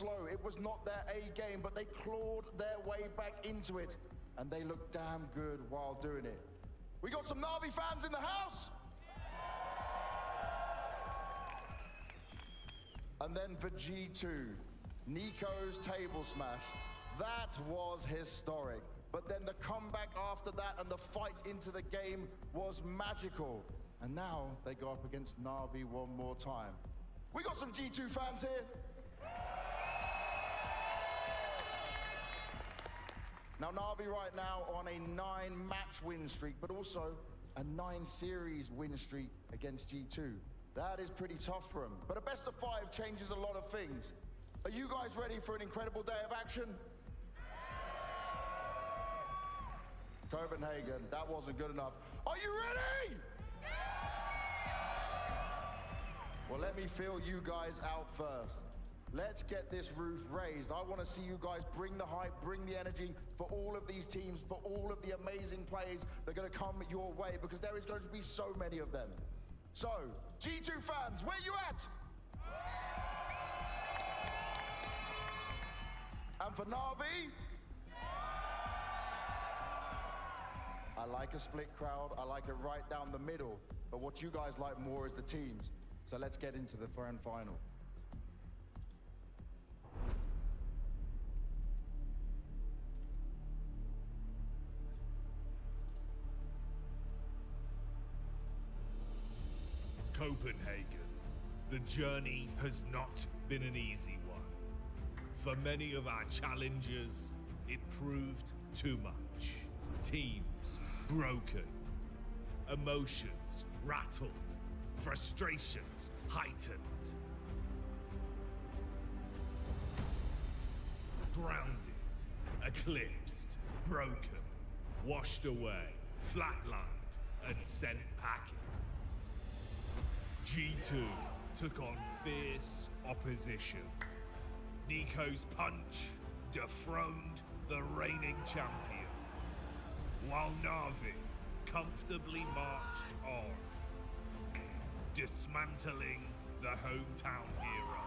slow. It was not their A game, but they clawed their way back into it, and they looked damn good while doing it. We got some NaVi fans in the house? And then for G2, Nico's table smash. That was historic. But then the comeback after that and the fight into the game was magical. And now they go up against NaVi one more time. We got some G2 fans here. Now NaVi right now on a 9-match win streak, but also a 9-series win streak against G2. That is pretty tough for them. But a best of 5 changes a lot of things. Are you guys ready for an incredible day of action? Copenhagen, that wasn't good enough. Are you ready? Well, let me feel you guys out first. Let's get this roof raised. I want to see you guys bring the hype, bring the energy for all of these teams, for all of the amazing players that are going to come your way, because there is going to be so many of them. So, G2 fans, where you at? And for NaVi? I like a split crowd. I like it right down the middle. But what you guys like more is the teams. So let's get into the grand final. Copenhagen. The journey has not been an easy one. For many of our challengers, it proved too much. Teams broken, emotions rattled, frustrations heightened. Grounded, eclipsed, broken, washed away, flatlined, and sent packing. G2 took on fierce opposition. Nico's punch dethroned the reigning champion, while NaVi comfortably marched on, dismantling the hometown hero.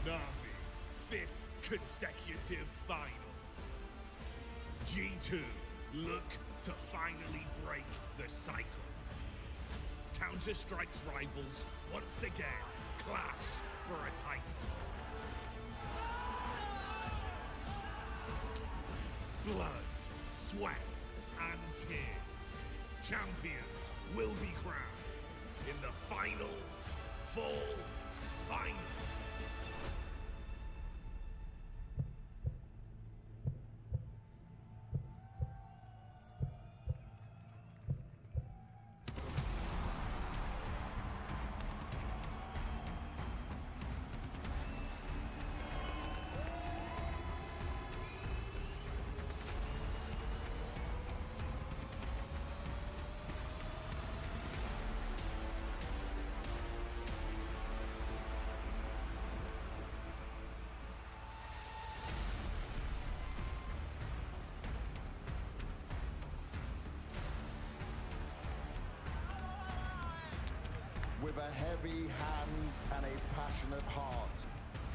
NaVi's 5th consecutive final. G2 look to finally break the cycle. Counter-Strike's rivals once again clash for a title. Blood, sweat, and tears. Champions will be crowned in the final, full final. With a heavy hand and a passionate heart,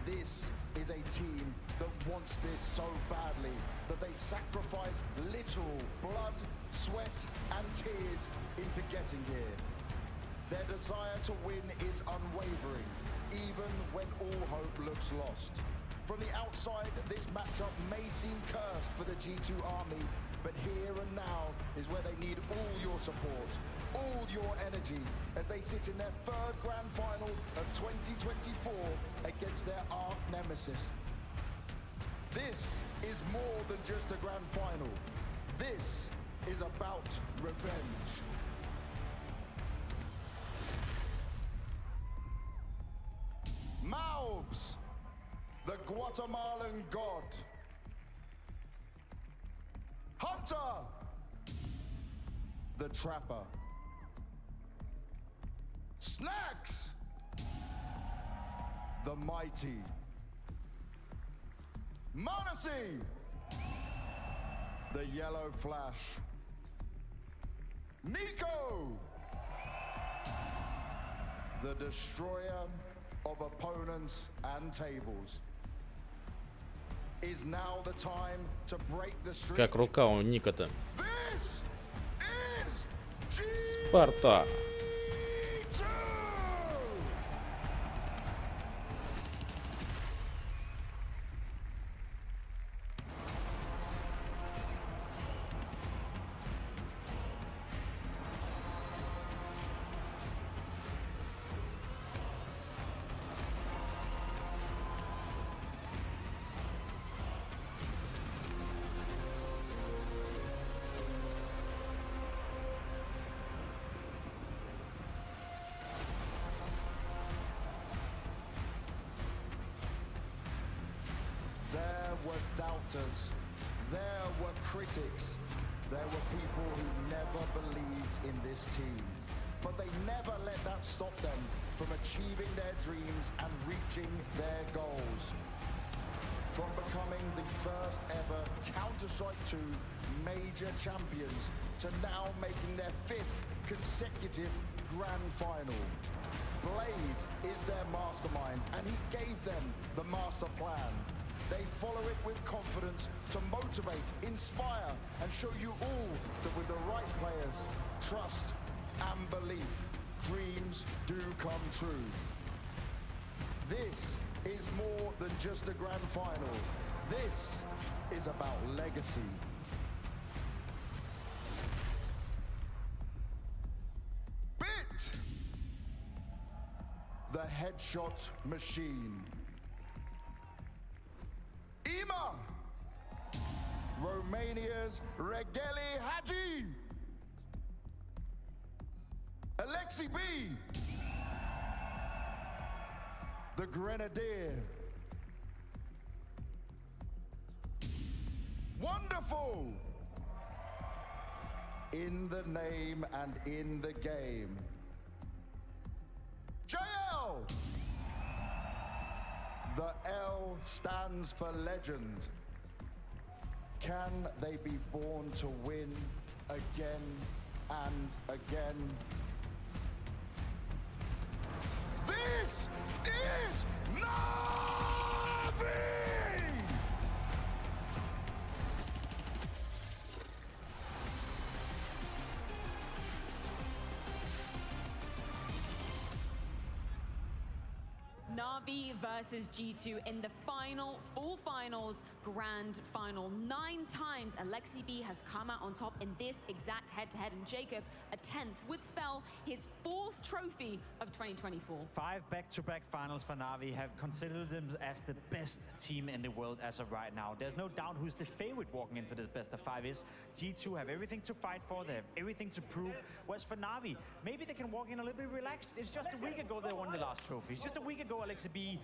this is a team that wants this so badly that they sacrifice literal blood, sweat, and tears into getting here. Their desire to win is unwavering, even when all hope looks lost. From the outside, this matchup may seem cursed for the G2 army, but here and now is where they need all your support, all your energy, as they sit in their 3rd grand final of 2024 against their arch nemesis. This is more than just a grand final. This is about revenge. Maubs, the Guatemalan god. Hunter, the trapper. Snacks, the mighty Manasi, the yellow flash, Nico, the destroyer of opponents and tables. Is now the time to break the streak. Как рука у Ника-то. This is Спарта. There were doubters, there were critics, there were people who never believed in this team. But they never let that stop them from achieving their dreams and reaching their goals. From becoming the first ever Counter-Strike 2 major champions to now making their 5th consecutive grand final. Blade is their mastermind and he gave them the master plan. They follow it with confidence to motivate, inspire, and show you all that with the right players, trust and belief, dreams do come true. This is more than just a grand final. This is about legacy. Bit! The headshot machine. Ima, Romania's Regeli Hadji, Alexi B, the Grenadier, wonderful, in the name and in the game, JL. The L stands for legend. Can they be born to win again and again? This is NaVi! NaVi versus G2 in the final, full finals, grand final. 9 times Alexi B has come out on top in this exact head-to-head, and Jacob, a 10th, would spell his 4th trophy of 2024. 5 back-to-back finals for NaVi have considered them as the best team in the world as of right now. There's no doubt who's the favorite walking into this best of 5 is. G2 have everything to fight for, they have everything to prove. Whereas for NaVi, maybe they can walk in a little bit relaxed. It's just a week ago they won the last trophy. It's just a week ago Alexi B,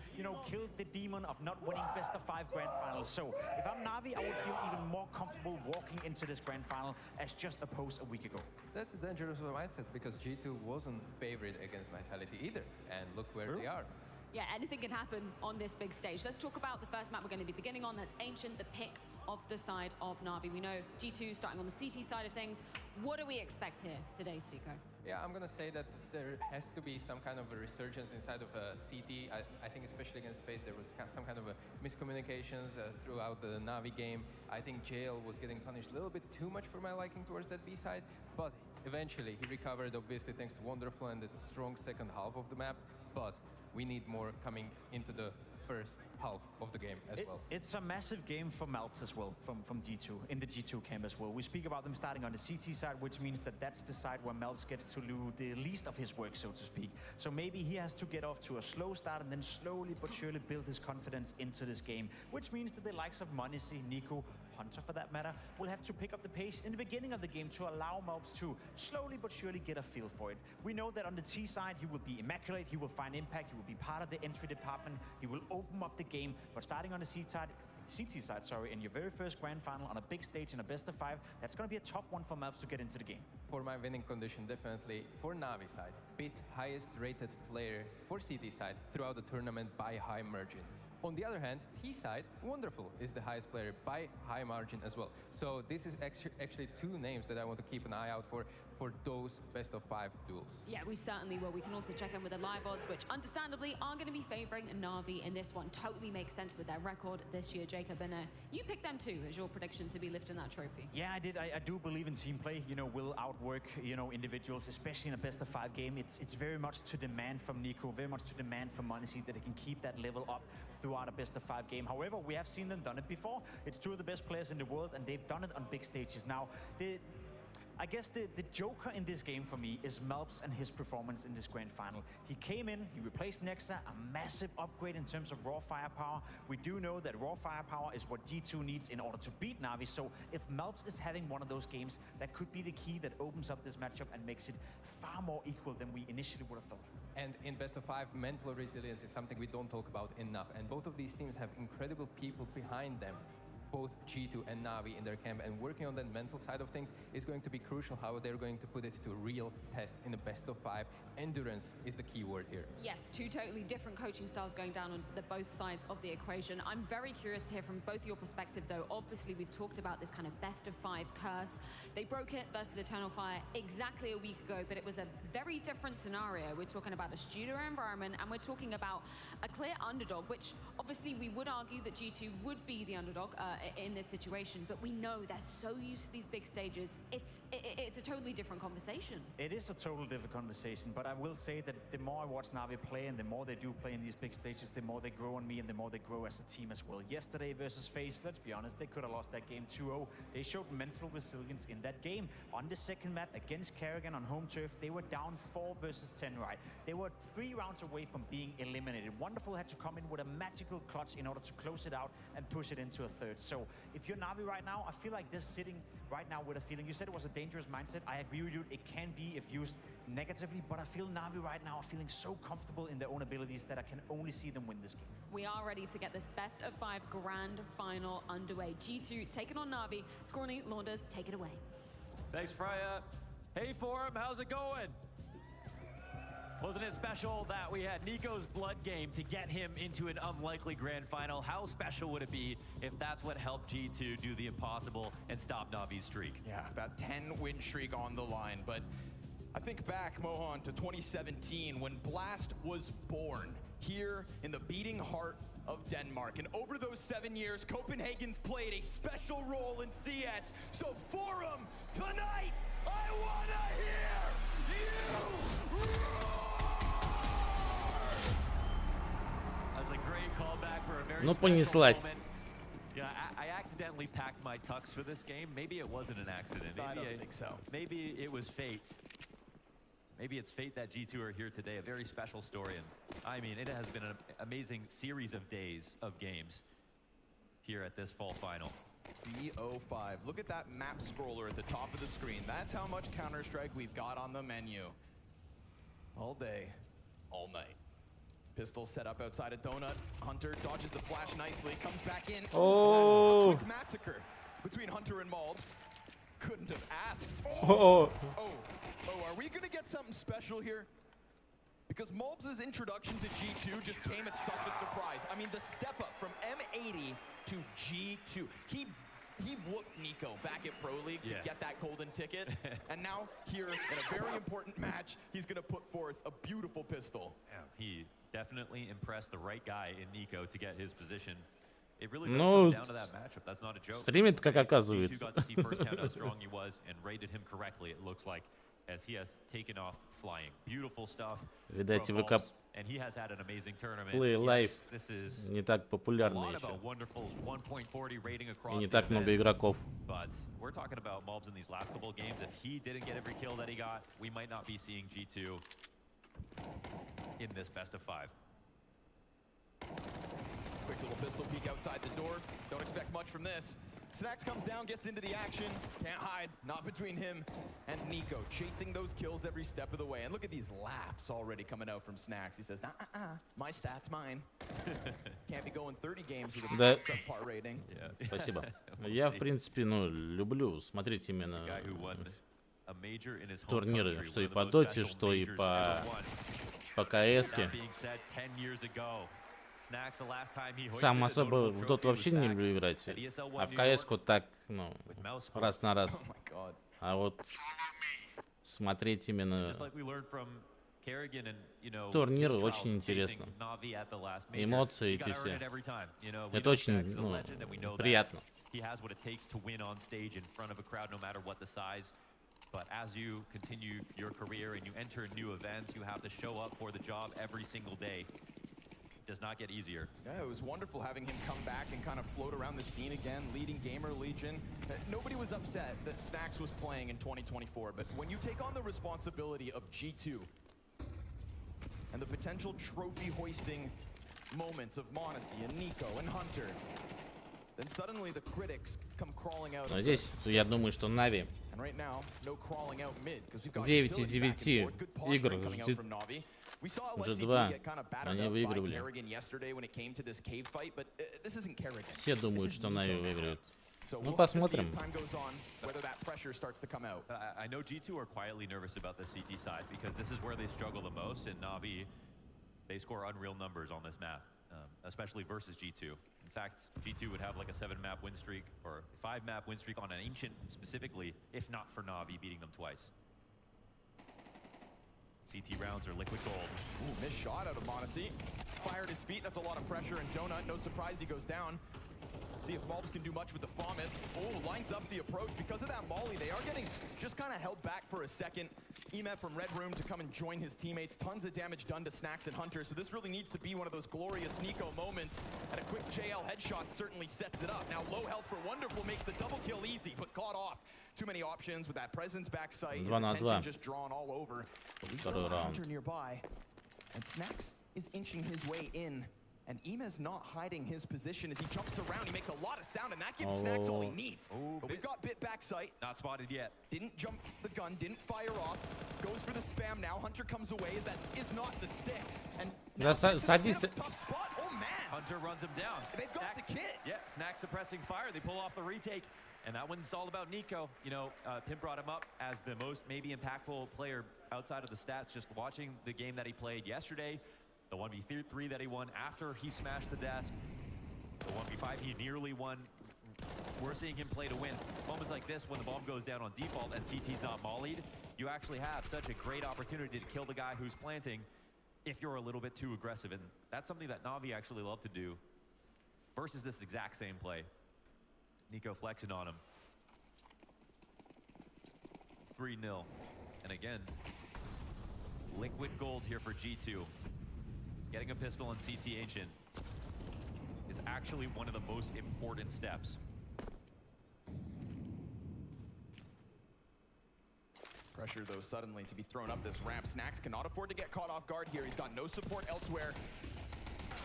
killed the demon of not winning best of 5 grand finals. So if I'm NaVi, I would feel even more comfortable walking into this grand final as just opposed a week ago. That's a dangerous mindset because G2 wasn't favored against Vitality either, and look where they are. Yeah, anything can happen on this big stage. Let's talk about the first map we're going to be beginning on. That's Ancient, the pick of the side of NaVi. We know G2 starting on the CT side of things. What do we expect here today, Stico? Yeah, I'm going to say that there has to be some kind of a resurgence inside of CT. I think especially against FaZe, there was some kind of a miscommunications throughout the NaVi game. I think Jail was getting punished a little bit too much for my liking towards that B side, but eventually he recovered, obviously thanks to Wonderful and the strong second half of the map, but we need more coming into the first half of the game as well. It's a massive game for Malps as well from G2, in the G2 camp as well. We speak about them starting on the CT side, which means that that's the side where Malps gets to do the least of his work, so to speak. So maybe he has to get off to a slow start and then slowly but surely build his confidence into this game, which means that the likes of Monisi, Nico, Hunter for that matter, will have to pick up the pace in the beginning of the game to allow Malps to slowly but surely get a feel for it. We know that on the T side, he will be immaculate, he will find impact, he will be part of the entry department, he will open up the game, but starting on the C side, CT side, sorry, in your very first grand final on a big stage in a best of 5, that's going to be a tough one for Melps to get into the game. For my winning condition, definitely for NaVi side, beat highest rated player for CT side throughout the tournament by high margin. On the other hand, T side, Wonderful is the highest player by high margin as well. So this is actually two names that I want to keep an eye out for those best of 5 duels. Yeah, we certainly will. We can also check in with the live odds, which understandably are going to be favoring Navi in this one. Totally makes sense with their record this year, Jacob. And you picked them too as your prediction to be lifting that trophy. Yeah, I did. I do believe in team play. You know, will outwork, you know, individuals, especially in a best of 5 game. It's very much to demand from Nico, very much to demand from Monesi that they can keep that level up throughout a best of 5 game. However, we have seen them done it before. It's 2 of the best players in the world, and they've done it on big stages. Now, I guess the joker in this game for me is Melps and his performance in this grand final. He came in, he replaced Nexa, a massive upgrade in terms of raw firepower. We do know that raw firepower is what G2 needs in order to beat Navi. So if Melps is having one of those games, that could be the key that opens up this matchup and makes it far more equal than we initially would have thought. And in best of 5, mental resilience is something we don't talk about enough. And both of these teams have incredible people behind them. Both G2 and Navi in their camp, and working on that mental side of things is going to be crucial, how they're going to put it to a real test in the best of 5. Endurance is the key word here. Yes, 2 totally different coaching styles going down on both sides of the equation. I'm very curious to hear from both your perspectives, though. Obviously, we've talked about this kind of best of 5 curse. They broke it versus Eternal Fire exactly a week ago, but it was a very different scenario. We're talking about a studio environment, and we're talking about a clear underdog, which obviously we would argue that G2 would be the underdog in this situation, but we know they're so used to these big stages. It's a totally different conversation. It is a total different conversation, but I will say that the more I watch Navi play and the more they do play in these big stages, the more they grow on me and the more they grow as a team as well. Yesterday versus FaZe, let's be honest, they could have lost that game 2-0. They showed mental resilience in that game. On the second map against Kerrigan on home turf, they were down 4 versus 10, right? They were 3 rounds away from being eliminated. Wonderful had to come in with a magical clutch in order to close it out and push it into a third. So if you're Navi right now, I feel like they're sitting right now with a feeling. You said it was a dangerous mindset. I agree with you. It can be if used negatively, but I feel Navi right now are feeling so comfortable in their own abilities that I can only see them win this game. We are ready to get this best of 5 grand final underway. G2 taking on Navi. Scrawny, Launders, take it away. Thanks, Freya. Hey, Forum, how's it going? Wasn't it special that we had Nico's blood game to get him into an unlikely grand final? How special would it be if that's what helped G2 do the impossible and stop Navi's streak? Yeah, that 10-win streak on the line. But I think back, Mohan, to 2017 when Blast was born here in the beating heart of Denmark. And over those 7 years, Copenhagen's played a special role in CS. So Forum, tonight, I wanna hear you roar! That's a great callback for a very Ну, special понеслась. moment. Yeah, I accidentally packed my tux for this game. Maybe it wasn't an accident. I don't think so. Maybe it was fate. Maybe it's fate that G2 are here today. A very special story. And I mean, it has been an amazing series of days of games here at this fall final. B05. Look at that map scroller at the top of the screen. That's how much Counter-Strike we've got on the menu. All day, all night. Pistol set up outside a donut. Hunter dodges the flash nicely, comes back in. Oh. A quick massacre between Hunter and Malbs. Couldn't have asked. Oh. Are we gonna get something special here? Because Malbs' introduction to G2 just came at such a surprise. I mean, the step up from M80 to G2. He whooped Nico back at Pro League to get that golden ticket. And now here in a very important match, he's gonna put forth a beautiful pistol. Yeah, he definitely impressed the right guy in Nico to get his position. It really does come down to that matchup. That's not a joke. Стримит, как G2 оказывается. got to see firsthand how strong he was and rated him correctly, it looks like, as he has taken off flying. Beautiful stuff. Видать, from ВК Malbs, and he has had an amazing tournament. Play Live this is не так a популярно lot еще. about Wonderful's 1.40 rating И across не the так много events. игроков. But we're talking about Malbs in these last couple of games. If he didn't get every kill that he got, we might not be seeing G2 in this best of 5. Quick little pistol peek outside the door. Don't expect much from this. Snacks comes down, gets into the action. Can't hide, not between him and Nico, chasing those kills every step of the way. And look at these laughs already coming out from Snacks. He says, my stats mine. Can't be going 30 games with a Да. subpar rating. Спасибо. Я, в принципе, ну, люблю смотреть именно турниры, что и по доте, что и по КС-ке. Сам особо в доту вообще не люблю играть, а в КС-ку так, ну, раз на раз. А вот смотреть именно турниры очень интересно. Эмоции эти все. Это очень, ну, приятно. But as you continue your career and you enter new events, you have to show up for the job every single day. It does not get easier. Yeah, it was wonderful having him come back and kind of float around the scene again, leading Gamer Legion. Nobody was upset that Snacks was playing in 2024, but when you take on the responsibility of G2 and the potential trophy hoisting moments of Monacy and Nico and Hunter, then suddenly the critics come crawling out. Но здесь я думаю, что NaVi 9 из 9 игр G2 они выигрывали. Все думают, что NaVi выиграет. Ну, посмотрим. I know G2 are quietly nervous about the CT side because this is where they struggle the most, and NaVi, they score unreal numbers on this map, especially versus G2. In fact, G2 would have like a 7-map win streak or 5-map win streak on an Ancient specifically, if not for NaVi beating them twice. CT rounds are liquid gold. Ooh, missed shot out of Monacy. Fired his feet, that's a lot of pressure, and Donut, no surprise he goes down. See if Malbs can do much with the FAMAS. Oh, lines up the approach. Because of that molly, they are getting just kind of held back for a second. Emet from Red Room to come and join his teammates. Tons of damage done to Snacks and Hunter, so this really needs to be one of those glorious Nico moments. And a quick JL headshot certainly sets it up. Now low health for Wonderful makes the double kill easy, but caught off. Too many options with that presence backside. His attention just drawn all over. But we still have Hunter nearby. And Snacks is inching his way in. And Ima's not hiding his position as he jumps around. He makes a lot of sound, and that gives Snacks all he needs. But we've got bit back sight. Not spotted yet. Didn't jump the gun, didn't fire off. Goes for the spam now. Hunter comes away as that is not the stick. And now садись. tough spot. Oh man. Hunter runs him down. They've got Snacks, the kit. Yeah, Snacks suppressing fire. They pull off the retake. And that one's all about Nico. You know, Pimp brought him up as the most maybe impactful player outside of the stats, just watching the game that he played yesterday. The 1v3 that he won after he smashed the desk. The 1v5 he nearly won. We're seeing him play to win. Moments like this when the bomb goes down on default and CT's not mollied, you actually have such a great opportunity to kill the guy who's planting if you're a little bit too aggressive. And that's something that NaVi actually love to do versus this exact same play. Nico flexing on him. 3-0. And again, liquid gold here for G2. Getting a pistol on CT Ancient is actually one of the most important steps. Pressure, though, suddenly to be thrown up this ramp. Snacks cannot afford to get caught off guard here. He's got no support elsewhere.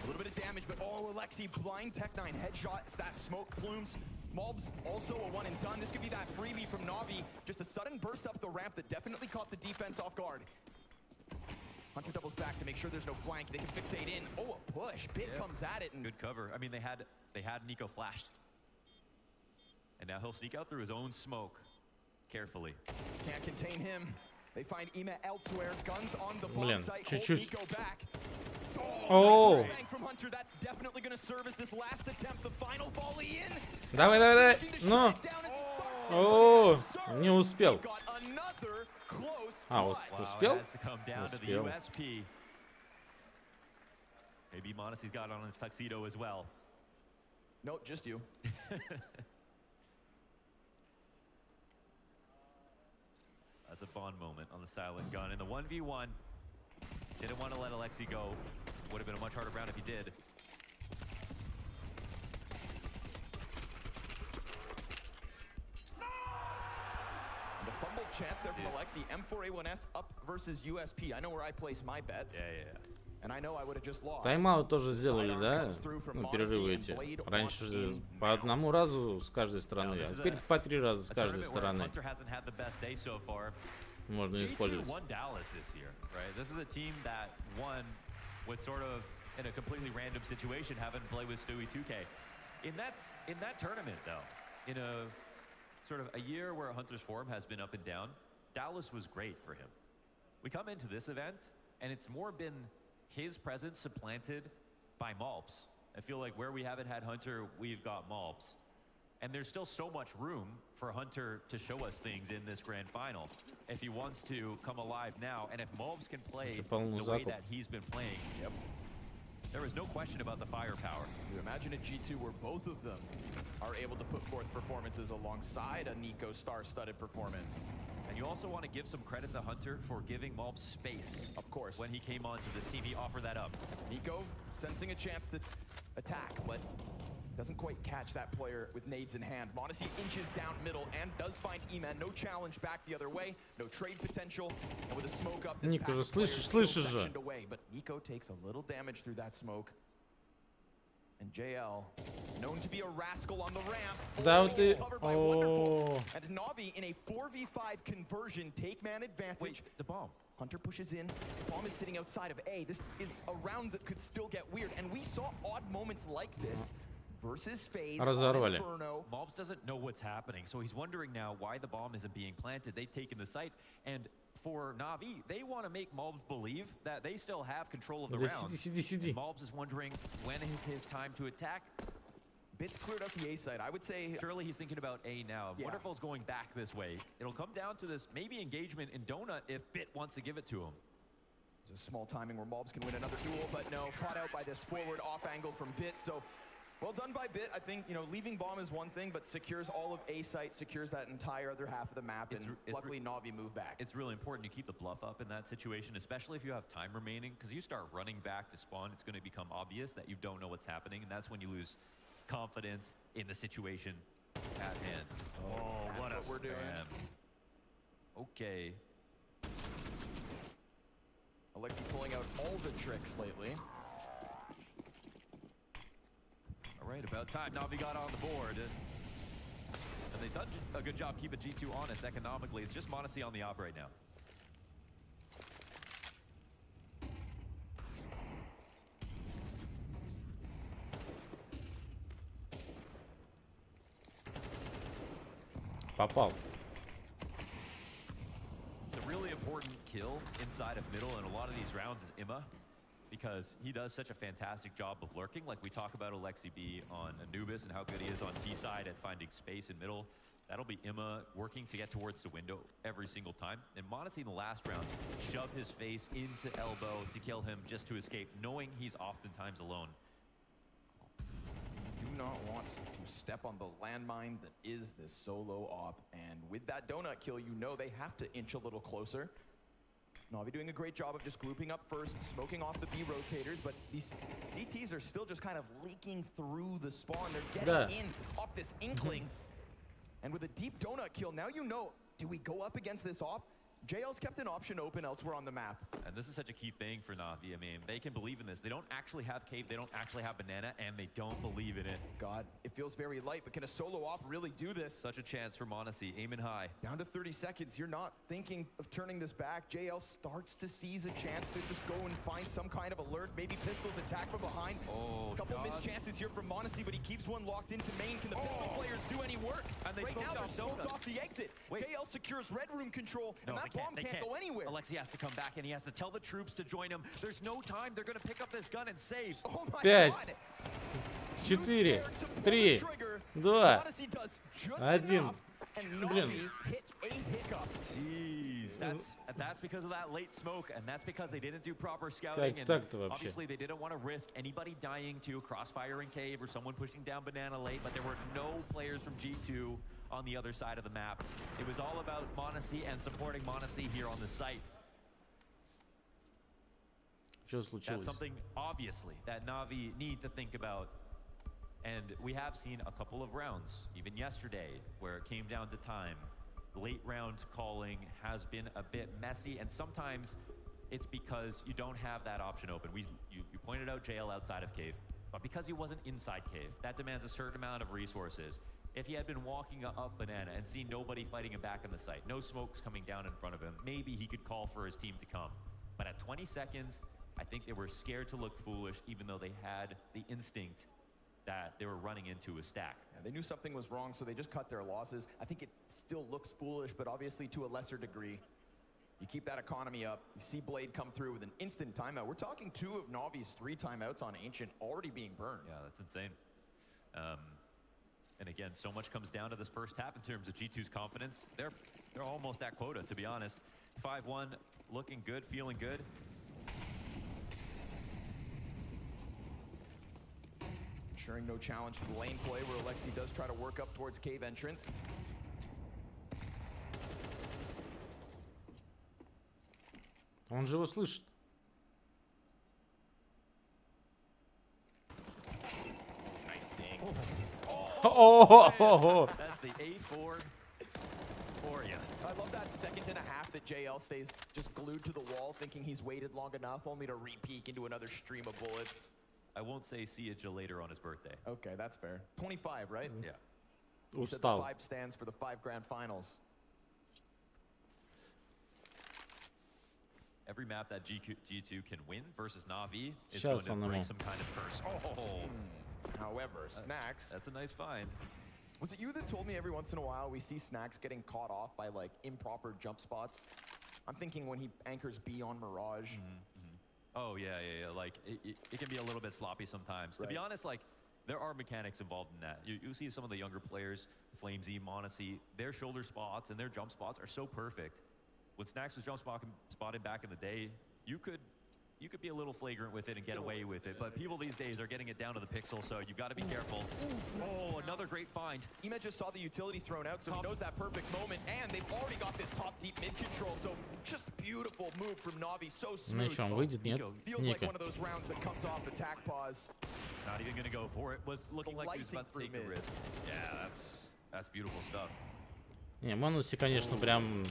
A little bit of damage, but oh, Alexi, blind Tech9 headshot. It's that smoke plumes. Malbs also a one and done. This could be that freebie from NaVi. Just a sudden burst up the ramp that definitely caught the defense off guard. Hunter doubles back to make sure there's no flank. They can fixate in. Oh, a push. Bit comes at it. And good cover. I mean, they had Nico flashed. And now he'll sneak out through his own smoke carefully. Can't contain him. They find Ema elsewhere. Guns on the bomb site. Hold Nico back. Oh, nice bang from Hunter. That's definitely going to serve as this last attempt. The final volley in. Давай, давай, ну. О, не успел. А, успел? Успел. Maybe Monacy's got on his tuxedo as well. No, just you. That's a Bond moment on the silent gun. In the 1v1, didn't want to let Alexi go. Would have been a much harder round if he did. Chance there from Alexi. M4A1S up versus USP. I know where I place my bets. Yeah. And I know I would have just lost. Тайм-аут тоже сделали, да? Ну, перерывы эти. Раньше же по одному разу с каждой стороны, а теперь по 3 раза с каждой стороны. Можно использовать. With sort of in a completely random situation, having to play with Stewie 2K. In that tournament, though, in a sort of a year where Hunter's form has been up and down, Dallas was great for him. We come into this event, and it's more been his presence supplanted by Malps. I feel like where we haven't had Hunter, we've got Malps. And there's still so much room for Hunter to show us things in this grand final. If he wants to come alive now, and if Malps can play the way that he's been playing, there is no question about the firepower. You imagine a G2 where both of them are able to put forth performances alongside a Nico star-studded performance. And you also want to give some credit to Hunter for giving Malps space. Of course. When he came onto this team, he offered that up. Nico sensing a chance to attack, but doesn't quite catch that player with nades in hand. m0NESY inches down middle and does find E-Man. No challenge back the other way. No trade potential. And with a smoke up, this Nico же слышишь же. Away, but Nico takes a little damage through that smoke. And JL, known to be a rascal on the ramp. Да вот ты... And NaVi in a 4v5 conversion, take man advantage. Wait, the bomb. Hunter pushes in. The bomb is sitting outside of A. This is a round that could still get weird. And we saw odd moments like this. Versus phase. Разорвали. Malps doesn't know what's happening, so he's wondering now why the bomb isn't being planted. They've taken the site, and for NaVi, they want to make Malps believe that they still have control of the round. Malps is wondering when is his time to attack. Bits cleared out the A side. I would say surely he's thinking about A now. Yeah. Wonderful's going back this way. It'll come down to this maybe engagement in Donut if Bit wants to give it to him. There's a small timing where Malps can win another duel, but no, caught out by this forward off angle from Bit. So well done by Bit. I think, you know, leaving bomb is one thing, but secures all of A site, secures that entire other half of the map, and luckily NaVi moved back. It's really important to keep the bluff up in that situation, especially if you have time remaining, because you start running back to spawn, it's going to become obvious that you don't know what's happening, and that's when you lose confidence in the situation at hand. Oh, what a we're doing. Okay. Alexi pulling out all the tricks lately. All right, about time. NaVi got on the board. And they've done a good job keeping G2 honest economically. It's just m0NESY on the op right now. Попал. The really important kill inside of middle in a lot of these rounds is Imma, because he does such a fantastic job of lurking. Like we talk about Alexi B on Anubis and how good he is on T side at finding space in middle. That'll be Imma working to get towards the window every single time. And m0NESY in the last round shoved his face into elbow to kill him just to escape, knowing he's oftentimes alone. Do not want to step on the landmine that is this solo op. And with that donut kill, you know they have to inch a little closer. NaVi doing a great job of just grouping up first, smoking off the B rotators, but these CTs are still just kind of leaking through the spawn. They're getting in off this inkling. And with a deep donut kill, now you know, do we go up against this op? JL's kept an option open elsewhere on the map. And this is such a key thing for NaVi. I mean, they can believe in this. They don't actually have Cave, they don't actually have Banana, and they don't believe in it. God, it feels very light, but can a solo op really do this? Such a chance for m0NESY, aiming high. Down to 30 seconds, you're not thinking of turning this back. JL starts to seize a chance to just go and find some kind of alert. Maybe Pistol's attack from behind. Oh, a couple missed chances here from m0NESY, but he keeps one locked into main. Can the Pistol players do any work? And they right now, they're smoked off the exit. Wait. JL secures red room control, and that bomb can't go anywhere. Alexi has to come back, and he has to tell the troops to join him. There's no time. They're going to pick up this gun and save. Oh my 5, God. 4, 3, 2, 1. Блин. Jeez, that's because of that late smoke, and that's because they didn't do proper scouting. Как and так-то вообще? obviously, they didn't want to risk anybody dying to crossfire in cave or someone pushing down banana late. But there were no players from G2 on the other side of the map. It was all about m0NESY and supporting m0NESY here on the site. Что случилось? That's something, obviously, that NaVi need to think about. And we have seen a couple of rounds, even yesterday, where it came down to time. Late round calling has been a bit messy, and sometimes it's because you don't have that option open. You pointed out JL outside of cave, but because he wasn't inside cave, that demands a certain amount of resources. If he had been walking up banana and seen nobody fighting him back in the site, no smokes coming down in front of him, maybe he could call for his team to come. But at 20 seconds, I think they were scared to look foolish, even though they had the instinct that they were running into a stack. Yeah, they knew something was wrong, so they just cut their losses. I think it still looks foolish, but obviously to a lesser degree. You keep that economy up. You see Blade come through with an instant timeout. We're talking 2 of NaVi's 3 timeouts on Ancient already being burned. Yeah, that's insane. And again, so much comes down to this first half in terms of G2's confidence. They're almost at quota, to be honest. 5-1, looking good, feeling good. Ensuring no challenge for the lane play, where Alexi does try to work up towards cave entrance. Он же его слышит. Nice ding. О-о-о-о-о. That's the A4 for you. I love that second and a half that JL stays just glued to the wall, thinking he's waited long enough, only to re-peek into another stream of bullets. I won't say see ya later on his birthday. Okay, that's fair. 25, right? Yeah. He said the Устал. 5 stands for the 5 grand finals. Every map that G2 can win versus NaVi is Сейчас going он to bring ему. some kind of curse. Oh, However, Snacks. that's a nice find. Was it you that told me every once in a while we see Snacks getting caught off by like improper jump spots? I'm thinking when he anchors B on Mirage. Oh, yeah. Like, it can be a little bit sloppy sometimes. To be Right. honest, like, there are mechanics involved in that. You see some of the younger players, Flamesy, Monacy, their shoulder spots and their jump spots are so perfect. When Snacks was jump spotted back in the day, you could be a little flagrant with it and get away with it. But people these days are getting it down to the pixel, so you got to be careful. Oh, another great find. Ema just saw the utility thrown out, so he knows that perfect moment, and they've already got this top deep mid control, so just beautiful move from Navi, so Ну smooth. что, он выйдет, нет? Feels like Ника. one of those rounds that comes off attack pause. Not even going to go for it. Was looking like he was about to Slicing take the through mid. risk. Yeah, that's beautiful stuff. Не, Моноси, конечно, прям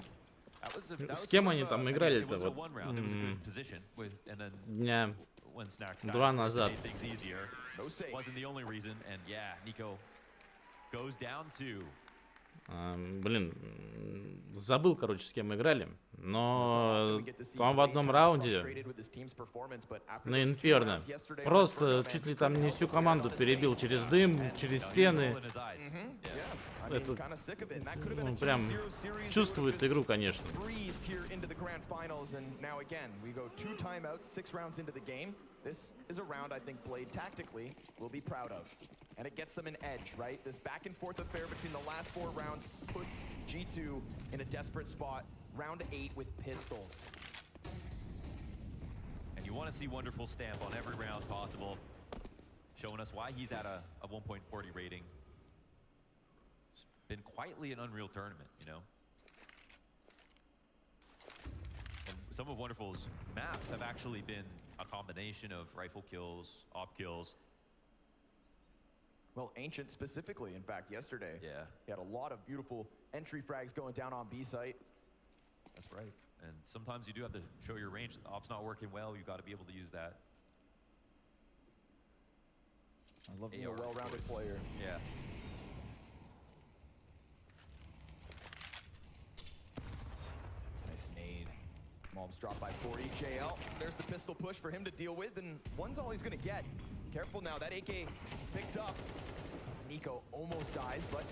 That was С кем они там играли-то? It was a Вот, one round. It was a good position with, and then дня when Snacks 2 назад. made things easier. No save. Wasn't the only reason, and yeah, Nico goes down to. Блин, забыл, короче, с кем играли. Но там в одном раунде на Инферно просто чуть ли там не всю команду перебил через дым, через стены. Это, ну, прям чувствует игру, конечно. This is a round I think Blade tactically will be proud of. And it gets them an edge, right? This back and forth affair between the last 4 rounds puts G2 in a desperate spot. Round 8 with pistols. And you want to see Wonderful stamp on every round possible, showing us why he's at a 1.40 rating. It's been quietly an unreal tournament, you know? And some of Wonderful's maps have actually been a combination of rifle kills, op kills. Well, Ancient specifically, in fact, yesterday. Yeah. He had a lot of beautiful entry frags going down on B site. That's right. And sometimes you do have to show your range. The op's not working well. You got to be able to use that. I love being a well-rounded player. Yeah. Nice nade. Mom's dropped by 40. JL, there's the pistol push for him to deal with, and one's all he's gonna get. Careful now, that AK picked up. Nico almost dies, but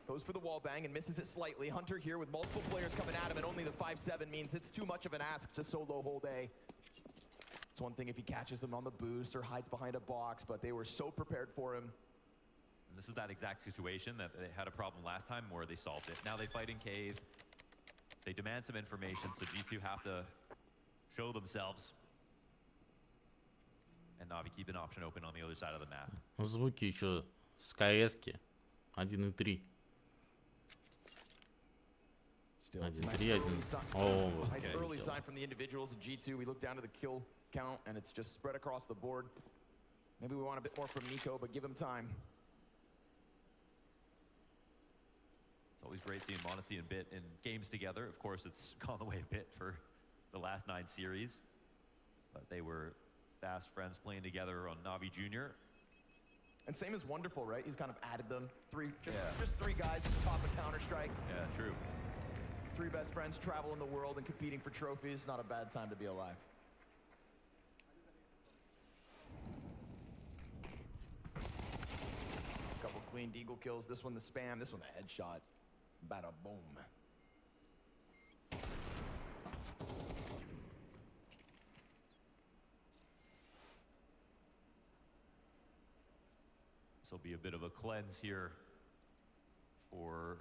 goes for the wall bang and misses it slightly. Hunter here with multiple players coming at him, and only the 5-7 means it's too much of an ask to solo hold A. It's one thing if he catches them on the boost or hides behind a box, but they were so prepared for him. And this is that exact situation that they had a problem last time where they solved it. Now they fight in cave. They demand some information, so G2 have to show themselves. And Navi keep an option open on the other side of the map. Звуки еще с КС-ки 1.3. Still, it's a 1-3, nice early 1. sign. Oh, Nice okay. early sign from the individuals in G2. We look down to the kill count, and it's just spread across the board. Maybe we want a bit more from Nico, but give him time. It's always great seeing Monacy and Bit in games together. Of course, it's gone the way a bit for the last 9 series. But they were fast friends playing together on NaVi Jr. And same as Wonderful, right? He's kind of added them. Just three guys at the top of Counter-Strike. Yeah, true. Three best friends traveling the world and competing for trophies. Not a bad time to be alive. Couple clean deagle kills. This one the spam. This one the headshot. Bada boom. This will be a bit of a cleanse here for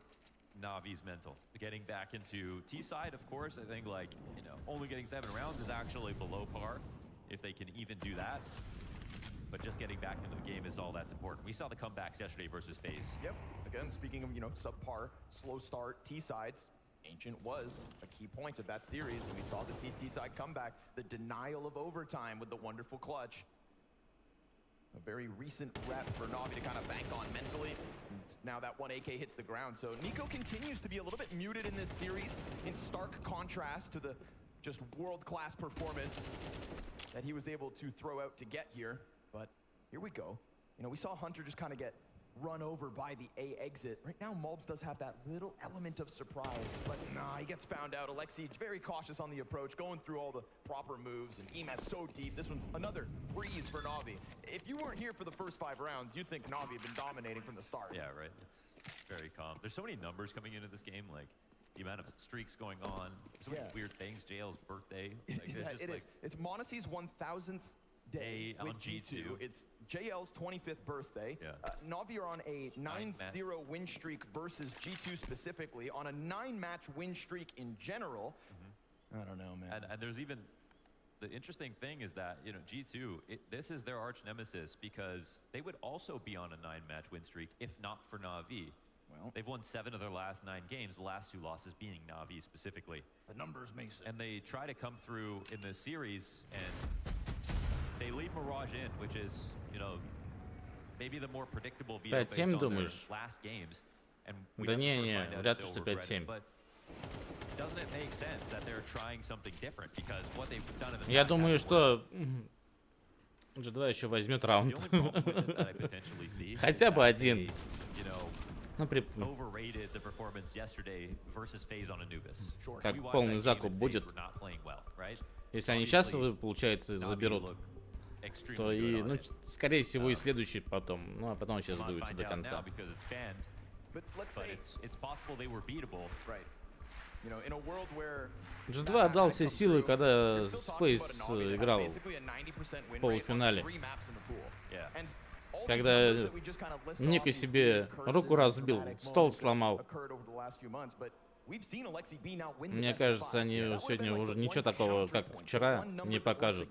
NaVi's mental. Getting back into T-side, of course, I think, like, you know, only getting 7 rounds is actually below par, if they can even do that. But just getting back into the game is all that's important. We saw the comebacks yesterday versus FaZe. Yep. Again, speaking of, you know, subpar, slow start, T-sides, Ancient was a key point of that series, and we saw the T-side comeback, the denial of overtime with the wonderful clutch. A very recent rep for NaVi to kind of bank on mentally. And now that one AK hits the ground. So Nico continues to be a little bit muted in this series, in stark contrast to the just world-class performance that he was able to throw out to get here. But here we go. You know, we saw Hunter just kind of get run over by the A exit. Right now, Mulbs does have that little element of surprise, but nah, he gets found out. Alexi very cautious on the approach, going through all the proper moves, and EMA's so deep. This one's another breeze for NaVi. If you weren't here for the first 5 rounds, you'd think NaVi had been dominating from the start. Yeah, right. It's very calm. There's so many numbers coming into this game, like the amount of streaks going on, so many weird things. JL's birthday. Like, Yeah, just, it like, is. It's Monacy's 1000th day on with G2. It's JL's 25th birthday. Yeah. NaVi are on a 9-0 win streak versus G2 specifically, on a 9-match win streak in general. I don't know, man. And there's even, the interesting thing is that, you know, G2, this is their arch nemesis, because they would also be on a 9-match win streak if not for NaVi. Well, They've won 7 of their last 9 games, the last 2 losses being NaVi specifically. the numbers makes it. And they try to come through in this series, and they lead Mirage in, which is, you know, maybe the more predictable veto based 5-7 on their думаешь? last games. And we Да have to не, sort of не, find out вряд if ли, что they'll regret it. 5-7. But doesn't it make sense that they're trying something different? Because what they've done in the Я past думаю, hasn't что G2 еще возьмет worked. раунд. The only problem with it that I potentially see Хотя is бы that один. they, you know, Ну, overrated the performance yesterday versus FaZe on Anubis. Как We watched полный that game закуп and будет. FaZe were not playing well, right? Если они сейчас, Obviously, получается, NaVi заберут, looked extremely то good и, on ну, it. скорее всего, и следующий потом. Ну, а потом сейчас We'll not дуется find до out now конца. because it's banned, But let's but say, it's possible they were beatable. right. You know, in a world where G2 отдал все силы, когда с FaZe играл в полуфинале. Yeah. Когда Нико себе руку разбил, стол сломал. Мне кажется, они сегодня уже ничего такого, как вчера, не покажут.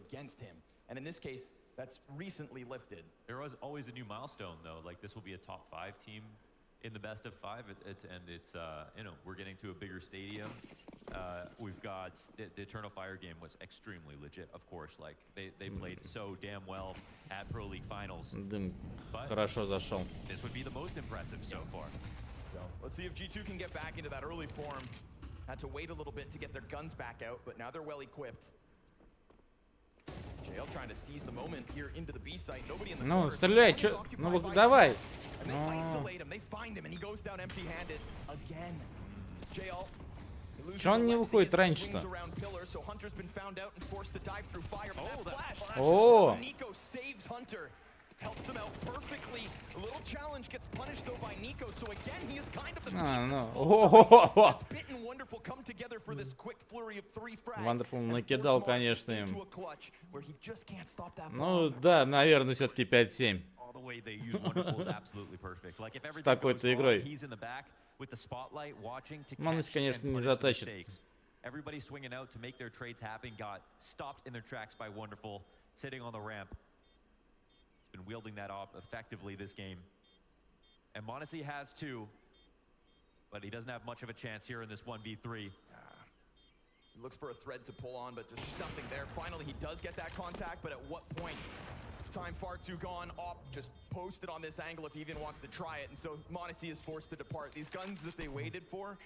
There was always a new milestone, though. Like, this will be a top 5 team in the best of 5, and it's you know, we're getting to a bigger stadium. We've got the Eternal Fire game was extremely legit, of course. Like, they played so damn well at Pro League Finals. Дым хорошо зашел. This would be the most impressive so far. So let's see if G2 can get back into that early form. Had to wait a little bit to get their guns back out, but now they're well equipped. JL trying to seize the moment here into the B site. Nobody in the Ну, corner. стреляй, чё? Ну, вот давай. And they isolate him. They find him, and he goes down empty-handed again. JL. Чё он не выходит раньше-то? О! Nico saves Hunter. Helps him out perfectly. A little challenge gets punished though by Nico. So again, he is kind of the piece that's Ну, Bit and Wonderful come together for this quick flurry of 3 frags. Wonderful and накидал, force Monacy конечно, им. into a clutch where he just can't stop that Ну, bomb. да, наверное, все-таки 5-7. All the way they use Wonderful is absolutely perfect. Like, if everything такой-то goes wrong, игрой. he's in the back with the spotlight watching to Monacy, catch конечно, and не punish the затащит. mistakes. Everybody swinging out to make their trades happen got stopped in their tracks by Wonderful, sitting on the ramp. He's been wielding that off effectively this game. And Monacy has 2, but he doesn't have much of a chance here in this 1v3. He looks for a thread to pull on, but just nothing there. Finally, he does get that contact, but at what point? Time far too gone. Op just posted on this angle if he even wants to try it, and so Monacy is forced to depart. These guns that they waited for,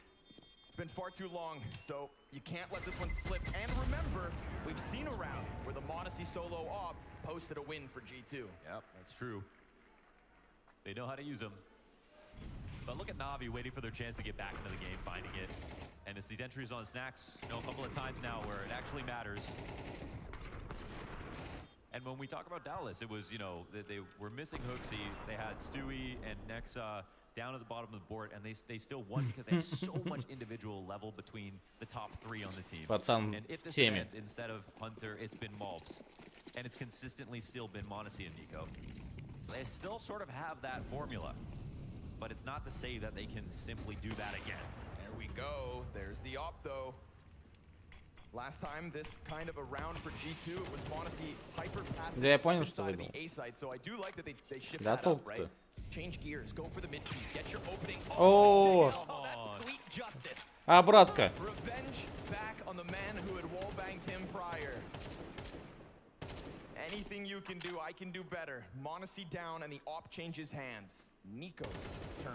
been far too long, so you can't let this one slip. And remember, we've seen a round where the m0NESY solo op posted a win for G2. Yep, that's true. They know how to use them. But look at NaVi waiting for their chance to get back into the game, finding it. And it's these entries on Snacks, you know, a couple of times now where it actually matters. And when we talk about Dallas, it was, you know, they were missing Hooksy. They had Stewie and Nexa down at the bottom of the board, and they still won because they had so much individual level between the top three on the team. And if this ends, instead of Hunter, it's been Malps. And it's consistently still been m0NESY and Nico. So they still sort of have that formula. But it's not to say that they can simply do that again. There we go. There's the op, though. Last time this kind of a round for G2, it was m0NESY hyper passive inside of the A side. So I do like that they shift that up, right? Change gears, go for the mid peak, get your opening. Oh, that's sweet justice. Обратка. Revenge back on the man who had wall banged him prior. Anything you can do, I can do better. m0NESY down and the op changes hands. Nico's turn.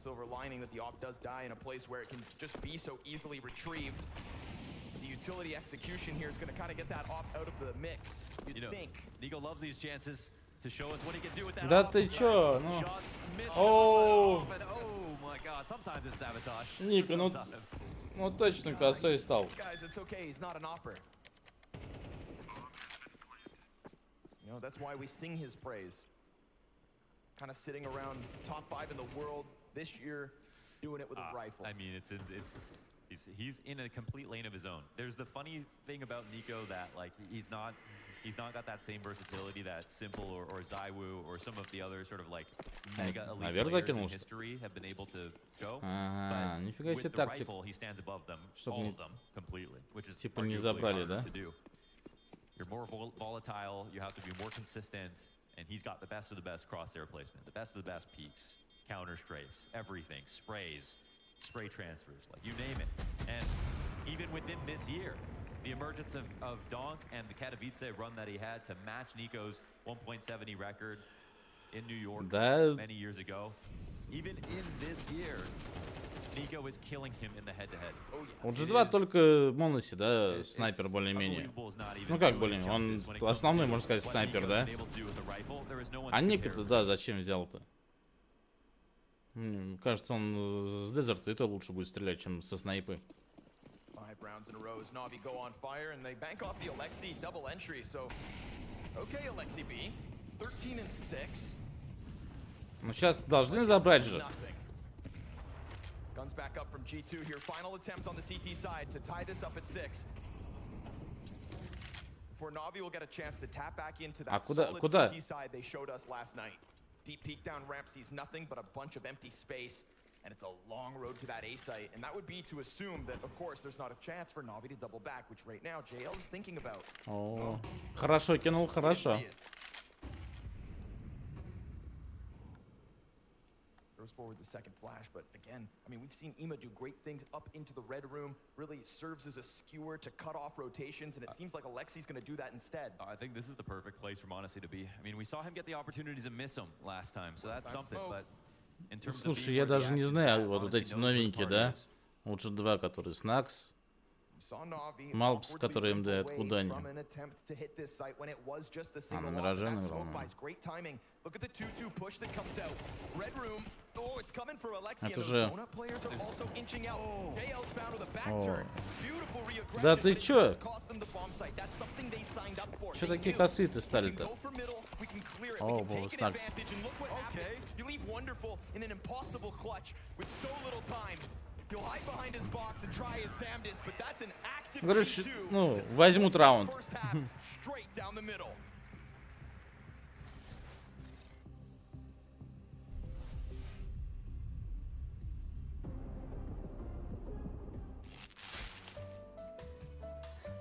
Silver lining that the op does die in a place where it can just be so easily retrieved. The utility execution here is going to kind of get that op out of the mix. You'd think. Nico loves these chances to show us what he can do with that. Да ты чё? Oh my god, sometimes it's sabotage. Nico, ну точно косой стал. Guys, it's okay. He's not an opper. You know, that's why we sing his praise. Kind of sitting around top 5 in the world this year, doing it with a rifle. I mean, he's in a complete lane of his own. There's the funny thing about Nico that like he's not got that same versatility that Simple or Zywoo or some of the other sort of like mega elite players in history have been able to show. But with the rifle, he stands above them, all of them, completely, which is arguably hard to do. You're more volatile, you have to be more consistent, and he's got the best of the best crosshair placement, the best of the best peaks, counter strafes, everything, sprays, spray transfers, like you name it. And even within this year, the emergence of Donk and the Katowice run that he had to match Nico's 1.70 record in New York many years ago, even in this year, Nico is killing him in the head-to-head. У G2 только m0NESY, да, снайпер более-менее. Ну как более-менее, он основной, можно сказать, снайпер, да? А Ник-то, да, зачем взял-то? Кажется, он с Дезерта и то лучше будет стрелять, чем со снайпы. 5 rounds in a row as NaVi go on fire, and they bank off the Alexi double entry. So, okay, Alexi B, 13-6. Ну сейчас должны забрать же. Guns back up from G2 here. Final attempt on the CT side to tie this up at 6. Before NaVi will get a chance to tap back into that solid CT side they showed us last night. Deep peek down ramp sees nothing but a bunch of empty space. And it's a long road to that A site, and that would be to assume that, of course, there's not a chance for NaVi to double back, which right now JL is thinking about. Oh, хорошо кинул, хорошо. Throws forward the second flash, but again, I mean, we've seen Ima do great things up into the red room. Really serves as a skewer to cut off rotations, and it seems like Alexi's going to do that instead. I think this is the perfect place for m0NESY to be. I mean, we saw him get the opportunities and miss them last time, so that's something, but. Слушай, я даже не знаю, вот эти новенькие, да? Лучше два, которые Снакс, Малпс, которые им дают, куда они? А, на Мираже, наверное. Это же... О. Да ты чё? Чё такие косые-то стали-то? О, был Снакс. Говоришь, ну, возьмут раунд.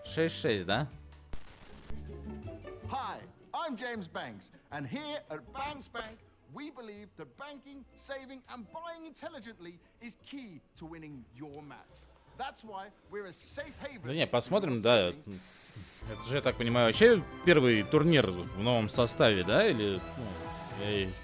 Шесть, да? Hi, I'm James Banks, and here at Banks Bank, we believe that banking, saving, and buying intelligently is key to winning your match. That's why we're a safe haven. Да не, посмотрим, да. Это же, я так понимаю, вообще первый турнир в новом составе, да? Или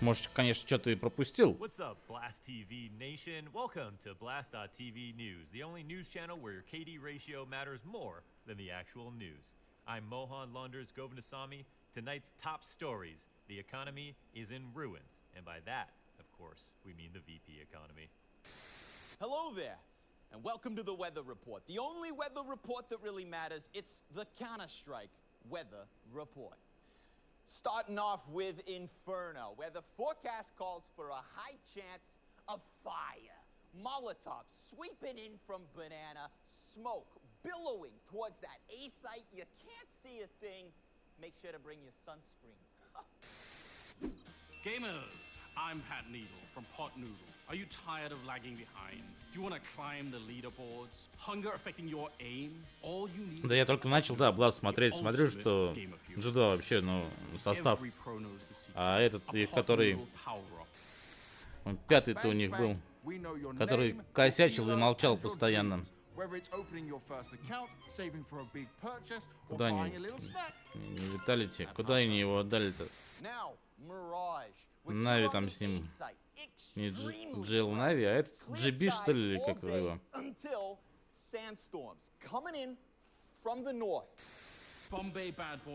Может, конечно, что-то и пропустил. What's up, Blast TV Nation? Welcome to Blast.tv News, the only news channel where your KD ratio matters more than the actual news. I'm Mohan Launders Govindasamy. Tonight's top stories: the economy is in ruins, and by that, of course, we mean the VP economy. Hello there, and welcome to the weather report. The only weather report that really matters, it's the Counter-Strike weather report. Starting off with Inferno, where the forecast calls for a high chance of fire. Molotov sweeping in from Banana, smoke billowing towards that A site. You can't see a thing. Make sure to bring your sunscreen. Gamers, I'm Pat Needle from Pot Noodle. Are you tired of lagging behind? Do you want to climb the leaderboards? Hunger affecting your aim? All you need. Да я только начал, да, Blast смотреть. Смотрю, что G2 вообще, ну, состав. А этот, их, который... Он пятый-то у них был. Который косячил и молчал постоянно. Куда они? Не Виталити. Куда они его отдали-то? NaVi там с ним. Не Джейл NaVi, а этот GB, что ли, или как его?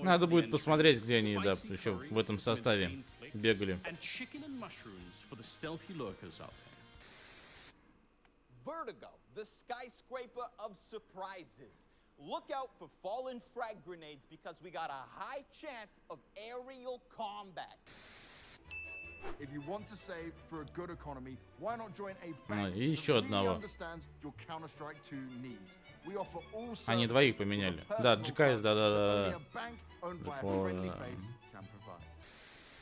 Надо будет посмотреть, где они, да, еще в этом составе бегали. Vertigo, the skyscraper of surprises. Look out for fallen frag grenades because we got a high chance of aerial combat. If you want to save for a good economy, why not join a bank И еще that really одного. understands your Counter-Strike 2 needs? We offer all Они services двоих поменяли. for Да, personal GKS, trust да, да, that only да. a bank owned by a Такого, friendly да. face can provide.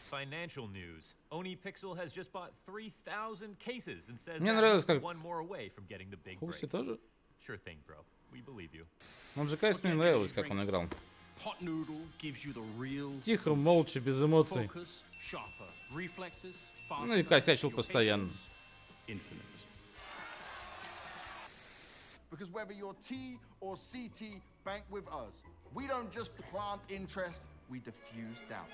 Financial news: OniPixel has just bought 3,000 cases and says Мне that нравилось, he's как one more away from getting the big Хуси break. тоже. Sure thing, bro. We believe you. Ну, GKS мне нравилось, как он играл. Pot Noodle gives you the real Тихо, молча, без эмоций. focus, sharper reflexes, Ну и faster, косячил your постоянно. patience, infinite. Because whether you're T or CT, bank with us. We don't just plant interest, we diffuse doubts.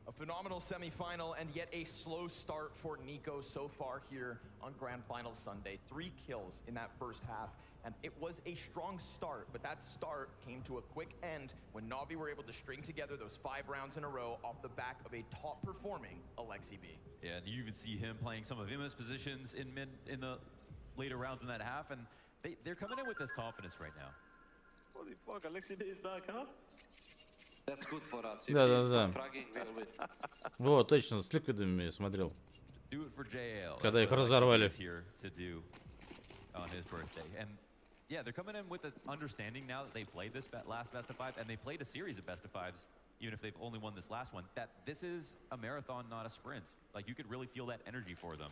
A phenomenal semifinal and yet a slow start for Nico so far here on Grand Final Sunday. 3 kills in that first half, and it was a strong start, but that start came to a quick end when NaVi were able to string together those 5 rounds in a row off the back of a top-performing Alexi B. Yeah, and you even see him playing some of Imma's positions in the later rounds in that half, and they're coming in with this confidence right now. Holy fuck, Alexi B is back, huh? That's good for us. Да, да, да. Вот, точно, с ликвидами смотрел. Do it for JL. Когда их разорвали. On his birthday. And yeah, they're coming in with the understanding now that they played this last best of 5, and they played a series of best of 5s, even if they've only won this last one, that this is a marathon, not a sprint. Like, you could really feel that energy for them.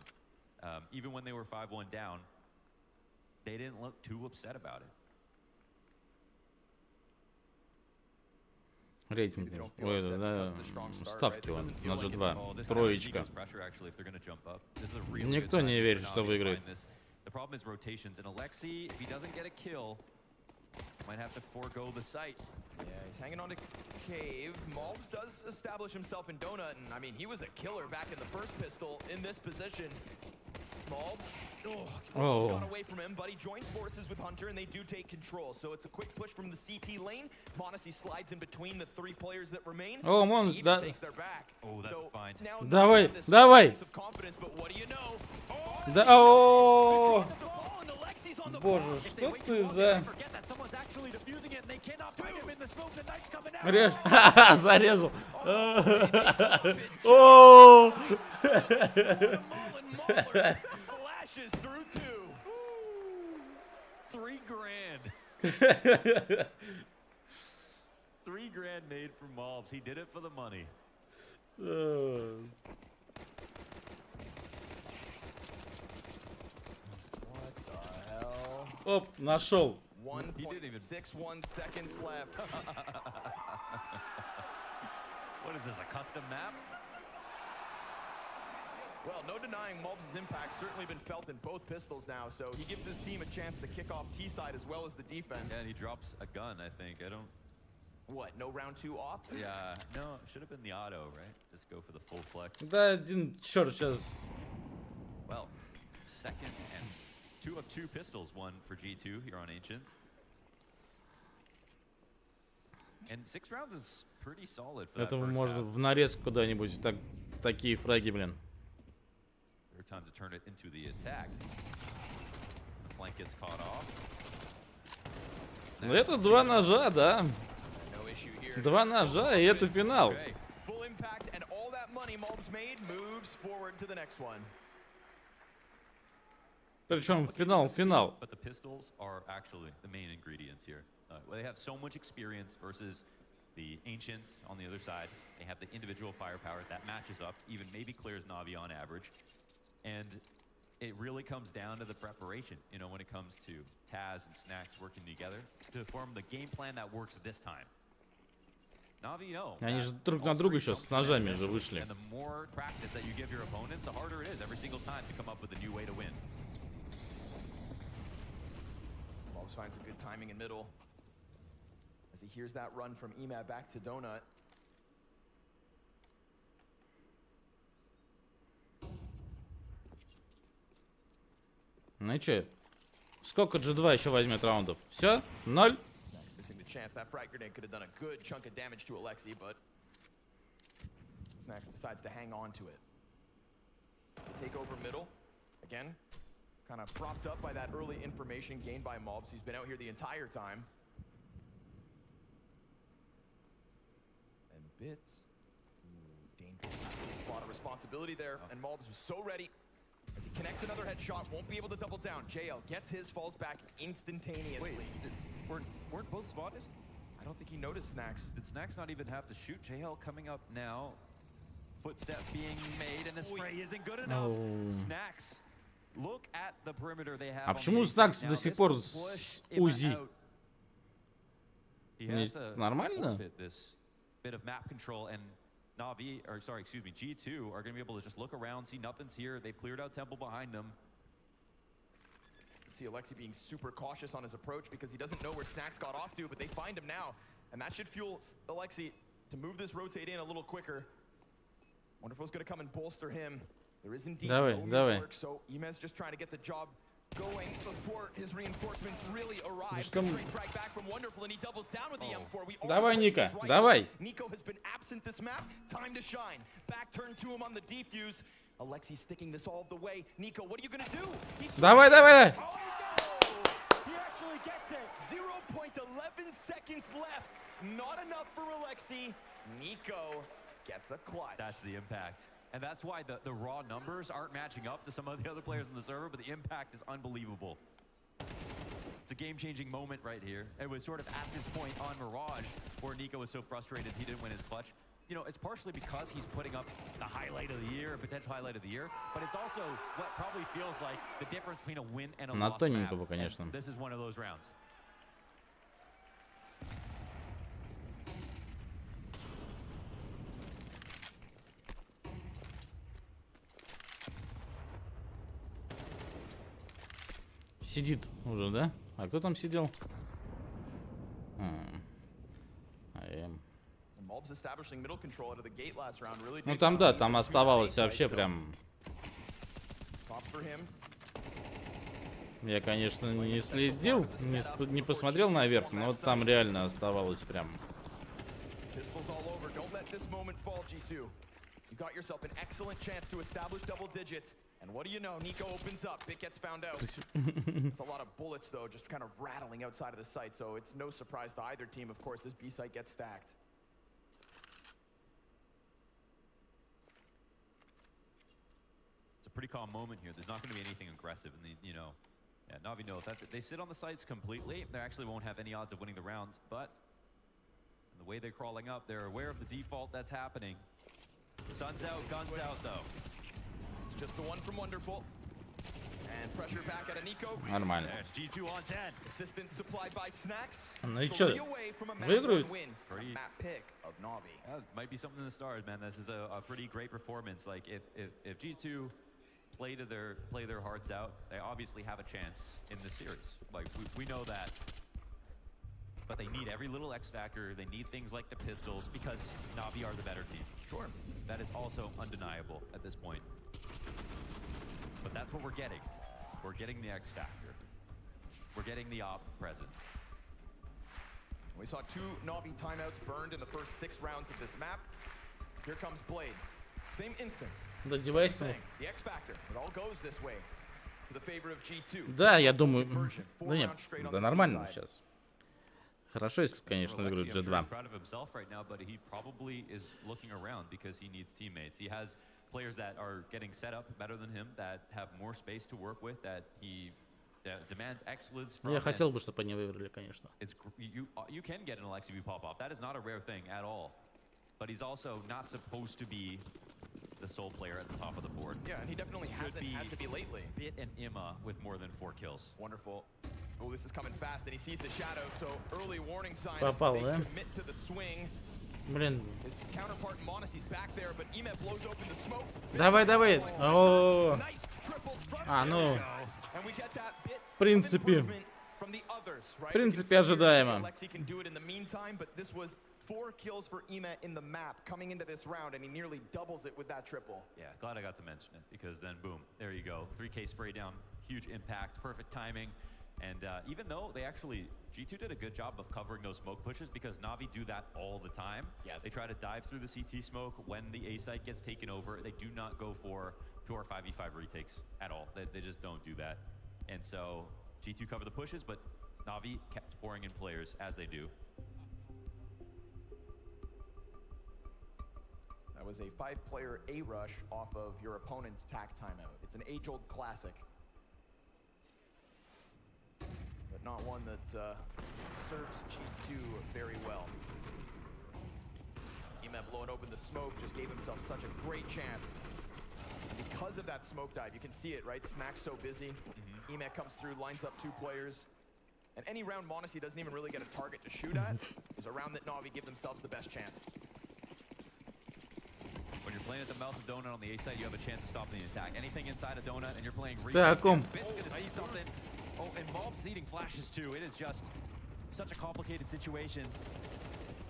Even when they were 5-1 down, they didn't look too upset about it. Рейтинг. Ой, да, ставки он на G2. Троечка. Никто не верит, что выиграет. The problem is rotations, and Alexi, if he doesn't get a kill, might have to forego the site. Yeah, he's hanging on to Cave. Malbs does establish himself in Donut, and I mean, he was a killer back in the first pistol in this position. Malbs, almost got away from him, but he joins forces with Hunter, and they do take control. So it's a quick push from the CT lane. Monacy slides in between the 3 players that remain. О, Монс, да. Takes their back. Oh, that's a find. Давай, давай. Да, о. Боже, что ты за... Зарезал. О! Flashes through 2. 3 grand. 3 grand made from Malbs. He did it for the money. What the hell? Оп, нашел. 1.61 seconds left. What is this, a custom map? Well, no denying Mobs' impact certainly been felt in both pistols now, so he gives his team a chance to kick off T-side as well as the defense. Yeah, and he drops a gun, I think. I don't... What, no round 2 off? Yeah, no, should have been the auto, right? Just go for the full flex. Да, один черт сейчас. Well, second and 2 of 2 pistols, one for G2 here on Ancient. And 6 rounds is pretty solid for that Это first можно half. в нарезку куда-нибудь. Такие фраги, блин. Their time to turn it into the attack. The flank gets caught off. Ну это 2 ножа, да. No issue here. 2 ножа, и это финал. Okay. Full impact and all that money Mobs made moves forward to the next one. Причем финал. But the pistols are actually the main ingredients here. They have so much experience versus the Ancients on the other side. They have the individual firepower that matches up, even maybe clears NaVi on average. And it really comes down to the preparation, you know, when it comes to Taz and Snacks working together to form the game plan that works this time. NaVi, no. Они же друг на друга еще с ножами же вышли. And the more practice that you give your opponents, the harder it is every single time to come up with a new way to win. Mobs finds a good timing in middle as he hears that run from Emad back to Donut. Ну и че? Сколько G2 еще возьмет раундов? Все? 0? Snacks missing the chance. That frag grenade could have done a good chunk of damage to Alexi, but Snacks decides to hang on to it. They take over middle. Again, kind of propped up by that early information gained by Mobs. He's been out here the entire time. And Bits. Ooh, dangerous. A lot of responsibility there, and Mobs was so ready. As he connects another headshot, won't be able to double down. JL gets his, falls back instantaneously. Wait, weren't both spotted? I don't think he noticed Snacks. Did Snacks not even have to shoot? JL coming up now. Footstep being made, and the spray isn't good enough. Snacks, look at the perimeter they have. А почему Snacks до сих пор с УЗИ? Нормально? This bit of map control, and NaVi, or sorry, excuse me, G2 are going to be able to just look around, see nothing's here. They've cleared out Temple behind them. You can see Alexi being super cautious on his approach because he doesn't know where Snacks got off to, but they find him now. And that should fuel Alexi to move this rotate in a little quicker. Wonder if it was going to come and bolster him. There is indeed no work, so Emez just trying to get the job going before his reinforcements really arrive. Trade frag back from Wonderful, and he doubles down with the M4. Давай, Ника, давай. Nico has been absent this map. Time to shine. Back turn to him on the defuse. Alexi sticking this all the way. Nico, what are you gonna do? Давай. He actually gets it. 0.11 seconds left. Not enough for Alexi. Nico gets a clutch. That's the impact. And that's why the raw numbers aren't matching up to some of the other players on the server, but the impact is unbelievable. It's a game-changing moment right here. It was sort of at this point on Mirage where Nico was so frustrated he didn't win his clutch. You know, it's partially because he's putting up the highlight of the year, potential highlight of the year, but it's also what probably feels like the difference between a win and a loss map. And this is one of those rounds. Сидит уже, да? А кто там сидел? Ну там да, там оставалось вообще прям... Я, конечно, не следил, не посмотрел наверх, но там реально оставалось прям... You got yourself an excellent chance to establish double digits. And what do you know? Nico opens up. Bit gets found out. It's a lot of bullets, though, just kind of rattling outside of the site. So it's no surprise to either team, of course, this B site gets stacked. It's a pretty calm moment here. There's not going to be anything aggressive. And, you know, yeah, NaVi knows that they sit on the sites completely. They actually won't have any odds of winning the round. But the way they're crawling up, they're aware of the default that's happening. Sun's out, guns out, though. It's just the one from Wonderful. And pressure back at Nico. Нормально. G2 on 10. Assistance supplied by Snacks. Ну и чё? 3 away from a map Выиграют? win. A map pick of NaVi. Might be something in the stars, man. This is a pretty great performance. Like if G2 play their hearts out, they obviously have a chance in this series. Like we know that. But they need every little X factor. They need things like the pistols because NaVi are the better team. Sure. That is also undeniable at this point. But that's what we're getting. We're getting the X factor. We're getting the op presence. We saw 2 NaVi timeouts burned in the first 6 rounds of this map. Here comes Blade. Same instance. Да, девайс. The X factor. It all goes this way to the favor of G2. Да, я думаю... Да нет, да нормально сейчас. Хорошо, если, конечно, выиграют G2. Proud of himself right now, but he probably is looking around because he needs teammates. He has players that are getting set up better than him, that have more space to work with, that he demands excellence from. Я хотел бы, чтобы они выиграли, конечно. You can get an Alexi pop off. That is not a rare thing at all. But he's also not supposed to be the sole player at the top of the board. Yeah, and he definitely hasn't had to be lately. Bit and Imma with more than 4 kills. Wonderful. Oh, this is coming fast, and he sees the shadow, so early warning sign Попал, as they да? commit to the swing. Блин. His counterpart Monacy's back there, but Emet blows open the smoke. Давай, давай. О. Nice triple front. А, ну. And we get that bit В принципе. from the others, right? В принципе, ожидаемо. Alexi can do it in the meantime, but this was 4 kills for Emet in the map coming into this round, and he nearly doubles it with that triple. Yeah, glad I got to mention it, because then boom, there you go. 3K spray down, huge impact, perfect timing. And even though they actually, G2 did a good job of covering those smoke pushes, because NaVi do that all the time. Yes. They try to dive through the CT smoke when the A site gets taken over. They do not go for pure 5v5 retakes at all. They just don't do that. And so G2 cover the pushes, but NaVi kept pouring in players as they do. That was a 5-player A rush off of your opponent's tack timeout. It's an age-old classic, but not one that serves G2 very well. Emet blowing open the smoke just gave himself such a great chance. And because of that smoke dive, you can see it, right? Snack's so busy. Emet comes through, lines up 2 players. And any round Monacy doesn't even really get a target to shoot at is a round that NaVi give themselves the best chance. When you're playing at the mouth of Donut on the A side, you have a chance to stop the attack. Anything inside a Donut and you're playing Так, gonna see something. Oh, and Mob's eating flashes too. It is just such a complicated situation.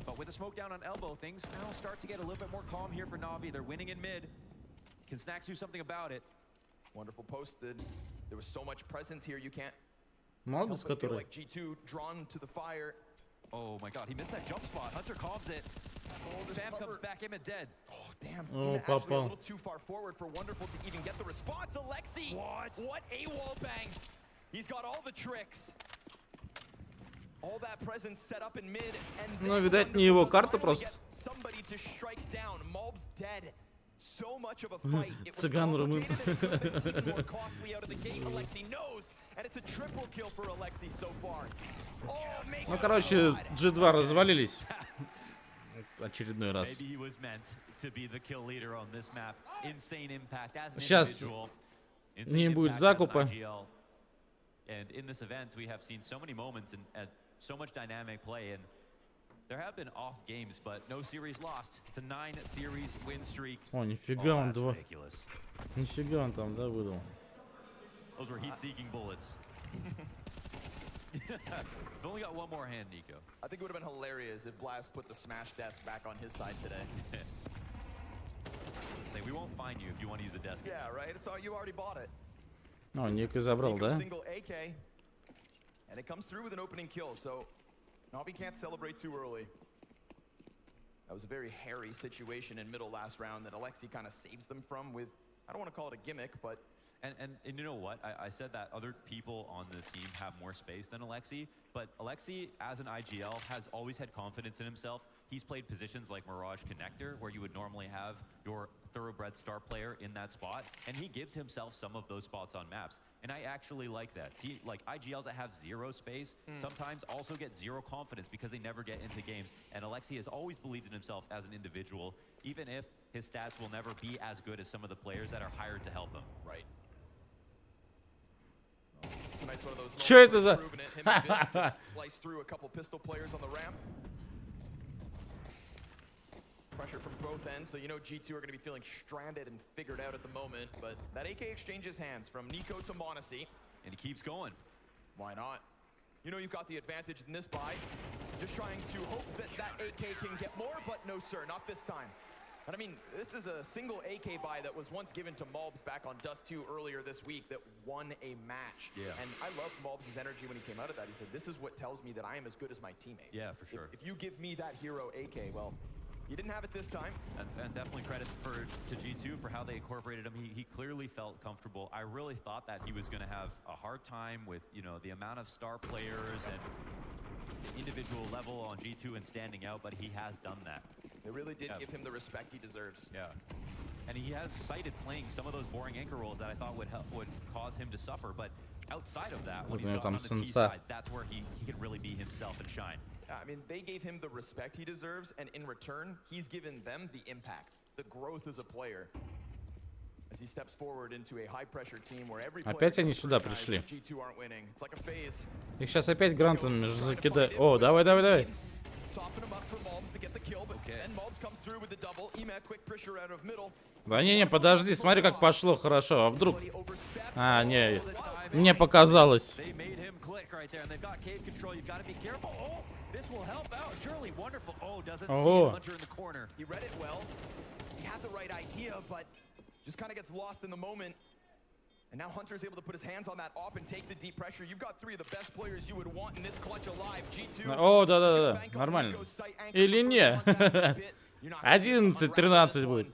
But with the smoke down on elbow, things now start to get a little bit more calm here for NaVi. They're winning in mid. Can Snacks do something about it? Wonderful posted. There was so much presence here, you can't Молодец, help but feel который. like G2 drawn to the fire. Oh my god, he missed that jump spot. Hunter calms it. Bam comes back, Emet dead. Oh, damn. Oh, Emet actually a попал. little too far forward for Wonderful to even get the response. Alexi! What a wall bang! He's got all the tricks. All that presence set up in mid, and Ну, видать, не его карта просто. somebody to strike down. Mob's dead. So much of a fight. It was Цыган румын. complicated and it could have been more costly out of the gate. Alexi knows, and it's a triple kill for Alexi so far. Oh, make Ну, короче, G2 развалились. Очередной раз. Maybe he was meant to be the kill leader on this map. Insane impact as an Сейчас individual. не Insane будет impact as an закупа. IGL. And in this event, we have seen so many moments and so much dynamic play. And there have been off games, but no series lost. It's a 9-series win streak. О, нифига он that's два. ridiculous. Нифига он там, да, выдал. Those were heat-seeking bullets. We've only got one more hand, Nico. I think it would have been hilarious if Blast put the smash desk back on his side today. Say, we won't find you if you want to use a desk. Yeah, right? It's all, you already bought it. О, Ник и забрал, Nico да? single AK, and it comes through with an opening kill, so NaVi can't celebrate too early. That was a very hairy situation in middle last round that Alexi kind of saves them from with, I don't want to call it a gimmick, but And you know what? I said that other people on the team have more space than Alexi, but Alexi, as an IGL, has always had confidence in himself. He's played positions like Mirage Connector, where you would normally have your thoroughbred star player in that spot, and he gives himself some of those spots on maps. And I actually like that. Like IGLs that have zero space sometimes also get zero confidence because they never get into games. And Alexi has always believed in himself as an individual, even if his stats will never be as good as some of the players that are hired to help him. right. Чё это за... Pressure from both ends, so you know G2 are going to be feeling stranded and figured out at the moment. But that AK exchanges hands from Nico to Monesi. And he keeps going. Why not? You know you've got the advantage in this buy. Just trying to hope that that AK can get more, but no sir, not this time. And I mean, this is a single AK buy that was once given to Malbs back on Dust 2 earlier this week that won a match. Yeah. And I loved Malbs' energy when he came out of that. He said, this is what tells me that I am as good as my teammates. Yeah, for sure. If you give me that hero AK, well, you didn't have it this time. And definitely credit to G2 for how they incorporated him. He clearly felt comfortable. I really thought that he was going to have a hard time with, you know, the amount of star players and the individual level on G2 and standing out, but he has done that. They really did give him the respect he deserves. Yeah. And he has cited playing some of those boring anchor roles that I thought would cause him to suffer, but outside of that, when he's gone on the T sides, that's where he can really be himself and shine. I mean, they gave him the respect he deserves, and in return, he's given them the impact, the growth as a player. As he steps forward into a high-pressure team where every player Опять они сюда пришли. G2 aren't winning. It's like a phase. Их сейчас опять грантом закидают. О, давай, давай, давай. Soften him up for Malbs to get the kill, but then Malbs comes through with the double. Ema quick pressure out of middle. Да не, подожди, смотри, как пошло хорошо. А вдруг... А, не, мне показалось. Ого. He read it well. He had the right idea, but just kind of gets lost in the moment. And now Hunter's able to put his hands on that op and take the deep pressure. You've got three of the best players you would want in this clutch alive. G2. О, да-да-да, нормально. Или не? 11-13 будет.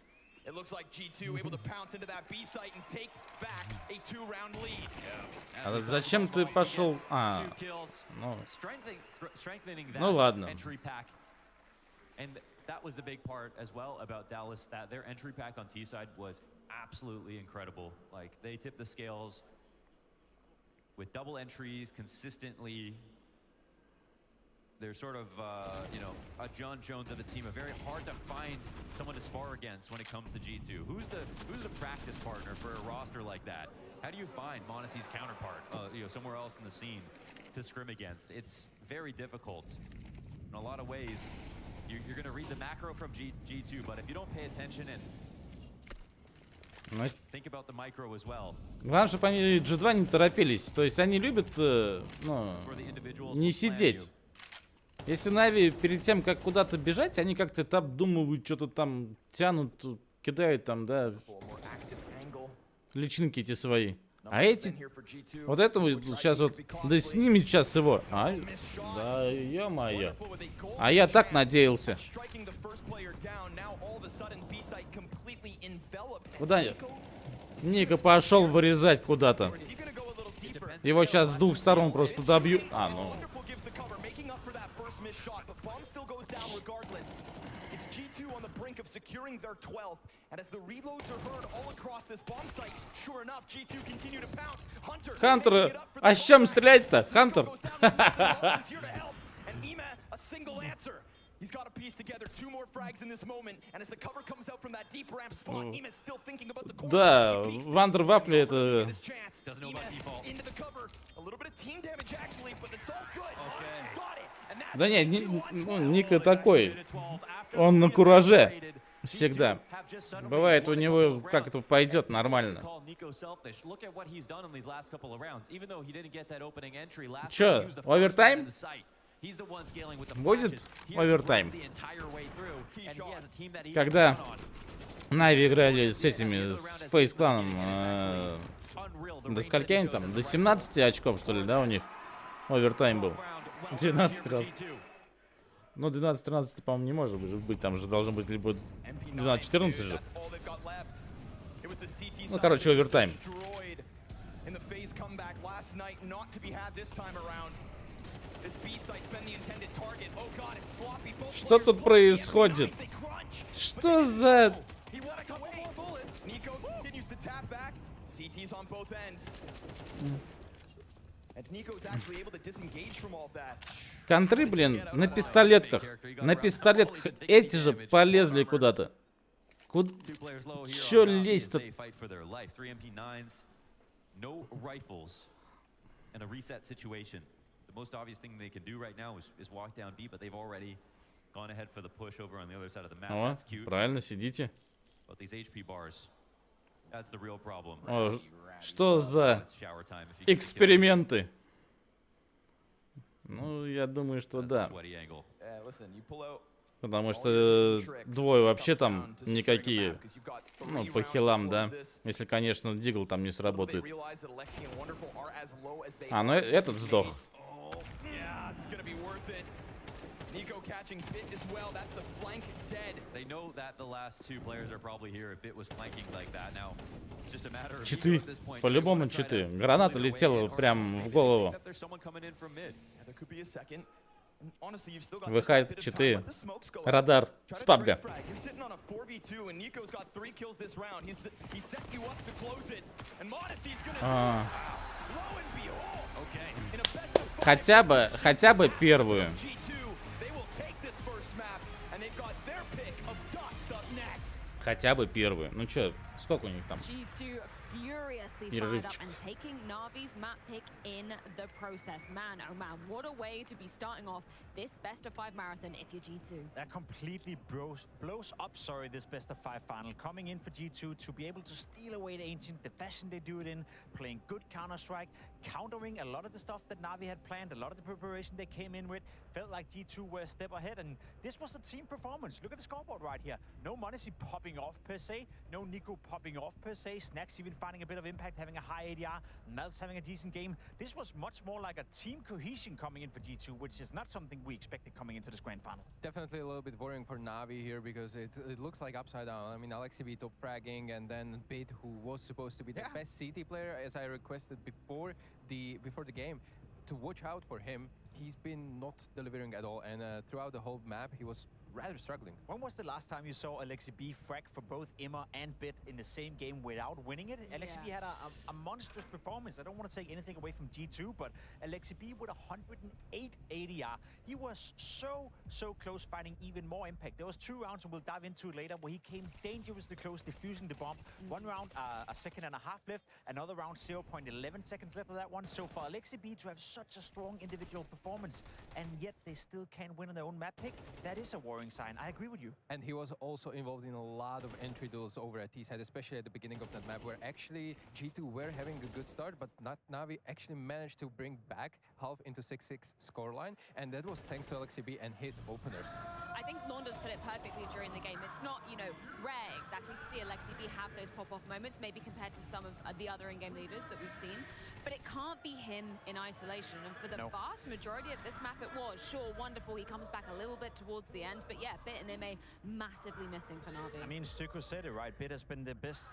It looks like G2 able to pounce into that B site and take back a 2-round lead. А зачем ты пошел? А, ну ладно. And that was the big part as well about Dallas, that their entry pack on T side was absolutely incredible. Like, they tipped the scales with double entries consistently. They're sort of, you know, a John Jones of the team. Very hard to find someone to spar against when it comes to G2. Who's the practice partner for a roster like that? How do you find Monesi's counterpart, you know, somewhere else in the scene to scrim against? It's very difficult. In a lot of ways, you're going to read the macro from G2, but if you don't pay attention and think about the micro as well. Главное, чтобы они G2 не торопились. То есть они любят, ну, не сидеть. Если NaVi перед тем, как куда-то бежать, они как-то обдумывают, что-то там тянут, кидают там, да, личинки эти свои. А эти, вот это сейчас вот, да снимет сейчас его. А, да, ё-моё. А я так надеялся. Куда я? Ника пошел вырезать куда-то. Его сейчас с двух сторон просто добью. А, ну. G2 on the brink of securing their 12th, and as the reloads are heard all across this bomb site, sure enough, G2 continue to pounce. Хантер, а с чем стрелять-то? Хантер. And Ema, a single answer. He's got to piece together two more frags in this moment, and as the cover comes out from that deep ramp spot, Ema's still thinking about the corner. Да, Вандер Вафли это... Into the cover. A little bit of team damage actually, but it's all good. He's got it. Да нет, ну, Ника такой. Он на кураже всегда. Бывает у него, как это пойдет, нормально. Чё, овертайм? Будет овертайм? Когда NaVi играли с этими, с фейс-кланом, до скольки они там? До 17 очков, что ли, да, у них? Овертайм был. 12-13. Ну, 12-13, по-моему, не может быть. Там же должно быть либо 12-14 же. Ну, короче, овертайм. Что тут происходит? Что за... Контры, блин, на пистолетках. На пистолетках эти же полезли куда-то. Чё лезть-то? in a reset situation. The most obvious thing they can do right now is walk down B, but they've already gone ahead for the push over on the other side of the map. О, That's cute. правильно, сидите. But these HP bars, that's the real problem. О, что за It's shower time if you can kill them. эксперименты? Ну, я думаю, что That's a да. sweaty angle. Listen, you pull out Потому что двое вообще там никакие, ну, по хилам, да. Если, конечно, дигл там не сработает. А, ну этот сдох. Nico catching Bit as well. That's the flank dead. They know that the last two players are probably here if Bit was flanking like that. Now, it's just a matter of Читы. at this point. По-любому читы. Граната летела прям в голову. That there's someone coming in from mid. There could be a second. Honestly, you've still got Выходит читы. Радар. Спабга. You're sitting on a 4v2 and Nico's got 3 kills this round. He set you up to close it. And Modessy's gonna lo and behold. Okay. In a best of Хотя бы первую. They will take this first map and they've got their pick of Dust up next. Хотя бы первую. Ну чё, сколько у них там? G2 furiously fired up and taking NaVi's map pick in the process. Man, oh man, what a way to be starting off this best of 5 marathon if you're G2. That completely blows up, this best of 5 final. Coming in for G2 to be able to steal away the Ancient, the fashion they do it in, playing good Counter-Strike, countering a lot of the stuff that NaVi had planned, a lot of the preparation they came in with. Felt like G2 were a step ahead, and this was a team performance. Look at the scoreboard right here. No Modesty popping off per se, no Nico popping off per se, Snacks even finding a bit of impact, having a high ADR, Melts having a decent game. This was much more like a team cohesion coming in for G2, which is not something we expected coming into this grand final. Definitely a little bit worrying for NaVi here because it looks like upside down. I mean, AlexiB top fragging and then Bit, who was supposed to be the best CT player, as I requested before the game, to watch out for him. He's been not delivering at all, and throughout the whole map, he was rather struggling. When was the last time you saw AlexiB frag for both Imma and Bit in the same game without winning it? AlexiB had a monstrous performance. I don't want to take anything away from G2, but AlexiB with 108 ADR. He was so close, finding even more impact. There was 2 rounds, and we'll dive into it later, where he came dangerously close, defusing the bomb. 1 round, a second and a half left. Another round, 0.11 seconds left of that one. So for AlexiB to have such a strong individual performance, and yet they still can't win on their own map pick, that is a worrying sign. I agree with you. And he was also involved in a lot of entry duels over at T-side, especially at the beginning of that map, where actually G2 were having a good start, but NaVi actually managed to bring back half into 6-6 scoreline, and that was thanks to AlexiB and his openers. I think Launders put it perfectly during the game. It's not, you know, rare exactly to see AlexiB have those pop-off moments, maybe compared to some of the other in-game leaders that we've seen, but it can't be him in isolation. And for the vast majority of this map, it was. Sure, wonderful, he comes back a little bit towards the end, but yeah, Bit and Imma massively missing for NaVi. I mean, Stuko said it, right? Bit has been the best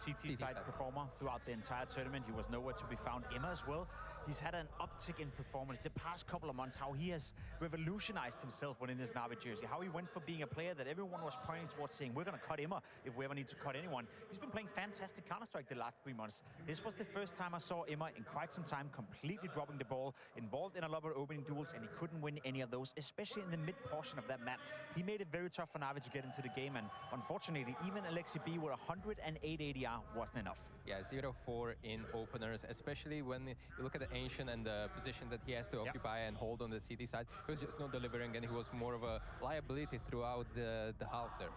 CT side performer throughout the entire tournament. He was nowhere to be found. Imma as well. He's had an uptick in performance the past couple of months, how he has revolutionized himself when in this NaVi jersey, how he went from being a player that everyone was pointing towards saying, we're going to cut Imma if we ever need to cut anyone. He's been playing fantastic Counter-Strike the last 3 months. This was the first time I saw Imma in quite some time completely dropping the ball, involved in a lot of opening duels, and he couldn't win any of those, especially in the mid portion of that map. He made it very tough for NaVi to get into the game, and unfortunately, even AlexiB with 108 ADR wasn't enough. Yeah, 0-4 in openers, especially when you look at the Ancient and the position that he has to occupy and hold on the CT side. He was just not delivering, and he was more of a liability throughout the half there.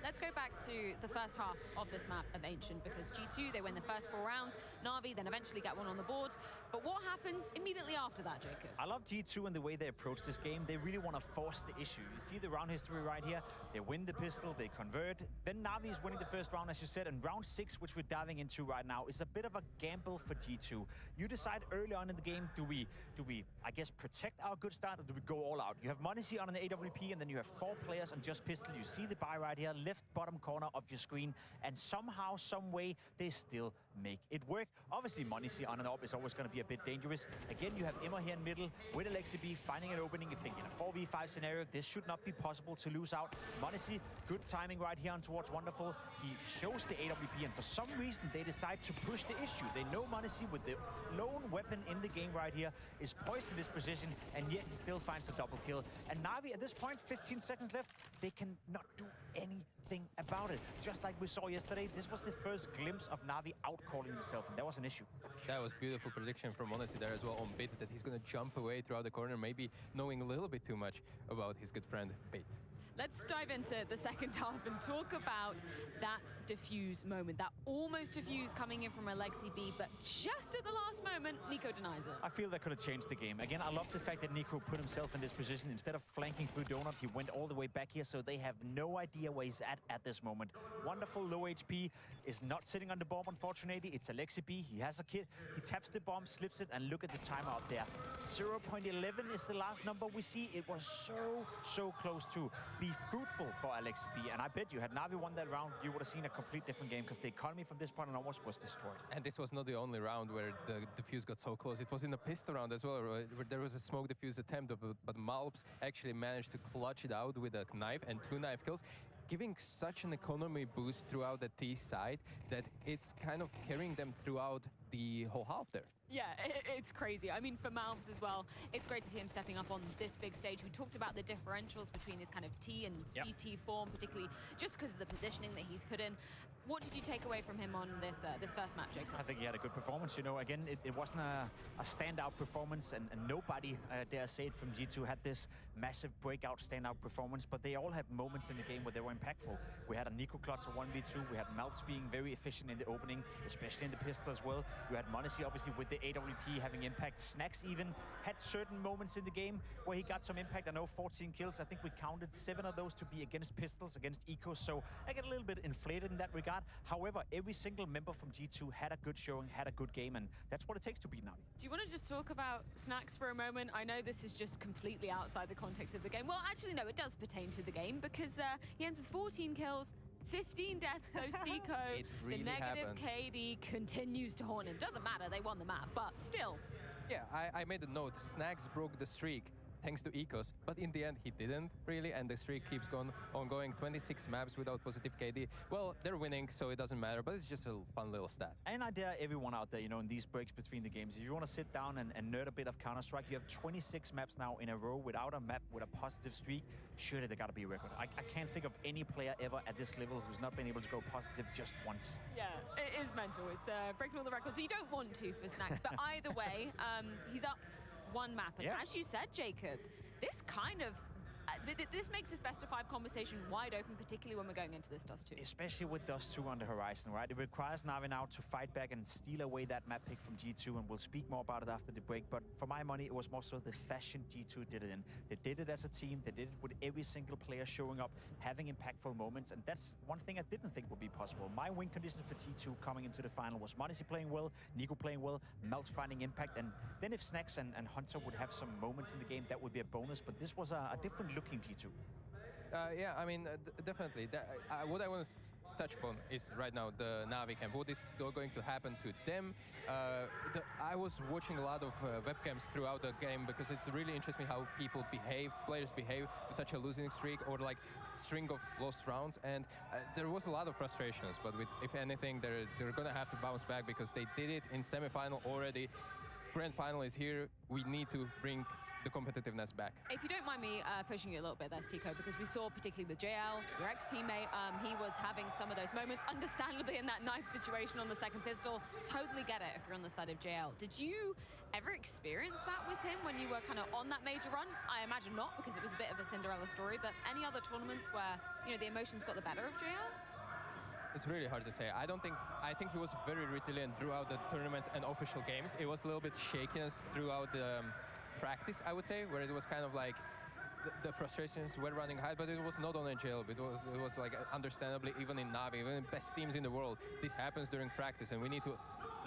Let's go back to the first half of this map of Ancient, because G2, they win the first 4 rounds. NaVi then eventually get one on the board. But what happens immediately after that, Jacob? I love G2 and the way they approach this game. They really want to force the issue. You see the round history right here. They win the pistol, they convert. Then NaVi is winning the first round, as you said, and round 6, which we're diving into right now, is a bit of a gamble for G2. You decide early on in the game, do we, I guess, protect our good start, or do we go all out? You have Modesty on an AWP, and then you have 4 players on just pistol. You see the buy right here, left bottom corner of your screen, and somehow, some way, they still make it work. Obviously, Modesty on and off is always going to be a bit dangerous. Again, you have Imma here in middle with AlexiB finding an opening. You think in a 4v5 scenario, this should not be possible to lose out. Modesty, good timing right here on towards Wonderful. He shows the AWP, and for some reason, they decide to push the issue. They know Modesty, with the lone weapon in the game right here, is poised in this position, and yet he still finds a double kill. And NaVi, at this point, 15 seconds left, they cannot do anything anything about it. Just like we saw yesterday, this was the first glimpse of NaVi out-calling himself, and that was an issue. That was beautiful prediction from Honesty there as well on Bit, that he's going to jump away throughout the corner, maybe knowing a little bit too much about his good friend Bit. Let's dive into the second half and talk about that defuse moment, that almost defuse coming in from Alexi B, but just at the last moment, Nico denies it. I feel that could have changed the game. Again, I love the fact that Nico put himself in this position. Instead of flanking through Donut, he went all the way back here, so they have no idea where he's at this moment. Wonderful low HP, is not sitting on the bomb, unfortunately. It's Alexi B, he has a kit, he taps the bomb, slips it, and look at the timer out there. 0.11 is the last number we see. It was so close to be fruitful for Alexi B, and I bet you had NaVi won that round, you would have seen a complete different game, because the economy from this point on almost was destroyed. And this was not the only round where the defuse got so close. It was in the pistol round as well, where there was a smoke defuse attempt, but Malps actually managed to clutch it out with a knife and 2 knife kills, giving such an economy boost throughout the T side that it's kind of carrying them throughout the whole half there. Yeah, it's crazy. I mean, for Malps as well, it's great to see him stepping up on this big stage. We talked about the differentials between his kind of T and CT form, particularly just because of the positioning that he's put in. What did you take away from him on this this first map, Jacob? I think he had a good performance. You know, again, it wasn't a standout performance, and nobody, dare say it, from G2 had this massive breakout standout performance, but they all had moments in the game where they were impactful. We had a Nico clutch of 1v2. We had Malps being very efficient in the opening, especially in the pistol as well. We had Monacy, obviously, with the AWP having impact. Snacks even had certain moments in the game where he got some impact. I know 14 kills. I think we counted 7 of those to be against pistols, against Eco, so I get a little bit inflated in that regard. However, every single member from G2 had a good showing, had a good game, and that's what it takes to beat NaVi. Do you want to just talk about Snacks for a moment? I know this is just completely outside the context of the game. Well, actually, no, it does pertain to the game, because he ends with 14 kills, 15 deaths, so Seco, really the negative happened. KD continues to haunt him. Doesn't matter, they won the map, but still. Yeah, I made a note. Snacks broke the streak thanks to Ecos, but in the end he didn't really, and the streak keeps ongoing. 26 maps without positive KD. Well, they're winning, so it doesn't matter, but it's just a fun little stat. And I dare everyone out there, you know, in these breaks between the games, if you want to sit down and nerd a bit of Counter-Strike, you have 26 maps now in a row without a map with a positive streak. Surely there got to be a record. I can't think of any player ever at this level who's not been able to go positive just once. Yeah, it is mental. It's breaking all the records. So you don't want to for Snacks, but either way, he's up 1 map. And as you said, Jacob, this kind of this makes this best of 5 conversation wide open, particularly when we're going into this Dust 2. Especially with Dust 2 on the horizon, right? It requires NaVi now to fight back and steal away that map pick from G2, and we'll speak more about it after the break. But for my money, it was more so the fashion G2 did it in. They did it as a team. They did it with every single player showing up, having impactful moments, and that's one thing I didn't think would be possible. My win condition for G2 coming into the final was Monacy playing well, Nico playing well, Melts finding impact, and then if Snacks and Hunter would have some moments in the game, that would be a bonus. But this was a different looking G2. Yeah, I mean, definitely. What I want to touch upon is right now the NaVi camp. What is going to happen to them? I was watching a lot of webcams throughout the game because it really interests me how people behave, players behave to such a losing streak or like string of lost rounds. And there was a lot of frustrations, but if anything, they're going to have to bounce back because they did it in semifinal already. Grand final is here. We need to bring the competitiveness back. If you don't mind me pushing you a little bit there, Tico, because we saw particularly with JL, your ex-teammate, he was having some of those moments, understandably in that knife situation on the second pistol. Totally get it if you're on the side of JL. Did you ever experience that with him when you were kind of on that major run? I imagine not, because it was a bit of a Cinderella story, but any other tournaments where, you know, the emotions got the better of JL? It's really hard to say. I think he was very resilient throughout the tournaments and official games. It was a little bit shakiness throughout the practice, I would say, where it was kind of like the frustrations were running high, but it was not only jail. It was like understandably even in NaVi, even in best teams in the world, this happens during practice, and we need to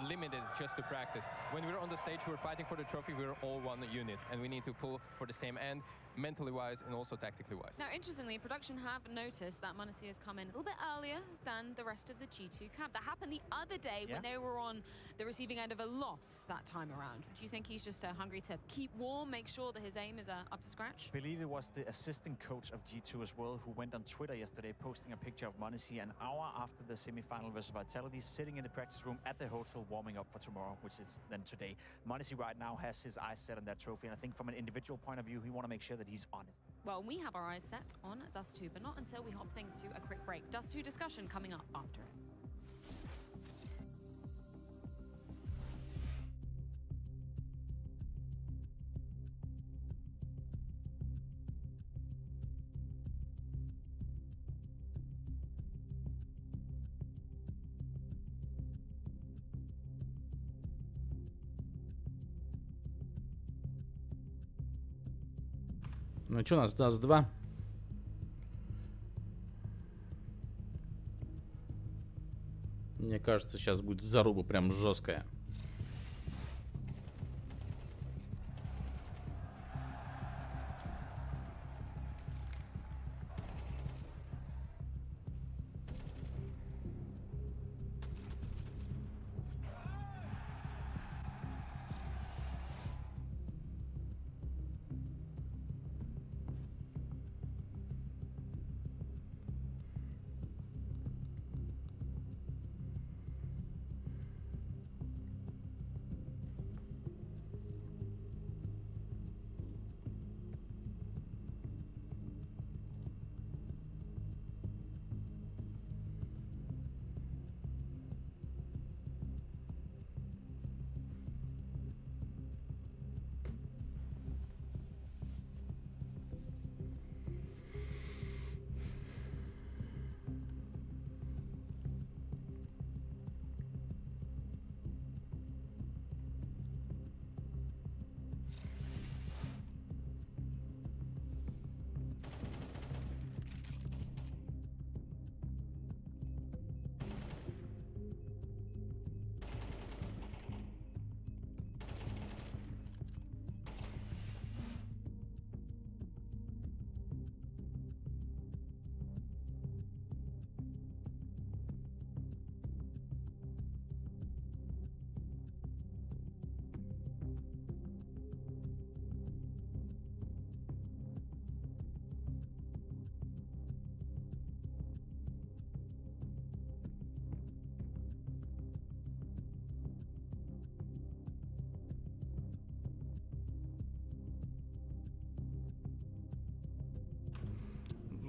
limit it just to practice. When we're on the stage, we're fighting for the trophy, we're all one unit, and we need to pull for the same end, mentally wise and also tactically wise. Now, interestingly, production have noticed that Monacy has come in a little bit earlier than the rest of the G2 camp. That happened the other day when they were on the receiving end of a loss that time around. Do you think he's just hungry to keep warm, make sure that his aim is up to scratch? I believe it was the assistant coach of G2 as well who went on Twitter yesterday posting a picture of Monacy an hour after the semi-final versus Vitality, sitting in the practice room at the hotel warming up for tomorrow, which is then today. Monacy right now has his eyes set on that trophy, and I think from an individual point of view, he want to make sure that he's on it. Well, we have our eyes set on Dust 2, but not until we hop things to a quick break. Dust 2 discussion coming up after it. Ну что, у нас Dust 2. Мне кажется, сейчас будет заруба прям жесткая.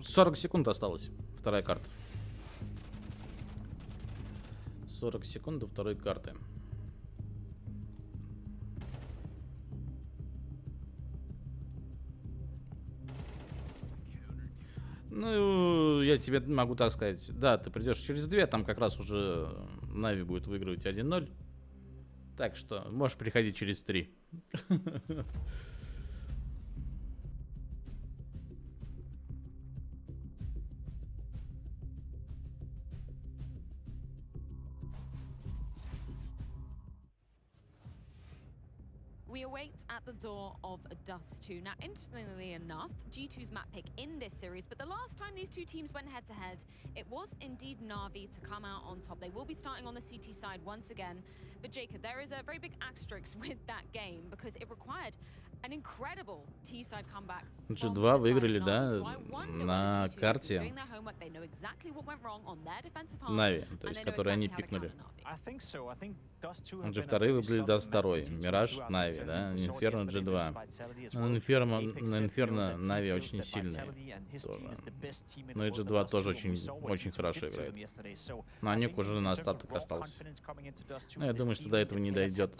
«40 секунд осталось. Вторая карта. 40 секунд до второй карты. Ну, я тебе могу так сказать. Да, ты придешь через 2, там как раз уже NaVi будет выигрывать 1-0. Так что можешь приходить через 3. We await at the door of Dust 2. Now, interestingly enough, G2's map pick in this series, but the last time these two teams went head-to-head, it was indeed NaVi to come out on top. They will be starting on the CT side once again. But Jacob, there is a very big asterisk with that game because it required an incredible T-side comeback. G2 выиграли, да, на карте NaVi, то есть, которую они пикнули. G2 выбрали Dust 2, Мираж NaVi, да, Inferno G2. На Inferno NaVi очень сильные тоже. Но и G2 тоже очень хорошо играет. Но Аник уже на остаток остался. Но я думаю, что до этого не дойдет.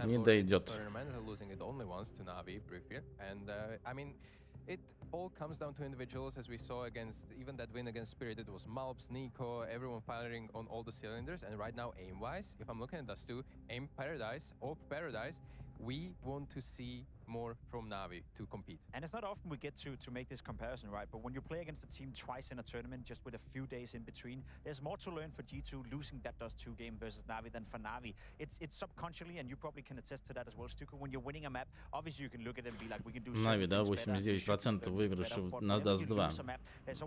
Не дойдет. It all comes down to individuals, as we saw against even that win against Spirit. It was Malps, Nico, everyone firing on all the cylinders. And right now, aim-wise, if I'm looking at Dust 2, aim Paradise, or Paradise, we want to see more from NaVi to compete. And it's not often we get to make this comparison, right? But when you play against a team twice in a tournament, just with a few days in between, there's more to learn for G2 losing that Dust 2 game versus NaVi than for NaVi. It's subconsciously, and you probably can attest to that as well, Stuka. When you're winning a map, obviously you can look at it and be like, we can do NaVi, да, 89% выигрыше на Dust 2.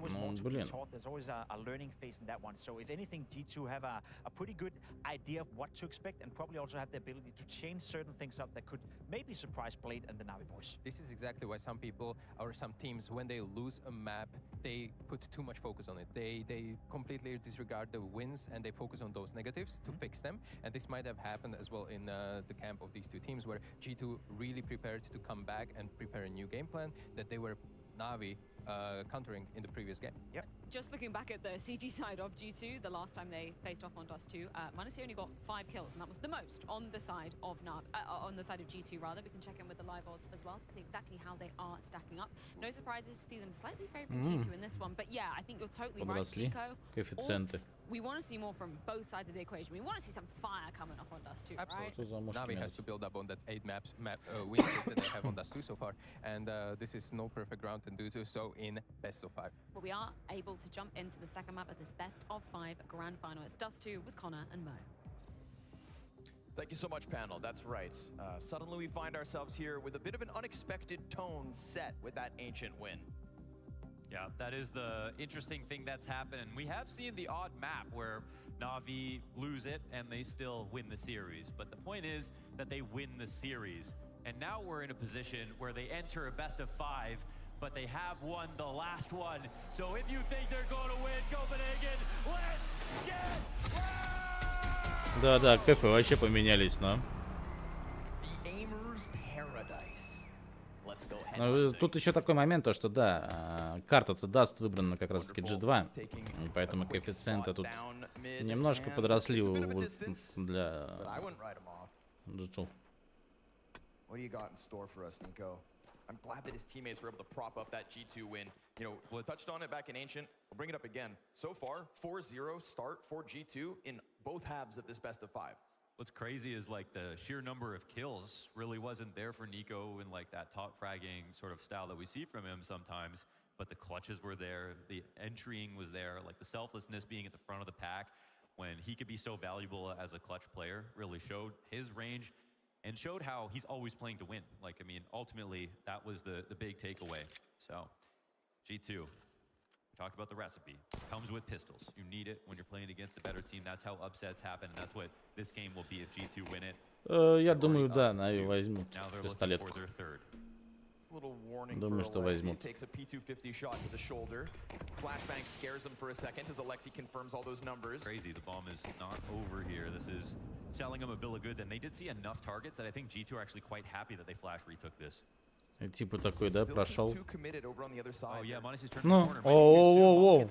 Ну, блин. There's always a learning phase in that one. So if anything, G2 have a pretty good idea of what to expect, and probably also have the ability to change certain things up that could maybe surprise Blade and the NaVi boys. This is exactly why some people or some teams, when they lose a map, they put too much focus on it. They completely disregard the wins and they focus on those negatives to fix them. And this might have happened as well in the camp of these two teams, where G2 really prepared to come back and prepare a new game plan that they were NaVi countering in the previous game. Yep. Just looking back at the CT side of G2, the last time they faced off on Dust 2, Manasi only got 5 kills, and that was the most on the side of on the side of G2 rather. We can check in with the live odds as well to see exactly how they are stacking up. No surprises to see them slightly favoring G2 in this one, but yeah, I think you're totally right, Nico. Коэффициенты. We want to see more from both sides of the equation. We want to see some fire coming off on Dust 2, Absolutely. right? NaVi has to build up on that 8 win streak that they have on Dust 2 so far, and this is no perfect ground to do so in best of 5. But we are able to jump into the second map of this best of 5 grand final. It's Dust 2 with Connor and Mo. Thank you so much, panel. That's right. Suddenly we find ourselves here with a bit of an unexpected tone set with that ancient win. Yeah, that is the interesting thing that's happened. We have seen the odd map where NaVi lose it and they still win the series. But the point is that they win the series. And now we're in a position where they enter a best of 5, but they have won the last one. So if you think they're going to win Copenhagen, let's get loud! Да-да, кэфы вообще поменялись, но... The Aimer's Paradise. Let's go ahead. Но тут еще такой момент, то что да, карта-то Dust выбрана как раз-таки G2, и поэтому коэффициенты тут немножко подросли для G2. What do you got in store for us, Nico? I'm glad that his teammates were able to prop up that G2 win. You know, touched on it back in Ancient. We'll bring it up again. So far, 4-0 start for G2 in both halves of this best of 5. What's crazy is like the sheer number of kills really wasn't there for Nico in like that top fragging sort of style that we see from him sometimes, but the clutches were there, the entrying was there, like the selflessness being at the front of the pack when he could be so valuable as a clutch player really showed his range and showed how he's always playing to win. Like, I mean, ultimately that was the big takeaway. So G2, talked about the recipe. Comes with pistols. You need it when you're playing against a better team. That's how upsets happen. And that's what this game will be if G2 win it. Я думаю, да, NaVi возьмут пистолетку. Думаю, что возьмут. Takes a P250 shot to the shoulder. Flashbang scares him for a second as Alexi confirms all those numbers. Crazy, the bomb is not over here. This is selling him a bill of goods, and they did see enough targets that I think G2 are actually quite happy that they flash retook this. Типа такой, да, прошел. Ну, о-о-о-о.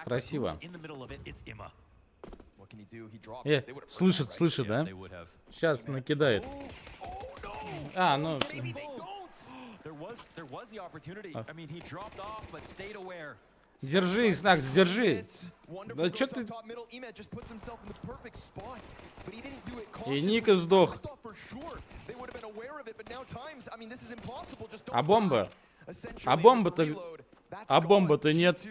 Красиво. Слышит, да? Сейчас накидает. А, ну... Держи их, Снакс, держи. Да чё ты... И Ника сдох. А бомба? А бомба-то... А бомба-то нет.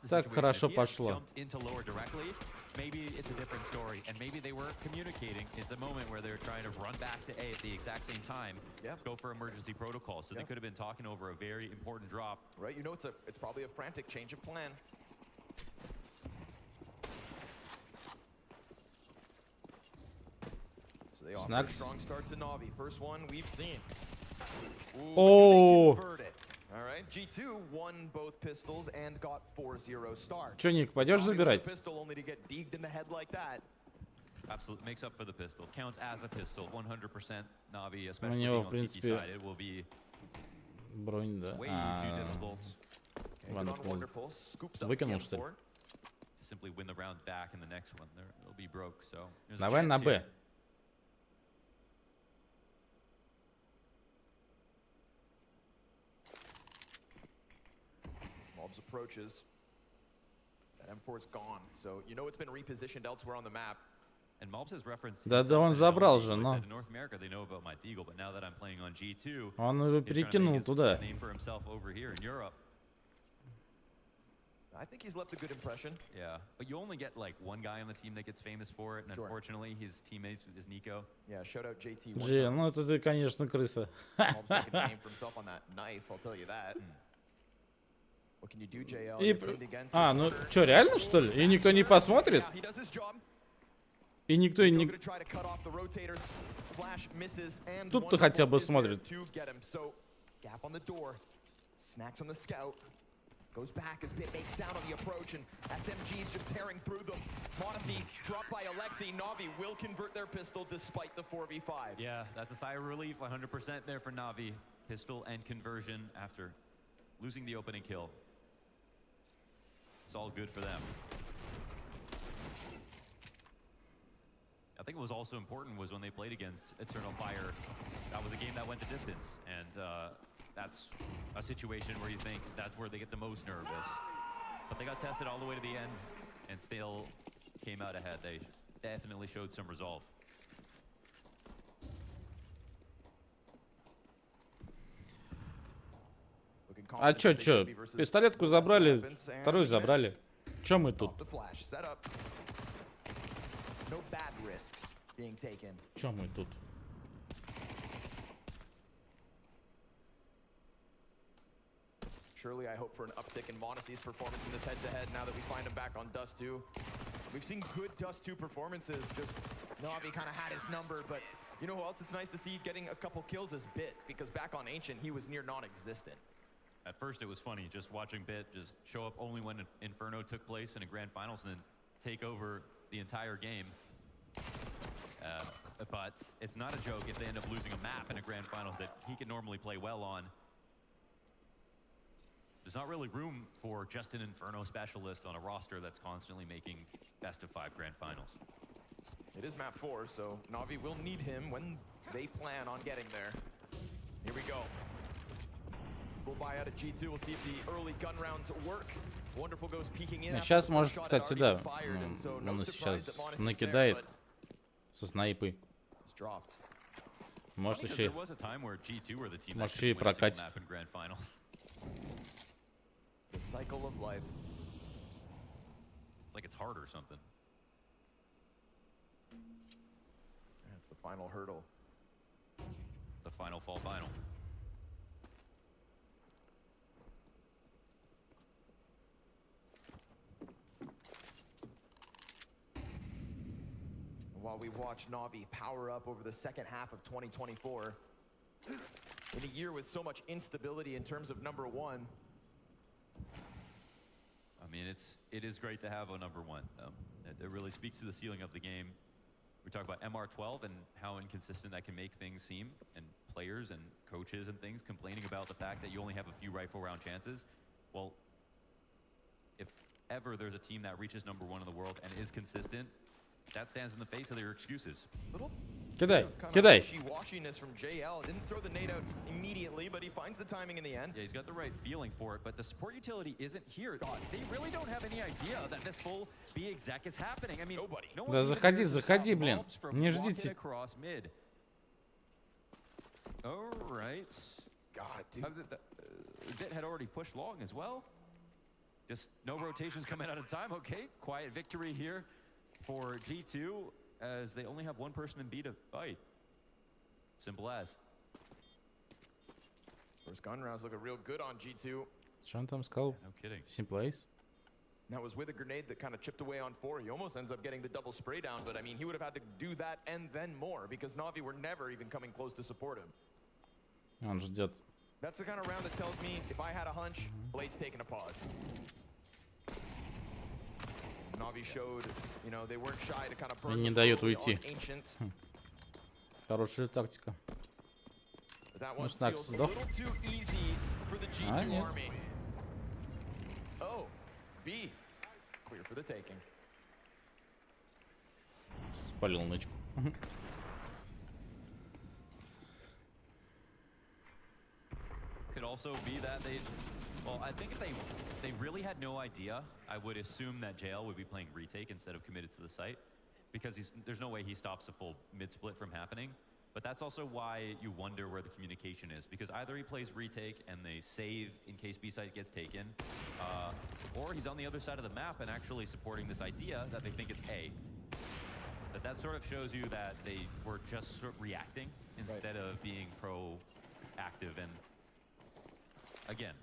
Так хорошо пошло. Maybe it's a different story, and maybe they were communicating. It's a moment where they're trying to run back to A at the exact same time, go for emergency protocol. So they could have been talking over a very important drop. Right, you know, it's probably a frantic change of plan. So they offer a strong start to NaVi. First one we've seen. Oh. All right, G2 won both pistols and got 4-0 start. Чё, Ник, пойдёшь забирать? Absolutely makes up for the pistol. Counts as a pistol. 100% NaVi, especially on CT side, it will be бронь, да. way too difficult. Выкинул, что ли? To simply win the round back in the next one. They'll be broke. So давай на Б. Mobs approaches. That M4's gone, so you know it's been repositioned elsewhere on the map. And Mobs has referenced Да, он забрал же, но... In North America, they know about my Deagle, but now that I'm playing on G2, Он его перекинул туда. name for himself over here in Europe. I think he's left a good impression. Yeah, but you only get like one guy on the team that gets famous for it, and unfortunately, his teammates is Nico. Yeah, shout out JT. Джи, ну это ты, конечно, крыса. Mobs making a name for himself on that knife, I'll tell you that. What can you do, JL? И... А, ну что, реально, что ли? И никто не посмотрит? И никто не... Тут-то хотя бы смотрит. Goes back as Bit makes sound on the approach, and SMG's just tearing through them. Modesty dropped by Alexi. NaVi will convert their pistol despite the 4v5. Yeah, that's a sigh of relief. 100% there for NaVi. Pistol and conversion after losing the opening kill. It's all good for them. I think what was also important was when they played against Eternal Fire. That was a game that went the distance, and that's a situation where you think that's where they get the most nervous. But they got tested all the way to the end and still came out ahead. They definitely showed some resolve. А чё? Пистолетку забрали, вторую забрали. Чё мы тут? Чё мы тут? Surely I hope for an uptick in Monacy's performance in this head-to-head now that we find him back on Dust 2. We've seen good Dust 2 performances, just NaVi kind of had his number, but you know who else it's nice to see getting a couple kills is Bit, because back on Ancient he was near non-existent. At first it was funny just watching Bit just show up only when Inferno took place in a grand finals and then take over the entire game. But it's not a joke if they end up losing a map in a grand finals that he could normally play well on. There's not really room for just an Inferno specialist on a roster that's constantly making best of 5 grand finals. It is map 4, so NaVi will need him when they plan on getting there. Here we go. We'll buy out at G2. We'll see if the early gun rounds work. Wonderful goes peeking in. Сейчас может, кстати, да. Он сейчас накидает со снайпы. Может еще и прокатит. The cycle of life. It's like it's hard or something. That's the final hurdle. The final fall final. While we watch NaVi power up over the second half of 2024, in a year with so much instability in terms of number 1. I mean, it is great to have a number 1. It really speaks to the ceiling of the game. We talk about MR12 and how inconsistent that can make things seem, and players and coaches and things complaining about the fact that you only have a few rifle round chances. Well, if ever there's a team that reaches number 1 in the world and is consistent, that stands in the face of their excuses. Кидай. Wishy-washiness from JL. Didn't throw the nade out immediately, but he finds the timing in the end. Yeah, he's got the right feeling for it, but the support utility isn't here. God, they really don't have any idea that this full B exec is happening. I mean, nobody. Да заходи, блин. Не ждите. All right. God, dude. Bit had already pushed long as well. Just no rotations coming out of time. Okay, quiet victory here for G2, as they only have one person in B to fight. Simple as. First gun rounds looking real good on G2. Что он там сказал? No kidding. Simple as. That was with a grenade that kind of chipped away on 4. He almost ends up getting the double spray down, but I mean, he would have had to do that and then more, because NaVi were never even coming close to support him. Он ждет. That's the kind of round that tells me, if I had a hunch, Blade's taking a pause. NaVi showed, you know, they weren't shy to kind of burn не дает уйти. Хорошая тактика. Ну, Снакс сдох. Спалил нычку. Could also be that they, well, I think if they really had no idea, I would assume that JL would be playing retake instead of committed to the site, because there's no way he stops a full mid-split from happening. But that's also why you wonder where the communication is, because either he plays retake and they save in case B site gets taken, or he's on the other side of the map and actually supporting this idea that they think it's A. But that sort of shows you that they were just sort of reacting instead of being proactive. And again,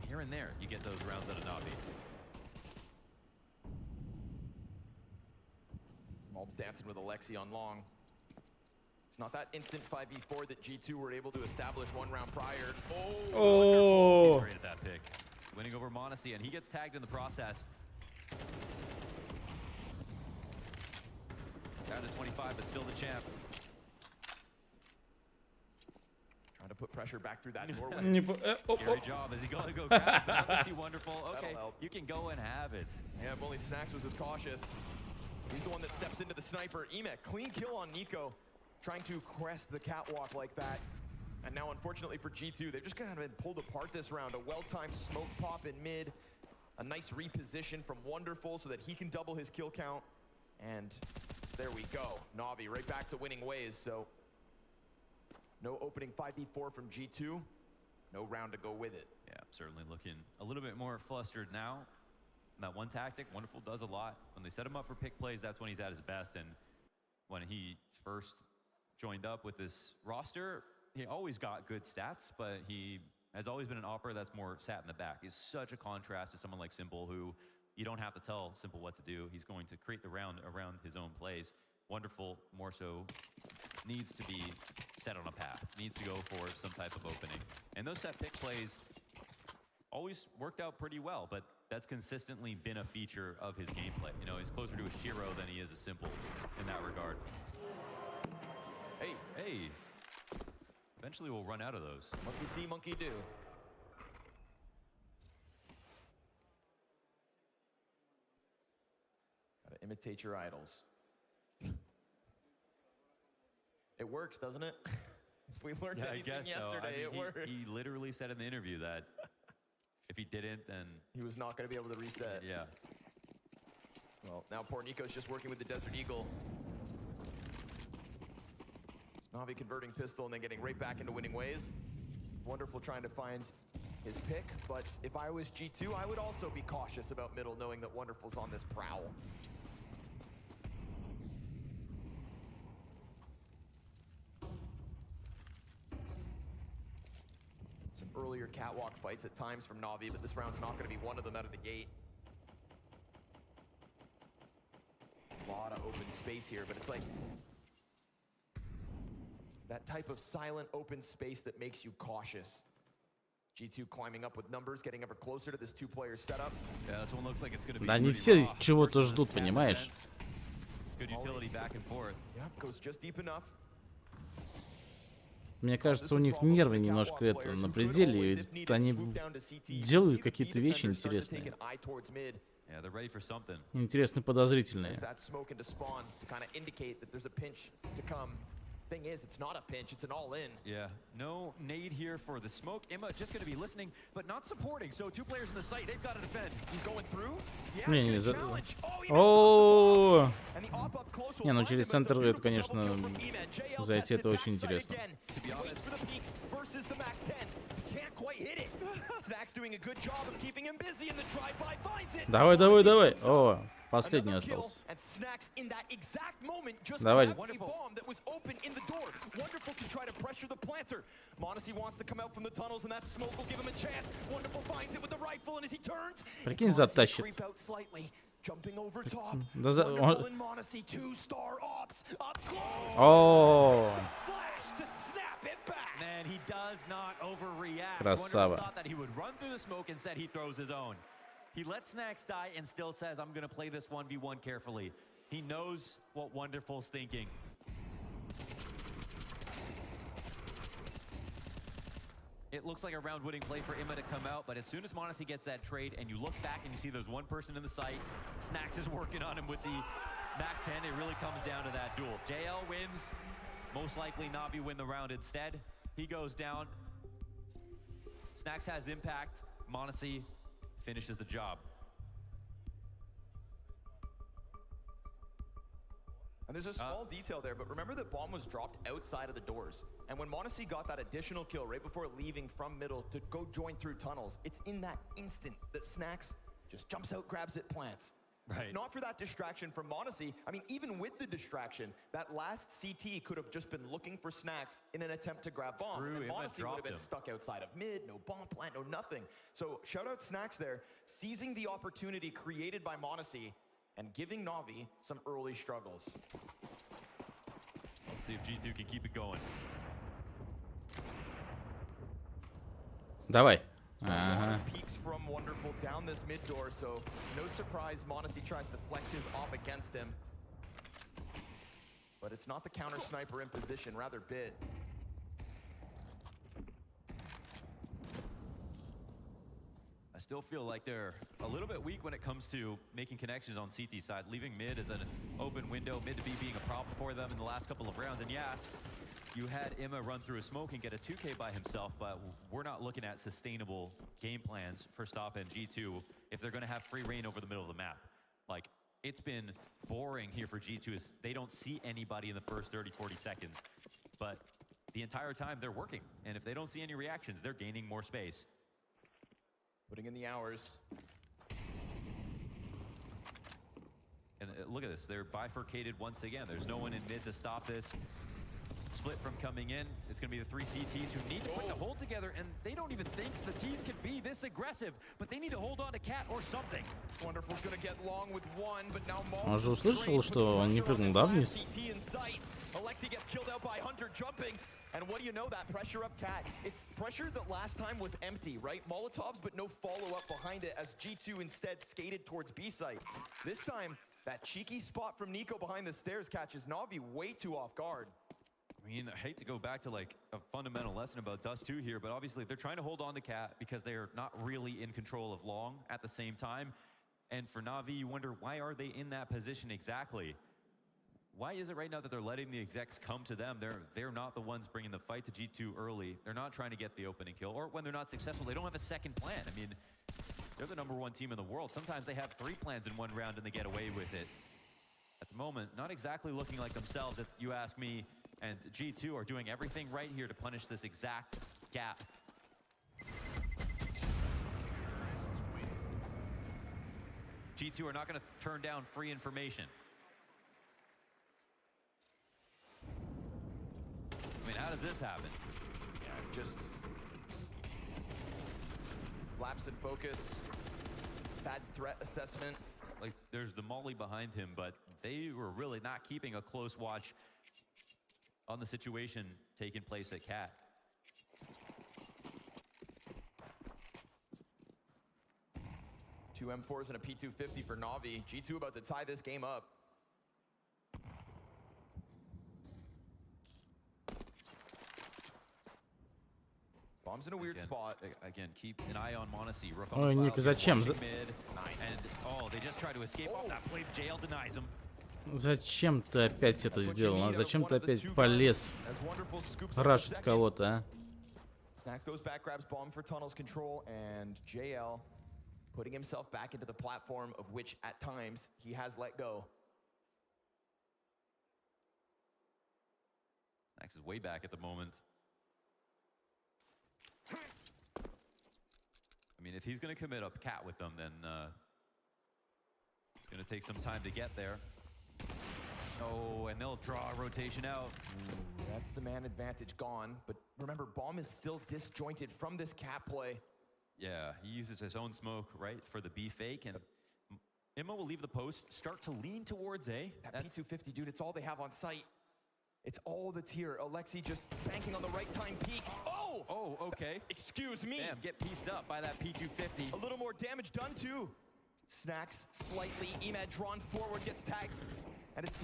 here and there, you get those rounds out of NaVi. All dancing with Alexi on long. It's not that instant 5v4 that G2 were able to establish 1 round prior. Oh! He's great at that pick. Winning over m0NESY, and he gets tagged in the process. Down to 25, but still the champ. Trying to put pressure back through that doorway. Scary job. Is he going to go grab it? Obviously wonderful. Okay, you can go and have it. Yeah, if only Snax was as cautious. He's the one that steps into the sniper. Emek, clean kill on Nico. Trying to crest the catwalk like that. And now, unfortunately for G2, they've just kind of been pulled apart this round. A well-timed smoke pop in mid. A nice reposition from Wonderful so that he can double his kill count. And there we go. NaVi right back to winning ways. So no opening 5v4 from G2. No round to go with it. Yeah, certainly looking a little bit more flustered now. And that one tactic, Wonderful does a lot. When they set him up for pick plays, that's when he's at his best. And when he first joined up with this roster, he always got good stats, but he has always been an opera that's more sat in the back. He's such a contrast to someone like Simple, who you don't have to tell Simple what to do. He's going to create the round around his own plays. Wonderful, more so, needs to be set on a path, needs to go for some type of opening. And those set pick plays always worked out pretty well, but that's consistently been a feature of his gameplay. You know, he's closer to a hero than he is a Simple in that regard. Hey. Eventually we'll run out of those. Monkey see, monkey do. Gotta imitate your idols. It works, doesn't it? If we learned anything yesterday, it works. He literally said in the interview that if he didn't, then he was not going to be able to reset. Yeah. Well, now poor Nico's just working with the Desert Eagle. NaVi converting pistol and then getting right back into winning ways. Wonderful trying to find his pick, but if I was G2, I would also be cautious about middle, knowing that Wonderful's on this prowl. Some earlier catwalk fights at times from NaVi, but this round's not going to be one of them out of the gate. A lot of open space here, but it's like that type of silent open space that makes you cautious. G2 climbing up with numbers, getting ever closer to this two-player setup. Yeah, this one looks like it's going to be. Да они все чего-то ждут, понимаешь? Good utility back and forth. Yeah, goes just deep enough. Мне кажется, у них нервы немножко это на пределе, и они делают какие-то вещи интересные. Yeah, they're ready for something. Интересно подозрительные. That smoke into spawn to kind of indicate that there's a pinch to come. Thing is, it's not a pinch, it's an all-in. Yeah, no nade here for the smoke. Emma just going to be listening, but not supporting. So 2 players in the site, they've got to defend. He's going through. Не, не, о, не, ну через центр это, конечно, зайти это очень интересно. Давай, давай, давай. О, последний остался. Давай. Прикинь, затащит. Да за... О! Красава. He lets Snax die and still says, I'm going to play this 1v1 carefully. He knows what Wonderful's thinking. It looks like a round-winning play for Emma to come out, but as soon as m0NESY gets that trade and you look back and you see there's one person in the site, Snax is working on him with the MAC-10. It really comes down to that duel. JL wins. Most likely NaVi win the round instead. He goes down. Snax has impact. m0NESY finishes the job. And there's a small detail there, but remember that bomb was dropped outside of the doors. And when m0NESY got that additional kill right before leaving from middle to go join through tunnels, it's in that instant that Snax just jumps out, grabs it, plants. Right. Not for that distraction from m0NESY. I mean, even with the distraction, that last CT could have just been looking for Snax in an attempt to grab bomb. True, and m0NESY would have been him. stuck outside of mid, no bomb plant, no nothing. So shout out Snax there, seizing the opportunity created by m0NESY and giving NaVi some early struggles. Let's see if G2 can keep it going. Давай. Peeks from Wonderful down this mid door, so no surprise m0NESY tries to flex his op against him. But it's not the counter sniper in position, rather Bit. I still feel like they're a little bit weak when it comes to making connections on CT side, leaving mid as an open window, mid to B being a problem for them in the last couple of rounds. And yeah, you had Emma run through a smoke and get a 2K by himself, but we're not looking at sustainable game plans for Stop and G2 if they're going to have free reign over the middle of the map. Like, it's been boring here for G2 as they don't see anybody in the first 30, 40 seconds. But the entire time they're working, and if they don't see any reactions, they're gaining more space. Putting in the hours. And look at this, they're bifurcated once again. There's no one in mid to stop this. Split from coming in. It's going to be the 3 CTs who need to put the hold together, and they don't even think the T's can be this aggressive, but they need to hold on to Cat or something. Wonderful's going to get long with one, but now Он же услышал, что он не прыгнул, да, вниз? Alexi gets killed out by Hunter jumping. And what do you know, that pressure up Cat, it's pressure that last time was empty, right? Molotovs, but no follow-up behind it as G2 instead skated towards B site. This time, that cheeky spot from Nico behind the stairs catches NaVi way too off guard. I mean, I hate to go back to like a fundamental lesson about Dust 2 here, but obviously they're trying to hold on to Cat because they are not really in control of Long at the same time. And for NaVi, you wonder, why are they in that position exactly? Why is it right now that they're letting the execs come to them? They're not the ones bringing the fight to G2 early. They're not trying to get the opening kill. Or when they're not successful, they don't have a second plan. I mean, they're the #1 team in the world. Sometimes they have 3 plans in one round and they get away with it. At the moment, not exactly looking like themselves, if you ask me. And G2 are doing everything right here to punish this exact gap. G2 are not going to turn down free information. I mean, how does this happen? Yeah, just lapse in focus, bad threat assessment. Like, there's the molly behind him, but they were really not keeping a close watch on the situation taking place at Cat. Two M4s and a P250 for NaVi. G2 about to tie this game up. Bomb's in a weird spot. Again, keep an eye on m0NESY. Ой, Ник, зачем? They just try to escape off that play. Jail denies him. Зачем ты опять это сделал? А зачем ты опять полез рашить кого-то, а? Snax goes back, grabs bomb for tunnels control, and JL putting himself back into the platform of which at times he has let go. Snax is way back at the moment. I mean, if he's going to commit a Cat with them, then it's going to take some time to get there. Oh, and they'll draw a rotation out. Ooh, that's the man advantage gone. But remember, bomb is still disjointed from this Cat play. Yeah, he uses his own smoke, right, for the B fake. And Emma will leave the post, start to lean towards A. That P250, dude, it's all they have on site. It's all that's here. Alexi just banking on the right time peek. Oh! Oh, okay. Excuse me. Damn, get pieced up by that P250. A little more damage done, too. Snax slightly. Emad drawn forward, gets tagged. And it's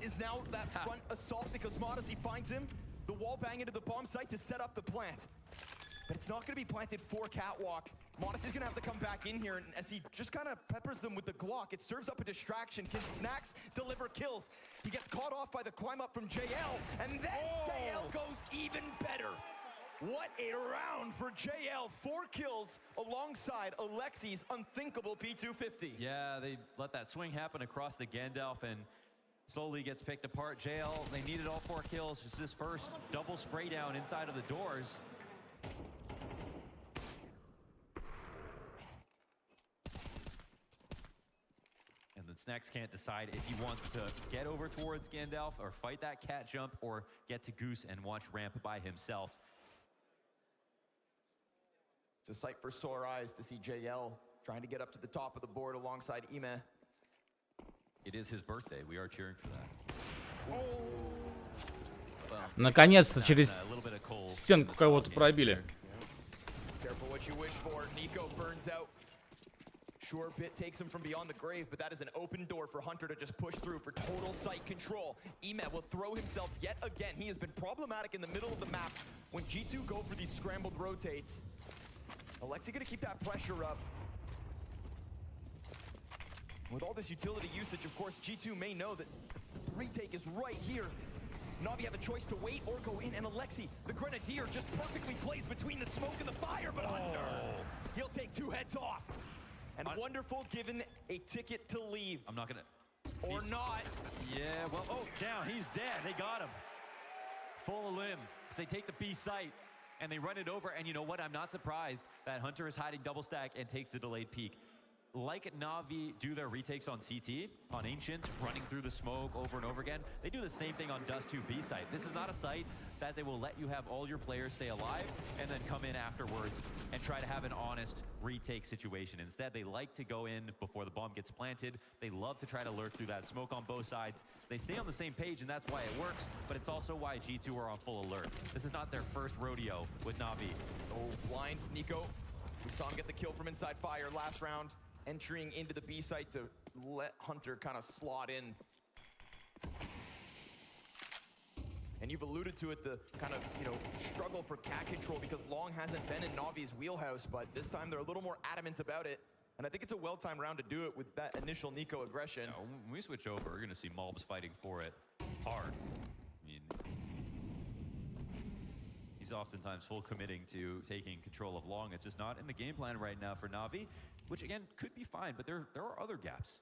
is now that front assault because m0NESY finds him. The wall bang into the bomb site to set up the plant. But it's not going to be planted for Catwalk. m0NESY's going to have to come back in here, and as he just kind of peppers them with the Glock, it serves up a distraction. Can Snax deliver kills? He gets caught off by the climb up from JL, and then JL goes even better. What a round for JL. 4 kills alongside Alexi's unthinkable P250. Yeah, they let that swing happen across the Gandalf, and slowly gets picked apart. Jail, they needed all 4 kills. Just this first double spray down inside of the doors. And then Snacks can't decide if he wants to get over towards Gandalf or fight that cat jump or get to Goose and watch ramp by himself. It's a sight for sore eyes to see JL trying to get up to the top of the board alongside Ime. It is his birthday. We are cheering for that. Наконец-то через стенку кого-то пробили. Careful what you wish for. Nico burns out. Sure, Bit takes him from beyond the grave, but that is an open door for Hunter to just push through for total site control. Emet will throw himself yet again. He has been problematic in the middle of the map when G2 go for these scrambled rotates. Alexi gonna keep that pressure up. With all this utility usage, of course, G2 may know that the retake is right here. NaVi have a choice to wait or go in, and Alexi, the Grenadier, just perfectly plays between the smoke and the fire, but Hunter, he'll take 2 heads off. And Wonderful given a ticket to leave. I'm not gonna... Or not. Yeah, well, oh, down, he's dead. They got him. Full of limb. So they take the B site, and they run it over, and you know what? I'm not surprised that Hunter is hiding double stack and takes the delayed peek. Like NaVi do their retakes on CT, on Ancient, running through the smoke over and over again, they do the same thing on Dust 2 B site. This is not a site that they will let you have all your players stay alive and then come in afterwards and try to have an honest retake situation. Instead, they like to go in before the bomb gets planted. They love to try to lurk through that smoke on both sides. They stay on the same page, and that's why it works, but it's also why G2 are on full alert. This is not their first rodeo with NaVi. Oh, blinds Nico. We saw him get the kill from inside fire last round, entering into the B site to let Hunter kind of slot in. And you've alluded to it, the kind of, struggle for cat control because Long hasn't been in Navi's wheelhouse, but this time they're a little more adamant about it. And I think it's a well-timed round to do it with that initial Nico aggression. Now, when we switch over, we're going to see Malbs fighting for it hard. I mean, he's oftentimes full committing to taking control of Long. It's just not in the game plan right now for NaVi, which again could be fine, but there are other gaps.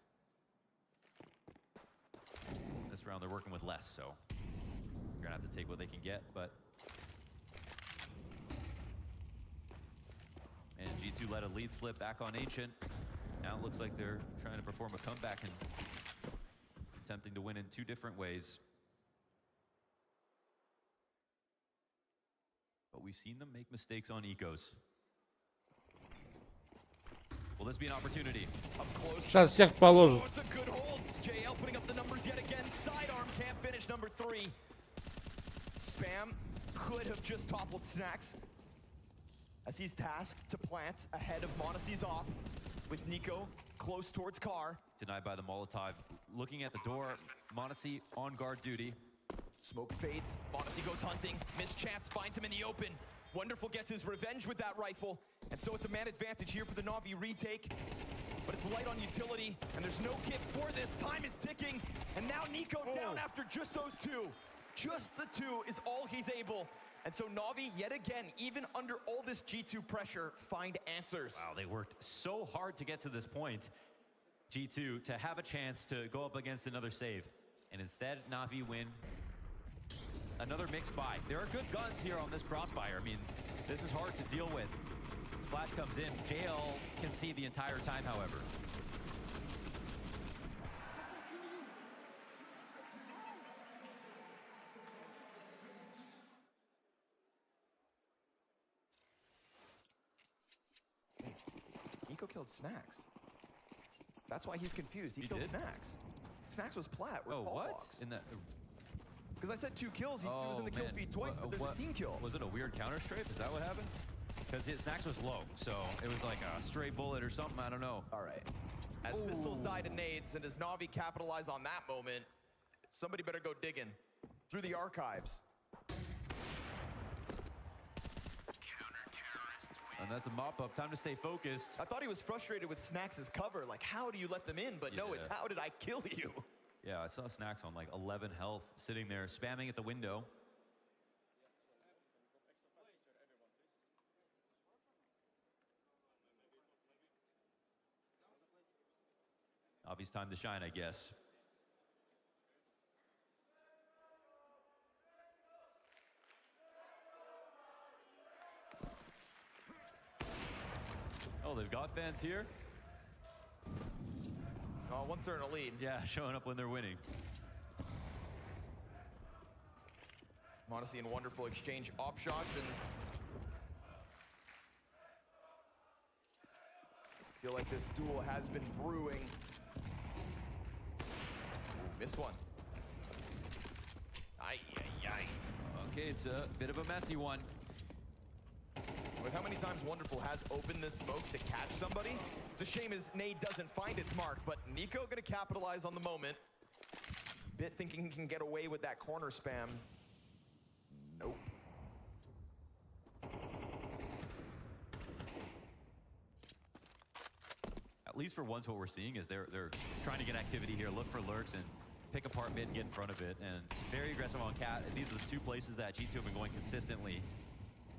This round they're working with less, so you're gonna have to take what they can get, but and G2 let a lead slip back on Ancient. Now it looks like they're trying to perform a comeback and attempting to win in 2 different ways. But we've seen them make mistakes on ecos. Will this be an opportunity? Up close. Сейчас всех положит. Oh, it's a good hold. JL putting up the numbers yet again. Sidearm can't finish number 3. Spam could have just toppled Snacks as he's tasked to plant ahead of Monacy's op with Nico close towards car. Denied by the Molotov. Looking at the door, Monacy on guard duty. Smoke fades. Monacy goes hunting. Missed chance finds him in the open. Wonderful gets his revenge with that rifle. And so it's a man advantage here for the NaVi retake. But it's light on utility, and there's no kit for this. Time is ticking, and now Nico down after just those 2. Just the 2 is all he's able. And so NaVi, yet again, even under all this G2 pressure, find answers. Wow, they worked so hard to get to this point, G2, to have a chance to go up against another save. And instead, NaVi win. Another mixed buy. There are good guns here on this crossfire. I mean, this is hard to deal with. Flash comes in. JL can see the entire time, however. Nico killed Snacks. That's why he's confused. He killed Snacks. Snacks was plat. Oh, what? In that... Because I said 2 kills. He was in the kill feed twice, but there's a team kill. Was it a weird counter strafe? Is that what happened? Because Snacks was low, so it was like a stray bullet or something. I don't know. All right. As pistols die to nades, and as NaVi capitalize on that moment, somebody better go digging through the archives. And that's a mop-up. Time to stay focused. I thought he was frustrated with Snacks' cover. Like, how do you let them in? But no, it's how did I kill you? Yeah, I saw Snacks on like 11 health, sitting there, spamming at the window. Obvious time to shine, I guess. well. They've got fans here. Once they're in a lead. Yeah, showing up when they're winning. Modesty and wonderful exchange op shots, and feel like this duel has been brewing. Missed one. Ay, ay, ay. Okay, it's a bit of a messy one. With how many times Wonderful has opened this smoke to catch somebody, it's a shame his nade doesn't find its mark, but Nico gonna capitalize on the moment. Bit thinking he can get away with that corner spam. Nope. At least for once, what we're seeing is they're trying to get activity here, look for lurks, and pick apart mid and get in front of it. And very aggressive on Cat. And these are the two places that G2 have been going consistently.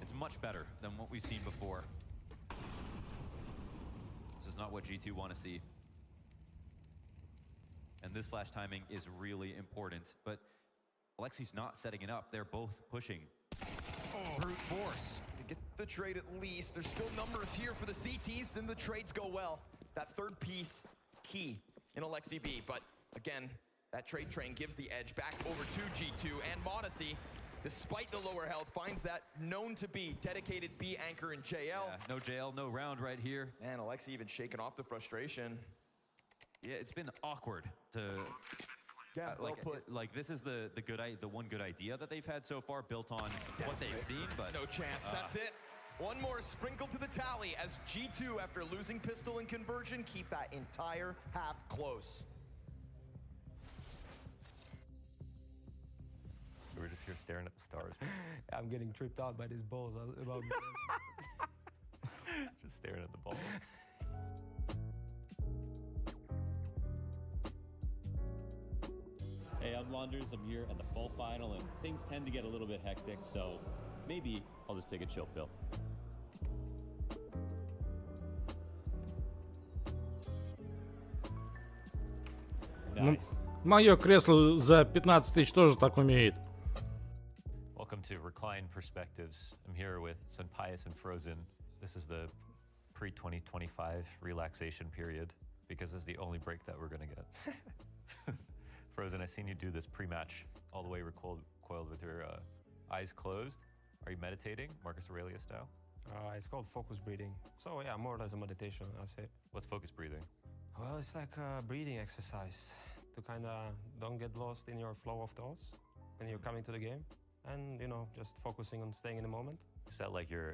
It's much better than what we've seen before. This is not what G2 want to see. And this flash timing is really important. But Alexi's not setting it up. They're both pushing. Brute force. To get the trade at least. There's still numbers here for the CTs, and the trades go well. That third piece, key in Alexi B. But again, that trade train gives the edge back over to G2, and Modesty, despite the lower health, finds that known to be dedicated B anchor in JL. Yeah, no JL, no round right here. And Alexi even shaking off the frustration. Yeah, it's been awkward to... Yeah, well put. Like this is the one good idea that they've had so far, built on what they've seen, but no chance. That's it. One more sprinkle to the tally as G2, after losing pistol and conversion, keep that entire half close. We were just here staring at the stars. I'm getting tripped out by these balls. About Just staring at the balls. Hey, I'm Launders. I'm here at the full final, and things tend to get a little bit hectic, so maybe I'll just take a chill pill. Ну, мое кресло за 15 тысяч тоже так умеет. Welcome to Recline Perspectives. I'm here with Senpaius and Frozen. This is the pre-2025 relaxation period because this is the only break that we're gonna get. Frozen, I've seen you do this pre-match all the way recoiled with your eyes closed. Are you meditating, Marcus Aurelius style? It's called focus breathing. So yeah, more or less a meditation, I'd say. What's focus breathing? Well, it's like a breathing exercise to kind of don't get lost in your flow of thoughts when you're coming to the game, and you know, just focusing on staying in the moment. Is that like you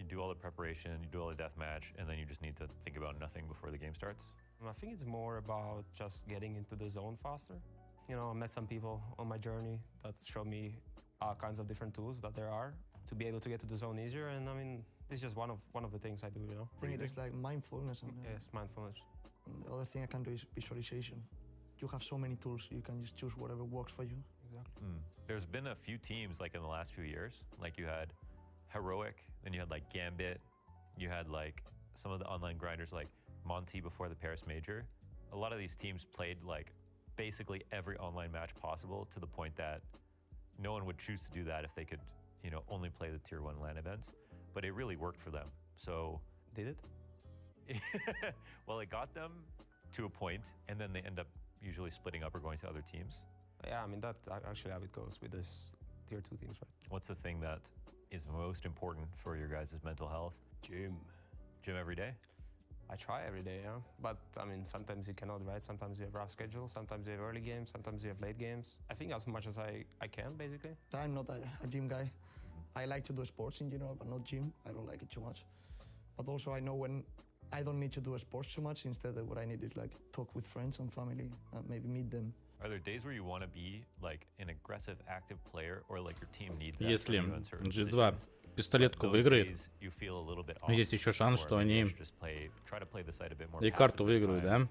do all the preparation, you do all the death match, and then you just need to think about nothing before the game starts? I think it's more about just getting into the zone faster. You know, I met some people on my journey that showed me all kinds of different tools that there are to be able to get to the zone easier. And I mean, this is just one of the things I do, you know. I think it is like mindfulness. And, yes, mindfulness. And the other thing I can do is visualization. You have so many tools, you can just choose whatever works for you. Exactly. There's been a few teams like in the last few years, like you had Heroic, then you had like Gambit, you had like some of the online grinders like Monty before the Paris Major. A lot of these teams played like basically every online match possible, to the point that no one would choose to do that if they could, you know, only play the tier 1 LAN events. But it really worked for them. So did it? Well, it got them to a point, and then they end up usually splitting up or going to other teams. Yeah, I mean, that's actually how it goes with this tier 2 teams, right? What's the thing that is most important for your guys' mental health? Gym. Gym every day? I try every day, yeah. But I mean, sometimes you cannot, right? Sometimes you have rough schedule, sometimes you have early games, sometimes you have late games. I think as much as I can, basically. I'm not a gym guy. I like to do sports in general, but not gym. I don't like it too much. But also I know when I don't need to do sports too much. Instead, what I need is like talk with friends and family, maybe meet them. Are there days where you want to be like an aggressive, active player, or like your team needs that? Если G2 пистолетку выиграет, есть еще шанс, что они и карту выиграют, да?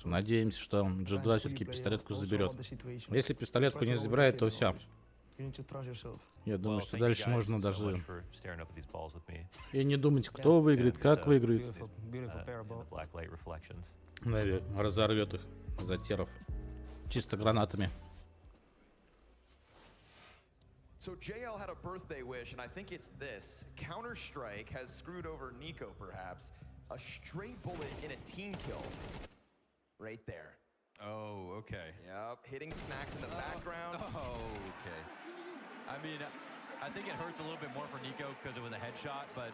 Надеемся, что G2 все-таки пистолетку заберет. Если пистолетку не забирает, то все. Я думаю, что дальше можно даже и не думать, кто выиграет, как выиграет. NaVi разорвет их, затеров, чисто гранатами. So JL had a birthday wish, and I think it's this. Counter-Strike has screwed over Nico, perhaps. A straight bullet in a team kill. Right there. Oh, okay. Yep, hitting Snacks in the background. Oh, okay. I mean, I think it hurts a little bit more for Nico because it was a headshot, but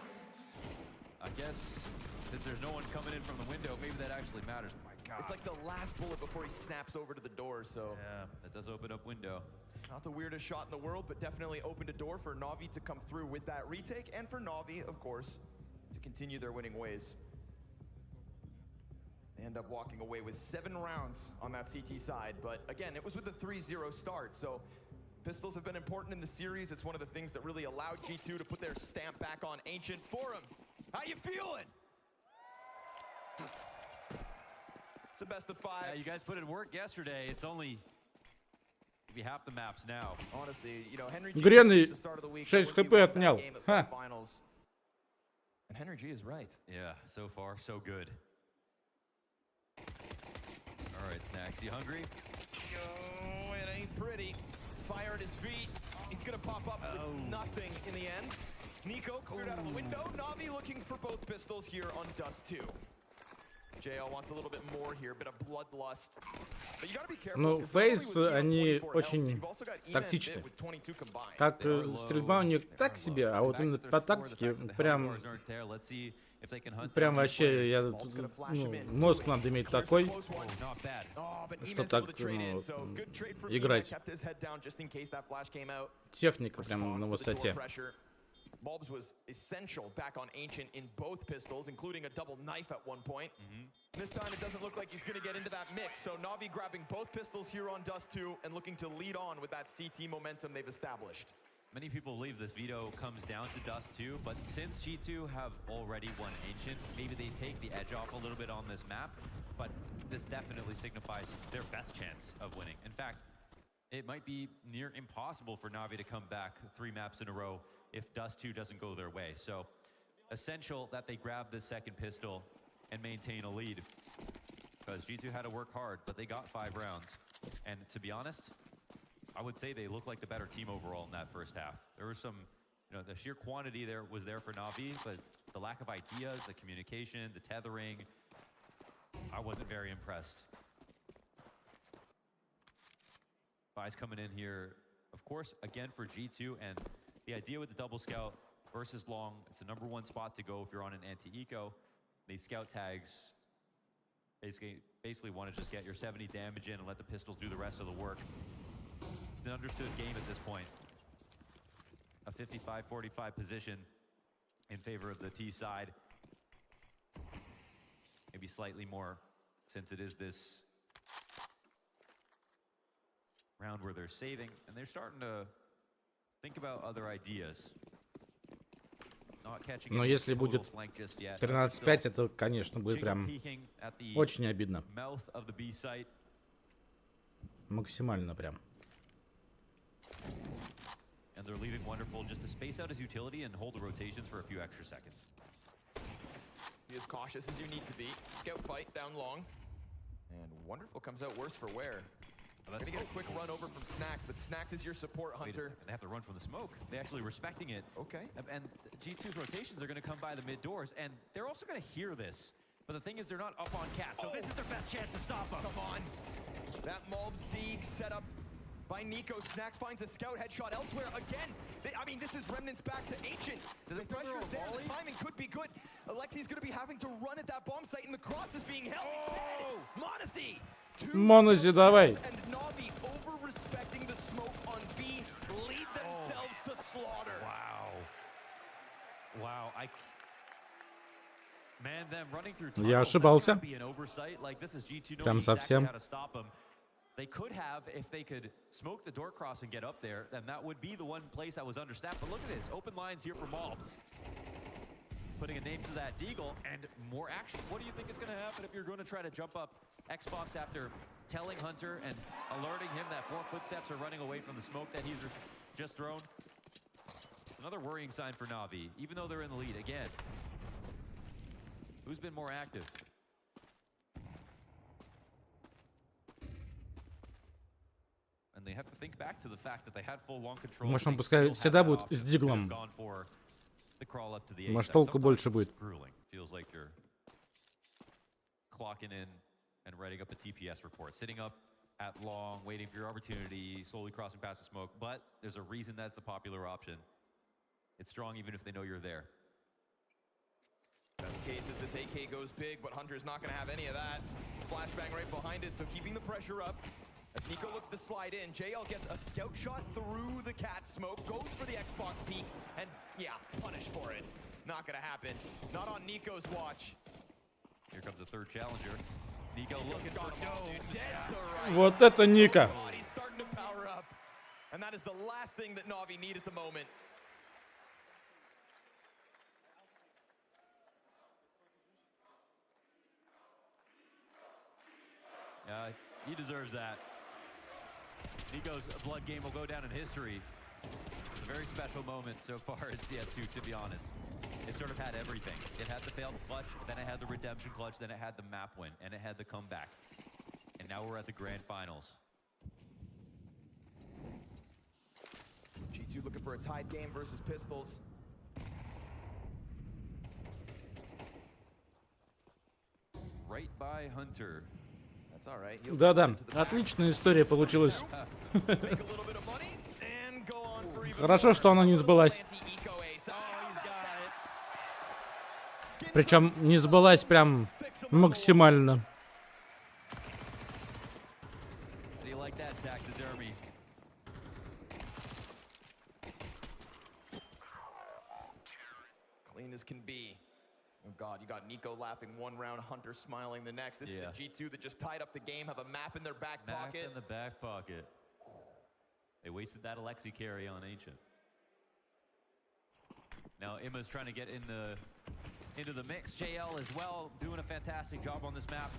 I guess since there's no one coming in from the window, maybe that actually matters. My God. It's like the last bullet before he snaps over to the door, so. Yeah, that does open up window. Not the weirdest shot in the world, but definitely opened a door for NaVi to come through with that retake, and for NaVi, of course, to continue their winning ways. They end up walking away with 7 rounds on that CT side, but again, it was with a 3-0 start, so pistols have been important in the series. It's one of the things that really allowed G2 to put their stamp back on Ancient. Forum, how you feeling? It's a best of 5. Yeah, you guys put in work yesterday. It's only maybe half the maps now. Honestly, you know, Henry Гренный at the start of the week 6 хп отнял. Ха. And Henry G is right. Yeah, so far, so good. All right, Snacks, you hungry? Oh, it ain't pretty. Fire at his feet. He's gonna pop up with nothing in the end. Nico cleared out of the window. NaVi looking for both pistols here on Dust 2. JL wants a little bit more here, bit of bloodlust. But you gotta be careful. Ну, Фейс, они очень тактичны. Как стрельба у них так себе, а вот именно по тактике прям вообще, я, мозг надо иметь такой, что так играть. Техника прям на высоте. Bulbs was essential back on Ancient in both pistols, including a double knife at one point. This time it doesn't look like he's going to get into that mix, so NaVi grabbing both pistols here on Dust 2 and looking to lead on with that CT momentum they've established. Many people believe this veto comes down to Dust 2, but since G2 have already won Ancient, maybe they take the edge off a little bit on this map, but this definitely signifies their best chance of winning. In fact, it might be near impossible for NaVi to come back 3 maps in a row if Dust 2 doesn't go their way. So essential that they grab this second pistol and maintain a lead, because G2 had to work hard, but they got 5 rounds. And to be honest, I would say they look like the better team overall in that first half. There was some, you know, the sheer quantity there was there for NaVi, but the lack of ideas, the communication, the tethering, I wasn't very impressed. Buys coming in here, of course, again for G2, and the idea with the double scout versus long, it's the #1 spot to go if you're on an anti-eco. These scout tags basically want to just get your 70 damage in and let the pistols do the rest of the work. It's an understood game at this point. A 55-45 position in favor of the T side. Maybe slightly more, since it is this round where they're saving, and they're starting to think about other ideas. Но если будет 13-5, это, конечно, будет прям очень обидно. Максимально прям. And they're leaving Wonderful just to space out his utility and hold the rotations for a few extra seconds. Be as cautious as you need to be. Scout fight down long. And Wonderful comes out worse for wear. Gonna get a quick run over from Snacks, but Snacks is your support hunter. They have to run from the smoke. They're actually respecting it. Okay. And G2's rotations are going to come by the mid doors, and they're also going to hear this. But the thing is, they're not up on Cat, so this is their best chance to stop them. Come on. That Mulbs Deeg set up by Nico. Snacks finds a scout headshot elsewhere again. I mean, this is Remnants back to Ancient. The pressure is there. The timing could be good. Alexi's going to be having to run at that bomb site, and the cross is being held. Oh! Monacy! Моноси, давай. And NaVi, over-respecting the smoke on B, lead themselves to slaughter. Wow. Wow. Man, them running through Я ошибался. Прям совсем. They could have, if they could smoke the door cross and get up there, then that would be the one place that was understaffed. But look at this, open lines here for Mulbs. Putting a name to that Deagle and more action. What do you think is going to happen if you're going to try to jump up Xbox after telling Hunter and alerting him that 4 footsteps are running away from the smoke that he's just thrown? It's another worrying sign for NaVi, even though they're in the lead again. Who's been more active? And they have to think back to the fact that they had full long control. Может, он пускай всегда будет с диглом. Может, толку больше будет. Feels like you're clocking in and writing up a TPS report, sitting up at long, waiting for your opportunity, slowly crossing past the smoke. But there's a reason that's a popular option. It's strong even if they know you're there. Best case is this AK goes big, but Hunter's not going to have any of that. Flashbang right behind it, so keeping the pressure up. As Nico looks to slide in, JL gets a scout shot through the cat smoke, goes for the Xbox peek, and yeah, punished for it. Not going to happen. Not on Nico's watch. Here comes a third challenger. Nico looking for no. Dead to right. Вот это Ника. He's starting to power up. And that is the last thing that NaVi need at the moment. He deserves that. Nico's blood game will go down in history. It's a very special moment so far in CS2, to be honest. It sort of had everything. It had the failed clutch, then it had the redemption clutch, then it had the map win, and it had the comeback. And now we're at the grand finals. G2 looking for a tied game versus Pistols. Right by Hunter. That's all right. Да-да, отличная история получилась. Хорошо, что она не сбылась. Причем не сбылась прям максимально. Clean as can be. Oh God, you got Nico laughing one round, Hunter smiling the next. This is the G2 that just tied up the game, have a map in their back pocket. Map in the back pocket. They wasted that Alexi carry on Ancient. Now Imma's trying to get into the mix. JL as well, doing a fantastic job on this map.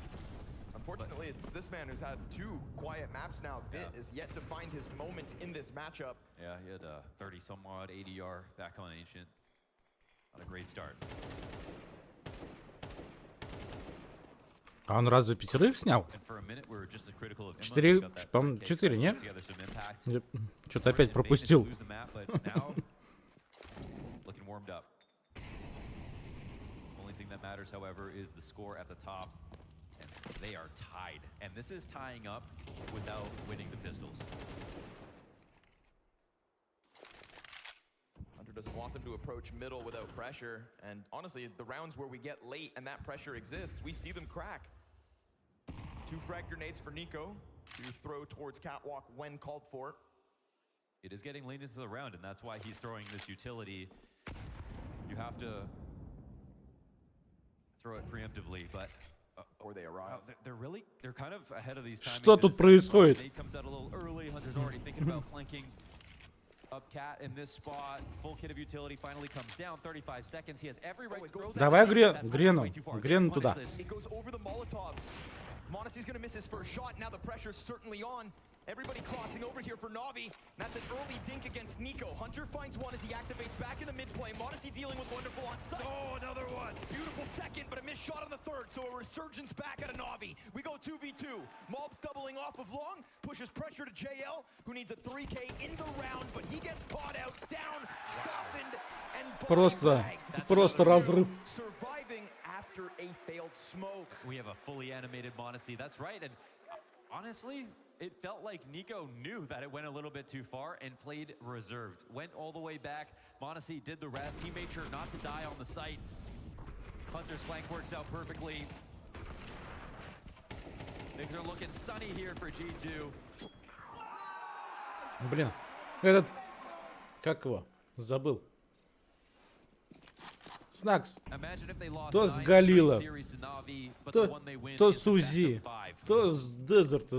Unfortunately, it's this man who's had 2 quiet maps now. Bit is yet to find his moment in this matchup. Yeah, he had 30 some odd ADR back on Ancient. Not a great start. А он разве 5 снял? 4, по-моему, 4, нет? Что-то опять пропустил. Only thing that matters, however, is the score at the top. And they are tied. And this is tying up without winning the pistols. Hunter doesn't want them to approach middle without pressure. And honestly, the rounds where we get late and that pressure exists, we see them crack. 2 frag grenades for Nico to throw towards Catwalk when called for. It is getting late into the round, and that's why he's throwing this utility. You have to throw it preemptively, but before they arrive, they're kind of ahead of these timings. Что тут происходит? Nate comes out a little early. Hunter's already thinking about flanking up Cat in this spot. Full kit of utility finally comes down. 35 seconds. He has every right to throw that. Давай Грену туда. It goes over the Molotov. Monacy's gonna miss his first shot. Now the pressure's certainly on. Everybody crossing over here for NaVi. That's an early dink against Nico. Hunter finds one as he activates back in the mid plane. Monacy dealing with wonderful on sight. Oh, another one. Beautiful second, but a missed shot on the third. So a resurgence back out of NaVi. We go 2v2. Mob's doubling off of long, pushes pressure to JL, who needs a 3K in the round, but he gets caught out, down, softened, and Просто разрыв. Surviving after a failed smoke. We have a fully animated Monacy. That's right. And honestly, it felt like Nico knew that it went a little bit too far and played reserved. Went all the way back. Monacy did the rest. He made sure not to die on the site. Hunter's flank works out perfectly. Things are looking sunny here for G2. Блин, этот... Как его? Забыл. Снакс. То с Галила, то с Узи, то с Дезерт.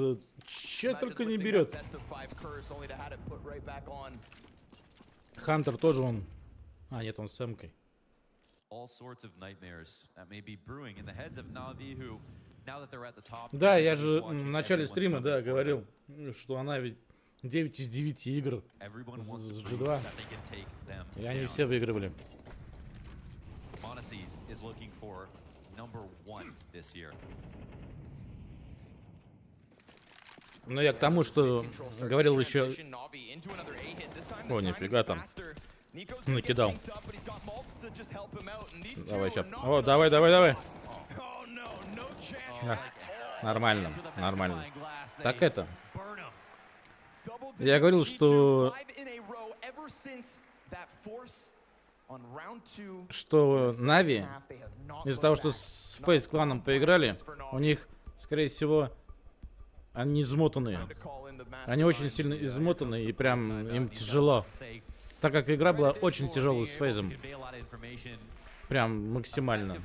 Че только не берет. Хантер тоже он. А, нет, он с Эмкой. Да, я же в начале стрима, да, говорил, что она ведь 9 из 9 игр с G2. И они все выигрывали. Monacy is looking for number 1 this year. Но я к тому, что говорил еще... О, нифига там. Накидал. Давай сейчас. О, давай, давай, давай. Нормально, нормально. Так это. Я говорил, что NaVi, из-за того, что с Face кланом поиграли, у них, скорее всего, они измотанные. Они очень сильно измотаны, и прям им тяжело. Так как игра была очень тяжелой с Фейзом. Прям максимально.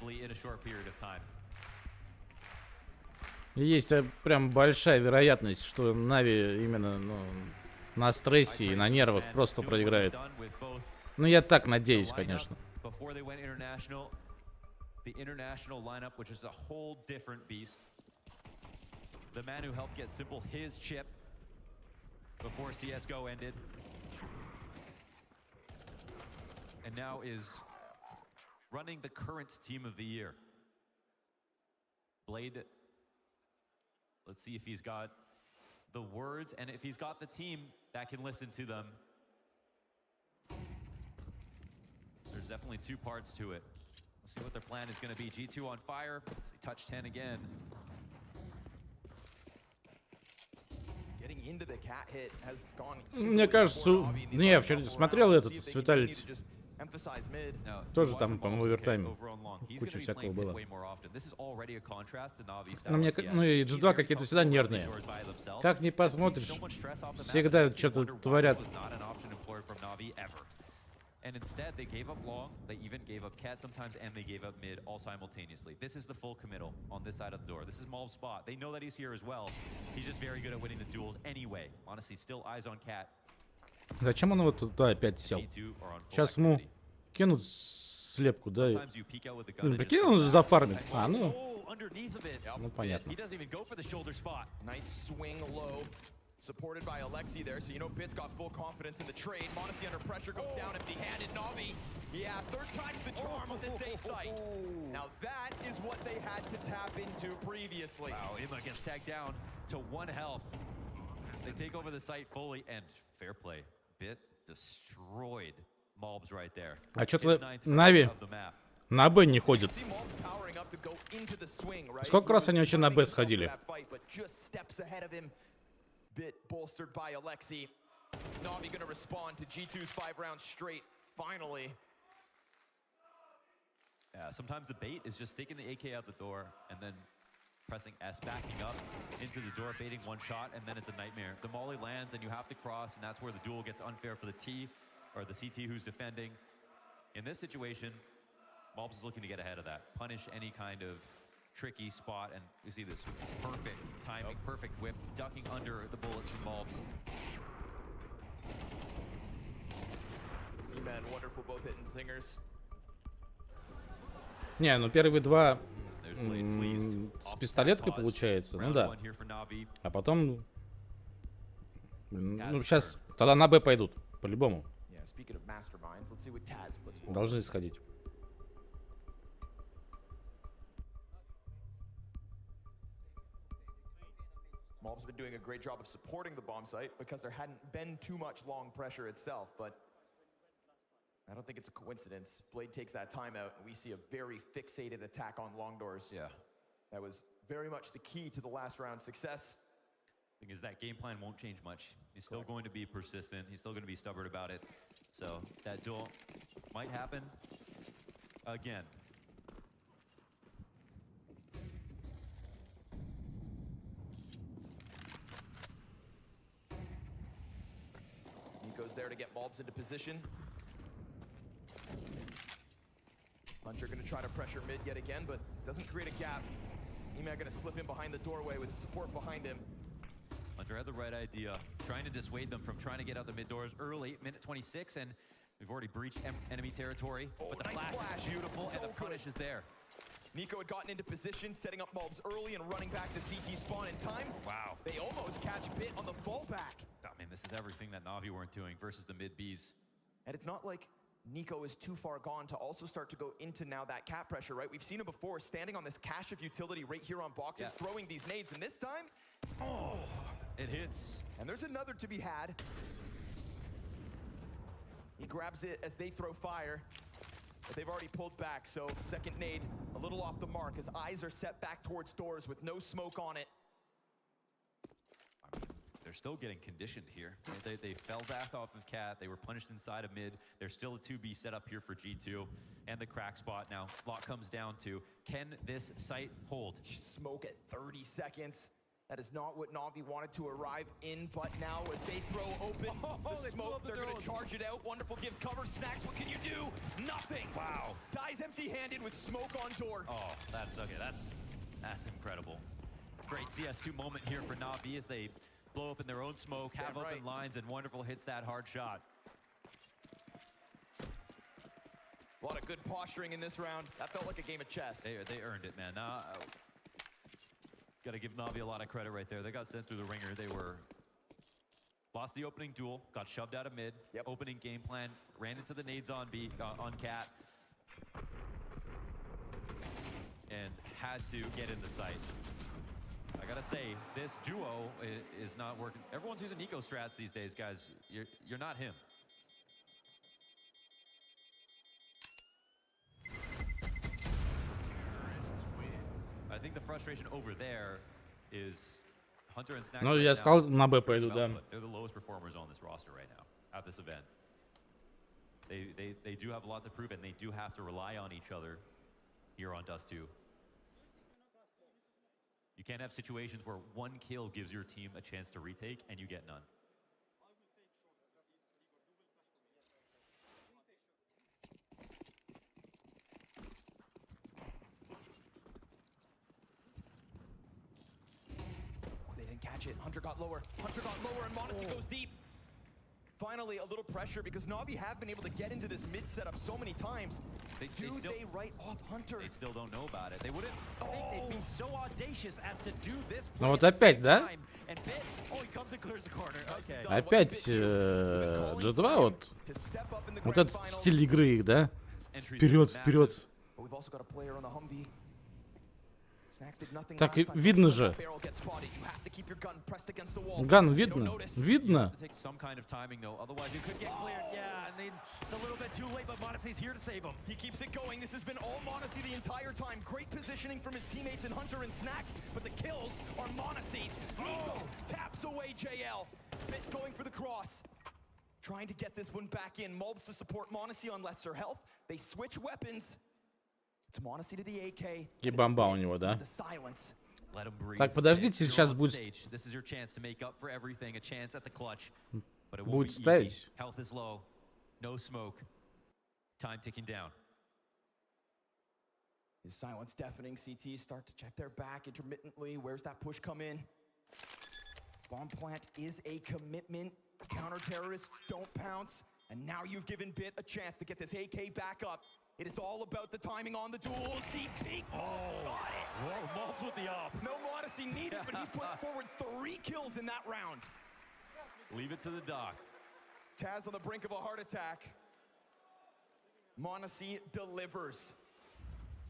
И есть прям большая вероятность, что NaVi именно на стрессе и на нервах просто проиграет. Ну, я так надеюсь, конечно. The man who helped get Simple his chip before CSGO ended. And now is running the current team of the year. Blade, let's see if he's got the words and if he's got the team that can listen to them. So there's definitely two parts to it. We'll see what their plan is going to be. G2 on fire. They touch 10 again. Мне кажется, не, я вчера смотрел этот с Виталий. Тоже там, по-моему, в овертайме. Куча всякого было. Но мне, ну и G2 какие-то всегда нервные. Как ни посмотришь, всегда что-то творят. And instead, they gave up long, they even gave up cat sometimes, and they gave up mid all simultaneously. This is the full committal on this side of the door. This is Maul's spot. They know that he's here as well. He's just very good at winning the duels anyway. Honestly, still eyes on cat. Зачем он вот туда опять сел? Сейчас ему кинут слепку, да? Прикинь, он зафармит. А, ну понятно. Supported by Alexi there, so you know Bit's got full confidence in the trade. Modesty under pressure goes down empty-handed. NaVi, yeah, third time's the charm on this A site. Now that is what they had to tap into previously. Wow, Ima gets tagged down to 1 health. They take over the site fully, and fair play. Bit destroyed Mobs right there. А что-то NaVi на Б не ходит. Сколько раз они вообще на Б сходили? Bit bolstered by Alexi. NaVi gonna respond to G2's 5 rounds straight, finally. Yeah, sometimes the bait is just taking the AK out the door and then pressing S, backing up into the door, baiting one shot, and then it's a nightmare. The molly lands and you have to cross, and that's where the duel gets unfair for the T, or the CT who's defending. In this situation, Mobs is looking to get ahead of that, punish any kind of tricky spot, and you see this perfect timing, perfect whip, ducking under the bullets from Mobs. Man, wonderful both hitting singers. Не, ну первые два с пистолеткой получается, ну да. А потом, ну сейчас тогда на Б пойдут, по-любому. Должны сходить. Mob's been doing a great job of supporting the bomb site because there hadn't been too much long pressure itself, but I don't think it's a coincidence. Blade takes that timeout, and we see a very fixated attack on long doors. Yeah. That was very much the key to the last round's success. Thing is, that game plan won't change much. He's still going to be persistent. He's still going to be stubborn about it. So that duel might happen again. Goes there to get Mobs into position. Hunter gonna try to pressure mid yet again, but doesn't create a gap. Ema gonna slip in behind the doorway with support behind him. Hunter had the right idea, trying to dissuade them from trying to get out the mid doors early, minute 26, and we've already breached enemy territory. But the nice flash is beautiful, and the punish is there. Nico had gotten into position, setting up Mobs early and running back to CT spawn in time. Wow. They almost catch Bit on the fallback. I mean, this is everything that NaVi weren't doing versus the mid Bs. And it's not like Nico is too far gone to also start to go into now that cap pressure, right? We've seen him before, standing on this cache of utility right here on boxes, throwing these nades, and this time, It hits. And there's another to be had. He grabs it as they throw fire. But they've already pulled back, so second nade a little off the mark. His eyes are set back towards doors with no smoke on it. I mean, they're still getting conditioned here. They fell back off of Cat. They were punished inside of mid. There's still a 2B set up here for G2 and the crack spot now. Lot comes down to, can this site hold? Smoke at 30 seconds. That is not what NaVi wanted to arrive in, but now as they throw open the smoke, they're going to charge it out. Wonderful gives cover. Snacks, what can you do? Nothing. Wow. Dies empty-handed with smoke on door. Oh, that's okay. That's incredible. Great CS2 moment here for NaVi as they blow open their own smoke, have open lines, and Wonderful hits that hard shot. A lot of good posturing in this round. That felt like a game of chess. They earned it, man. Got to give NaVi a lot of credit right there. They got sent through the ringer. They lost the opening duel, got shoved out of mid. Opening game plan, ran into the nades on Cat, and had to get in the site. I gotta say, this duo is not working. Everyone's using eco strats these days, guys. You're not him. I think the frustration over there is Hunter and Snacks. Ну, я сказал, на Б пойду, да. They're the lowest performers on this roster right now at this event. They do have a lot to prove, and they do have to rely on each other here on Dust 2. You can't have situations where one kill gives your team a chance to retake and you get none. Catch it. Hunter got lower, and Modesty goes deep. Finally, a little pressure because NaVi have been able to get into this mid setup so many times. They write off Hunter? They still don't know about it. They wouldn't think they'd be so audacious as to do this. Ну вот опять, да? Опять G2 вот этот стиль игры их, да? Вперед, вперед. Так и видно же. Ган видно? Видно? It's a little bit too late, but Monacy's here to save him. He keeps it going. This has been all Monacy the entire time. Great positioning from his teammates in Hunter and Snacks, but the kills are Monacy's. Nico taps away JL. Bit going for the cross. Trying to get this one back in. Mulbs to support Monacy on lesser health. They switch weapons. It's Monacy to the AK. И бомба у него, да? The silence. Let him breathe. Так, подождите, сейчас будет... This is your chance to make up for everything. A chance at the clutch. But it won't Будет be ставить. easy. Health is low. No smoke. Time ticking down. His silence deafening. CT start to check their back intermittently. Where's that push come in? Bomb plant is a commitment. Counter-terrorists don't pounce. And now you've given Bit a chance to get this AK back up. It is all about the timing on the duels. Deep peek. Oh, got it. Whoa, Mulbs with the up. No Modesty needed, but he puts forward 3 kills in that round. Leave it to the doc. Taz on the brink of a heart attack. Monacy delivers.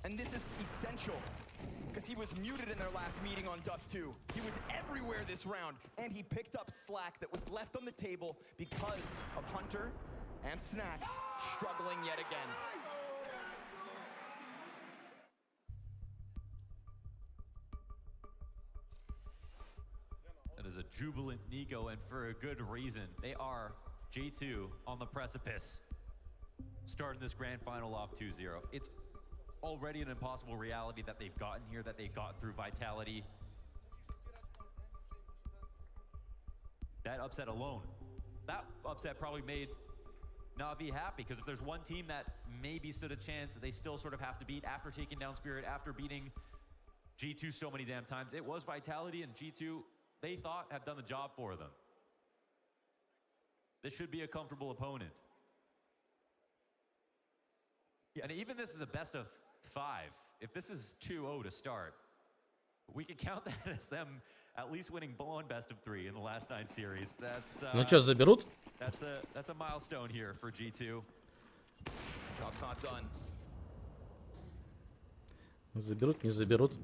And this is essential because he was muted in their last meeting on Dust 2. He was everywhere this round, and he picked up slack that was left on the table because of Hunter and Snacks struggling yet again. That is a jubilant Nico, and for a good reason. They are J2 on the precipice, starting this grand final off 2-0. It's already an impossible reality that they've gotten here, that they've gotten through Vitality. That upset alone, that upset probably made NaVi happy, because if there's one team that maybe stood a chance that they still sort of have to beat after taking down Spirit, after beating G2 so many damn times, it was Vitality, and G2, they thought, have done the job for them. This should be a comfortable opponent. And even this is a best of 5. If this is 2-0 to start, we can count that as them at least winning one best of 3 in the last 9 series. That's Ну что, заберут? That's a milestone here for G2. Job's not done. Заберут, не заберут.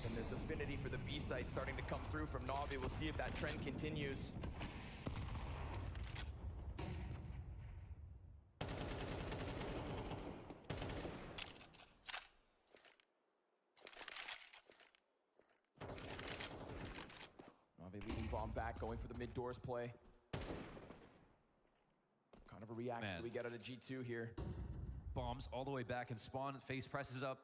And this this affinity for the B site starting to come through from NaVi. We'll see if that trend continues. NaVi leading bomb back, going for the mid doors play. Kind of a reaction we get out of G2 here. Bombs all the way back in spawn. Face presses up,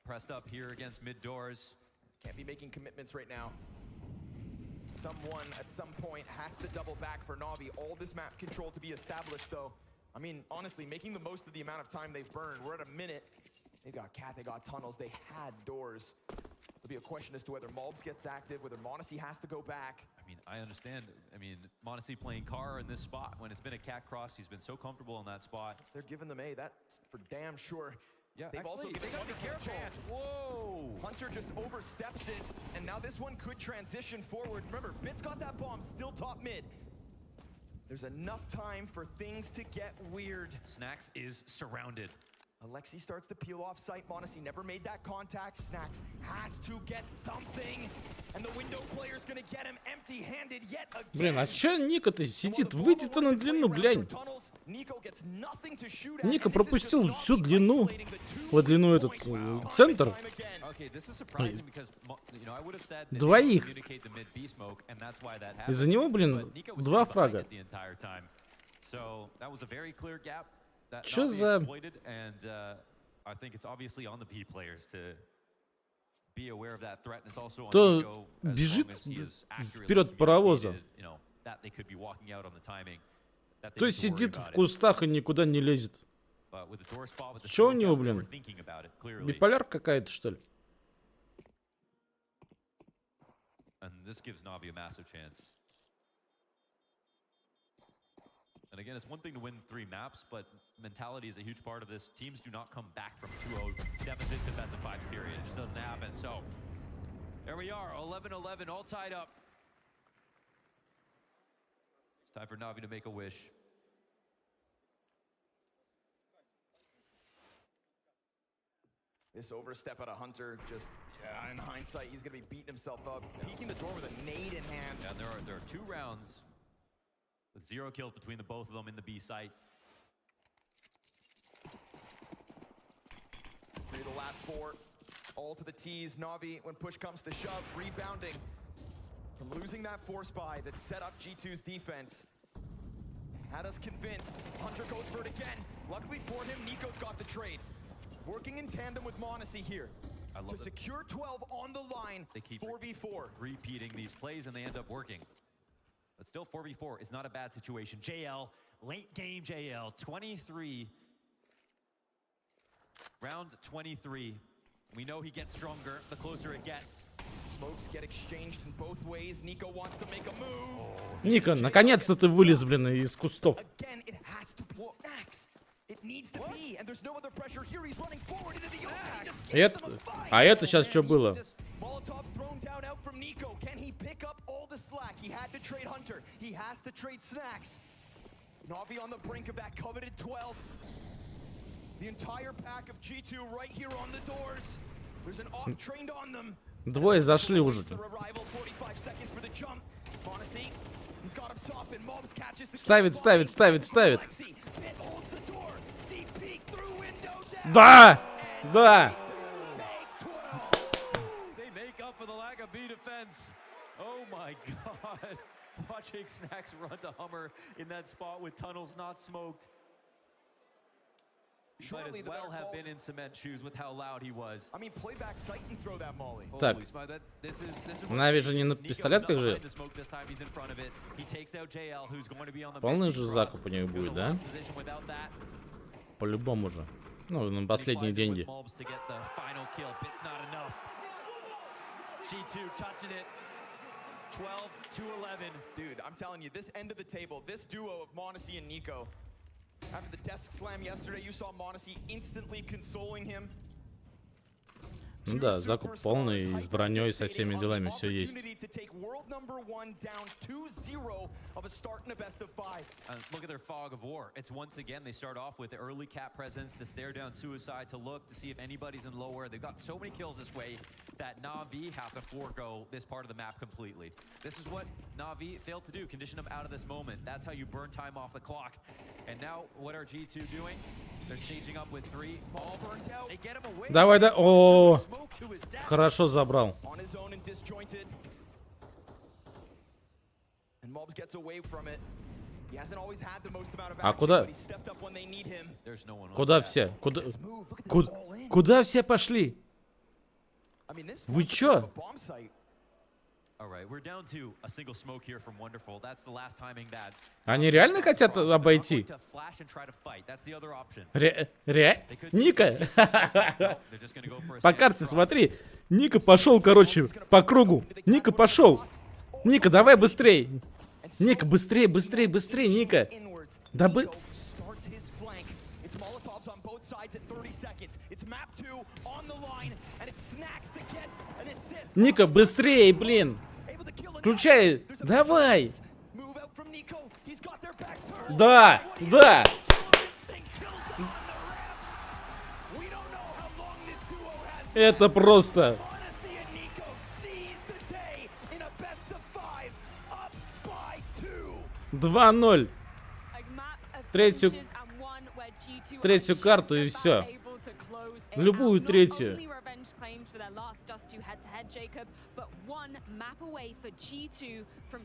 pressed up here against mid doors. Can't be making commitments right now. Someone at some point has to double back for NaVi. All this map control to be established though. I mean, honestly, making the most of the amount of time they've burned. We're at a minute. They got cat, they got tunnels, they had doors. There'll be a question as to whether Mulbs gets active, whether m0NESY has to go back. I mean, I understand. I mean, m0NESY playing car in this spot when it's been a cat cross. He's been so comfortable in that spot. They're giving them A, that's for damn sure. Yeah, they've also given they gotta be careful. Chance. Whoa! Hunter just oversteps it, and now this one could transition forward. Remember, Bit's got that bomb still top mid. There's enough time for things to get weird. Snacks is surrounded. Alexi starts to peel off sight. m0NESY never made that contact. Snacks has to get something. And the window player's gonna get him empty-handed yet again. Блин, а чё Ника-то сидит? Выйди-то на длину, глянь. Ника пропустил всю длину. Вот длину этот центр. Двоих. Из-за него, блин, 2 фрага. Чё за... Кто бежит вперед паровоза? Кто сидит в кустах и никуда не лезет? Чё у него, блин? Биполяр какая-то, что ли? And again, it's one thing to win 3 maps, but mentality is a huge part of this. Teams do not come back from 2-0 deficits in best of 5 period. It just doesn't happen. So there we are, 11-11, all tied up. It's time for NaVi to make a wish. This overstep out of Hunter, just, in hindsight, he's going to be beating himself up. Peeking the door with a nade in hand. Yeah, there are 2 rounds with 0 kills between the both of them in the B site. Through the last 4, all to the T's. NaVi, when push comes to shove, rebounding from losing that force buy that set up G2's defense. Had us convinced. Hunter goes for it again. Luckily for him, Nico's got the trade. Working in tandem with m0NESY here to secure 12 on the line. They keep 4v4. repeating these plays and they end up working. But still, 4v4 is not a bad situation. JL, late game JL, 23. Round 23. We know he gets stronger the closer it gets. Smokes get exchanged in both ways. Nico wants to make a move. Ника, наконец-то ты вылез, блин, из кустов. Again, it has to be Snacks. It needs to be, and there's no other pressure here. He's running forward into the open. He just sees them fight. А это сейчас что было? Molotov thrown down out from Nico. Can he pick up all the slack? He had to trade Hunter. He has to trade Snacks. NaVi on the brink of that coveted 12. The entire pack of G2 right here on the doors. There's an op trained on them. Двое зашли уже. Ставит. Да! Да! They make up for the lack of B defense. Oh my god. Watching Snacks run to Hummer in that spot with tunnels not smoked. He might as well have been in cement shoes with how loud he was. I mean, play back sight and throw that molly. Так, NaVi же не на пистолетках же. Полный же закуп у них будет, да? По-любому же. Ну, на последние деньги. Dude, I'm telling you, this end of the table, this duo of m0NESY and Nico. After the desk slam yesterday, you saw m0NESY instantly consoling him. Ну да, закуп полный, с броней, со всеми делами, все есть. Look at their fog of war. It's once again, they start off with the early cap presence to stare down Suicide, to look to see if anybody's in lower. They've got so many kills this way that NaVi have to forego this part of the map completely. This is what NaVi failed to do, condition them out of this moment. That's how you burn time off the clock. And now, what are G2 doing? They're staging up with 3, all burnt out. They get him away. Давай, да. О, хорошо забрал. А куда? Куда все? Куда все пошли? Вы чё? Они реально хотят обойти? Ника? По карте смотри. Ника пошел, короче, по кругу. Ника пошел. Ника, давай быстрей. Ника, быстрее, быстрее, быстрее, Ника. Да бы... Ника, быстрее, блин. Включай. Давай. Да, да. Это просто... 2-0. Третью карту и все. Любую третью.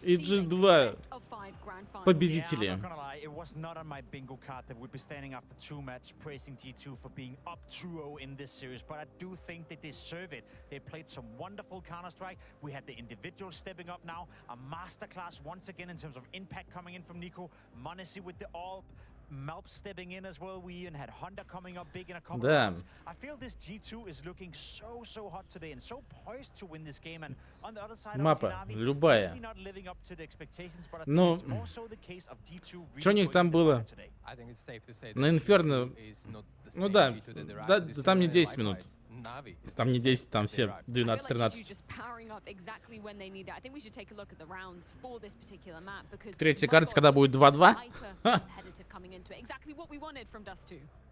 И G2 победители. Malp stepping in as well. We even had Honda coming up big in a couple of rounds. I feel this G2 is looking so hot today and so poised to win this game. And on the other side, мапа любая. Ну, что у них там было? На Инферно, ну да, там не 10 минут. Там не 10, там все 12-13. Третья карта, когда будет 2-2.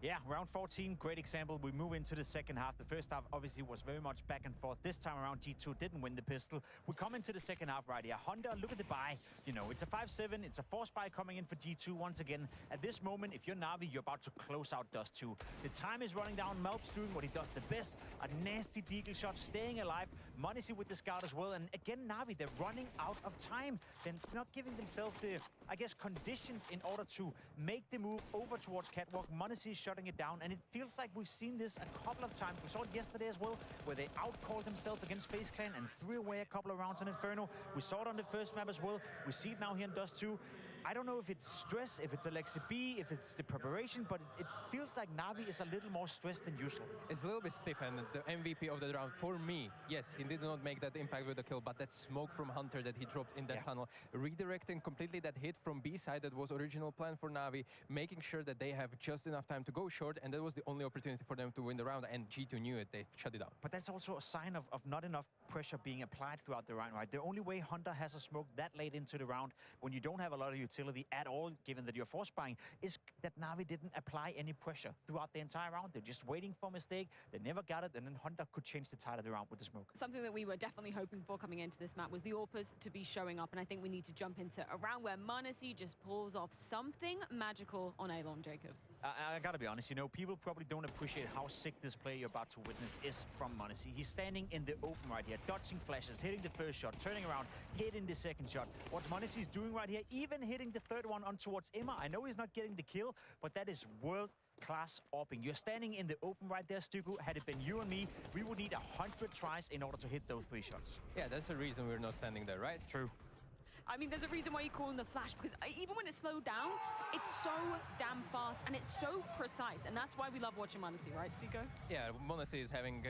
Yeah, round 14, great example. We move into the second half. The first half obviously was very much back and forth. This time around, G2 didn't win the pistol. We come into the second half right here. Honda, look at the buy. You know, it's a 5-7. It's a force buy coming in for G2 once again. At this moment, if you're NaVi, you're about to close out Dust 2. The time is running down. Melp's doing what he does the best. A nasty deagle shot, staying alive. Monacy with the scout as well. And again, NaVi, they're running out of time. They're not giving themselves the, I guess, conditions in order to make the move over towards Catwalk. Monacy is shutting it down. And it feels like we've seen this a couple of times. We saw it yesterday as well, where they outcalled themselves against FaZe Clan and threw away a couple of rounds on Inferno. We saw it on the first map as well. We see it now here in Dust 2. I don't know if it's stress, if it's Alexi B, if it's the preparation, but it feels like NaVi is a little more stressed than usual. It's a little bit stiff, and the MVP of the round, for me, yes, he did not make that impact with the kill, but that smoke from Hunter that he dropped in that tunnel, redirecting completely that hit from B side that was original plan for NaVi, making sure that they have just enough time to go short, and that was the only opportunity for them to win the round, and G2 knew it, they shut it out. But that's also a sign of not enough pressure being applied throughout the round, right? The only way Hunter has a smoke that late into the round, when you don't have a lot of utility at all, given that you're force buying, is that NaVi didn't apply any pressure throughout the entire round. They're just waiting for a mistake. They never got it, and then Hunter could change the tide of the round with the smoke. Something that we were definitely hoping for coming into this map was the AWPers to be showing up, and I think we need to jump into a round where Monacy just pulls off something magical on Alon, Jacob. I gotta be honest, you know, people probably don't appreciate how sick this play you're about to witness is from Monacy. He's standing in the open right here, dodging flashes, hitting the first shot, turning around, hitting the second shot. What Monacy's doing right here, even hitting the third one on towards Emma. I know he's not getting the kill, but that is world-class AWPing. You're standing in the open right there, Stuku. Had it been you and me, we would need 100 tries in order to hit those 3 shots. Yeah, that's the reason we're not standing there, right? True. I mean, there's a reason why you call him the Flash, because even when it's slowed down, it's so damn fast and it's so precise, and that's why we love watching Monacy, right, Stiko? Yeah, Monacy is having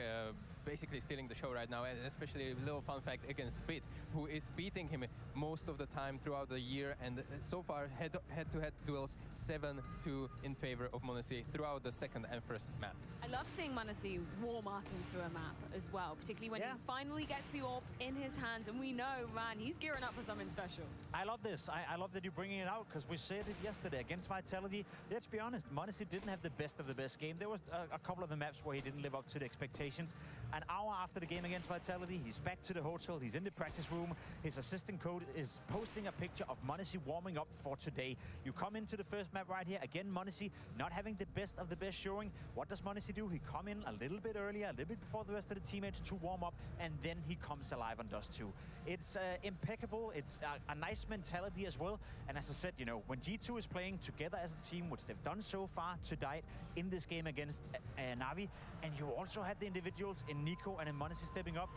basically stealing the show right now, and especially a little fun fact against Bit, who is beating him most of the time throughout the year, and so far head-to-head duels 7-2 in favor of m0NESY throughout the second and first map. I love seeing m0NESY warm up into a map as well, particularly when he finally gets the AWP in his hands, and we know, man, he's gearing up for something special. I love this. I love that you're bringing it out, because we said it yesterday against Vitality. Let's be honest, m0NESY didn't have the best of the best game. There were a couple of the maps where he didn't live up to the expectations. An hour after the game against Vitality, he's back to the hotel, he's in the practice room. His assistant coach is posting a picture of m0NESY warming up for today. You come into the first map right here, again m0NESY not having the best of the best showing. What does m0NESY do? He come in a little bit earlier, a little bit before the rest of the teammates to warm up, and then he comes alive on Dust 2. It's impeccable, it's a nice mentality as well, and as I said, you know, when G2 is playing together as a team, which they've done so far to date in this game against NaVi, and you also had the individuals in Nico and in m0NESY stepping up.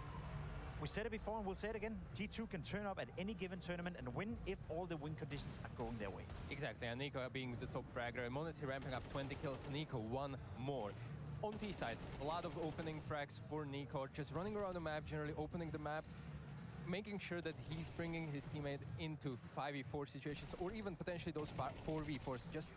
We said it before and we'll say it again, G2 can turn up at any given tournament and win if all the win conditions are going their way. Exactly, and Nico being the top fragger, m0NESY ramping up 20 kills, Nico 1 more. On T side, a lot of opening frags for Nico, just running around the map, generally opening the map, making sure that he's bringing his teammate into 5v4 situations, or even potentially those 4v4s, just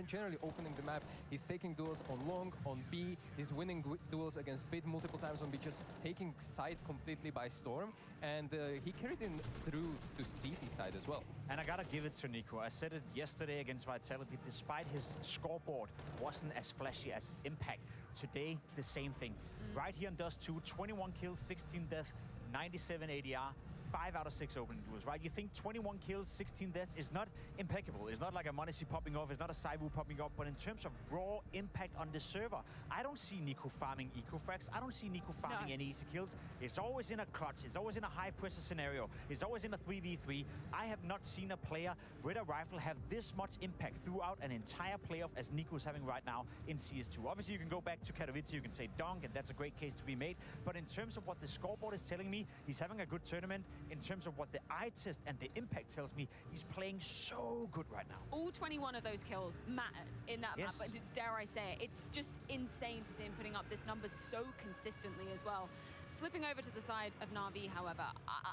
generally opening the map. He's taking duels on long, on B, he's winning duels against Bit multiple times on B, just taking side completely by storm, and he carried in through to CT side as well. And I gotta give it to Nico. I said it yesterday against Vitality, despite his scoreboard wasn't as flashy as Impact. Today, the same thing. Right here on Dust 2, 21 kills, 16 deaths, 97 ADR, 5 out of 6 opening duels, right? You think 21 kills, 16 deaths is not impeccable. It's not like a m0NESY popping off, it's not a Saivu popping up, but in terms of raw impact on the server, I don't see Nico farming eco frags. I don't see Nico farming any easy kills. It's always in a clutch, it's always in a high pressure scenario, it's always in a 3v3. I have not seen a player with a rifle have this much impact throughout an entire playoff as Nico's having right now in CS2. Obviously, you can go back to Katowice, you can say Donk, and that's a great case to be made. But in terms of what the scoreboard is telling me, he's having a good tournament. In terms of what the eye test and the impact tells me, he's playing so good right now. All 21 of those kills mattered in that map, but dare I say it, it's just insane to see him putting up this number so consistently as well. Flipping over to the side of NaVi, however,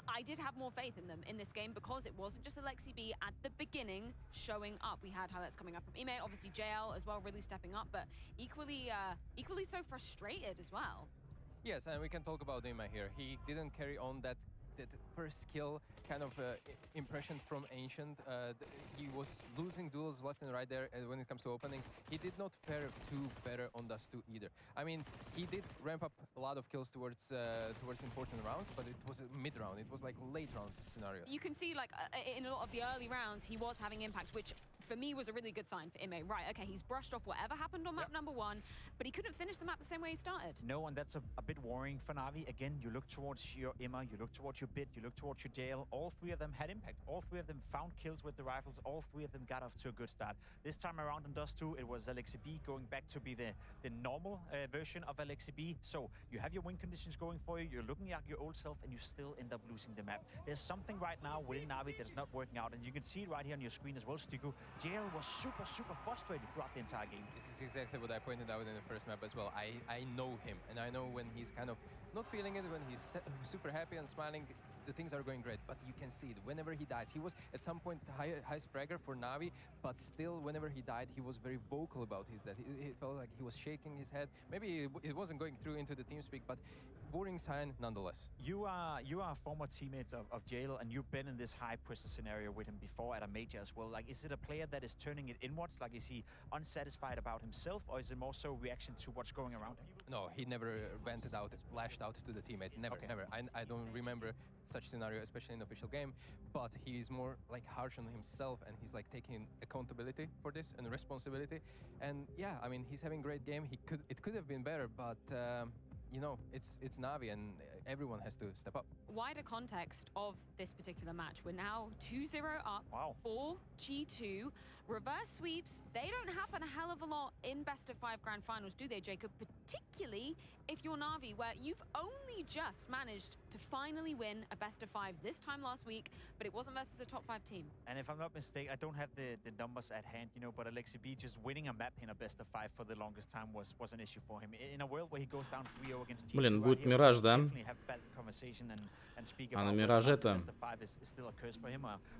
I did have more faith in them in this game because it wasn't just alexib at the beginning showing up. We had highlights coming up from Ime, obviously JL as well, really stepping up, but equally so frustrated as well. Yes, and we can talk about Ime here. He didn't carry on that first kill kind of impression from Ancient. He was losing duels left and right there when it comes to openings. He did not fare too better on Dust 2 either. I mean, he did ramp up a lot of kills towards important rounds, but it was a mid-round. It was like late round scenarios. You can see, like, in a lot of the early rounds, he was having impact, which for me was a really good sign for Ime. Right, okay, he's brushed off whatever happened on map number 1, but he couldn't finish the map the same way he started. No, and that's a bit worrying for NaVi. Again, you look towards your Ime, you look towards your Bit, you look towards your JL. All 3 of them had impact. All 3 of them found kills with the rifles. All 3 of them got off to a good start. This time around in Dust 2, it was alexib going back to be the normal version of alexib. So you have your win conditions going for you, you're looking at your old self, and you still end up losing the map. There's something right now within NaVi that's not working out, and you can see it right here on your screen as well, Stiku. JL was super frustrated throughout the entire game. This is exactly what I pointed out in the first map as well. I know him, and I know when he's kind of not feeling it, when he's super happy and smiling, the things are going great, but you can see it whenever he dies. He was at some point highest fragger for NaVi, but still whenever he died, he was very vocal about his death. He felt like he was shaking his head. Maybe it wasn't going through into the TeamSpeak, but worrying sign nonetheless. You are a former teammate of JL, and you've been in this high pressure scenario with him before at a major as well. Like, is it a player that is turning it inwards? Like, is he unsatisfied about himself, or is it more so reaction to what's going around him? No, he never vented out, lashed out to the teammate. Never, never. I don't remember such scenario, especially in the official game, but he's more like harsh on himself, and he's like taking accountability for this and responsibility. And yeah, I mean, he's having a great game. It could have been better, but you know, it's NaVi, and everyone has to step up. Wider context of this particular match, we're now 2-0 up for G2. Reverse sweeps, they don't happen a hell of a lot in best of 5 grand finals, do they, Jacob? Particularly if you're NaVi, where you've only just managed to finally win a best of 5 this time last week, but it wasn't versus a top 5 team. And if I'm not mistaken, I don't have the numbers at hand, you know, but Alexi B just winning a map in a best of 5 for the longest time was an issue for him. In a world where he goes down 3-0 against G2, Блин, будет Мираж, да? А на Мираже-то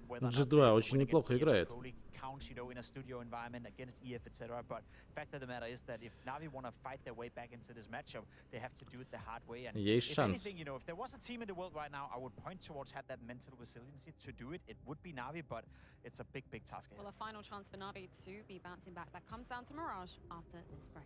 G2 очень неплохо играет. Counts, you know, in a studio environment against EF, etc. But fact of the matter is that if NaVi want to fight their way back into this matchup, they have to do it the hard way. And Есть if шанс. anything, you know, if there was a team in the world right now, I would point towards had that mental resiliency to do it. It would be NaVi, but it's a big task ahead. Well, a final chance for NaVi to be bouncing back. That comes down to Mirage after this break.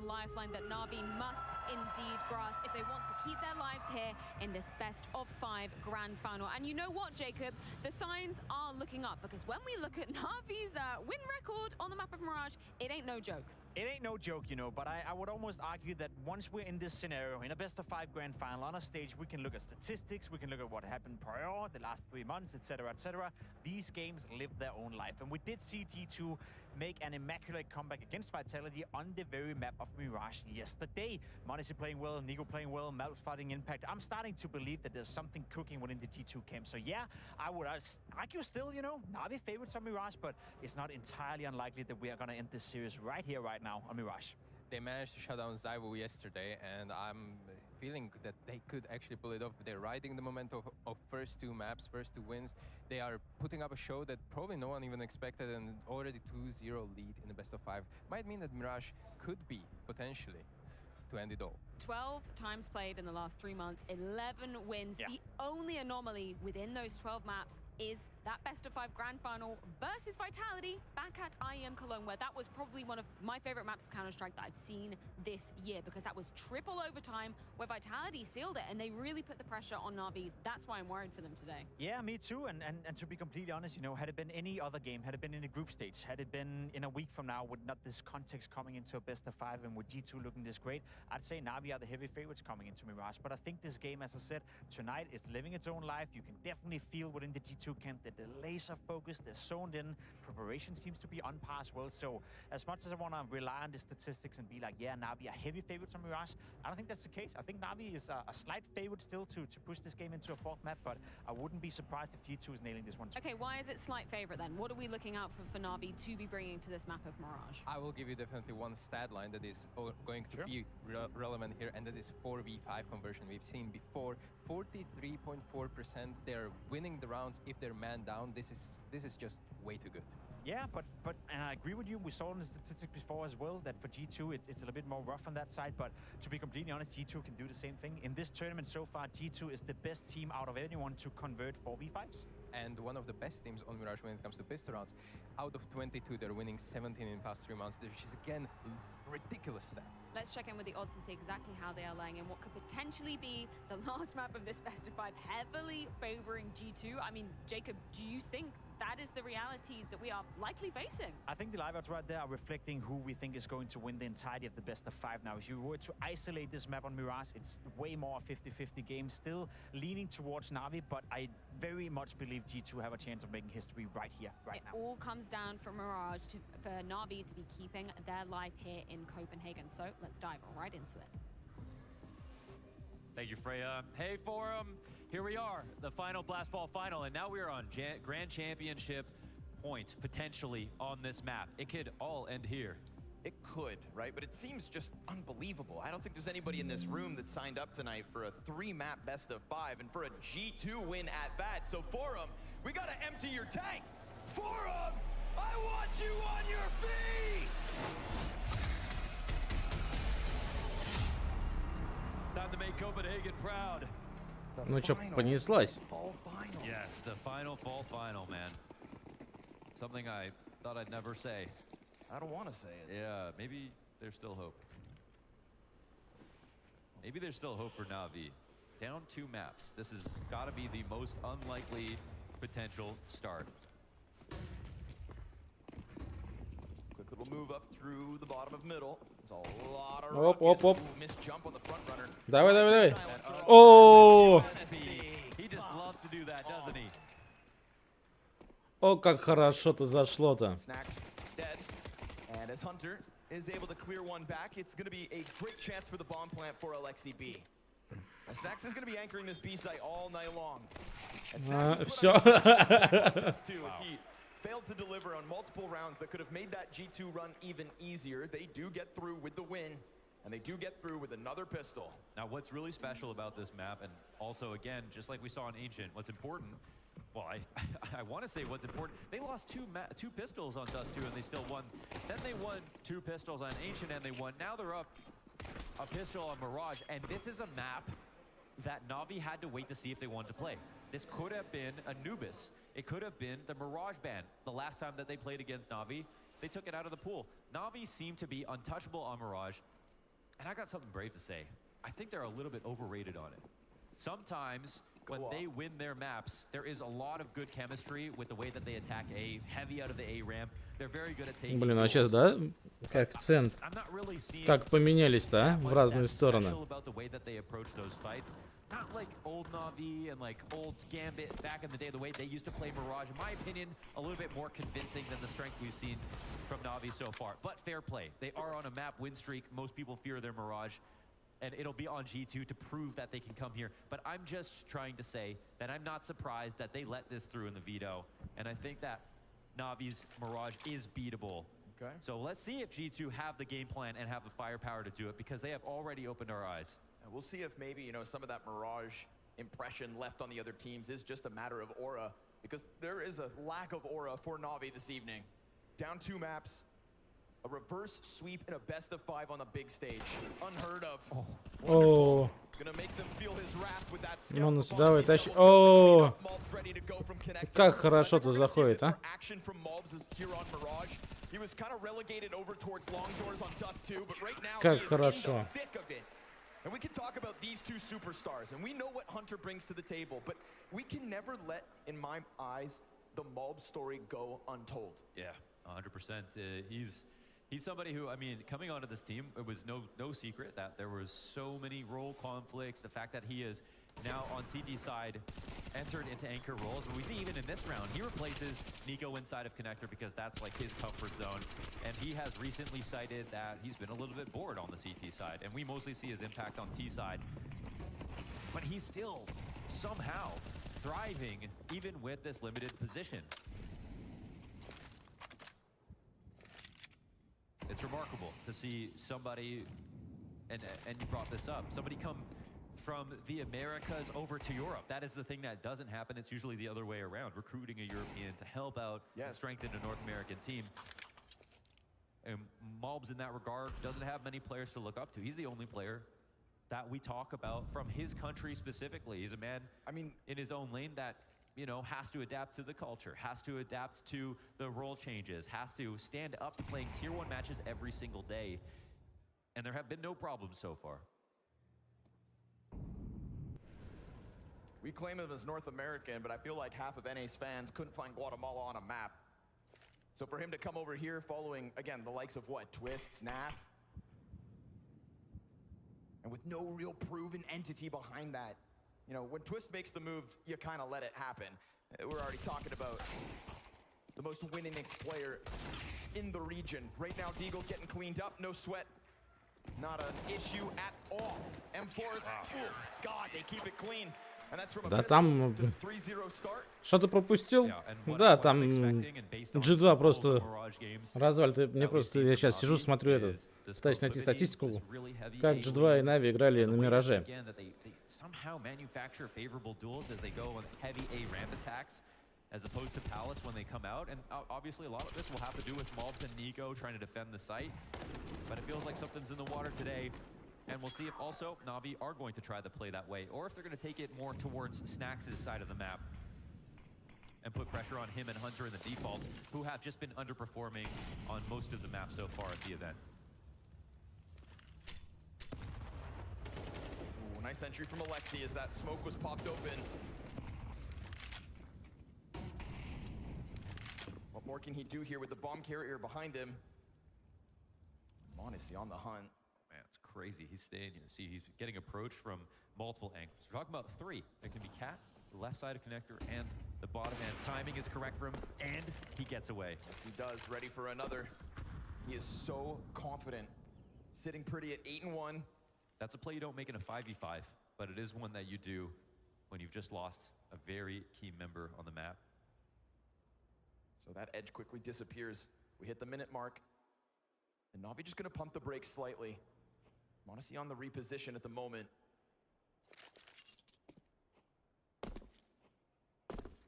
Lifeline that NaVi must indeed grasp if they want to keep their lives here in this best of 5 grand final. And you know what, Jacob? The signs are looking up, because when we look at NaVi's win record on the map of Mirage, it ain't no joke. It ain't no joke, you know, but I would almost argue that once we're in this scenario, in a best of 5 grand final on a stage, we can look at statistics, we can look at what happened prior, the last 3 months, etc., etc. These games live their own life. And we did see G2 make an immaculate comeback against Vitality on the very map of Mirage yesterday. Monesi playing well, Nico playing well, Malps fighting Impact. I'm starting to believe that there's something cooking within the G2 camp. So yeah, I would argue still, you know, NaVi favorites on Mirage, but it's not entirely unlikely that we are going to end this series right here, right now on Mirage. They managed to shut down Zyvo yesterday, and feeling that they could actually pull it off. They're riding the momentum of first 2 maps, first 2 wins. They are putting up a show that probably no one even expected, and already 2-0 lead in the best of 5 might mean that Mirage could be potentially to end it all. 12 times played in the last 3 months, 11 wins. Yeah. The only anomaly within those 12 maps is that best of 5 grand final versus Vitality back at IEM Cologne, where that was probably one of my favorite maps of Counter-Strike that I've seen this year, because that was triple overtime where Vitality sealed it and they really put the pressure on NaVi. That's why I'm worried for them today. Yeah, me too. And to be completely honest, you know, had it been any other game, had it been in the group stage, had it been in a week from now with not this context coming into a best of 5 and with G2 looking this great, I'd say NaVi are the heavy favorites coming into Mirage. But I think this game, as I said, tonight, it's living its own life. You can definitely feel within the G2 camp that they're laser focused, they're zoned in, preparation seems to be on par as well. So as much as I want to rely on the statistics and be like, yeah, NaVi are heavy favorites on Mirage, I don't think that's the case. I think NaVi is a slight favorite still to push this game into a 4th map, but I wouldn't be surprised if G2 is nailing this one too. Okay, why is it slight favorite then? What are we looking out for NaVi to be bringing to this map of Mirage? I will give you definitely one stat line that is going to be relevant here, and that is 4v5 conversion. We've seen before 43.4%. They're winning the rounds if they're man down. This is just way too good. Yeah, but and I agree with you. We saw in the statistics before as well that for G2 it's a little bit more rough on that side. But to be completely honest, G2 can do the same thing. In this tournament so far, G2 is the best team out of anyone to convert 4v5s. And one of the best teams on Mirage when it comes to pistol rounds. Out of 22, they're winning 17 in the past 3 months, which is again ridiculous stat. Let's check in with the odds to see exactly how they are laying in what could potentially be the last map of this best of 5, heavily favoring G2. I mean, Jacob, do you think that is the reality that we are likely facing? I think the live odds right there are reflecting who we think is going to win the entirety of the best of 5 now. If you were to isolate this map on Mirage, it's way more a 50-50 game, still leaning towards NaVi, but I very much believe G2 have a chance of making history right here, right now. It all comes down for Mirage for NaVi to be keeping their life here in Copenhagen. So let's dive right into it. Thank you, Freya. Hey, Forum. Here we are, the final Blast Ball final, and now we are on Grand Championship point, potentially on this map. It could all end here. It could, right? But it seems just unbelievable. I don't think there's anybody in this room that signed up tonight for a 3-map best of 5 and for a G2 win at that. So Forum, we gotta empty your tank. Forum, I want you on your feet! Time to make Copenhagen proud. Ну чё, понеслась. Yes, the final fall final, man. Something I thought I'd never say. I don't want to say it. Yeah, maybe there's still hope. Maybe there's still hope for NaVi. Down 2 maps. This has got to be the most unlikely potential start. Quick little move up through the bottom of middle. There's a lot of Оп. missed jump on the front runner. Давай. О! He just loves to do that, doesn't he? О, как хорошо-то зашло-то. Snacks dead. And as Hunter is able to clear one back, it's going to be a great chance for the bomb plant for Alexi B. And Snacks is going to be anchoring this B site all night long. And Все. He failed to deliver on multiple rounds that could have made that G2 run even easier. They do get through with the win, and they do get through with another pistol. Now, what's really special about this map, and also, again, just like we saw in Ancient, what's important, well, I want to say what's important, they lost two pistols on Dust 2 and they still won. Then they won 2 pistols on Ancient and they won. Now they're up a pistol on Mirage, and this is a map that NaVi had to wait to see if they wanted to play. This could have been Anubis. It could have been the Mirage ban. The last time that they played against NaVi, they took it out of the pool. NaVi seemed to be untouchable on Mirage, and I got something brave to say. I think they're a little bit overrated on it. Sometimes when they win their maps, there is a lot of good chemistry with the way that they attack A, heavy out of the A ramp. They're very good at taking. Блин, а сейчас, да, коэффициент как поменялись-то, а, в разные стороны. Not like old NaVi and like old Gambit back in the day, the way they used to play Mirage. In my opinion, a little bit more convincing than the strength we've seen from NaVi so far. But fair play. They are on a map win streak. Most people fear their Mirage. And it'll be on G2 to prove that they can come here. But I'm just trying to say that I'm not surprised that they let this through in the veto. And I think that NaVi's Mirage is beatable. Okay. So let's see if G2 have the game plan and have the firepower to do it, because they have already opened our eyes. We'll see if maybe, you know, some of that Mirage impression left on the other teams is just a matter of aura, because there is a lack of aura for NaVi this evening. Down 2 maps, a reverse sweep and a best of 5 on the big stage. Unheard of. О, Gonna make them feel his wrath with that Монус, давай, тащи. О, как хорошо-то заходит, а? action from Mobs is here on Mirage. He was kind of relegated over towards long doors on Dust 2, but right now Как he is хорошо. in the thick of it. And we can talk about these 2 superstars, and we know what Hunter brings to the table, but we can never let, in my eyes, the Mob story go untold. Yeah, 100%. He's somebody who, I mean, coming onto this team, it was no secret that there was so many role conflicts. The fact that he is now on CT side entered into anchor roles, but we see even in this round, he replaces Nico inside of connector because that's like his comfort zone. And he has recently cited that he's been a little bit bored on the CT side, and we mostly see his impact on T side. But he's still somehow thriving even with this limited position. It's remarkable to see somebody, and you brought this up, somebody come from the Americas over to Europe. That is the thing that doesn't happen. It's usually the other way around, recruiting a European to help out and strengthen a North American team. And Mobs in that regard doesn't have many players to look up to. He's the only player that we talk about from his country specifically. He's a man, I mean, in his own lane that, you know, has to adapt to the culture, has to adapt to the role changes, has to stand up to playing tier 1 matches every single day. And there have been no problems so far. We claim him as North American, but I feel like half of NA's fans couldn't find Guatemala on a map. So for him to come over here following, again, the likes of what? Twists, NAF? And with no real proven entity behind that. You know, when Twist makes the move, you kind of let it happen. We're already talking about the most winningest player in the region. Right now, Deagle's getting cleaned up, no sweat. Not an issue at all. M4's, oof, God, they keep it clean. And that's from a Да там... 3-0 start. Что ты пропустил? Да, там G2 просто развалит. Мне просто, я сейчас сижу, смотрю это, пытаюсь найти статистику, как G2 и NaVi играли на Мираже. Somehow manufacture favorable duels as they go on heavy A ramp attacks as opposed to Palace when they come out. And obviously a lot of this will have to do with Mobs and Nico trying to defend the site. But it feels like something's in the water today. And we'll see if also NaVi are going to try to play that way, or if they're going to take it more towards Snax' side of the map and put pressure on him and Hunter in the default, who have just been underperforming on most of the map so far at the event. Ooh, nice entry from Alexi as that smoke was popped open. What more can he do here with the bomb carrier behind him? Honestly, on the hunt. Man, it's crazy. He's staying here. See, he's getting approached from multiple angles. We're talking about 3. It can be Cat, the left side of connector, and the bottom end. Timing is correct for him, and he gets away. Yes, he does. Ready for another. He is so confident. Sitting pretty at 8-1. That's a play you don't make in a 5v5, but it is one that you do when you've just lost a very key member on the map. So that edge quickly disappears. We hit the minute mark. And NaVi just going to pump the brakes slightly. Modesty on the reposition at the moment.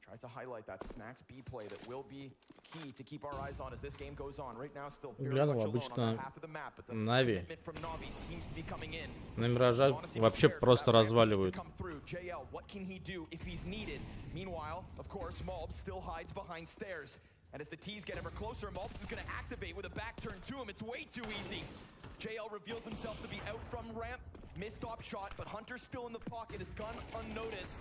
Try to highlight that Snax B play that will be key to keep our eyes on as this game goes on. Right now, still very much alone on half of the map, but the commitment from NaVi seems to be coming in. На Миражах вообще просто разваливают. JL, what can he do if he's needed? Meanwhile, of course, Mobs still hides behind stairs. And as the T's get ever closer, Mobs is going to activate with a back turn to him. It's way too easy. JL reveals himself to be out from ramp. Missed op shot, but Hunter's still in the pocket. His gun unnoticed.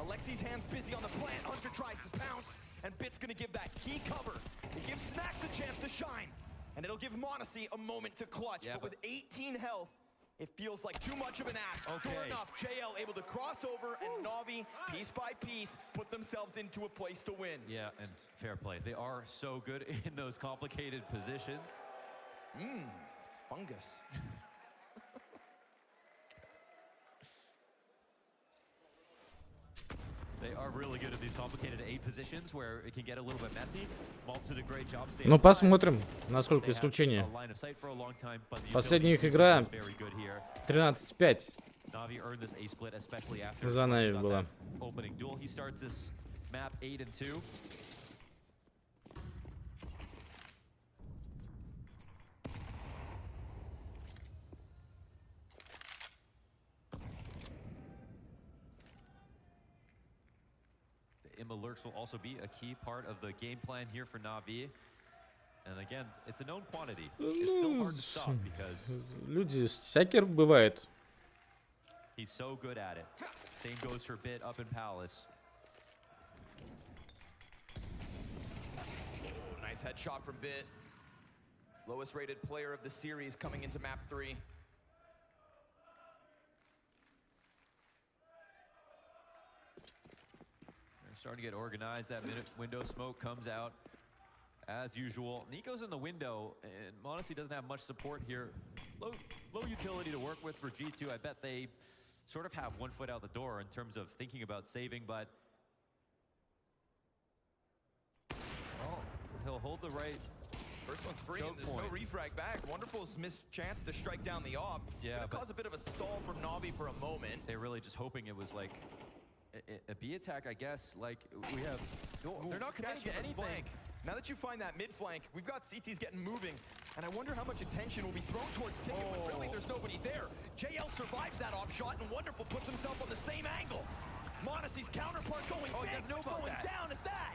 Alexi's hands busy on the plant. Hunter tries to pounce, and Bit's going to give that key cover. It gives Snax a chance to shine, and it'll give Monacy a moment to clutch. But with 18 health, it feels like too much of an ask. Sure enough, JL able to cross over, and NaVi, piece by piece, put themselves into a place to win. Yeah, and fair play. They are so good in those complicated positions. Fungus. They are really good at these complicated A positions where it can get a little bit messy. Mobs did a great job staying. Ну, посмотрим, насколько исключение. Последняя их игра 13-5. NaVi earned this A split, especially after За NaVi была. opening duel. He starts this map 8-2. The Imba lurks will also be a key part of the game plan here for NaVi. And again, it's a known quantity. It's still hard to stop because люди всякие бывает. he's so good at it. Same goes for Bit up in Palace. Oh, nice headshot from Bit. Lowest rated player of the series coming into map 3. They're starting to get organized. That minute window smoke comes out. As usual, Nico's in the window, and Modesty doesn't have much support here. Low utility to work with for G2. I bet they sort of have one foot out the door in terms of thinking about saving, but well, he'll hold the right. First one's free, and there's no refrag back. Wonderful's missed chance to strike down the op. Yeah, but caused a bit of a stall from NaVi for a moment. They're really just hoping it was like a B attack, I guess. Like we have, they're not committing to anything. Now that you find that mid flank, we've got CTs getting moving, and I wonder how much attention will be thrown towards Ticket when really there's nobody there. JL survives that op shot, and Wonderful puts himself on the same angle. Monacy's counterpart going big, going down at that.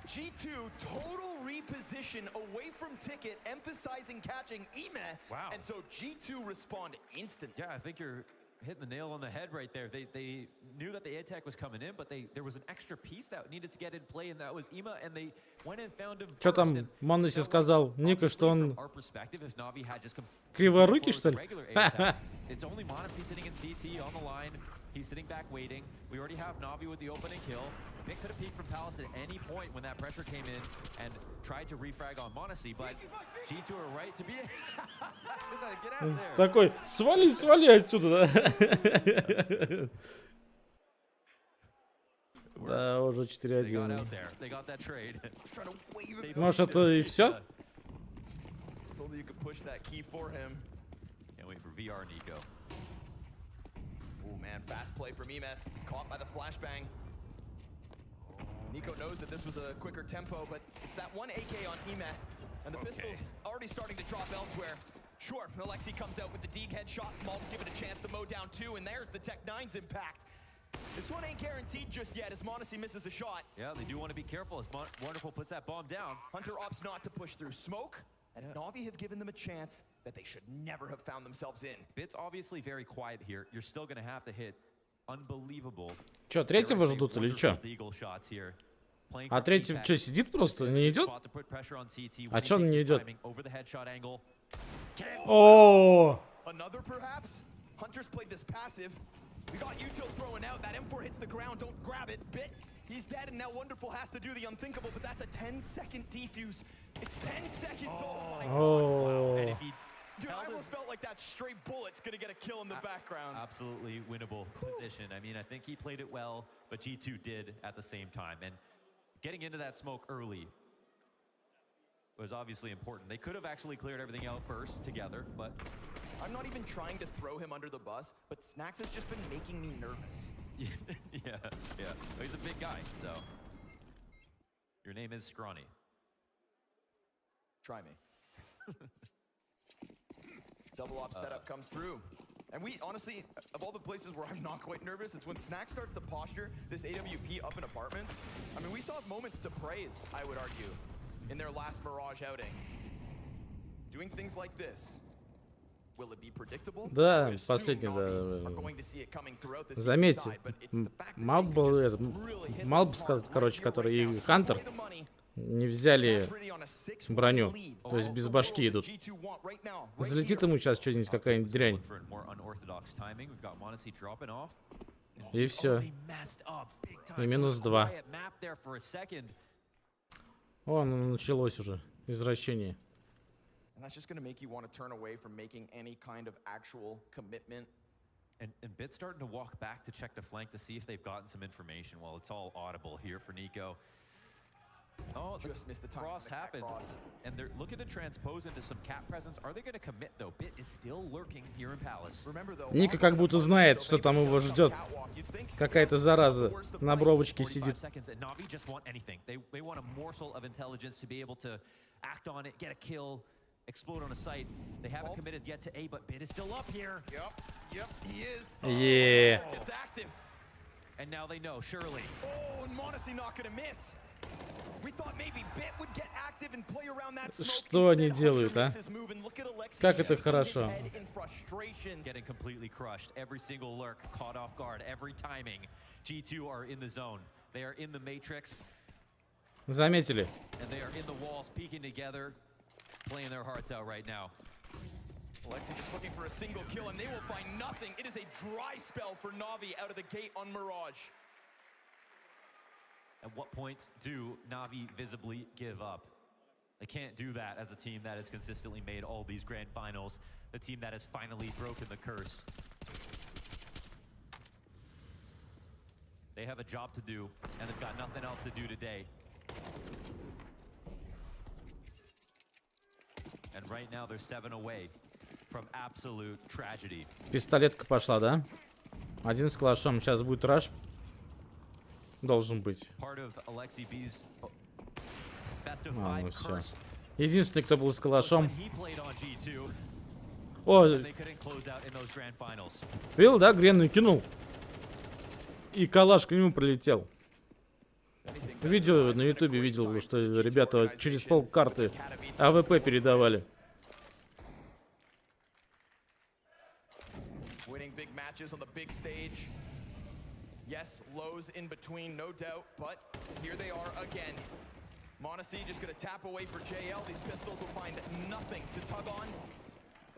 G2 total reposition away from Ticket, emphasizing catching Ime. Wow. And so G2 respond instantly. Yeah, I think you're hitting the nail on the head right there. They knew that the attack was coming in, but there was an extra piece that needed to get in play, and that was Ima, and they went and found him. Что там Монаси сказал Ника, что он криворукий, что ли? It's only Monacy sitting in CT on the line. He's sitting back waiting. We already have NaVi with the opening kill. Bit could have peeked from Palace at any point when that pressure came in and tried to refrag on Monacy, but G2 are right to be. Get out there. Такой, свали отсюда, да? Да, уже 4-1. Может, это и все? Only you could push that key for him. Can't wait for VR Nico. Oh man, fast play from Ime, caught by the flashbang. Nico knows that this was a quicker tempo, but it's that one AK on Ime, and the pistol's already starting to drop elsewhere. Sure, Alexi comes out with the Deeg headshot, Malt's given a chance to mow down 2, and there's the Tech-9's impact. This one ain't guaranteed just yet as Monacy misses a shot. Yeah, they do want to be careful as Wonderful puts that bomb down. Hunter opts not to push through smoke, and NaVi have given them a chance that they should never have found themselves in. Bit's obviously very quiet here. You're still going to have to hit unbelievable. Чё, третьего ждут или чё? А третий что, сидит просто? Не идет? А чё он не идет? О! Another perhaps? Hunter's played this passive. We got Util throwing out. That M4 hits the ground. Don't grab it. Bit. He's dead, and now Wonderful has to do the unthinkable, but that's a 10-second defuse. It's 10 seconds. Oh my god. And if he Dude, I almost felt like that stray bullet's gonna get a kill in the background. Absolutely winnable position. I mean, I think he played it well, but G2 did at the same time. And getting into that smoke early was obviously important. They could have actually cleared everything out first together, but I'm not even trying to throw him under the bus, but Snacks has just been making me nervous. yeah. Well, he's a big guy, so your name is Scrawny. Try me. Double op setup comes through. And we, honestly, of all the places where I'm not quite nervous, it's when Snack starts to posture this AWP up in apartments. I mean, we saw moments to praise, I would argue, in their last Mirage outing. Doing things like this. Will it be predictable? Да, последний, да. Заметьте, Малб, короче, который и Хантер не взяли броню, то есть без башки идут. Залетит ему сейчас что-нибудь, какая-нибудь дрянь. И все. И -2. О, ну началось уже. Извращение. And that's just going to make you want to turn away from making any kind of actual commitment. And Bit's starting to walk back to check the flank to see if they've gotten some information. Well, it's all audible here for Nico. Oh, the cross happens, and they're looking to transpose into some cap presence. Are they going to commit though? Bit is still lurking here in Palace. Ника как будто знает, что там его ждет. Какая-то зараза на бровочке сидит. NaVi just want anything. They want a morsel of intelligence to be able to act on it, get a kill, explode on a site. They haven't committed yet to A, but Bit is still up here. Yep, he is. Yeah. It's active. And now they know, surely. Oh, and Monacy not gonna miss. We thought maybe Bit would get active and play around that smoke. Что они делают, а? Как это хорошо. Getting completely crushed. Every single lurk caught off guard. Every timing. G2 are in the zone. They are in the matrix. Заметили. And they are in the walls, peeking together, playing their hearts out right now. Alexi just looking for a single kill, and they will find nothing. It is a dry spell for NaVi out of the gate on Mirage. At what point do NaVi visibly give up? They can't do that as a team that has consistently made all these grand finals, the team that has finally broken the curse. They have a job to do, and they've got nothing else to do today. And right now they're 7 away from absolute tragedy. Пистолетка пошла, да? Один с калашом. Сейчас будет раш. Должен быть. Ну все. Единственный, кто был с калашом. О! Видел, да? Гренный кинул. И калаш к нему прилетел. Видео на ютубе видел, что ребята через полкарты АВП передавали. Yes, lows in between, no doubt, but here they are again. Monacy just gonna tap away for JL. These pistols will find nothing to tug on.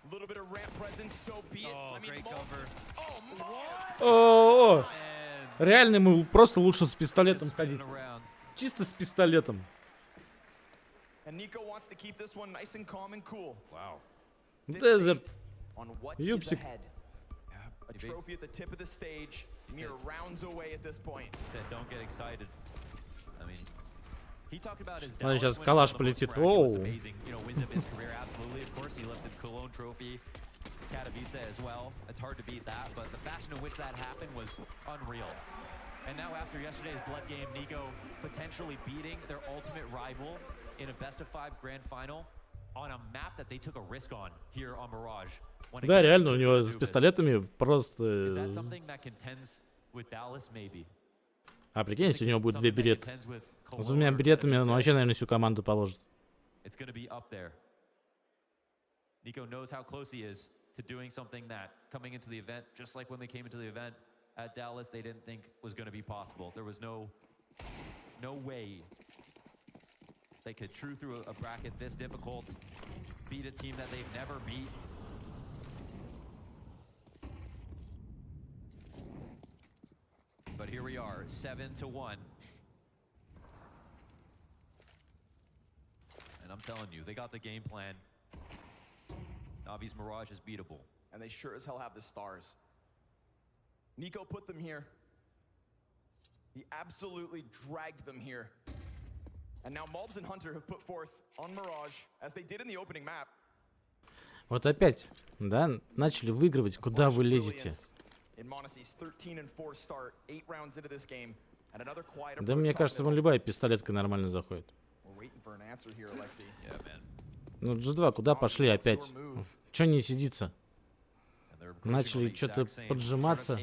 A little bit of ramp presence, so be it. Oh, great cover. О, реально ему просто лучше с пистолетом ходить. Чисто с пистолетом. And Nico wants to keep this one nice and calm and cool. Wow. Desert. On what is ahead. A trophy at the tip of the stage. Mere rounds away at this point. Said, don't get excited. I mean, he talked about his Смотри, сейчас калаш полетит. Оу. Amazing, you know, wins of his career. Absolutely, of course, he lifted Cologne trophy, Katowice as well. It's hard to beat that, but the fashion in which that happened was unreal. And now, after yesterday's blood game, Nico potentially beating their ultimate rival in a best-of-5 grand final on a map that they took a risk on here on Mirage. Да, реально, у него с пистолетами просто... А прикинь, если у него будет 2 береты. С 2 беретами он вообще, наверное, всю команду положит. Nico knows how close he is to doing something that, coming into the event, just like when they came into the event at Dallas, they didn't think was going to be possible. There was no way they could true through a bracket this difficult, beat a team that they've never beat. But here we are, 7-1. And I'm telling you, they got the game plan. NaVi's Mirage is beatable. And they sure as hell have the stars. Nico put them here. He absolutely dragged them here. And now Mobs and Hunter have put forth on Mirage, as they did in the opening map. Вот опять, да, начали выигрывать, куда вы лезете? Да мне кажется, вон любая пистолетка нормально заходит. Ну, G2, куда пошли опять? Чё не сидится? Начали что-то поджиматься.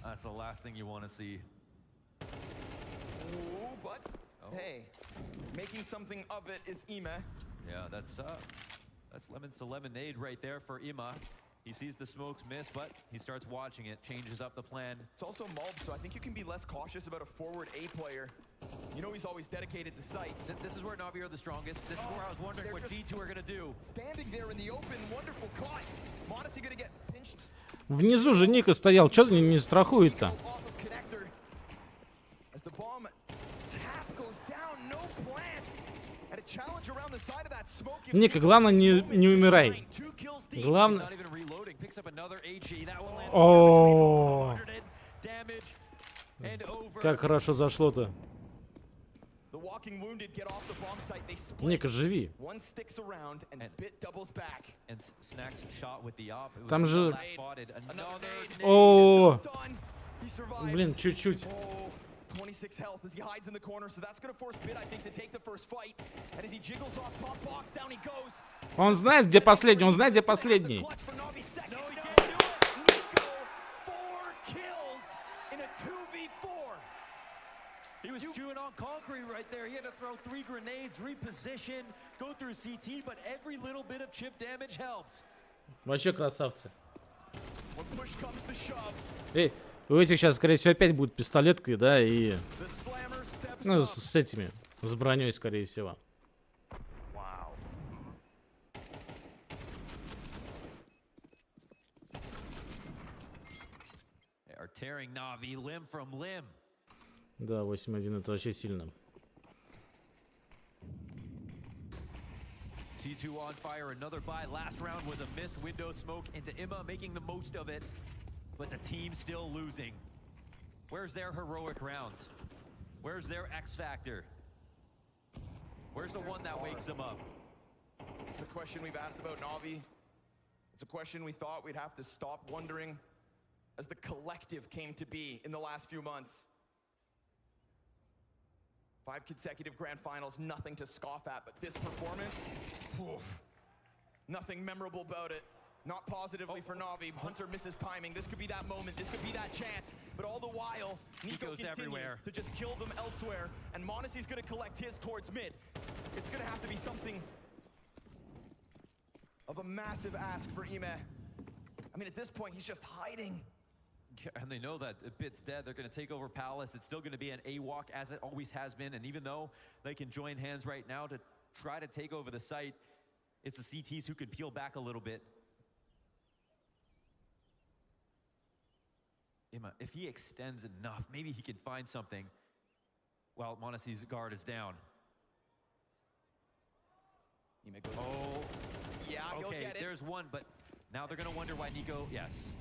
That's the last thing you want to see. Ooh, but hey, making something of it is Ima. Yeah, that's lemons to lemonade right there for Ima. He sees the smokes miss, but he starts watching it, changes up the plan. It's also Mulb, so I think you can be less cautious about a forward A player. You know he's always dedicated to sights. This is where NaVi are the strongest. This is where I was wondering what G2 are going to do. Standing there in the open, wonderful caught. Monacy going to get pinched. Внизу же Ника стоял, что не страхует-то? Ника, главное не умирай. Главное... О, Как хорошо зашло-то. Ника, живи. Там же... О, блин, чуть-чуть. 26 health as he hides in the corner, so that's going to force Bit, I think, to take the first fight. And as he jiggles off top box, down he goes. Он знает, где последний, он знает, где последний. Nico, 4 kills in a 2v4. He was chewing on concrete right there. He had to throw 3 grenades, reposition, go through CT, but every little bit of chip damage helped. Вообще красавцы. When push comes to shove. Эй, у этих сейчас, скорее всего, опять будет пистолеткой, да, и... Ну, с этими, с броней, скорее всего. Да, 8-1 это вообще сильно. T2 on fire, another buy. Last round was a missed window smoke into Imma, making the most of it. But the team's still losing. Where's their heroic rounds? Where's their X factor? Where's the one that wakes them up? It's a question we've asked about NaVi. It's a question we thought we'd have to stop wondering as the collective came to be in the last few months. 5 consecutive grand finals, nothing to scoff at, but this performance, oof, nothing memorable about it. Not positively for NaVi. Hunter misses timing. This could be that moment. This could be that chance. But all the while, Nico continues to just kill them elsewhere. And m0NESY's going to collect his towards mid. It's going to have to be something of a massive ask for Ime. I mean, at this point, he's just hiding. Yeah, and they know that Bit's dead. They're going to take over Palace. It's still going to be an A-walk, as it always has been. And even though they can join hands right now to try to take over the site, it's the CTs who can peel back a little bit. If he extends enough, maybe he can find something while m0NESY's guard is down. Oh, yeah, okay, there's one, but now they're going to wonder why Nico, yes,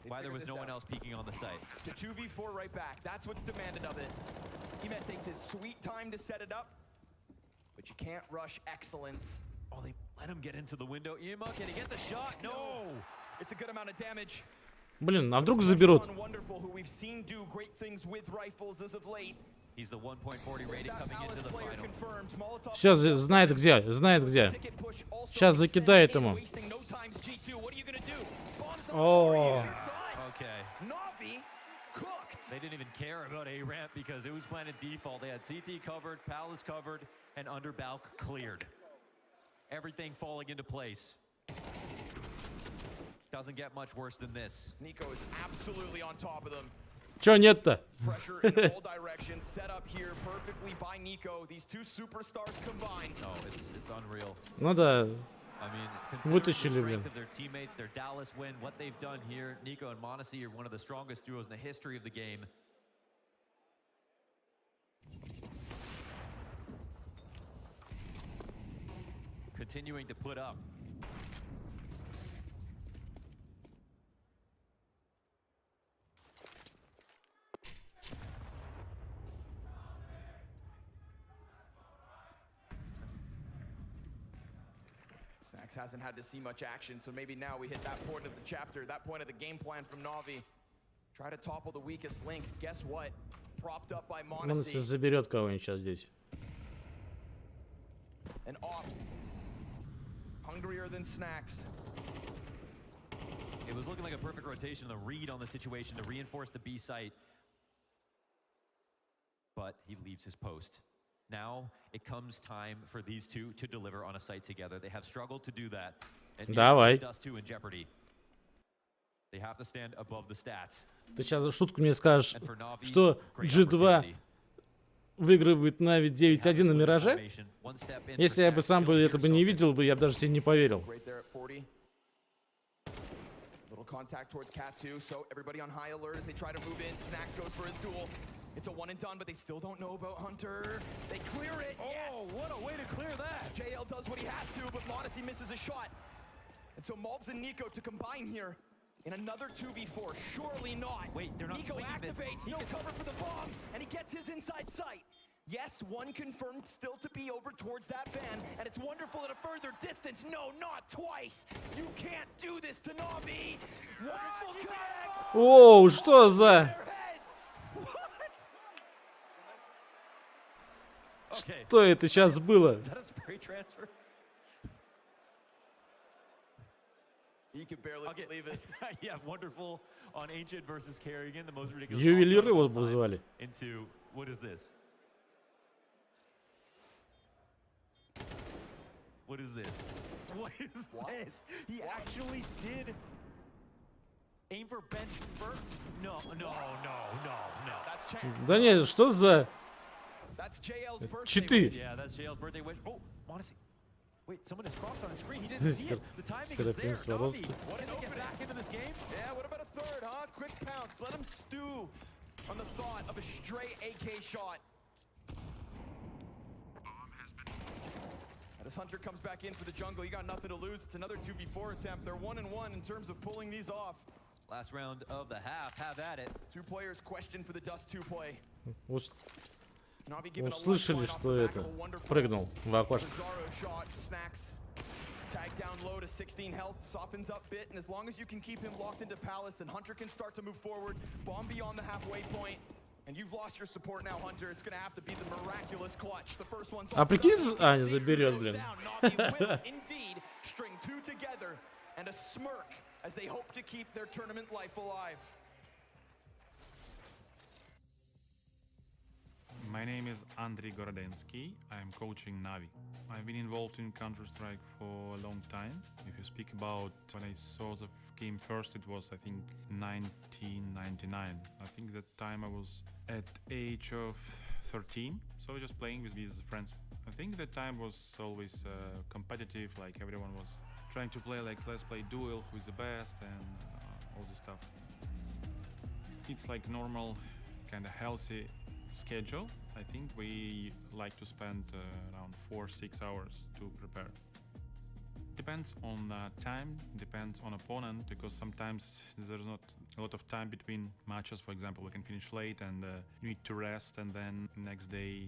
why there was no one else peeking on the site. To 2v4 right back, that's what's demanded of it. Ime takes his sweet time to set it up, but you can't rush excellence. Oh, they let him get into the window. Ime, can he get the shot? No! It's a good amount of damage. Блин, а вдруг заберут? Все, знает где, знает где. Сейчас закидает ему. О. They didn't even care about A-ramp because it was planted default. They had CT covered, Palace covered, and under Balk cleared. Everything falling into place. Doesn't get much worse than this. Nico is absolutely on top of them. Чё нет-то? Pressure in all directions, set up here perfectly by Nico. These two superstars combined. No, it's unreal. Ну да. I mean, вытащили, the блин. strength of their teammates, their Dallas win, what they've done here. Nico and m0NESY are one of the strongest duos in the history of the game. Continuing to put up. Snax hasn't had to see much action, so maybe now we hit that point of the chapter, that point of the game plan from NaVi. Try to topple the weakest link. Guess what? Propped up by m0NESY. Заберет кого-нибудь сейчас здесь. And off. Hungrier than Snax. It was looking like a perfect rotation, the read on the situation to reinforce the B site. But he leaves his post. Now it comes time for these two to deliver on a site together. They have struggled to do that. And Давай. Dust 2 in jeopardy. They have to stand above the stats. Ты сейчас шутку мне скажешь, что G2 выигрывает NaVi 9-1 на Мираже? Если я бы сам это бы не видел, я бы даже себе не поверил. Little contact towards Cat 2, so everybody on high alert as they try to move in. Snax goes for his duel. It's a one and done, but they still don't know about Hunter. They clear it. Oh, yes. What a way to clear that. JL does what he has to, but m0NESY misses a shot. And so m0NESY and Nico to combine here. In another 2v4, surely not. Wait, they're not Nico swinging this. activates, no cover for the bomb, and he gets his inside sight. Yes, one confirmed still to be over towards that van, and it's wonderful at a further distance. No, not twice. You can't do this to NaVi. Wonderful connect. Оу, что за... Okay. Что это сейчас было? Is that a spray transfer? He can barely believe it. Yeah, wonderful on Ancient versus Kerrigan, the most ridiculous. Ювелиры его вызывали. Into what is this? What is this? What is this? He actually did aim for bench first? No. That's chance. Да нет, что за... That's JL's birthday. Читы. Yeah, that's JL's birthday wish. Oh, honestly. Wait, someone has crossed on his screen. He didn't see it. The timing is there. NaVi, what did he get back into this game? Yeah, what about a third, huh? Quick pounce. Let him stew on the thought of a straight AK shot. As Hunter comes back in for the jungle, you got nothing to lose. It's another 2v4 attempt. They're 1-1 in terms of pulling these off. Last round of the half. Have at it. Two players questioned for the Dust 2 play. Услышали, что это прыгнул в окошко. Tag down low to 16 health, softens up bit, and as long as you can keep him locked into Palace, then Hunter can start to move forward. Bomb beyond the halfway point, and you've lost your support now, Hunter. It's gonna have to be the miraculous clutch. The first one's А прикинь, Аня заберет, блин. Indeed, string two together, and a smirk as they hope to keep their tournament life alive. My name is Andriy Gorodensky. I'm coaching NaVi. I've been involved in Counter-Strike for a long time. If you speak about when I saw the game first, it was, I think, 1999. I think that time I was at age of 13, so just playing with these friends. I think that time was always competitive, like everyone was trying to play like let's play duel, who is the best, and all this stuff. It's like normal, kind of healthy schedule. I think we like to spend around 4-6 hours to prepare. Depends on time, depends on opponent, because sometimes there's not a lot of time between matches. For example, we can finish late and you need to rest, and then next day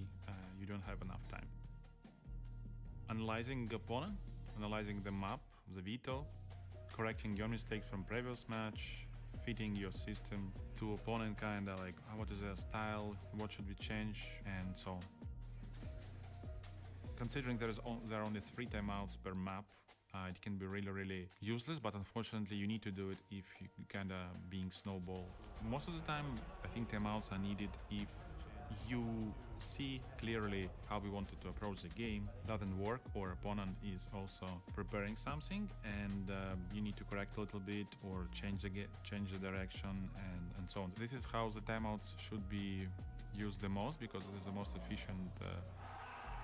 you don't have enough time. Analyzing the opponent, analyzing the map, the veto, correcting your mistakes from previous match, fitting your system to opponent, kind of like what is their style, what should we change, and so on. Considering there are only 3 timeouts per map, it can be really useless, but unfortunately you need to do it if you kind of being snowballed. Most of the time I think timeouts are needed if you see clearly how we wanted to approach the game doesn't work, or opponent is also preparing something and you need to correct a little bit or change the direction and so on. This is how the timeouts should be used the most, because this is the most efficient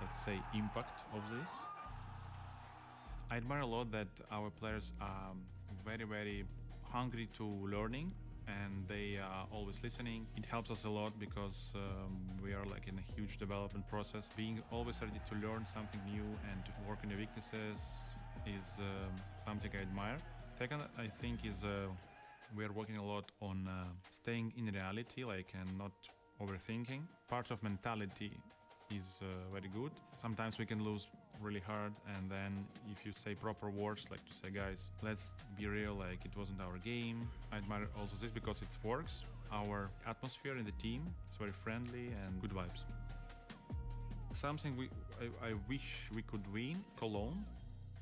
let's say impact of this. I admire a lot that our players are very hungry to learning, and they are always listening. It helps us a lot because we are like in a huge development process. Being always ready to learn something new and to work on the weaknesses is something I admire. Second, I think is we are working a lot on staying in reality, like, and not overthinking. Part of mentality is very good. Sometimes we can lose really hard, and then if you say proper words, like to say, guys, let's be real, like it wasn't our game. I admire also this because it works. Our atmosphere in the team, it's very friendly and good vibes. Something I wish we could win, Cologne,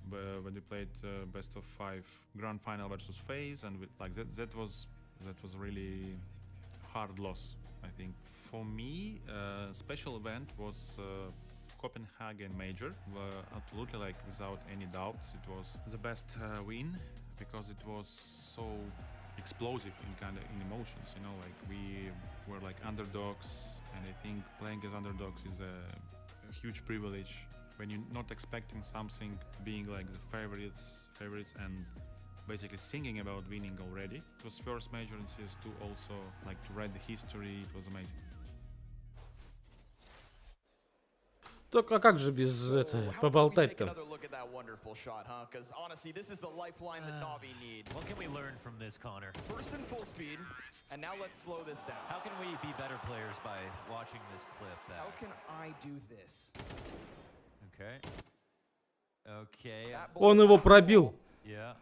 when we played best of 5 grand final versus FaZe, and like that was really hard loss, I think. For me, special event was Copenhagen Major. Absolutely, like without any doubts, it was the best win because it was so explosive in emotions. You know, like we were like underdogs, and I think playing as underdogs is a huge privilege when you're not expecting something, being like the favorites and basically thinking about winning already. It was first major in CS2 also, like to write the history. It was amazing. Только а как же без этого поболтать-то? Wonderful shot, huh? Because honestly, this is the lifeline that NaVi need. What can we learn from this, Connor? First in full speed, and now let's slow this down. How can we be better players by watching this clip back? How can I do this? Okay. Okay. Он его пробил. Yeah.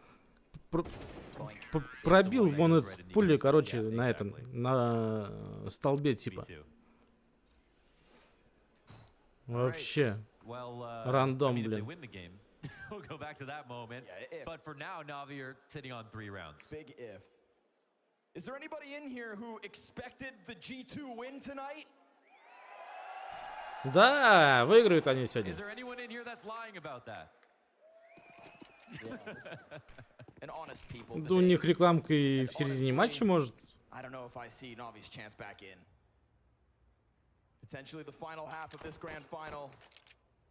Пробил вон этот пули, короче, на этом, на столбе типа. Вообще. Рандом, блин. We'll go back to that moment. But for now, NaVi are sitting on 3 rounds. Big if. Is there anybody in here who expected the G2 win tonight? Да, выиграют они сегодня. Is there anyone in here that's lying about that? And honest people. Да у них рекламка и в середине матча может. I don't know if I see NaVi's chance back in. Potentially the final half of this grand final.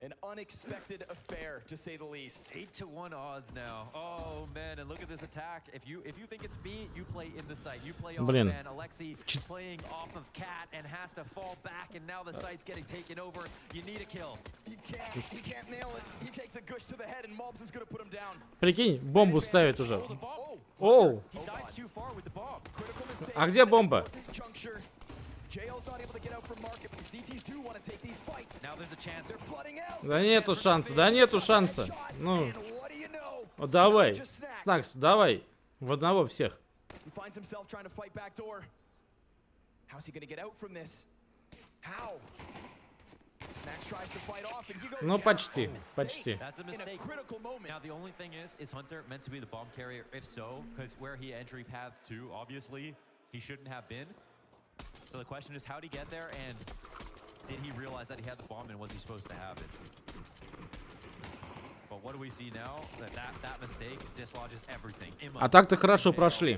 An unexpected affair, to say the least. 8-1 odds now. Oh man, and look at this attack. If you think it's B, you play in the site. You play on man. Alexi playing off of Cat and has to fall back, and now the site's getting taken over. You need a kill. He can't nail it. He takes a gush to the head, and Mobs is gonna put him down. Прикинь, бомбу ставит уже. Оу. А где бомба? Да нету шанса, да нету шанса. Ну, давай, Снакс, давай. В одного всех. Ну, почти, почти. Now the only thing is Hunter meant to be the bomb carrier? If so, because where he entry path to, obviously, he shouldn't have been. So the question is, how did he get there, and did he realize that he had the bomb, and was he supposed to have it? But what do we see now? That mistake dislodges everything. А так-то хорошо прошли.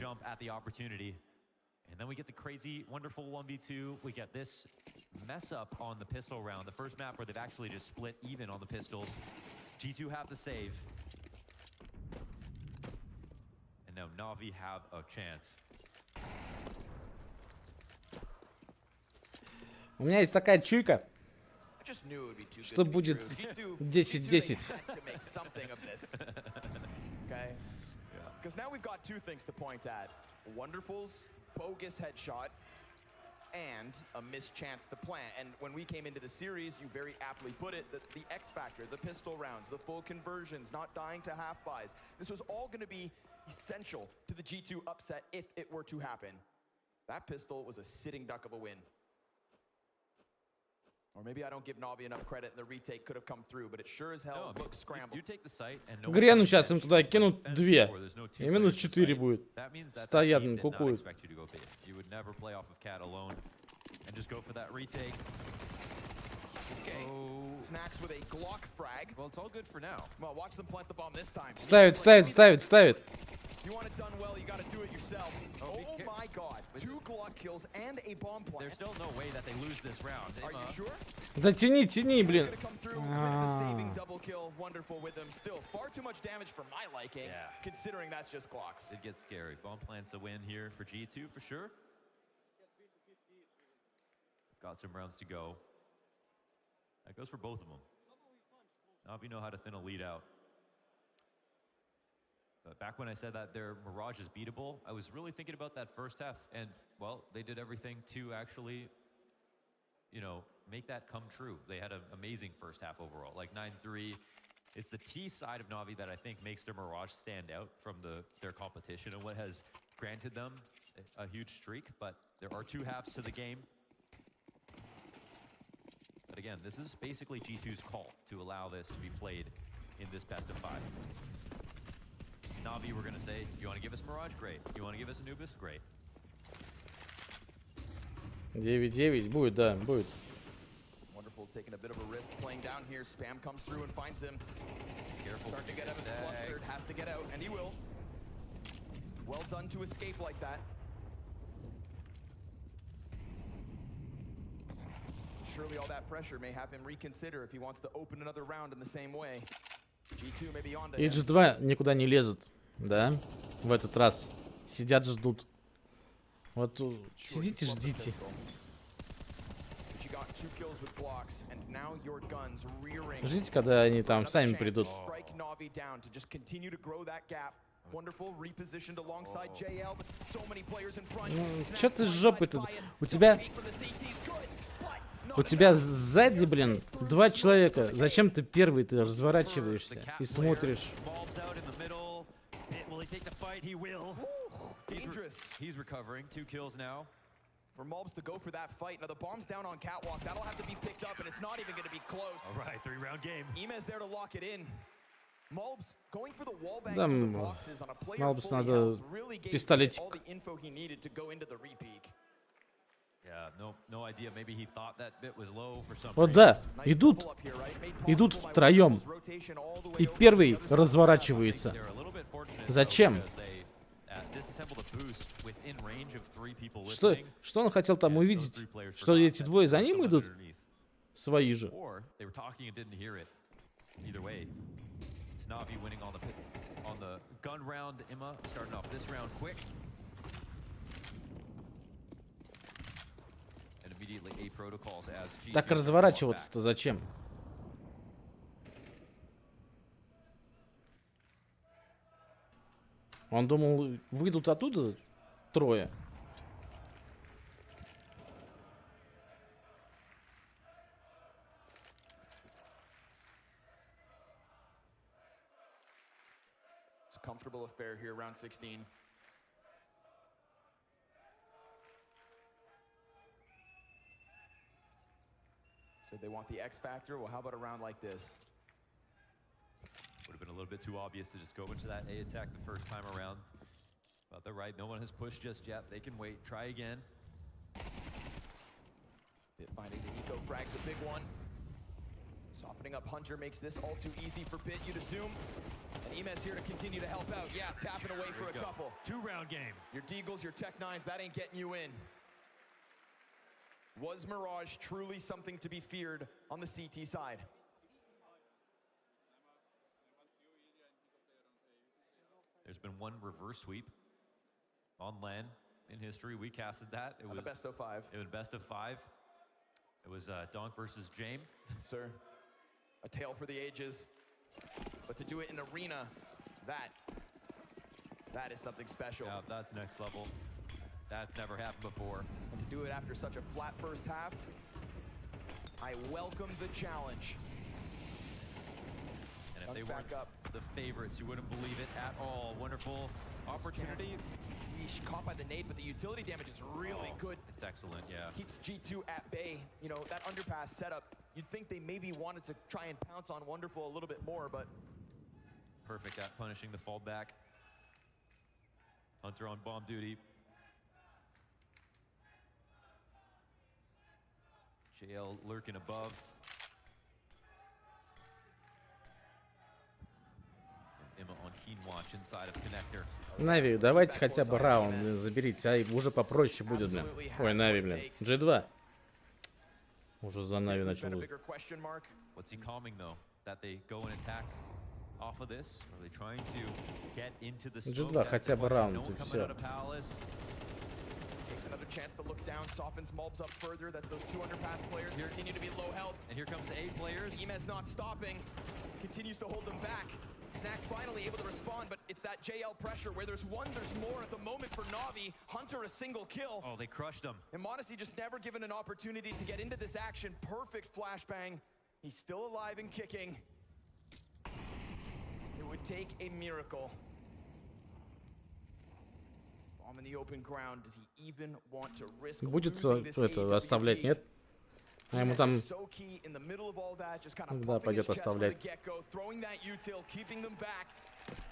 And then we get the crazy, wonderful 1v2. We get this mess up on the pistol round. The first map where they've actually just split even on the pistols. G2 have to save. And now NaVi have a chance. У меня есть такая чуйка, что будет 10-10. Because now we've got two things to point at. Wonderful's bogus headshot and a missed chance to plant. And when we came into the series, you very aptly put it, that the X factor, the pistol rounds, the full conversions, not dying to half buys. This was all going to be essential to the G2 upset if it were to happen. That pistol was a sitting duck of a win. Or maybe I don't give NaVi enough credit and the retake could have come through, but it sure as hell looks scrambled. Грену сейчас им туда кинут 2. И минус 4 будет. Стоят, кукуют. You would never play off of Cat alone and just go for that retake. Okay. Snacks with a Glock frag. Well, it's all good for now. Well, watch them plant the bomb this time. Ставит. You want it done well, you got to do it yourself. Oh my god. 2 Glock kills and a bomb plant. There's still no way that they lose this round. Are you sure? Да тяни, блин. Saving double kill, wonderful with them. Still far too much damage for my liking, considering that's just Glocks. It gets scary. Bomb plants a win here for G2 for sure. Got some rounds to go. That goes for both of them. NaVi know how to thin a lead out. But back when I said that their Mirage is beatable, I was really thinking about that first half, and well, they did everything to actually, you know, make that come true. They had an amazing first half overall, like 9-3. It's the T side of NaVi that I think makes their Mirage stand out from their competition and what has granted them a huge streak. But there are 2 halves to the game. But again, this is basically G2's call to allow this to be played in this best of 5. NaVi, we're going to say, you want to give us Mirage? Great. You want to give us Anubis? Great. 9-9 будет, да, будет. Wonderful, taking a bit of a risk, playing down here. Spam comes through and finds him. Careful. Starting to get him flustered, has to get out, and he will. Well done to escape like that. Surely all that pressure may have him reconsider if he wants to open another round in the same way. G2 may be on to him. H2 никуда не лезут, да, в этот раз. Сидят, ждут. Вот сидите, ждите. Ждите, когда они там сами придут. Чё ты с жопой-то? У тебя сзади, блин, 2 человека. Зачем ты первый ты разворачиваешься и смотришь? He's recovering. 2 kills now. For Mobs to go for that fight. Now the bomb's down on catwalk. That'll have to be picked up, and it's not even going to be close. All right, 3-round game. Imez there to lock it in. Mobs going for the wall bang Да, to the boxes on a player Mobs fully надо health really gave пистолетик. all the info he needed to go into the repeak. Yeah, no idea. Maybe he thought that bit was low for some Вот reason. да, идут втроем. И первый разворачивается. Зачем? Что он хотел там увидеть? Что эти двое за ним идут? Свои же. NaVi winning on the gun round. Imma starting off this round quick. And immediately A protocols as G2. Так разворачиваться-то зачем? Он думал, выйдут оттуда трое. Comfortable affair here, round 16. Said they want the X factor. Well, how about a round like this? Would have been a little bit too obvious to just go into that A attack the first time around. But they're right. No one has pushed just yet. They can wait. Try again. Bit finding the eco frag's a big one. Softening up Hunter makes this all too easy for Bit, you'd assume. And Imez here to continue to help out. Yeah, tapping away for a couple. 2-round game. Your Deagles, your Tech 9s, that ain't getting you in. Was Mirage truly something to be feared on the CT side? There's been one reverse sweep on LAN in history. We casted that. It was a best of 5. It was best of 5. It was Donk versus James. Sir, a tale for the ages. But to do it in arena, that is something special. Yeah, that's next level. That's never happened before. And to do it after such a flat first half, I welcome the challenge. And if they weren't the favorites, you wouldn't believe it at all. Wonderful opportunity. He's caught by the nade, but the utility damage is really good. It's excellent, yeah. Keeps G2 at bay. You know, that underpass setup, you'd think they maybe wanted to try and pounce on Wonderful a little bit more, but... Perfect at punishing the fallback. Hunter on bomb duty. JL lurking above. Imma on keen watch inside of connector. NaVi, давайте хотя бы раунд заберите, а уже попроще будет, блин. Ой, NaVi, блин. G2. Уже за NaVi начал. What's he calming though? That they go and attack off of this? Are they trying to get into the smoke? G2 хотя бы раунд и все. Takes another chance to look down, softens Mobs up further. That's those 2 underpass players who continue to be low health. And here comes the A players. Imez not stopping, continues to hold them back. Snack's finally able to respond, but it's that JL pressure where there's one, there's more at the moment for NaVi. Hunter a single kill. Oh, they crushed him. And Modesty just never given an opportunity to get into this action. Perfect flashbang. He's still alive and kicking. It would take a miracle. Bomb in the open ground. Does he even want to risk Будет losing this это оставлять, нет? А ему там... Да, пойдет оставлять.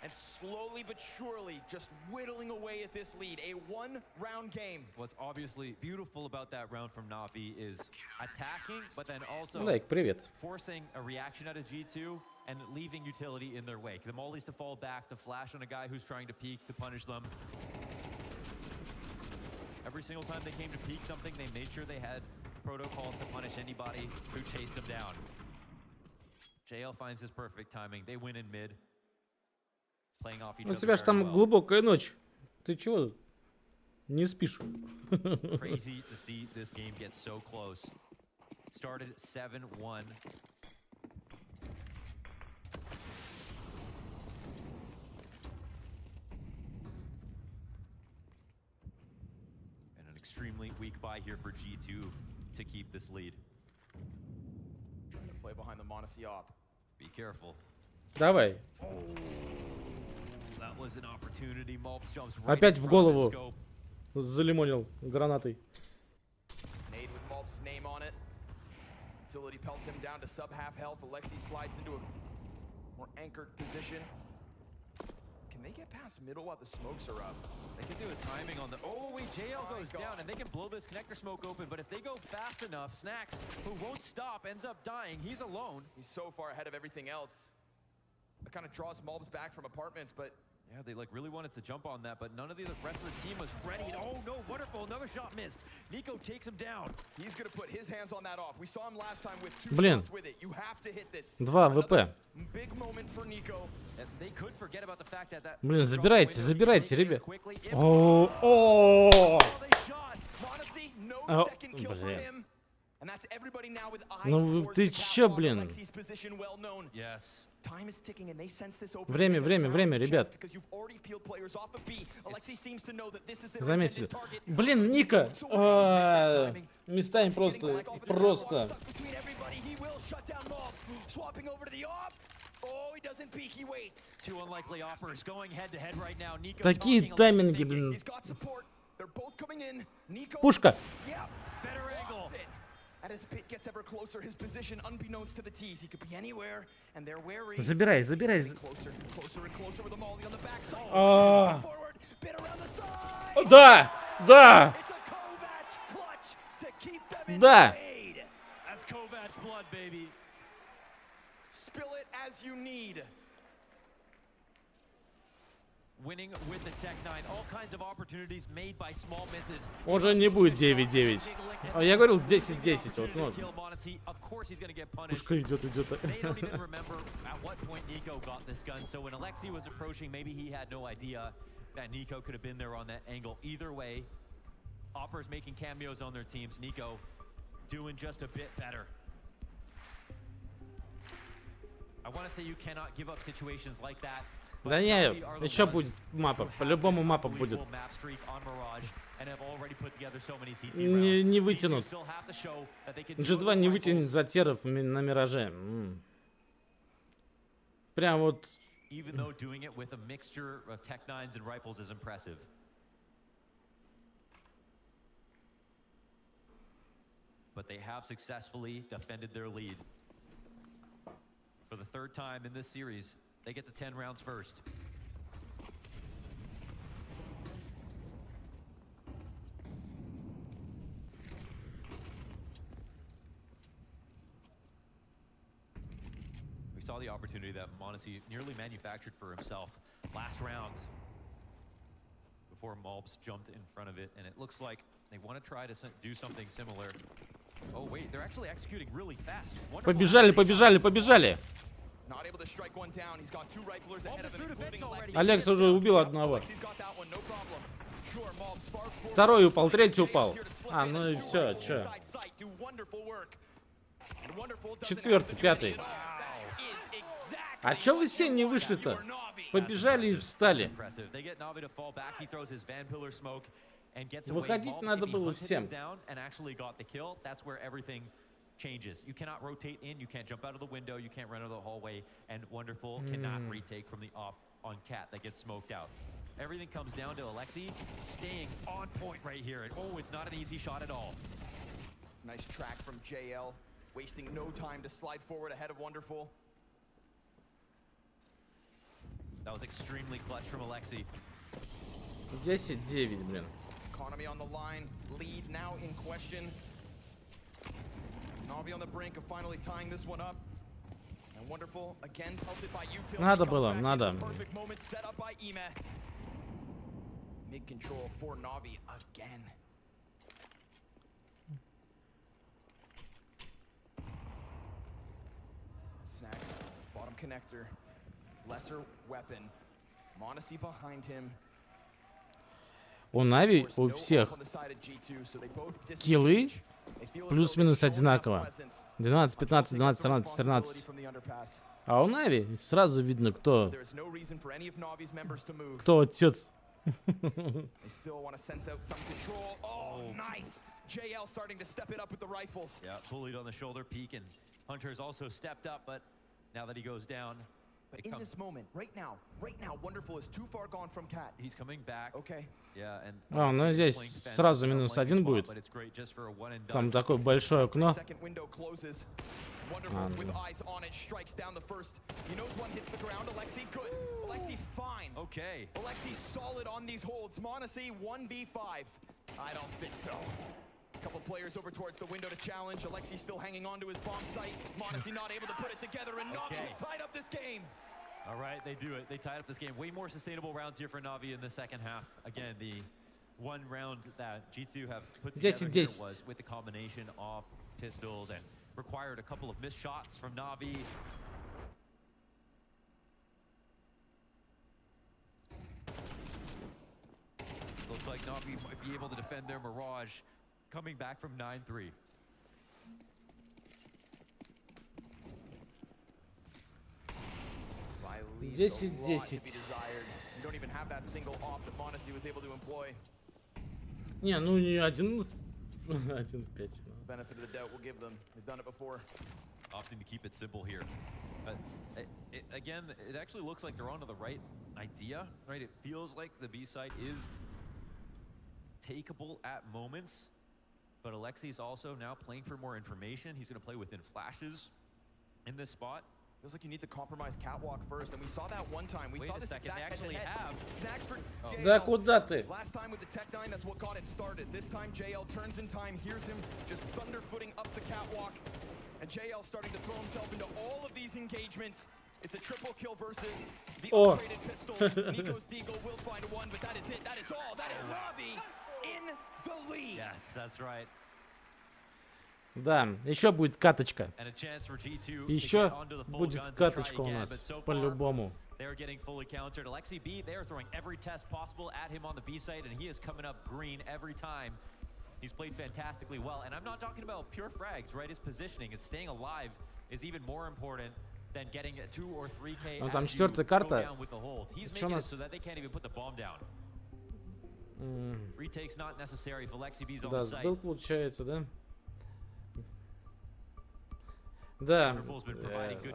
And slowly but surely just whittling away at this lead. A 1-round game. What's obviously beautiful about that round from NaVi is attacking, but then also Лайк, привет. forcing a reaction out of G2 and leaving utility in their wake. The mollies to fall back, to flash on a guy who's trying to peek, to punish them. Every single time they came to peek something, they made sure they had protocols to punish anybody who chased them down. JL finds his perfect timing. They win in mid. Playing off each other. У тебя же там глубокая ночь. Ты чего? Не спишь? Crazy to see this game get so close started 7-1. And an extremely weak buy here for G2 to keep this lead. Trying to play behind the Monacy op. Be careful. Давай. That was an opportunity. Malps jumps right Опять in в front of his голову scope. залимонил гранатой. Nade with Malp's name on it. Utility pelts him down to sub half health. Alexi slides into a more anchored position. Can they get past middle while the smokes are up? They can do a timing on the... Oh, wait, JL goes down, and they can blow this connector smoke open, but if they go fast enough, Snacks, who won't stop, ends up dying. He's alone. He's so far ahead of everything else. That kind of draws Malbs back from apartments, but... Yeah, they like really wanted to jump on that, but none of the rest of the team was ready. Oh, no, wonderful. Another shot missed. Nico takes him down. He's going to put his hands on that off. We saw him last time with 2 Блин. shots with it. You have to hit this. 2 ВП. Big moment for Nico. They could forget about the fact that Блин, забирайте, забирайте, ребят. О, блин. Ну ты чё, блин? Время, время, время, ребят. Заметили. Блин, Ника. Местами просто. Такие тайминги, блин. Пушка. Забирай, забирай. Да, да. Да. Уже не будет 9-9. Я говорил 10-10. Вот, ну. Пушка идет, идет. Nico could have been there on that angle. Either way, Opper's making cameos on their teams. Nico doing just a bit better. I want to say you cannot give up situations like that. Да не, еще будет мапа. По-любому мапа будет. Не вытянут. G2 не вытянет затеров на Мираже. Прям вот. Even though doing it with a mixture of Tech 9s and rifles is impressive. But they have successfully defended their lead. For the 3rd time in this series, they get to 10 rounds first. We saw the opportunity that Monacy nearly manufactured for himself last round before Malbs jumped in front of it, and it looks like they want to try to do something similar. Oh wait, they're actually executing really fast. Побежали, побежали, побежали. Алекс уже убил одного. Второй упал, третий упал. А, ну и все, чё. 4-й, 5-й. А чё вы все не вышли-то? Побежали и встали. Выходить надо было всем. Changes. You cannot rotate in, you can't jump out of the window, you can't run out of the hallway, and Wonderful cannot retake from the op on Cat that gets smoked out. Everything comes down to Alexi staying on point right here, and oh, it's not an easy shot at all. Nice track from JL, wasting no time to slide forward ahead of Wonderful. That was extremely clutch from Alexi. 10-9, блин. Economy on the line, lead now in question. NaVi on the brink of finally tying this one up. And Wonderful again pelted by utility. Надо было, надо. Perfect moment set up by Ime. Mid control for NaVi again. Snacks, bottom connector. Lesser weapon. Monacy behind him. У NaVi у всех киллы плюс-минус одинаково. 12, 15, 12, 13, 13. А у NaVi сразу видно, кто отец. JL starting to step it up with the rifles. Yeah, bullied on the shoulder peak, and Hunter's also stepped up, but now that he goes down, but in this moment, right now, Wonderful is too far gone from Cat. He's coming back. Okay. Yeah, and Ну здесь сразу -1 будет. Там такое большое окно. Wonderful with eyes on it strikes down the first. He knows one hits the ground. Alexi good. Alexi fine. Okay. Alexi solid on these holds. Monacy 1v5. I don't think so. A couple players over towards the window to challenge. Alexi still hanging on to his bomb site. Monacy not able to put it together, and NaVi tied up this game. All right, they do it. They tied up this game. Way more sustainable rounds here for NaVi in the second half. Again, the one round that G2 have put together here was with the combination of pistols and required a couple of missed shots from NaVi. Looks like NaVi might be able to defend their Mirage, coming back from 9-3. Не, ну не 1 в 5. Benefit of the doubt, we'll give them. They've done it before. Opting to keep it simple here. But again, it actually looks like they're onto the right idea, right? It feels like the B site is takeable at moments, but Alexi's also now playing for more information. He's going to play within flashes in this spot. Feels like you need to compromise Catwalk first, and we saw that one time. We saw this exact they actually have. Snacks for JL. Да куда ты? Last time with the Tech 9, that's what got it started. This time JL turns in time, hears him just thunderfooting up the catwalk, and JL starting to throw himself into all of these engagements. It's a triple kill versus the upgraded pistols. Nico's Deagle will find one, but that is it. That is all. That is NaVi in the lead. Yes, that's right. Да, еще будет каточка. Еще будет каточка у нас, по-любому. They're getting fully countered. Alexi B, they're throwing every test possible at him on the B site, and he is coming up green every time. He's played fantastically well, and I'm not talking about pure frags, right? His positioning, his staying alive is even more important than getting a 2 or 3K Ну там as you четвертая go карта. down with the hold. He's making it so that they can't even put the bomb down. Retake's not necessary if Alexi B's on the Да, site. сбил получается, да? Да,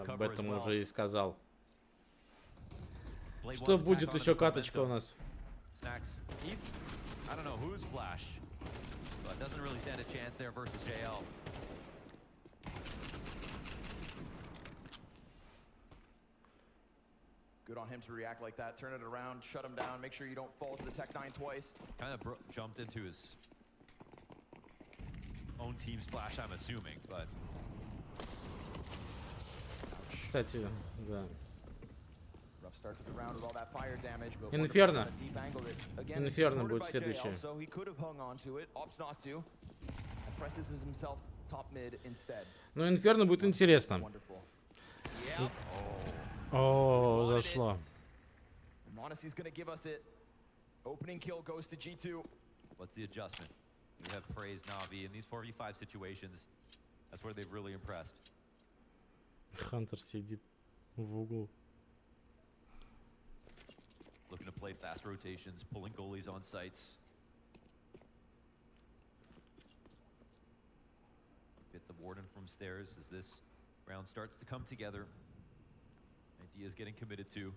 об этом уже и сказал. Что будет еще каточка у нас? I don't know who's flash, but doesn't really stand a chance there versus JL. Good on him to react like that, turn it around, shut him down, make sure you don't fall to the Tech 9 twice. Kind of jumped into his own team splash, I'm assuming, but. Кстати, да. Rough start to the round with all that fire damage, but Инферно. deep angled it. Again, Инферно будет by следующее. JL, so he could have hung on to it, opts not to, and presses himself top mid instead. Ну, Инферно будет интересно. О, зашло. Monacy's gonna give us it. Opening kill goes to G2. What's the adjustment? We have praised NaVi in these 4v5 situations. That's where they've really impressed. Хантер сидит в углу. Looking to play fast rotations, pulling goalies on sites. Get the warden from stairs as this round starts to come together. Ideas getting committed to.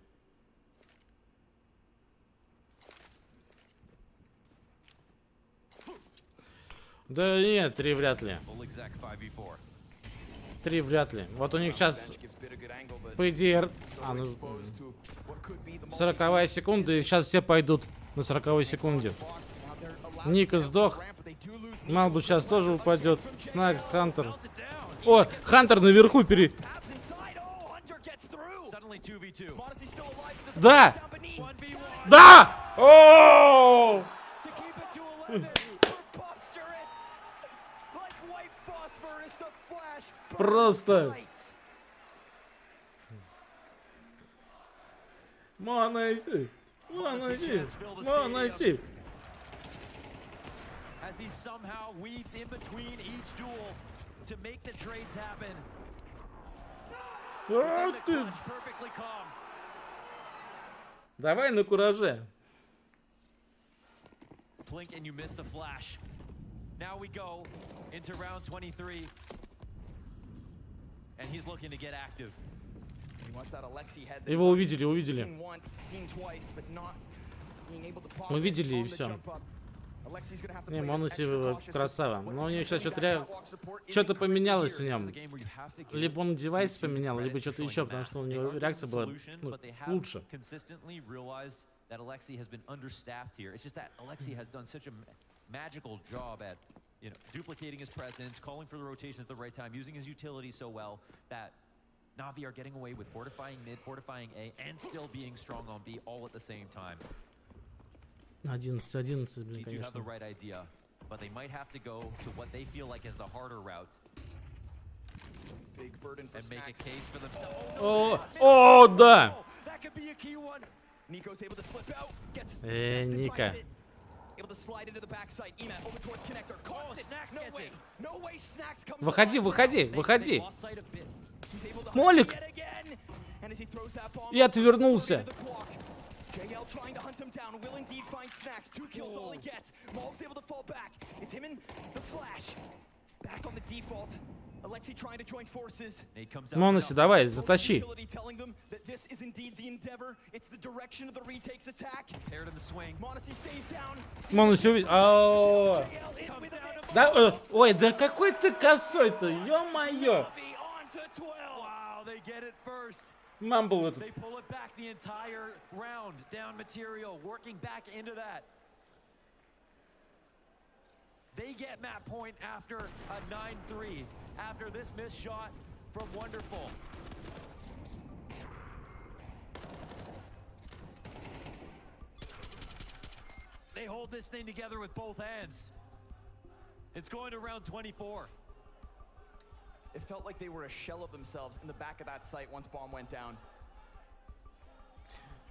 Да нет, 3 вряд ли. Full exact 5v4. 3 вряд ли. Вот у них сейчас, по идее, 40-я секунда, и сейчас все пойдут на 40-й секунде. Ника сдох. Малбу сейчас тоже упадет. Снакс, Хантер. О, Хантер наверху Да! Да! О! Просто. Монаси. Монаси. Монаси. as he somehow weaves in between each duel to make the trades happen. Perfectly calm. Давай на кураже. Blink and you miss the flash. Now we go into round 23. And he's looking to get active. Его увидели. Мы видели и все. Не, Монуси красава. Но у него сейчас что-то поменялось в нем. Либо он девайс поменял, либо что-то еще, потому что у него реакция была лучше. That Alexi has been understaffed here. It's just that Alexi has done such a magical job at, you know, duplicating his presence, calling for the rotation at the right time, using his utility so well that NaVi are getting away with fortifying mid, fortifying A, and still being strong on B all at the same time. 11, блин, They do have the конечно. right idea, but they might have to go to what they feel like is the harder route. Big burden for and make a Snacks. case for themselves. О, да! That could be a key one. Nico's able to slip out, gets Ника. able to slide into the backside. Emat over towards connector. Constant. Snacks No gets way. it. No way Snacks comes Выходи, alive. выходи. Lost sight of bit. He's able to Молик. hunt yet again. And as he throws that bomb И отвернулся. into the clock. JL trying to hunt him down, will indeed find Snacks. 2 kills all he gets. Maul's able to fall back. It's him and the flash. Back on the default. Alexi trying to join forces. Монуси, давай, затащи. Utility telling them that this is indeed the endeavor. It's the direction of the retake's attack. Paired in the swing. Monacy stays down. Монуси увидел. Да, ой, да какой ты косой-то, ё-моё. Wow, they get it first. Мамбл этот. They pull it back the entire round. Down material, working back into that. They get map point after a 9-3. After this missed shot from Wonderful. They hold this thing together with both hands. It's going to round 24. It felt like they were a shell of themselves in the back of that site once bomb went down.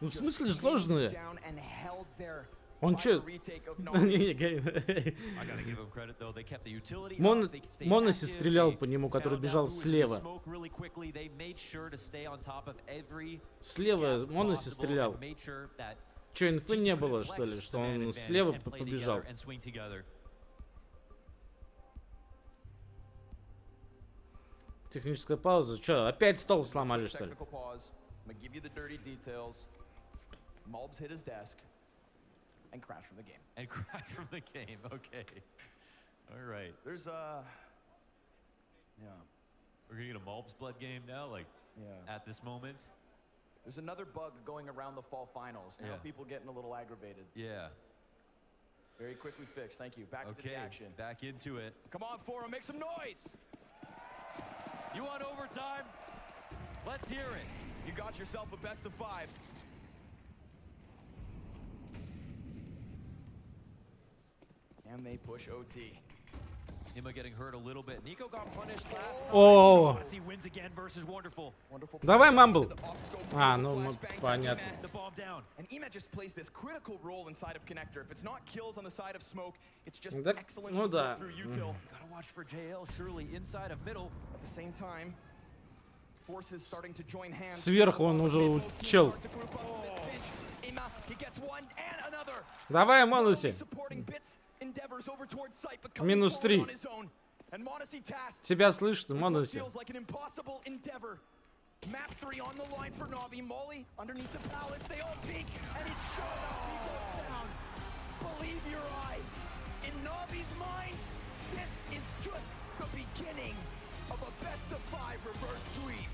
Ну, в смысле сложные? Down and held there. Он чё? Моноси стрелял по нему, который бежал слева. Слева Моноси стрелял. Чё, инфы не было, что ли? Что он слева побежал? Техническая пауза. Чё, опять стол сломали, что ли? Mulbs hit his desk and crashed from the game. And crashed from the game, okay. All right. There's yeah. We're gonna get a Mulbs blood game now, like, at this moment? There's another bug going around the fall finals. Now people getting a little aggravated. Yeah. Very quickly fixed, thank you. Back into the action. Back into it. Come on, Forum, make some noise! You want overtime? Let's hear it. You got yourself a best of 5. Can they push OT? Nima getting hurt a little bit. Nico got punished last time. О, He wins again versus Wonderful. давай, Мамбл. А, ну понятно. The bomb down. And Emat just plays this critical role inside of connector. If it's not kills on the side of smoke, it's just Да, excellent ну support да. through util. Gotta watch for JL surely inside of middle. At the same time, forces starting to join hands. Сверху он уже чел. Ema, he gets one and another. Давай, Моноси. Endeavors over towards site, but Минус 3. on his own. And Monacy tasked Тебя слышно, Моноси? feels like an impossible endeavor. Map 3 on the line for NaVi. Molly underneath the palace. They all peek, and it sure enough he goes down. Believe your eyes. In NaVi's mind, this is just the beginning of a best of 5 reverse sweep.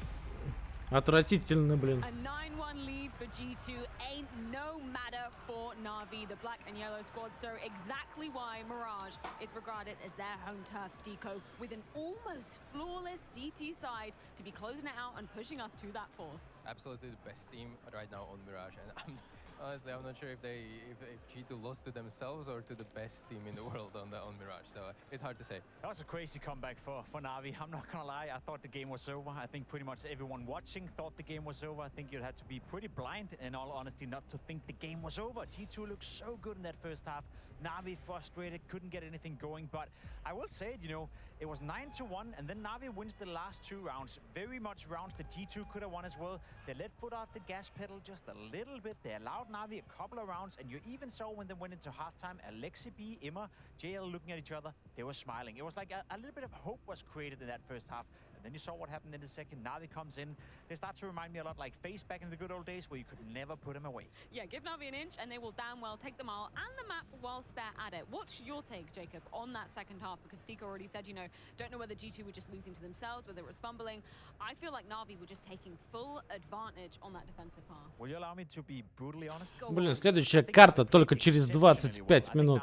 Отвратительно, блин. A 9-1 lead for G2 ain't no matter for NaVi. The black and yellow squad show exactly why Mirage is regarded as their home turf, Stico, with an almost flawless CT side to be closing it out and pushing us to that 4th. Absolutely the best team right now on Mirage, and honestly, I'm not sure if G2 lost to themselves or to the best team in the world on Mirage. So it's hard to say. That was a crazy comeback for NaVi. I'm not gonna lie, I thought the game was over. I think pretty much everyone watching thought the game was over. I think you'd had to be pretty blind, in all honesty, not to think the game was over. G2 looked so good in that first half. NaVi frustrated, couldn't get anything going, but I will say, you know, it was 9-1, and then NaVi wins the last 2 rounds. Very much rounds that G2 could have won as well. They let foot off the gas pedal just a little bit. They allowed NaVi a couple of rounds, and you even saw when they went into halftime, Alexi B, Imma, JL looking at each other, they were smiling. It was like a little bit of hope was created in that first half. And then you saw what happened in the second. NaVi comes in. They start to remind me a lot like FaZe back in the good old days where you could never put him away. Yeah, give NaVi an inch and they will damn well take the mile and the map whilst they're at it. What's your take, Jacob, on that second half? Because Stika already said, you know, don't know whether G2 were just losing to themselves, whether it was fumbling. I feel like NaVi were just taking full advantage on that defensive half. Will you allow me to be brutally honest? Блин, следующая карта только через 25 минут.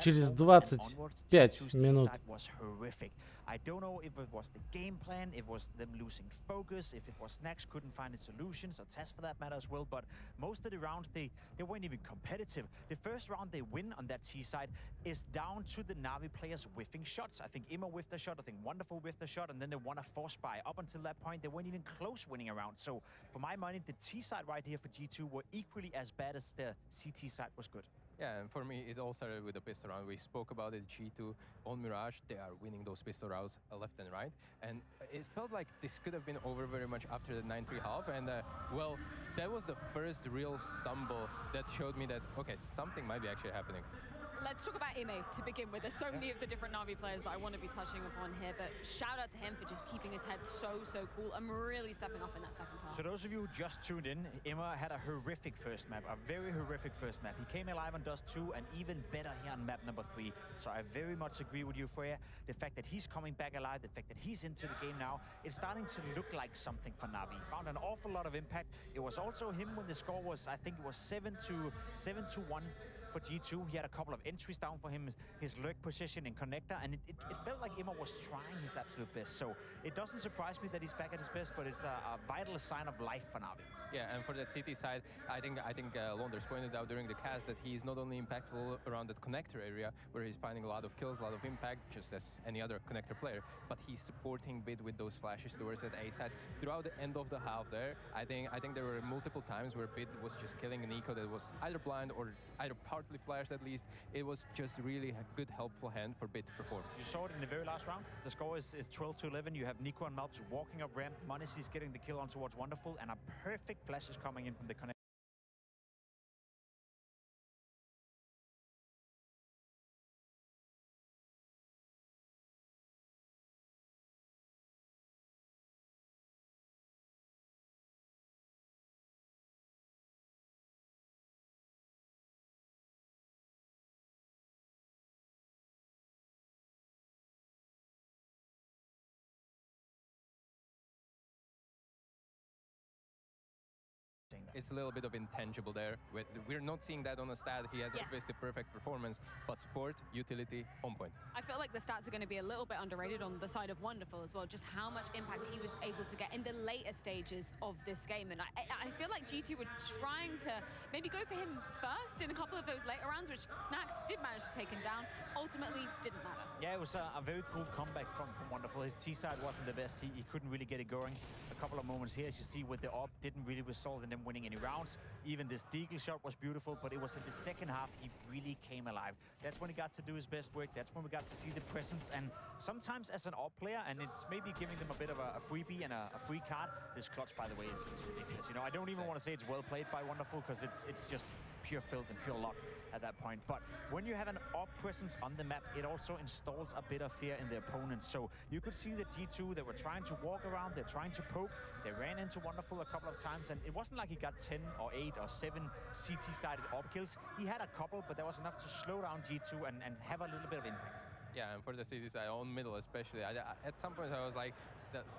Через 25 минут. I don't know if it was the game plan, if it was them losing focus, if it was Snacks couldn't find the solutions, or Tess for that matter as well, but most of the rounds, they weren't even competitive. The first round they win on that T side is down to the NaVi players whiffing shots. I think Imma whiffed a shot, I think Wonderful whiffed a shot, and then they won a force buy. Up until that point, they weren't even close winning a round. So for my money, the T side right here for G2 were equally as bad as the CT side was good. Yeah, and for me, it all started with the pistol round. We spoke about it, G2 on Mirage. They are winning those pistol rounds left and right. And it felt like this could have been over very much after the 9-3 half. And, well, that was the first real stumble that showed me that, okay, something might be actually happening. Let's talk about Ime to begin with. There's so many of the different NaVi players that I want to be touching upon here, but shout out to him for just keeping his head so cool and really stepping up in that second half. So those of you who just tuned in, Imma had a horrific first map, a very horrific first map. He came alive on Dust 2 and even better here on map number 3. So I very much agree with you, Freya. The fact that he's coming back alive, the fact that he's into the game now, it's starting to look like something for NaVi. He found an awful lot of impact. It was also him when the score was, I think it was 7-1. For G2, he had a couple of entries down for him, his lurk position in connector, and it felt like Imma was trying his absolute best. So it doesn't surprise me that he's back at his best, but it's a vital sign of life for NaVi. Yeah, and for that CT side, I think Londers pointed out during the cast that he's not only impactful around that connector area, where he's finding a lot of kills, a lot of impact, just as any other connector player, but he's supporting Bid with those flashes towards that A side. Throughout the end of the half there, I think there were multiple times where Bid was just killing an eco that was either blind or either partly flashed at least. It was just really a good, helpful hand for Bid to perform. You saw it in the very last round. The score is 12-11. You have Nico and Malps walking up ramp. Monis getting the kill on towards Wonderful, and a perfect flash is coming in from the connect. It's a little bit of intangible there. We're not seeing that on a stat. He has obviously perfect performance, but support, utility, on point. I feel like the stats are going to be a little bit underrated on the side of Wonderful as well, just how much impact he was able to get in the later stages of this game. And I feel like G2 were trying to maybe go for him first in a couple of those later rounds, which Snacks did manage to take him down. Ultimately, didn't matter. Yeah, it was a very cool comeback from Wonderful. His T-side wasn't the best. He couldn't really get it going. A couple of moments here, as you see, with the op, didn't really result in them winning any rounds. Even this Deagle shot was beautiful, but it was in the second half he really came alive. That's when he got to do his best work. That's when we got to see the presence. And sometimes as an op player, and it's maybe giving them a bit of a freebie and a free card. This clutch, by the way, is ridiculous. You know, I don't even want to say it's well played by Wonderful, because it's just pure filth and pure luck at that point. But when you have an op presence on the map, it also installs a bit of fear in the opponent. So you could see that G2, they were trying to walk around, they're trying to poke, they ran into Wonderful a couple of times, and it wasn't like he got 10 or 8 or 7 CT-sided op kills. He had a couple, but that was enough to slow down G2 and have a little bit of impact. Yeah, and for the CT side, on middle especially, at some point I was like,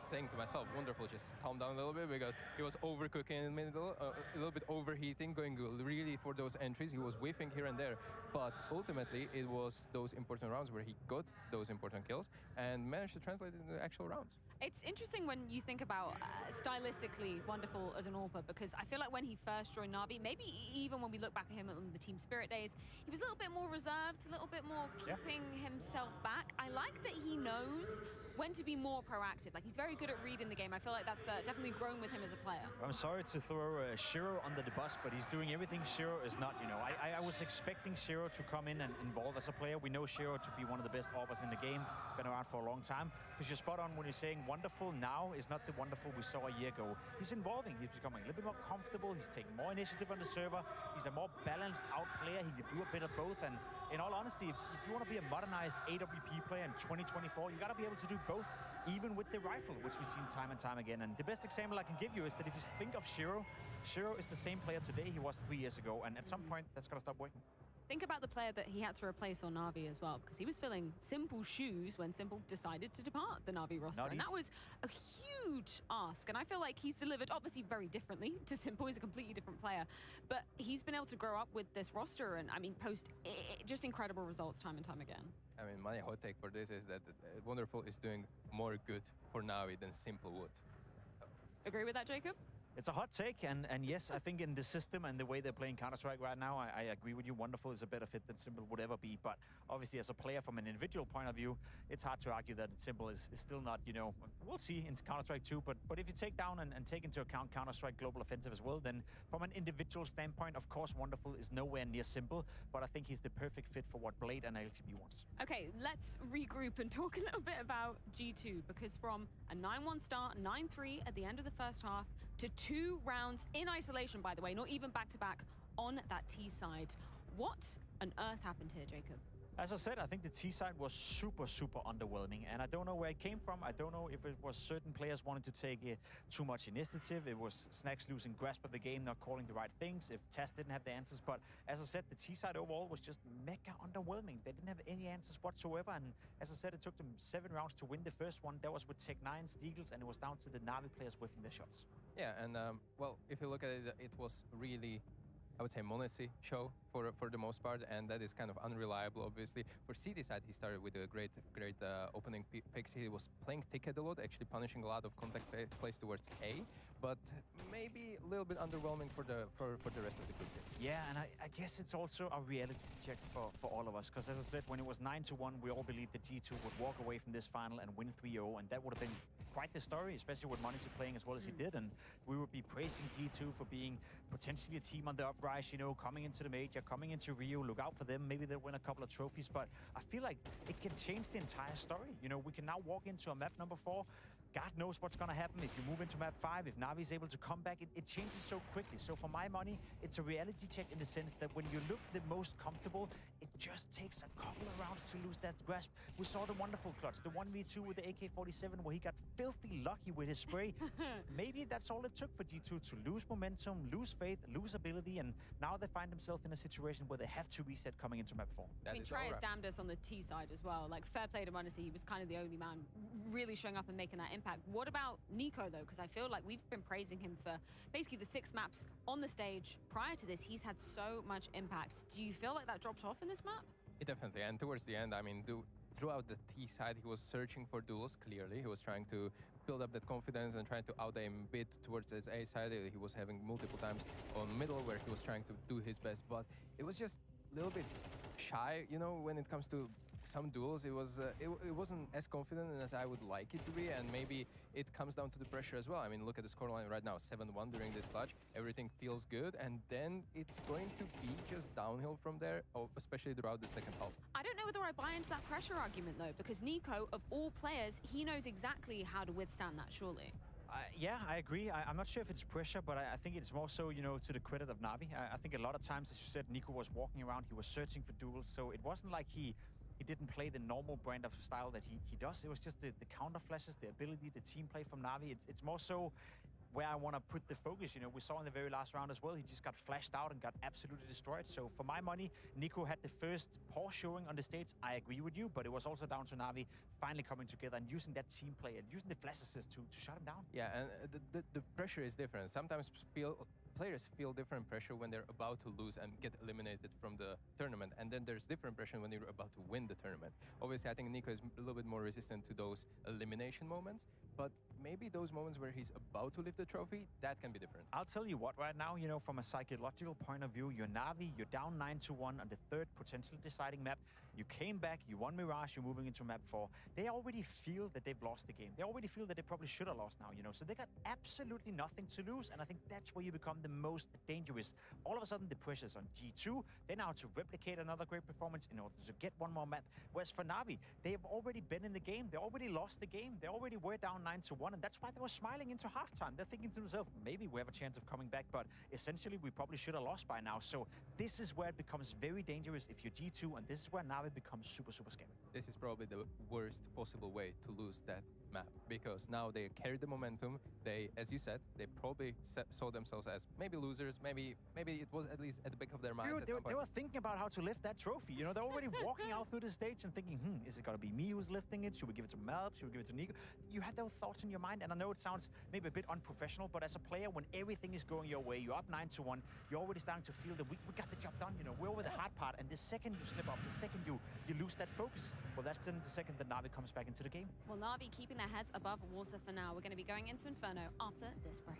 saying to myself, Wonderful, just calm down a little bit, because he was overcooking in the middle, a little bit overheating, going really for those entries. He was whiffing here and there, but ultimately it was those important rounds where he got those important kills and managed to translate it into actual rounds. It's interesting when you think about stylistically Wonderful as an AWPer, because I feel like when he first joined NaVi, maybe even when we look back at him on the Team Spirit days, he was a little bit more reserved, a little bit more keeping himself back. I like that he knows when to be more proactive. Like, He's very good at reading the game. I feel like that's definitely grown with him as a player. I'm sorry to throw Shiro under the bus, but he's doing everything Shiro is not. You know, I was expecting Shiro to come in and involve as a player. We know Shiro to be one of the best offers in the game, been around for a long time. Because you're spot on when you're saying wonderful now is not the wonderful we saw a year ago. He's involving, he's becoming a little bit more comfortable, he's taking more initiative on the server, he's a more balanced out player, he can do a bit of both. And in all honesty, if you want to be a modernized AWP player in 2024, you got to be able to do both, even with the rifle, which we've seen time and time again. And the best example I can give you is that if you think of Shiro, Shiro is the same player today he was 3 years ago, and at some point that's got to stop working. Think about the player that he had to replace on NaVi as well, because he was filling Simple's shoes when Simple decided to depart the NaVi roster. And that was a huge ask. And I feel like he's delivered, obviously, very differently to Simple. He's a completely different player. But he's been able to grow up with this roster and, I mean, post just incredible results time and time again. I mean, my hot take for this is that Wonderful is doing more good for NaVi than Simple would. Agree with that, Jacob? It's a hot take, and yes, I think in the system and the way they're playing Counter-Strike right now, I agree with you. Wonderful is a better fit than Simple would ever be, but obviously as a player from an individual point of view, it's hard to argue that Simple is still not, you know, we'll see in Counter-Strike 2, but if you take down and take into account Counter-Strike Global Offensive as well, then from an individual standpoint, of course, Wonderful is nowhere near Simple, but I think he's the perfect fit for what Blade and LCB wants. Okay, let's regroup and talk a little bit about G2, because from a 9-1 start, 9-3 at the end of the first half, to 2 rounds in isolation, by the way, not even back-to-back on that T side. What on earth happened here, Jacob? As I said, I think the T side was super, super underwhelming, and I don't know where it came from. I don't know if it was certain players wanting to take too much initiative. It was Snacks losing grasp of the game, not calling the right things, if Taz didn't have the answers. But as I said, the T side overall was just mega underwhelming. They didn't have any answers whatsoever, and as I said, it took them 7 rounds to win the first one. That was with Tech9, Deagles, and it was down to the NaVi players whiffing their shots. Yeah, and well, if you look at it, it was really, I would say, Monesi show for the most part, and that is kind of unreliable, obviously. For CD side, he started with a great opening picks. He was playing Ticket a lot, actually punishing a lot of contact plays towards A, but maybe a little bit underwhelming for the rest of the group. Yeah, and I guess it's also a reality check for all of us, because as I said, when it was 9-1, we all believed that G2 would walk away from this final and win 3-0, and that would have been quite the story, especially with Monesi playing as well as he did, and we would be praising G2 for being potentially a team on the uprise, you know, coming into the major, coming into Rio. Look out for them. Maybe they'll win a couple of trophies, but I feel like it can change the entire story. You know, we can now walk into a map number 4. God knows what's going to happen if you move into map 5, if Navi is able to come back. It changes so quickly. So for my money, it's a reality check in the sense that when you look the most comfortable, it just takes a couple of rounds to lose that grasp. We saw the wonderful clutch, the 1v2 with the AK-47 where he got filthy lucky with his spray. Maybe that's all it took for G2 to lose momentum, lose faith, lose ability, and now they find themselves in a situation where they have to reset coming into map 4. I mean, Trey has damned us on the T side as well. Like, fair play to Monesi, he was kind of the only man really showing up and making that impact. What about Nico, though? Because I feel like we've been praising him for basically the 6 maps on the stage. Prior to this, he's had so much impact. Do you feel like that dropped off in this map? It definitely, and towards the end, I mean, throughout the T side, he was searching for duels, clearly. He was trying to build up that confidence and trying to out-aim a bit towards his A side. He was having multiple times on middle where he was trying to do his best, but it was just a little bit shy, you know, when it comes to some duels. It wasn't as confident as I would like it to be, and maybe it comes down to the pressure as well. I mean, look at the scoreline right now, 7-1 during this clutch. Everything feels good, and then it's going to be just downhill from there, especially throughout the second half. I don't know whether I buy into that pressure argument, though, because Nico, of all players, he knows exactly how to withstand that, surely. Yeah, I agree. I'm not sure if it's pressure, but I think it's more so, you know, to the credit of NaVi. I think a lot of times, as you said, Nico was walking around, he was searching for duels, so it wasn't like he didn't play the normal brand of style that he does. It was just the counter flashes, the ability, the team play from NaVi. It's more so where I want to put the focus. You know, we saw in the very last round as well, he just got flashed out and got absolutely destroyed. So for my money, Nico had the first poor showing on the stage. I agree with you, but it was also down to NaVi finally coming together and using that team play and using the flash assist to shut him down. Yeah, and the pressure is different. Sometimes players feel different pressure when they're about to lose and get eliminated from the tournament, and then there's different pressure when you're about to win the tournament. Obviously, I think Nico is a little bit more resistant to those elimination moments, but maybe those moments where he's about to lift the trophy, that can be different. I'll tell you what, right now, you know, from a psychological point of view, you're NaVi, you're down 9-1 on the third potentially deciding map. You came back, you won Mirage, you're moving into map 4. They already feel that they've lost the game. They already feel that they probably should have lost now, you know. So they got absolutely nothing to lose, and I think that's where you become the most dangerous. All of a sudden, the pressure's on G2. They now have to replicate another great performance in order to get one more map. Whereas for NaVi, they've already been in the game. They already lost the game. They already were down 9-1, and that's why they were smiling into halftime. They're thinking to themselves, maybe we have a chance of coming back, but essentially we probably should have lost by now. So this is where it becomes very dangerous if you're G2, and this is where NaVi becomes super, super scary. This is probably the worst possible way to lose that map, because now they carry the momentum. They, as you said, they probably saw themselves as maybe losers. Maybe it was at least at the back of their minds. Dude, they were thinking about how to lift that trophy. You know, they're already walking out through the stage and thinking, is it gonna be me who's lifting it? Should we give it to Melp? Should we give it to Nico? You had those thoughts in your mind, and I know it sounds maybe a bit unprofessional, but as a player, when everything is going your way, you're up 9-1, you're already starting to feel that we got the job done. You know, we're over the hard part, and the second you slip up, the second you lose that focus, well, that's then the second that NaVi comes back into the game. Well, NaVi keeping their heads above water for now. We're going to be going into Inferno after this break.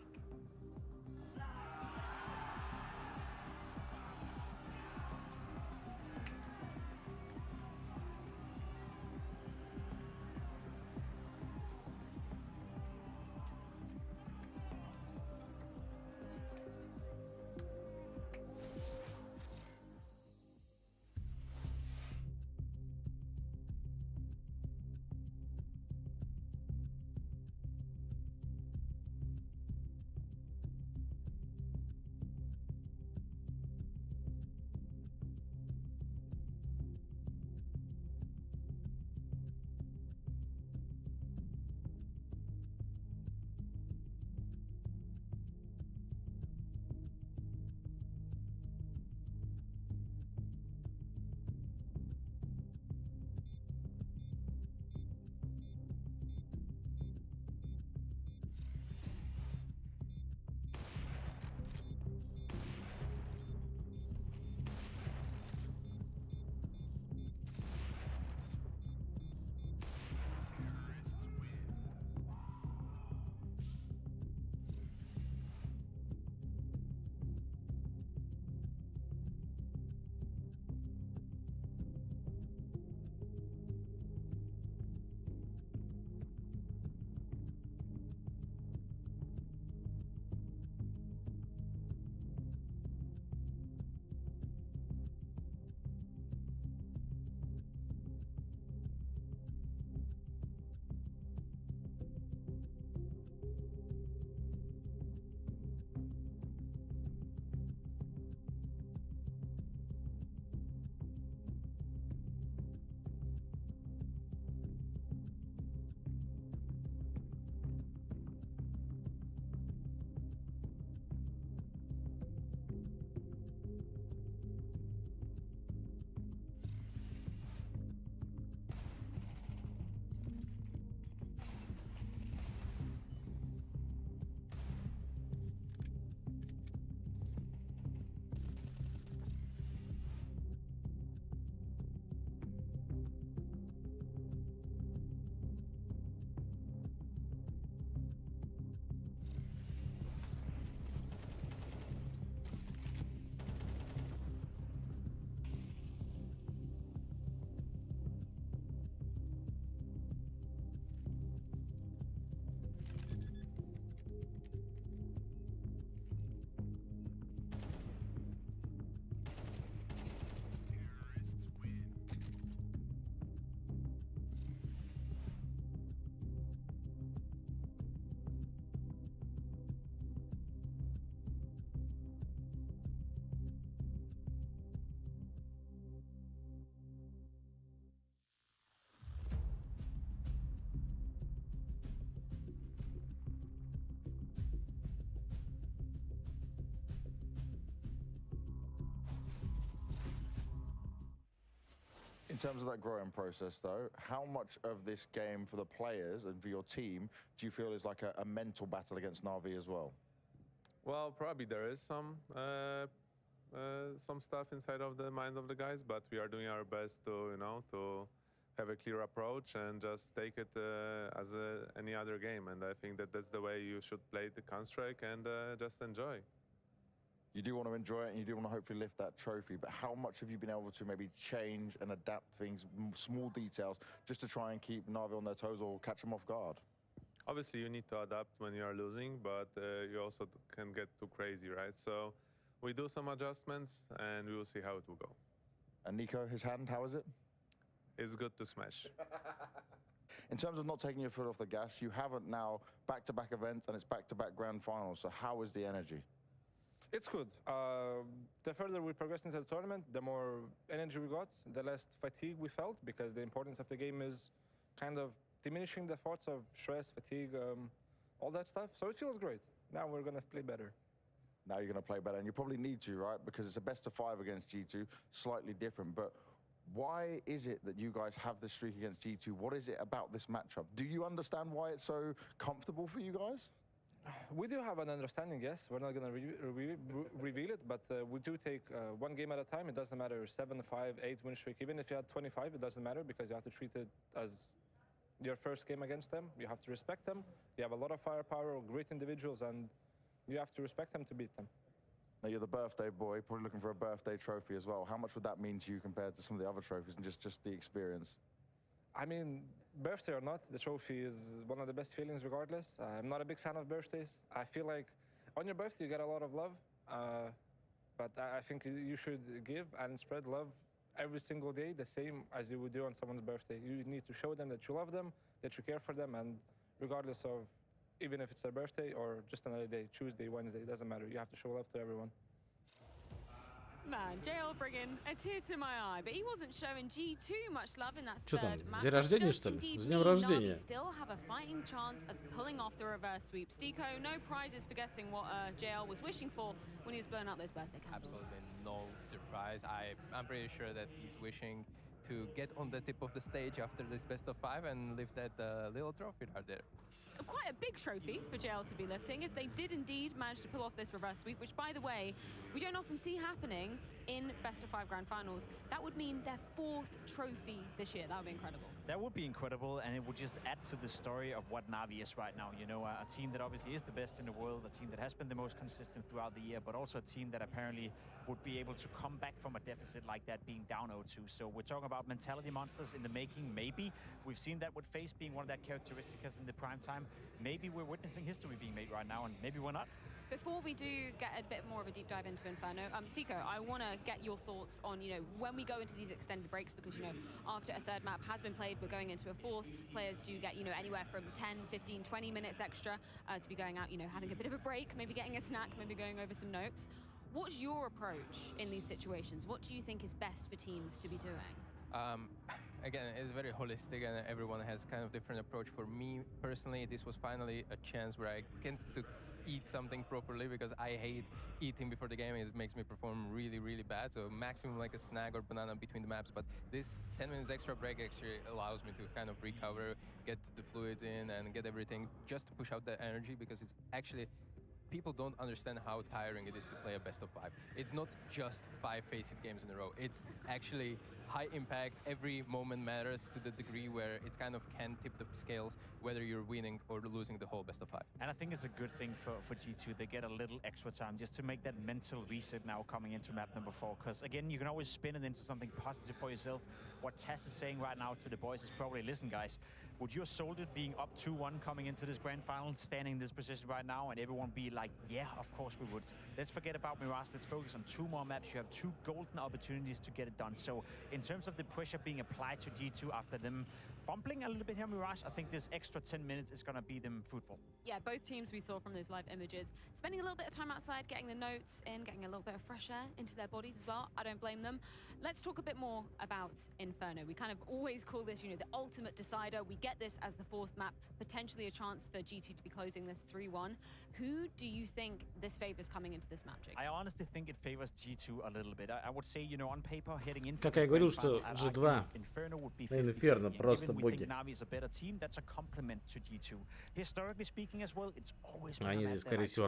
In terms of that growing process, though, how much of this game for the players and for your team do you feel is like a mental battle against NaVi as well? Well, probably there is some stuff inside of the mind of the guys, but we are doing our best to, you know, to have a clear approach and just take it as any other game. And I think that that's the way you should play the Counter-Strike and just enjoy. You do want to enjoy it and you do want to hopefully lift that trophy, but how much have you been able to maybe change and adapt things, small details, just to try and keep NaVi on their toes or catch them off guard? Obviously, you need to adapt when you are losing, but you also can get too crazy, right? So we do some adjustments and we will see how it will go. And Nico, his hand, how is it? It's good to smash. In terms of not taking your foot off the gas, you haven't now back-to-back events and it's back-to-back grand finals, so how is the energy? It's good. The further we progress into the tournament, the more energy we got, the less fatigue we felt, because the importance of the game is kind of diminishing the thoughts of stress, fatigue, all that stuff. So it feels great. Now we're going to play better. Now you're going to play better, and you probably need to, right? Because it's a best of 5 against G2, slightly different. But why is it that you guys have this streak against G2? What is it about this matchup? Do you understand why it's so comfortable for you guys? We do have an understanding, yes. We're not going to reveal it, but we do take one game at a time. It doesn't matter 7, 5, 8 win streak. Even if you had 25, it doesn't matter, because you have to treat it as your first game against them. You have to respect them. You have a lot of firepower, great individuals, and you have to respect them to beat them. Now, you're the birthday boy, probably looking for a birthday trophy as well. How much would that mean to you compared to some of the other trophies and just the experience? I mean, birthday or not, the trophy is one of the best feelings regardless. I'm not a big fan of birthdays. I feel like on your birthday you get a lot of love, but I think you should give and spread love every single day, the same as you would do on someone's birthday. You need to show them that you love them, that you care for them, and regardless of, even if it's their birthday or just another day, Tuesday, Wednesday, it doesn't matter. You have to show love to everyone. Man, JL bringing a tear to my eye, but he wasn't showing G2 much love in that Что там, third match. день рождения, что ли? С днем рождения. Still have a fighting chance of pulling off the reverse sweep. Stico, no prizes for guessing what JL was wishing for when he was blowing out those birthday candles. Absolutely no surprise. I'm pretty sure that he's wishing to get on the tip of the stage after this best of 5 and lift that little trophy right there. Quite a big trophy for JL to be lifting if they did indeed manage to pull off this reverse sweep, which, by the way, we don't often see happening in best of 5 grand finals. That would mean their 4th trophy this year. That would be incredible. That would be incredible, and it would just add to the story of what NaVi is right now. You know, a team that obviously is the best in the world, a team that has been the most consistent throughout the year, but also a team that apparently would be able to come back from a deficit like that, being down 0-2. So we're talking about mentality monsters in the making, maybe. We've seen that with FaZe being one of that characteristics in the prime time. Maybe we're witnessing history being made right now, and maybe we're not. Before we do get a bit more of a deep dive into Inferno, Seiko, I want to get your thoughts on, you know, when we go into these extended breaks, because, you know, after a third map has been played, we're going into a 4th. Players do get, you know, anywhere from 10, 15, 20 minutes extra to be going out, you know, having a bit of a break, maybe getting a snack, maybe going over some notes. What's your approach in these situations? What do you think is best for teams to be doing? Again, it's very holistic and everyone has kind of different approach. For me personally, this was finally a chance where I get to eat something properly, because I hate eating before the game. It makes me perform really, really bad. So maximum like a snack or banana between the maps. But this 10 minutes extra break actually allows me to kind of recover, get the fluids in and get everything just to push out the energy, because it's actually, people don't understand how tiring it is to play a best of 5. It's not just 5 FaZe games in a row. It's actually high impact. Every moment matters to the degree where it kind of can tip the scales, whether you're winning or losing the whole best of 5. And I think it's a good thing for G2. They get a little extra time just to make that mental reset now coming into map number 4. Because again, you can always spin it into something positive for yourself. What Tess is saying right now to the boys is probably, listen guys, would your Soldier being up 2-1 coming into this grand final, standing in this position right now, and everyone be like, yeah, of course we would. Let's forget about Mirage. Let's focus on 2 more maps. You have 2 golden opportunities to get it done. So in terms of the pressure being applied to G2 after them fumbling a little bit here, Mirage, I think this extra 10 minutes is going to be them fruitful. Yeah, both teams we saw from those live images, spending a little bit of time outside, getting the notes in, getting a little bit of fresh air into their bodies as well. I don't blame them. Let's talk a bit more about Inferno. We kind of always call this, you know, the ultimate decider. We get this as the 4th map, potentially a chance for G2 to be closing this 3-1. Who do you think this favors coming into this match, Jake? I honestly think it favors G2 a little bit. I would say, you know, on paper, heading into Как я говорил, говорил, что G2 на Инферно просто боги. Они здесь, скорее всего,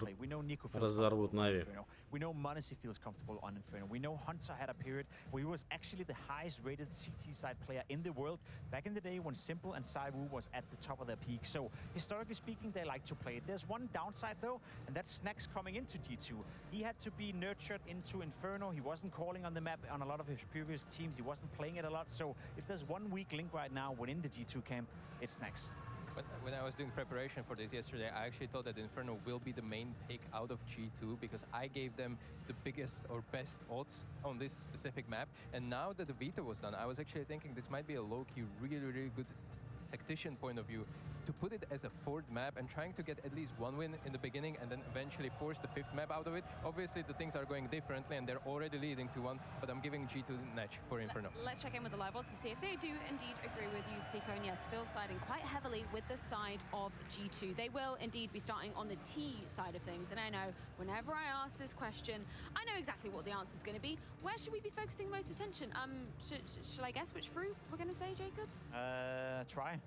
разорвут Нави. We know Monesi feels comfortable on Inferno. We know Hunter had a period where he was actually the highest rated CT side player in the world back in the day when Simple and Saiwu was at the top of their peak. So historically speaking, they like to play it. There's one downside though, and that's Snax coming into G2. He had to be nurtured into Inferno. He wasn't calling on the map on a lot of his previous teams. He wasn't playing it a lot. So if there's one weak link right now within the G2 camp, it's Snax. But when I was doing preparation for this yesterday, I actually thought that Inferno will be the main pick out of G2 because I gave them the biggest or best odds on this specific map. And now that the veto was done, I was actually thinking this might be a low-key, really good tactician point of view to put it as a fourth map and trying to get at least one win in the beginning and then eventually force the fifth map out of it. Obviously, the things are going differently and they're already leading to one, but I'm giving G2 the edge for Inferno. Let's check in with the live odds to see if they do indeed agree with you, Stiko. And yes, still siding quite heavily with the side of G2. They will indeed be starting on the T side of things. And I know whenever I ask this question, I know exactly what the answer is going to be. Where should we be focusing most attention? Shall I guess which fruit we're going to say, Jacob? Try.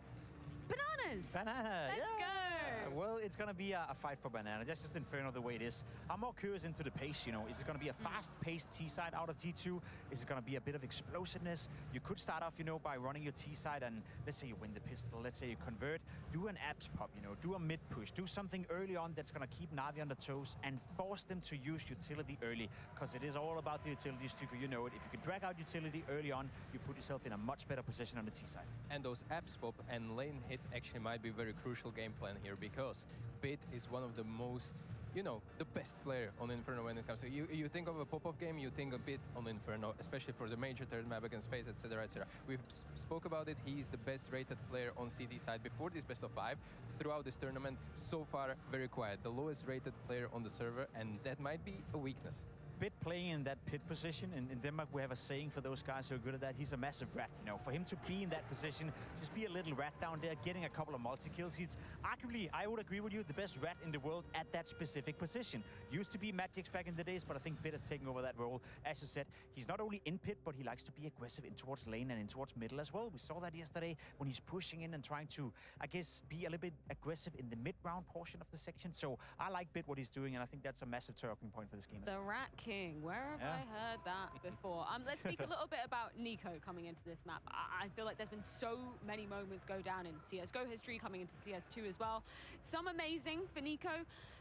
Bananas! Banana! Let's go! Well, it's going to be a fight for banana. That's just Inferno the way it is. I'm more curious into the pace, you know. Is it going to be a fast-paced T-side out of G2? Is it going to be a bit of explosiveness? You could start off, you know, by running your T-side and let's say you win the pistol, let's say you convert, do an abs pop, you know, do a mid-push, do something early on that's going to keep Navi on the toes and force them to use utility early because it is all about the utility, Stuka, you know it. If you can drag out utility early on, you put yourself in a much better position on the T-side. And those abs pop and lane hits actually might be very crucial game plan here because Bit is one of the most, you know, the best player on Inferno when it comes to you think of a pop-off game, you think a Bit on Inferno, especially for the major third map against FaZe, etc, etc. We've spoke about it. He's the best rated player on CD side before this best of 5. Throughout this tournament, so far very quiet, the lowest rated player on the server, and that might be a weakness. Bit playing in that pit position. In Denmark, we have a saying for those guys who are good at that. He's a massive rat, you know. For him to be in that position, just be a little rat down there, getting a couple of multi-kills. He's arguably, I would agree with you, the best rat in the world at that specific position. Used to be Magic's back in the days, but I think Bit has taken over that role. As you said, he's not only in pit, but he likes to be aggressive in towards lane and in towards middle as well. We saw that yesterday when he's pushing in and trying to, I guess, be a little bit aggressive in the mid-round portion of the section. So I like Bit what he's doing, and I think that's a massive turning point for this game. The Rat King, where have I heard that before? Let's speak a little bit about Nico coming into this map. I feel like there's been so many moments go down in CSGO history, coming into CS2 as well. Some amazing for Nico,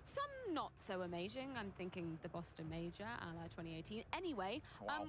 some not so amazing. I'm thinking the Boston Major, a la 2018. Anyway,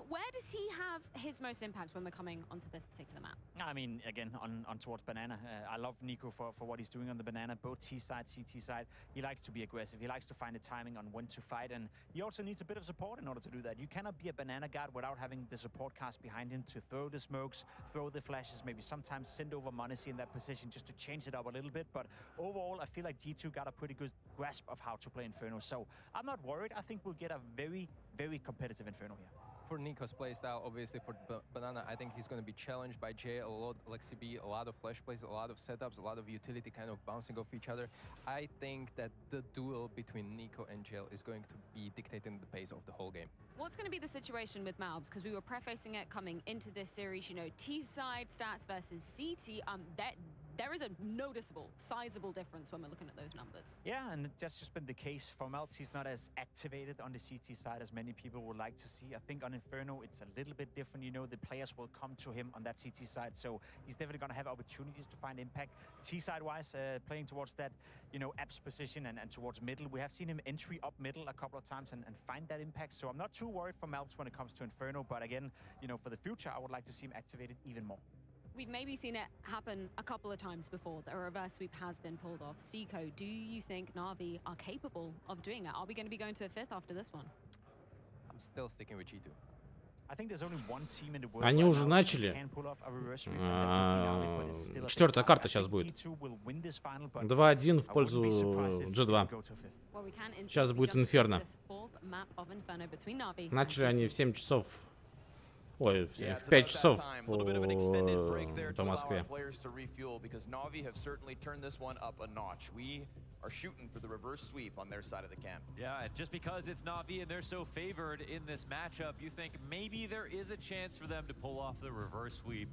where does he have his most impact when we're coming onto this particular map? I mean, again, on towards Banana. I love Nico for what he's doing on the Banana, both T-side, CT side. He likes to be aggressive. He likes to find the timing on when to fight, and he also needs a bit of support in order to do that. You cannot be a Banana guard without having the support cast behind him to throw the smokes, throw the flashes, maybe sometimes send over Monesi in that position just to change it up a little bit. But overall, I feel like G2 got a pretty good grasp of how to play Inferno. So I'm not worried. I think we'll get a very, very competitive Inferno here. For Nico's playstyle, obviously for Banana, I think he's going to be challenged by Jay a lot, Lexi B, a lot of flash plays, a lot of setups, a lot of utility kind of bouncing off each other. I think that the duel between Nico and Jail is going to be dictating the pace of the whole game. What's going to be the situation with Malbs? Because we were prefacing it coming into this series, you know, T-side stats versus CT. There is a noticeable, sizable difference when we're looking at those numbers. Yeah, and that's just been the case for Malbs. He's not as activated on the CT side as many people would like to see. I think on Inferno, it's a little bit different. You know, the players will come to him on that CT side, so he's definitely going to have opportunities to find impact. T-side-wise, playing towards that, you know, apps position and towards middle. We have seen him entry up middle a couple of times and find that impact. So I'm not too worried for Malbs when it comes to Inferno, but again, you know, for the future, I would like to see him activated even more. We've maybe seen it happen a couple of times before. The reverse sweep has been pulled off. Stiko, do you think NaVi are capable of doing it? Are we going to be going to a fifth after this one? I'm still sticking with G2. I think there's only one team in the world. Они уже начали. 4-я карта сейчас будет. 2-1 в пользу G2. Сейчас будет Инферно. Начали они в 7 часов Ой, в 5 часов по Москве. Are shooting for the reverse sweep on their side of the camp. Yeah, and just because it's NaVi and they're so favored in this matchup, you think maybe there is a chance for them to pull off the reverse sweep.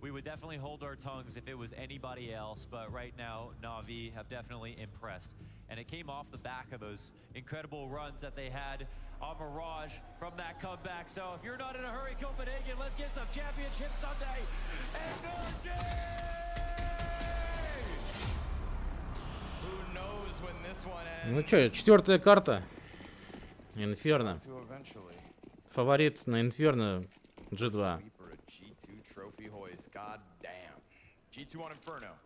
We would definitely hold our tongues if it was anybody else, but right now, NaVi have definitely impressed. And it came off the back of those incredible runs that they had on Mirage from that comeback. So if you're not in a hurry, Copenhagen, let's get some championship Sunday. Ну чё, 4-я карта. Инферно. Фаворит на Инферно G2.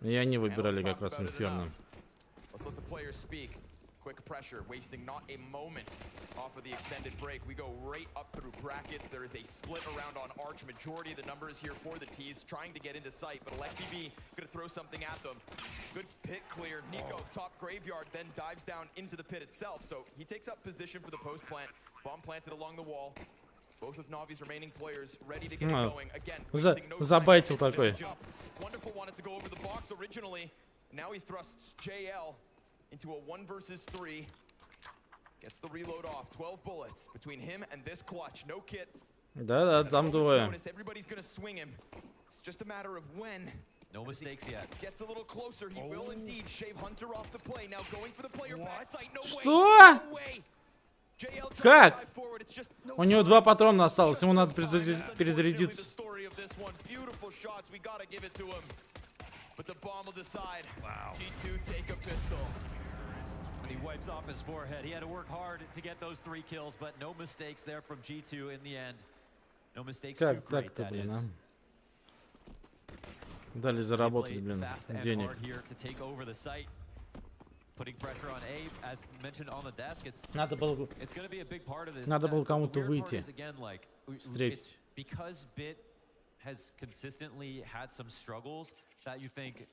И они выбирали как раз Инферно. Quick pressure, wasting not a moment off of the extended break. We go right up through brackets. There is a split around on Arch. Majority of the numbers here for the T's, trying to get into sight, but Alexi B gonna throw something at them. Good pit clear. Nico, top graveyard, then dives down into the pit itself. So he takes up position for the post plant. Bomb planted along the wall. Both of Navi's remaining players ready to get it going. Again, забайтил такой. Wonderful wanted to go over the box originally. Now he thrusts JL into a 1 versus 3. Gets the reload off. 12 bullets between him and this clutch. No kit. Да, там двое. Everybody's gonna swing him. It's just a matter of when. No mistakes yet. Gets a little closer. He will indeed shave Hunter off the play. Now going for the player backside. No way. Что? No way. Как? У него 2 патрона осталось. Ему надо перезарядиться. But the bomb will decide. Wow. G2 take a pistol. He wipes off his forehead. He had to work hard to get those 3 kills, but no mistakes there from G2 in the end. No mistakes too great, that is. Дали заработать, блин, денег. Putting pressure on A, as mentioned on the desk, it's going to be a big part of this. Надо было кому-то выйти, встретить. Because Bit has consistently had some struggles that you think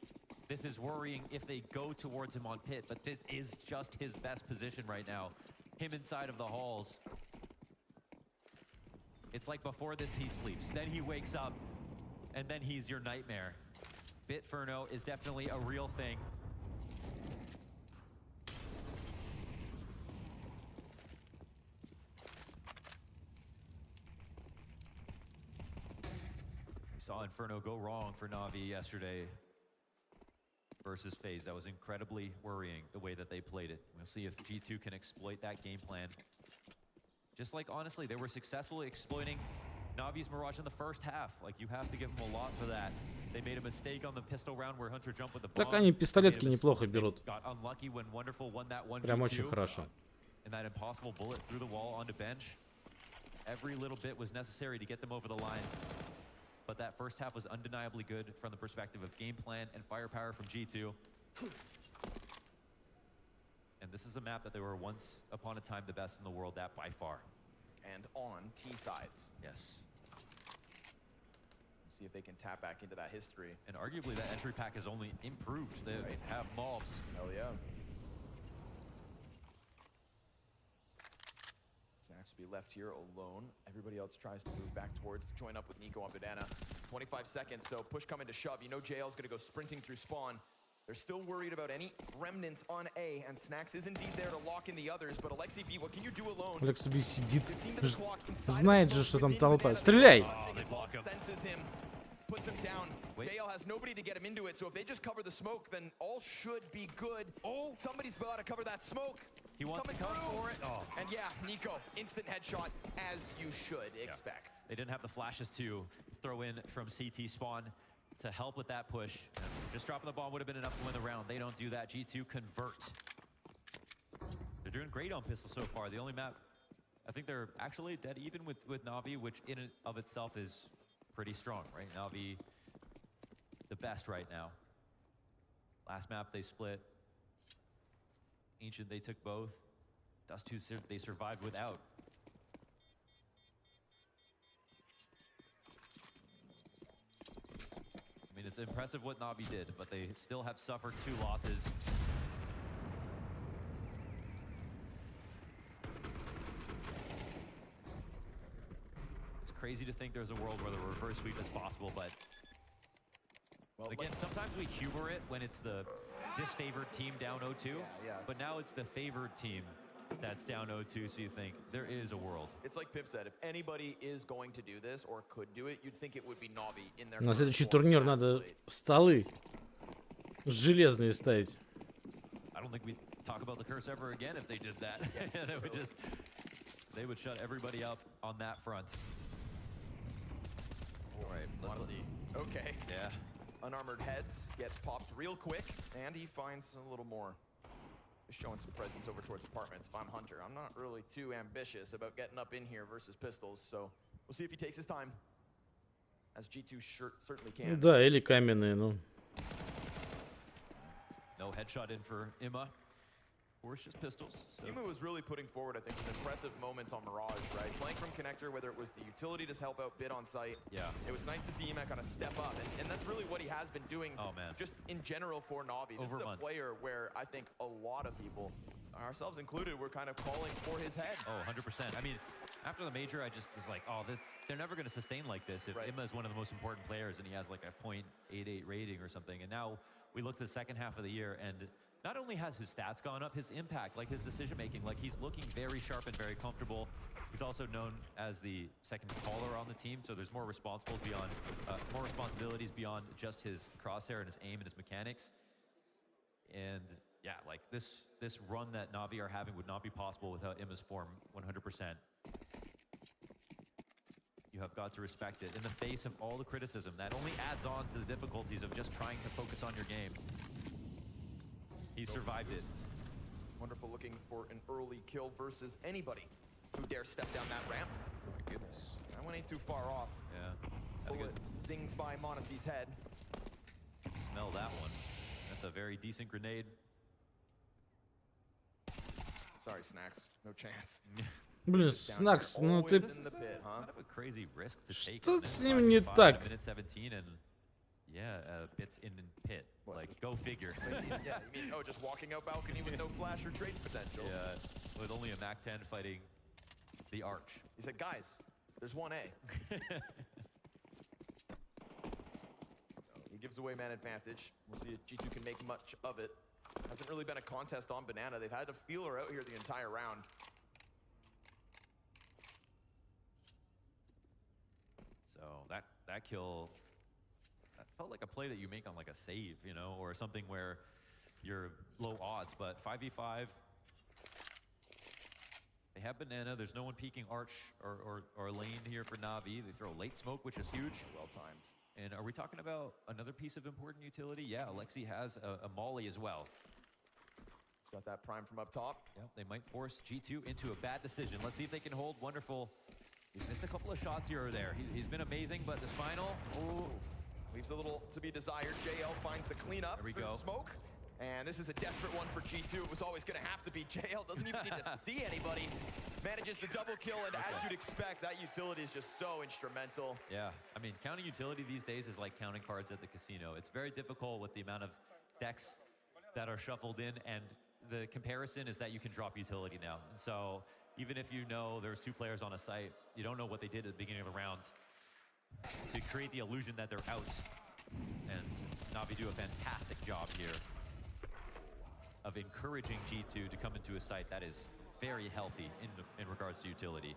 this is worrying if they go towards him on pit, but this is just his best position right now. Him inside of the halls. It's like before this he sleeps, then he wakes up, and then he's your nightmare. Bitferno is definitely a real thing. Saw Inferno go wrong for NaVi yesterday versus FaZe. That was incredibly worrying, the way that they played it. We'll see if G2 can exploit that game plan. Just like, honestly, they were successfully exploiting NaVi's Mirage in the first half. Like, you have to give them a lot for that. They made a mistake on the pistol round where Hunter jumped with the bomb. Так они пистолетки неплохо берут. Got unlucky when Wonderful won that 1v2. Прям очень хорошо. And that impossible bullet through the wall onto bench. Every little bit was necessary to get them over the line. But that first half was undeniably good from the perspective of game plan and firepower from G2. And this is a map that they were once upon a time the best in the world at by far. And on T sides. Yes. See if they can tap back into that history. And arguably that entry pack has only improved. They have mobs. Hell yeah. Be left here alone. Everybody else tries to move back towards to join up with Nico on Banana. 25 seconds, so push coming to shove. You know JL's gonna go sprinting through spawn. They're still worried about any remnants on A, and Snacks is indeed there to lock in the others, but Alexi B, what can you do alone? Alexi B сидит, знает же, что там толпа. Стреляй! Senses him, puts him down. JL has nobody to get him into it, so if they just cover the smoke, then all should be good. Oh, somebody's about to cover that smoke. He wants to come for it. Oh. And yeah, Nico, instant headshot, as you should expect. They didn't have the flashes to throw in from CT spawn to help with that push. Just dropping the bomb would have been enough to win the round. They don't do that. G2 convert. They're doing great on pistol so far. The only map, I think they're actually dead even with NaVi, which in and of itself is pretty strong, right? NaVi, the best right now. Last map they split. Ancient, they took both. Dust 2, they survived without. I mean, it's impressive what NaVi did, but they still have suffered 2 losses. It's crazy. crazy to think there's a world where the reverse sweep is possible, but well, again, sometimes we humor it when it's the disfavored team down 0-2, but now it's the favored team that's down 0-2, so you think there is a world. It's like Pip said, if anybody is going to do this or could do it, you'd think it would be NaVi in their На следующий турнир надо столы железные ставить. I don't think we'd talk about the curse ever again if they did that. They would shut everybody up on that front. All right, let's see. Okay. Yeah. Unarmored heads get popped real quick, and he finds a little more. Just showing some presence over towards apartments. If I'm Hunter, I'm not really too ambitious about getting up in here versus pistols, so we'll see if he takes his time. As G2 certainly can. Да, или каменные, ну. No headshot in for Imma. Or it's just pistols. So. Imma was really putting forward, I think, some impressive moments on Mirage, right? Playing from connector, whether it was the utility to help out Bit on site. Yeah. It was nice to see Imma kind of step up, and that's really what he has been doing. Oh, man. Just in general for NaVi. This is a player where I think a lot of people, ourselves included, were kind of calling for his head. Oh, 100%. I mean, after the major, I just was like, oh, they're never going to sustain like this if Imma is one of the most important players and he has like a .88 rating or something. And now we look to the second half of the year, and not only has his stats gone up, his impact, like his decision-making, like he's looking very sharp and very comfortable. He's also known as the second caller on the team, so there's more responsibilities beyond just his crosshair and his aim and his mechanics. And yeah, like this run that NaVi are having would not be possible without Imma's form, 100%. You have got to respect it in the face of all the criticism. That only adds on to the difficulties of just trying to focus on your game. He survived it. Wonderful, looking for an early kill versus anybody who dares step down that ramp. Oh my goodness. That one ain't too far off. Yeah. Bullet zings by Monacy's head. Smell that one. That's a very decent grenade. Sorry, Snacks. No chance. Блин, Snacks, ну ты... Что с ним не так? Yeah, Bit's in pit. Like, go figure. Yeah, you mean, just walking out balcony with no flash or trade potential? Yeah, with only a MAC-10 fighting the Arch. He said, guys, there's 1A. He gives away man advantage. We'll see if G2 can make much of it. Hasn't really been a contest on Banana. They've had to feel her out here the entire round. So that kill, that felt like a play that you make on like a save, you know, or something where you're low odds. But 5v5, they have Banana. There's no one peeking Arch or lane here for NaVi. They throw late smoke, which is huge. Well timed. And are we talking about another piece of important utility? Yeah, Alexi has a molly as well. He's got that prime from up top. Yep, they might force G2 into a bad decision. Let's see if they can hold. Wonderful. He's missed a couple of shots here or there. He's been amazing, but this final, leaves a little to be desired. JL finds the cleanup. There we go. Smoke. And this is a desperate one for G2. It was always going to have to be. JL doesn't even need to see anybody. Manages the double kill, and as you'd expect, that utility is just so instrumental. Yeah, I mean, counting utility these days is like counting cards at the casino. It's very difficult with the amount of decks that are shuffled in, and the comparison is that you can drop utility now. And so even if you know there's two players on a site, you don't know what they did at the beginning of the round to create the illusion that they're out. And NaVi do a fantastic job here of encouraging G2 to come into a site that is very healthy in regards to utility.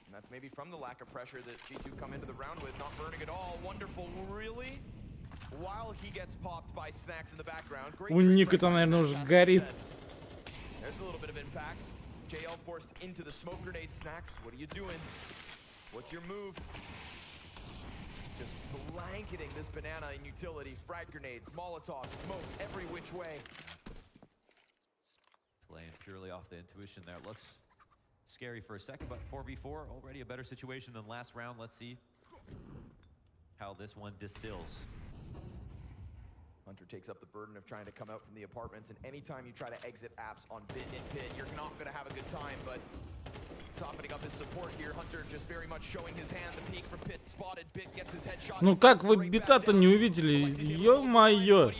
And that's maybe from the lack of pressure that G2 come into the round with, not burning at all. Wonderful, really? While he gets popped by Snacks in the background. Great. У Ника-то, наверное, уже горит. There's a little bit of impact. JL forced into the smoke grenade. Snacks, what are you doing? What's your move? Just blanketing this Banana in utility. Frag grenades, Molotovs, smokes every which way. Playing purely off the intuition there. Looks scary for a second, but 4v4, already a better situation than last round. Let's see how this one distills. Hunter takes up the burden of trying to come out from the apartments, and anytime you try to exit apps on Bit in Pit, you're not going to have a good time, but softening up his support here. Hunter just very much showing his hand. The peek from Pit spotted. Bit gets his headshot. Ну как вы бита-то не увидели? Ё-моё!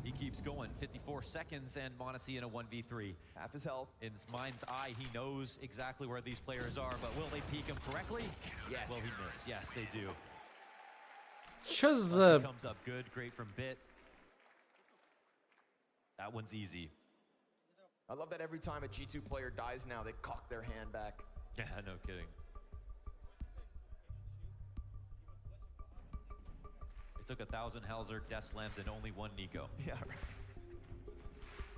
He keeps going. 54 seconds and Monacy in a 1v3. Half his health. In his mind's eye, he knows exactly where these players are, but will they peek him correctly? Yes. Will he miss? Yes, they do. Чё Once за... he comes up good, great from Bit. That one's easy. I love that every time a G2 player dies now, they cock their hand back. Yeah, no kidding. It took 1,000 Hauser, Death Slams, and only one Nico. Yeah, right.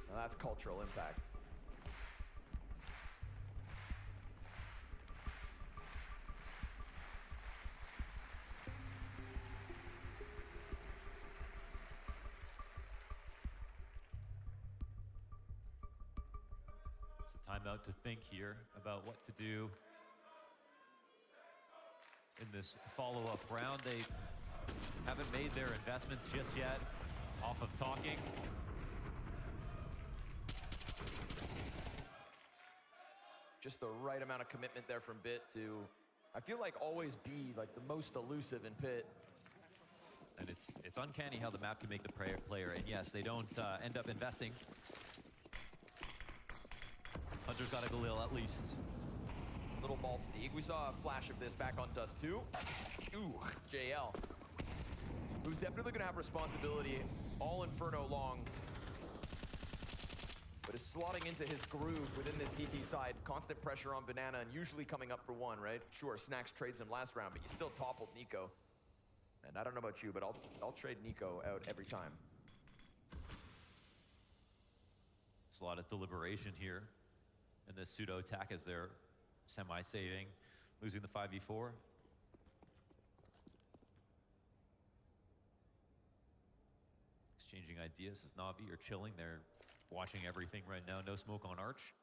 Now that's cultural impact. It's a timeout to think here about what to do in this follow-up round. They haven't made their investments just yet off of talking. Just the right amount of commitment there from Bit to, I feel like, always be like the most elusive in Pit. And it's uncanny how the map can make the player. And yes, they don't end up investing. Hunter's got a Galil at least. Little ball fatigue. We saw a flash of this back on Dust 2. Ooh, JL. Who's definitely gonna have responsibility all Inferno long. But is slotting into his groove within this CT side. Constant pressure on Banana and usually coming up for one, right? Sure, Snacks trades him last round, but you still toppled Nico. And I don't know about you, but I'll trade Nico out every time. It's a lot of deliberation here in this pseudo attack as they're semi-saving, losing the 5v4. Exchanging ideas as NaVi are chilling. They're watching everything right now. No smoke on Arch.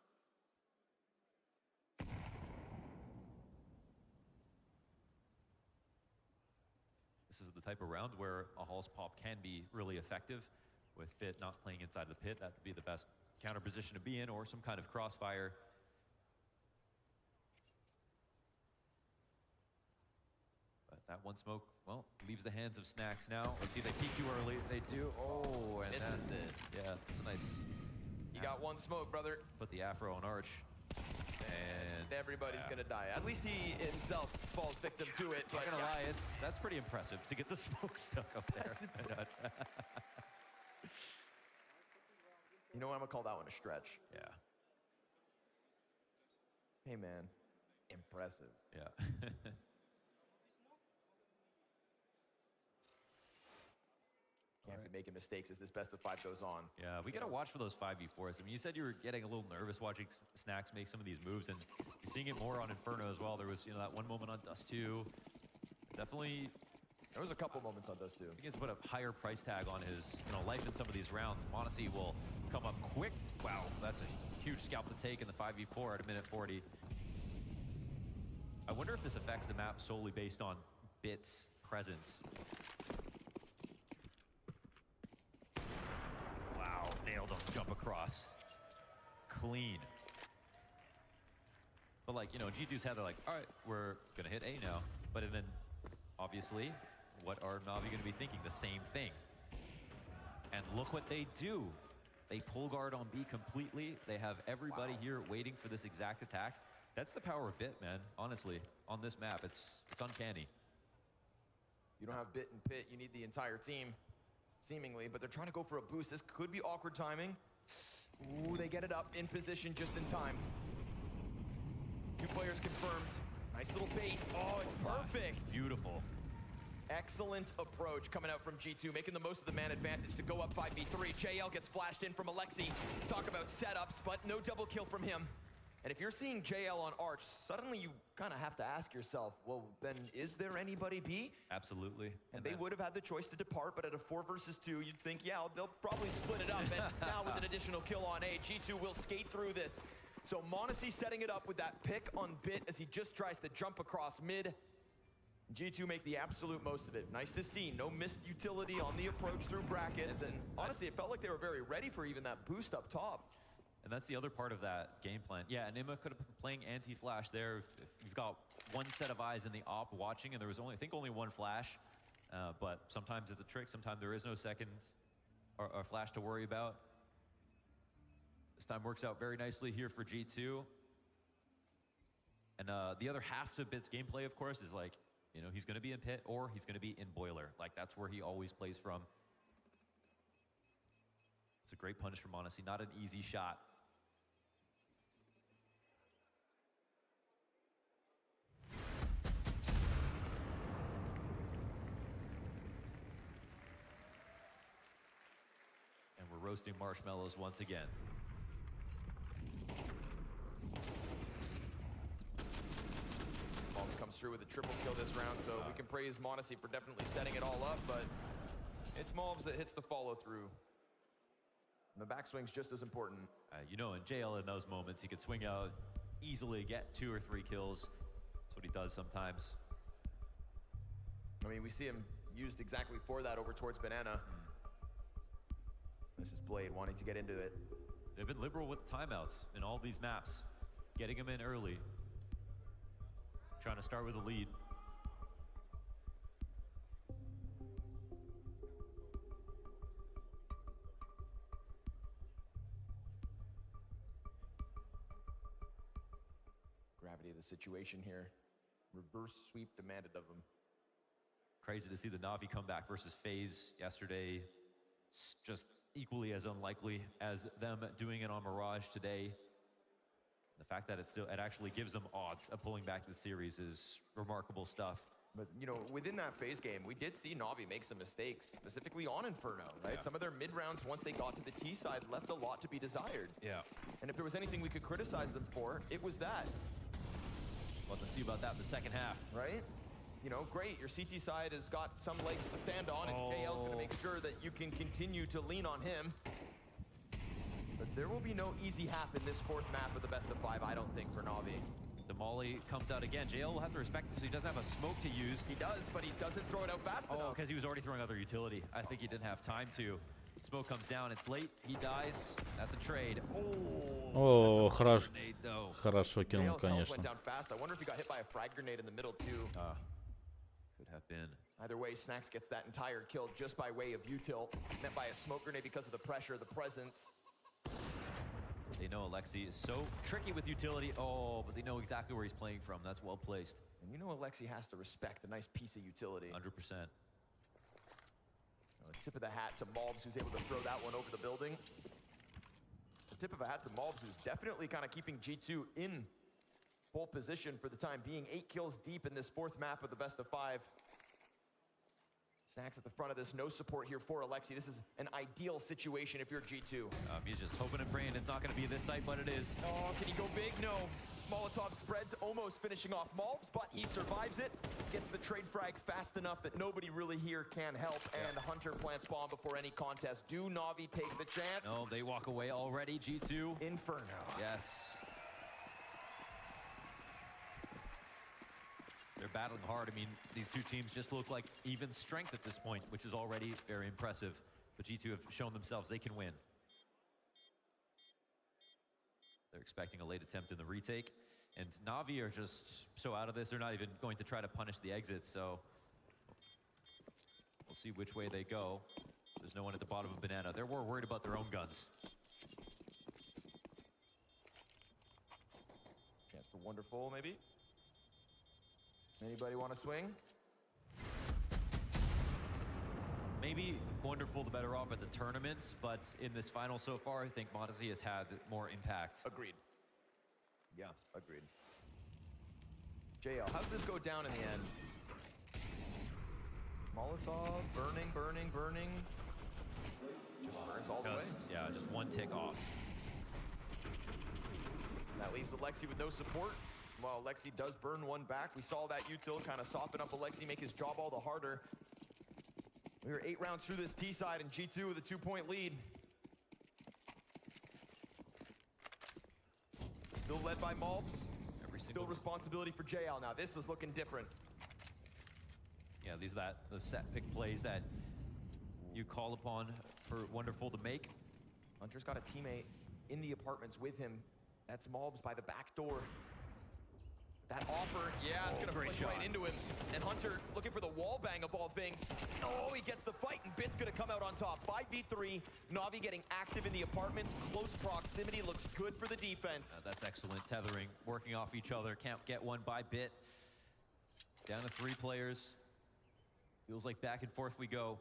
This is the type of round where a Hall's pop can be really effective. With Bit not playing inside the pit, that would be the best counter position to be in, or some kind of crossfire. But that one smoke, well, leaves the hands of Snacks now. Let's see if they peek too early. They do. Oh, and Misses that's it. Yeah, it's a nice. You got one smoke, brother. Put the Afro on Arch. And everybody's gonna die. At least he himself falls victim to it. Not But gonna yeah. lie, that's pretty impressive to get the smoke stuck up there. You know what? I'm gonna call that one a stretch. Yeah. Hey, man. Impressive. Yeah. Can't be making mistakes as this best of 5 goes on. Yeah, we gotta watch for those 5v4s. I mean, you said you were getting a little nervous watching Snacks make some of these moves, and you're seeing it more on Inferno as well. There was, you know, that one moment on Dust 2. Definitely. There was a couple moments on Dust 2. He has to put a higher price tag on his, you know, life in some of these rounds. Monacy will come up quick. Wow, that's a huge scalp to take in the 5v4 at a minute 40. I wonder if this affects the map solely based on Bit's presence. Wow, nailed him, jump across. Clean. But like, you know, G2's had, they're like, all right, we're gonna hit A now. But then, obviously, what are NaVi gonna be thinking? The same thing. And look what they do. They pull guard on B completely. They have everybody here waiting for this exact attack. That's the power of Bit, man. Honestly, on this map, it's uncanny. You don't have Bit and Pit. You need the entire team, seemingly. But they're trying to go for a boost. This could be awkward timing. Ooh, they get it up in position just in time. 2 players confirmed. Nice little bait. Oh, it's perfect. Beautiful. Excellent approach coming out from G2, making the most of the man advantage to go up 5v3. JL gets flashed in from Alexi. Talk about setups, but no double kill from him. And if you're seeing JL on Arch, suddenly you kind of have to ask yourself, well, then is there anybody B? Absolutely. And they would have had the choice to depart, but at a 4 versus 2, you'd think, yeah, they'll probably split it up. And now with an additional kill on A, G2 will skate through this. So Monacy setting it up with that pick on Bit as he just tries to jump across mid. G2 make the absolute most of it. Nice to see. No missed utility on the approach through brackets. And honestly, it felt like they were very ready for even that boost up top. And that's the other part of that game plan. Yeah, and Imma could have been playing anti-flash there. If you've got one set of eyes in the op watching, and there was only, I think, only one flash. But sometimes it's a trick. Sometimes there is no second. or Flash to worry about. This time works out very nicely here for G2. And the other half to Bit's gameplay, of course, is like, you know, he's going to be in pit or he's going to be in boiler. Like, that's where he always plays from. It's a great punish from Monacy. Not an easy shot. And we're roasting marshmallows once again. Comes through with a triple kill this round, so we can praise Monacy for definitely setting it all up, but it's Mobs that hits the follow-through. And the backswing's just as important. You know, in JL in those moments, he could swing out easily, get 2 or 3 kills. That's what he does sometimes. I mean, we see him used exactly for that over towards Banana. This is Blade wanting to get into it. They've been liberal with timeouts in all these maps, getting him in early. Trying to start with a lead. Gravity of the situation here. Reverse sweep demanded of him. Crazy to see the NaVi come back versus FaZe yesterday. It's just equally as unlikely as them doing it on Mirage today. The fact that it actually gives them odds of pulling back the series is remarkable stuff. But, you know, within that FaZe game, we did see NaVi make some mistakes, specifically on Inferno, right? Yeah. Some of their mid-rounds, once they got to the T side, left a lot to be desired. Yeah. And if there was anything we could criticize them for, it was that. We'll have to see about that in the second half. Right? You know, great, your CT side has got some legs to stand on, and JL's gonna make sure that you can continue to lean on him. But there will be no easy half in this 4th map of the best of 5, I don't think, for NaVi. The Molly comes out again. JL will have to respect this. He doesn't have a smoke to use. He does, but he doesn't throw it out fast enough. Because he was already throwing other utility. I think he didn't have time to. Smoke comes down. It's late. He dies. That's a trade. О, хорошо. Хорошо кинул, JL's health went конечно. down fast. I wonder if he got hit by a frag grenade in the middle, too. Could have been. Either way, Snacks gets that entire kill just by way of util. Met by a smoke grenade because of the pressure, the presence. They know Alexi is so tricky with utility. Oh, but they know exactly where he's playing from. That's well placed. And you know Alexi has to respect a nice piece of utility. 100%. Tip of the hat to Malbs, who's able to throw that one over the building. The tip of a hat to Malbs, who's definitely kind of keeping G2 in pole position for the time being. 8 kills deep in this 4th map of the best of 5. Snacks at the front of this, no support here for Alexi. This is an ideal situation if you're G2. He's just hoping and praying it's not going to be this site, but it is. Oh, can he go big? No. Molotov spreads, almost finishing off Malbs, but he survives it. Gets the trade frag fast enough that nobody really here can help, and Hunter plants bomb before any contest. Do NaVi take the chance? No, they walk away already, G2. Inferno. Yes. They're battling hard. I mean, these two teams just look like even strength at this point, which is already very impressive. But G2 have shown themselves they can win. They're expecting a late attempt in the retake. And NaVi are just so out of this, they're not even going to try to punish the exits. So we'll see which way they go. There's no one at the bottom of Banana. They're more worried about their own guns. Chance for Wonderful, maybe? Anybody want to swing? Maybe Wonderful the better off at the tournaments, but in this final so far, I think Monacy has had more impact. Agreed. Yeah, agreed. JL, how's this go down in the end? Molotov, burning, burning, burning. Just burns all the way. Yeah, just one tick off. That leaves Alexi with no support. Well, Alexi does burn one back. We saw that util kind of soften up Alexi, make his job all the harder. We were 8 rounds through this T side, and G2 with a 2-point lead. Still led by Malbs. Still responsibility for JL now. This is looking different. Yeah, these are the set pick plays that you call upon for Wonderful to make. Hunter's got a teammate in the apartments with him. That's Malbs by the back door. That offer, yeah, it's gonna flick right into him. And Hunter looking for the wall bang of all things. Oh, he gets the fight, and Bit's gonna come out on top. 5v3, NaVi getting active in the apartments. Close proximity looks good for the defense. That's excellent tethering, working off each other. Can't get one by Bit. Down to 3 players. Feels like back and forth we go.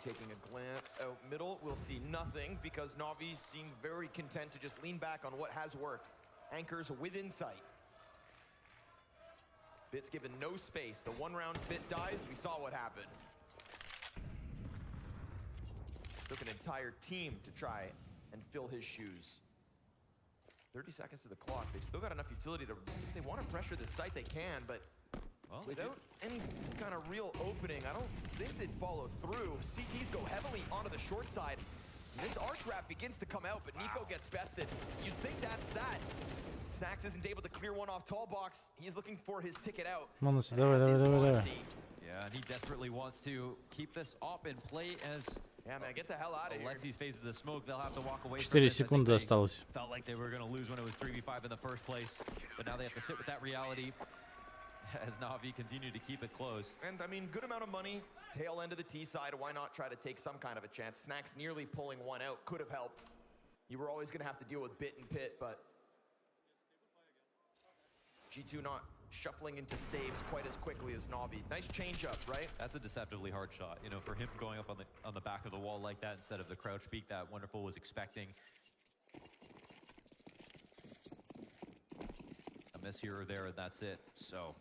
Taking a glance out middle, we'll see nothing because NaVi seem very content to just lean back on what has worked. Anchors within sight. Bit's given no space. The 1 round Bit dies, we saw what happened. Took an entire team to try and fill his shoes. 30 seconds to the clock. They've still got enough utility to, if they want to pressure this site, they can, but well, without any kind of real opening, I don't think they'd follow through. CTs go heavily onto the short side. This arch wrap begins to come out, but Nico gets bested. You'd think that's that. Snacks isn't able to clear one off tall box. He's looking for his ticket out. Monosy, давай. Yeah, and he desperately wants to keep this up and play as yeah, man, get the hell out of here. Alexis faces the smoke. They'll have to walk away. 4 секунды осталось. Felt like they were going to lose when it was 3v5 in the first place, but now they have to sit with that reality. As NaVi continue to keep it close. And I mean, good amount of money, tail end of the T side. Why not try to take some kind of a chance? Snacks nearly pulling one out could have helped. You were always going to have to deal with Bit and Pit, but G2 not shuffling into saves quite as quickly as NaVi. Nice change up, right? That's a deceptively hard shot. You know, for him going up on the back of the wall like that instead of the crouch peek that Wonderful was expecting. A miss here or there, and that's it. So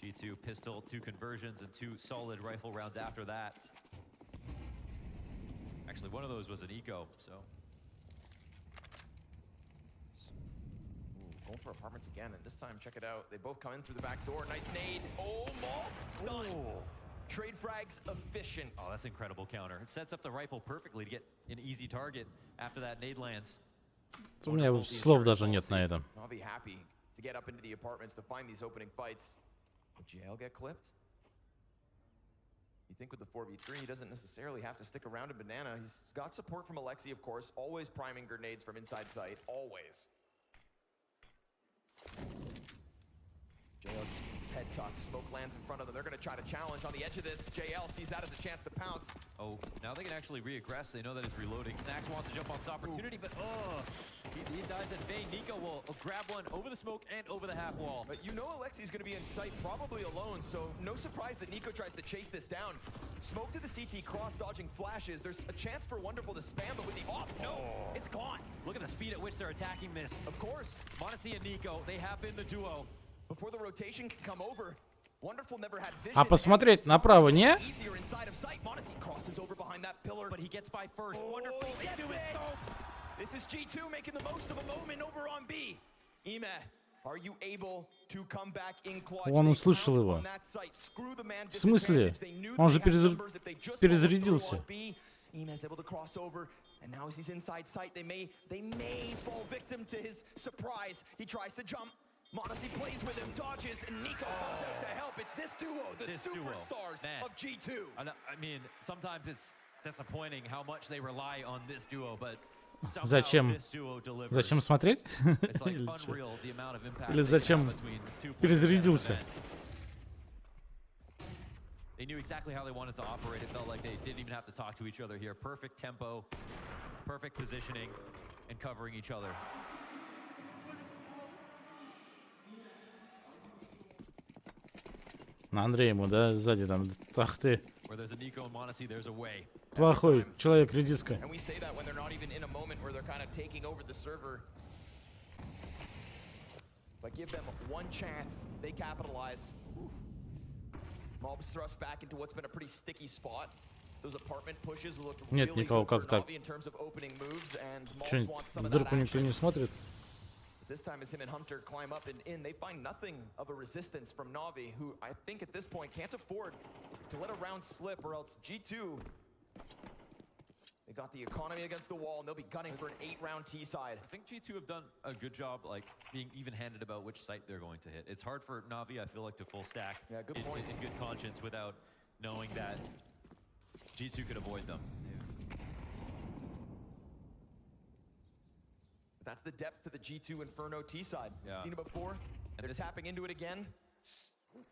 G2 pistol, 2 conversions, and 2 solid rifle rounds after that. Actually, one of those was an eco, so. Ooh, going for apartments again, and this time, check it out. They both come in through the back door. Nice nade. Oh, mobs done. Trade frags efficient. Oh, that's incredible counter. It sets up the rifle perfectly to get an easy target after that nade lands. У меня слов даже нет на это. I'll be happy to get up into the apartments to find these opening fights. Will Jail get clipped? You think with the 4v3, he doesn't necessarily have to stick around in Banana. He's got support from Alexi, of course, always priming grenades from inside sight, always. JL just keeps his head tucked. Smoke lands in front of them. They're going to try to challenge on the edge of this. JL sees that as a chance to pounce. Oh, now they can actually re-aggress. They know that he's reloading. Snacks wants to jump on this opportunity, but he dies in vain. Nico will grab one over the smoke and over the half wall. But you know Alexi's going to be in sight, probably alone, so no surprise that Nico tries to chase this down. Smoke to the CT, cross-dodging flashes. There's a chance for Wonderful to spam, but with the off, no, it's gone. Look at the speed at which they're attacking this. Of course. Monosy and Nico, they have been the duo. Before the rotation can come over, Wonderful never had vision. А посмотреть направо, не? Easier inside of sight. Monosy crosses over behind that pillar, but he gets by first. Wonderful into his scope. This is G2 making the most of a moment over on B. Ime, are you able to come back in clutch? Он услышал его. В смысле? Он же перезарядился. Ime's able to cross over, and now as he's inside sight, they may fall victim to his surprise. He tries to jump. Monosy plays with him, dodges, and Nico comes out to help. It's this duo, the superstars of G2. I mean, sometimes it's disappointing how much they rely on this duo, but somehow this duo delivers. Зачем смотреть? It's like unreal the amount of impact Или зачем перезарядился? They knew exactly how they wanted to operate. It felt like they didn't even have to talk to each other here. Perfect tempo, perfect positioning, and covering each other. На Андрея ему, да, сзади там. Ах ты. Where there's a Nico and Monosy, there's a way. Плохой человек, редиска. And we say that when they're not even in a moment where they're kind of taking over the server. But give them one chance, they capitalize. Mobs thrust back into what's been a pretty sticky spot. Those apartment pushes look really good for NaVi in terms of opening moves, and Mobs wants some of that action. This time as him and Hunter climb up and in, they find nothing of a resistance from NaVi, who I think at this point can't afford to let a round slip, or else G2, they They got the economy against the wall, and they'll be gunning for an 8-round T side. I think G2 have done a good job, like, being even-handed about which site they're going to hit. It's hard for NaVi, I feel like, to full stack in good conscience without knowing that G2 could avoid them. That's the depth to the G2 Inferno T side. Yeah. Seen it before. And they're tapping into it again. Ooh,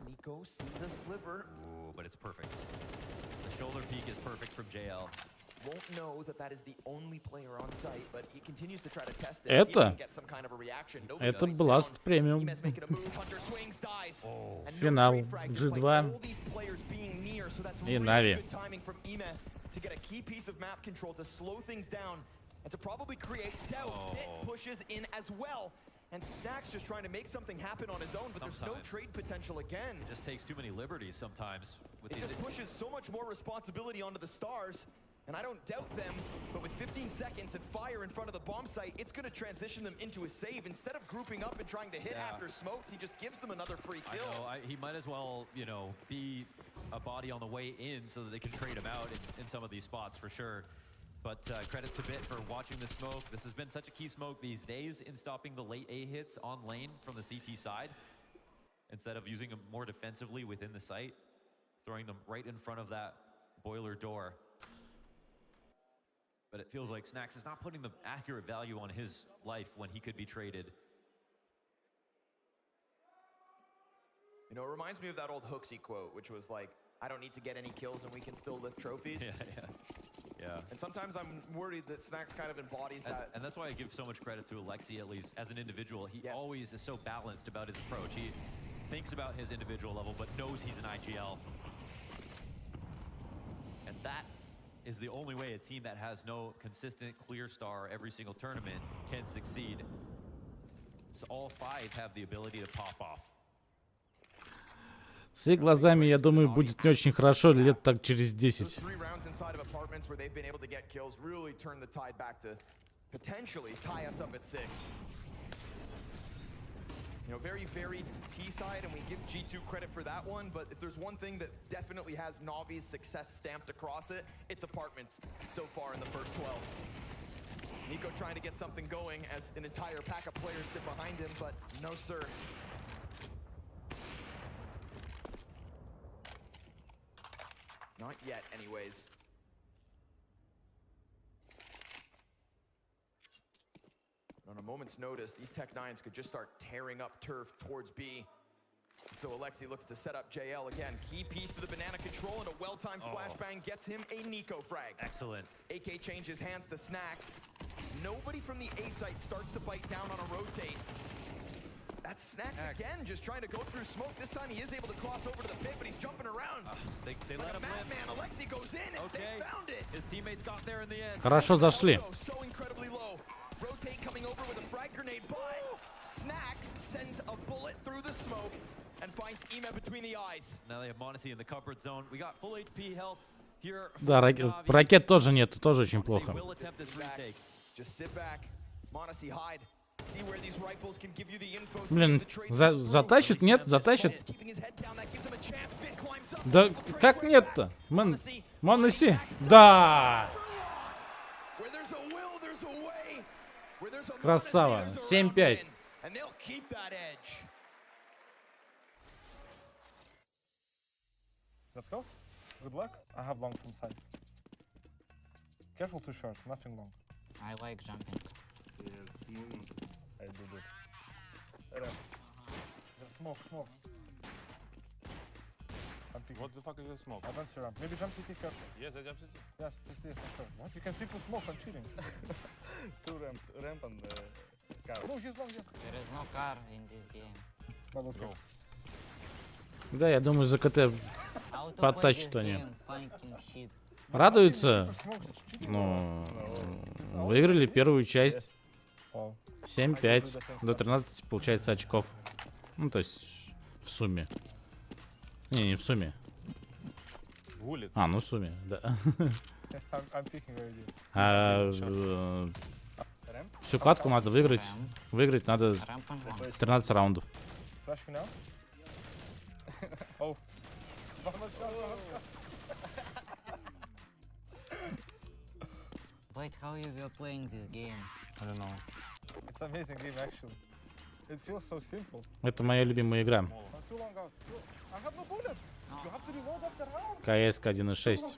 Nico sees a sliver. Ooh, but it's perfect. The shoulder peek is perfect from JL. Won't know that that is the only player on site, but he continues to try to test it. See if he can get some kind of a reaction. Это Blast премиум. Финал G2 и NaVi. To get a key piece of map control to slow things down and to probably create doubt. It pushes in as well. And Snacks just trying to make something happen on his own, but there's no trade potential again. It just takes too many liberties sometimes. It just pushes so much more responsibility onto the Stars. And I don't doubt them, but with 15 seconds and fire in front of the bomb site, it's going to transition them into a save. Instead of grouping up and trying to hit after smokes, he just gives them another free kill. I know, he might as well, you know, be a body on the way in so that they can trade him out in some of these spots for sure. But credit to Bit for watching the smoke. This has been such a key smoke these days in stopping the late A hits on lane from the CT side. Instead of using them more defensively within the site, throwing them right in front of that boiler door. But it feels like Snacks is not putting the accurate value on his life when he could be traded. You know, it reminds me of that old Hooksy quote, which was like, I don't need to get any kills and we can still lift trophies. Yeah. And sometimes I'm worried that Snacks kind of embodies that. And that's why I give so much credit to Alexi, at least as an individual. He always is so balanced about his approach. He thinks about his individual level, but knows he's an IGL. And that is the only way a team that has no consistent clear star every single tournament can succeed. So all five have the ability to pop off. С их глазами, я думаю, будет не очень хорошо лет так через 10. You know, very varied T side, and we give G2 credit for that one, but if there's one thing that definitely has NaVi's success stamped across it, it's apartments so far in the first 12. Nico trying to get something going as an entire pack of players sit behind him, but no sir. Not yet, anyways. On a moment's notice, these Tech-9s could just start tearing up turf towards B. So Alexi looks to set up JL again. Key piece to the banana control, and a well-timed flashbang gets him a Nico frag. Excellent. AK changes hands to Snacks. Nobody from the A site starts to bite down on a rotate. That's Snacks again, just trying to go through smoke. This time he is able to cross over to the pit, but he's jumping around. They like let a him madman. Alexi goes in, and they found it. His teammates got there in the end. Хорошо зашли. So incredibly low. Rotate coming over with a frag grenade, but Snacks sends a bullet through the smoke and finds Ema between the eyes. Now they have Monacy in the comfort zone. We got full HP health here. Да, ракет тоже нету, тоже очень плохо. Just sit back. Monacy hide. See where these rifles can give you the info. Блин, затащит? Нет, затащит. Да как нет-то? Монаси. Да! Красава. 7-5. Let's go. Good luck. I have long from side. Careful too short, nothing long. I like jumping. Yes, I do that. There's smoke. What the fuck is the smoke? I don't see ramp. Maybe jump CT careful. Yes, I jump CT. Yes, CT for sure. What? You can see full smoke, I'm cheating. Two ramp and car. No, he's long, yes. There is no car in this game. Double kill. Да, я думаю, за КТ подтащат они. Радуются? Ну, выиграли первую часть. 7-5. До 13 получается очков. Ну, то есть в сумме. Не в сумме. А, ну в сумме, да. Всю катку надо выиграть. Выиграть надо 13 раундов. Wait, how you were playing this game? I don't know. It's amazing game actually. It feels so simple. Это моя любимая игра. Too long out. I have no bullets. You have to reload after round. КС 1.6.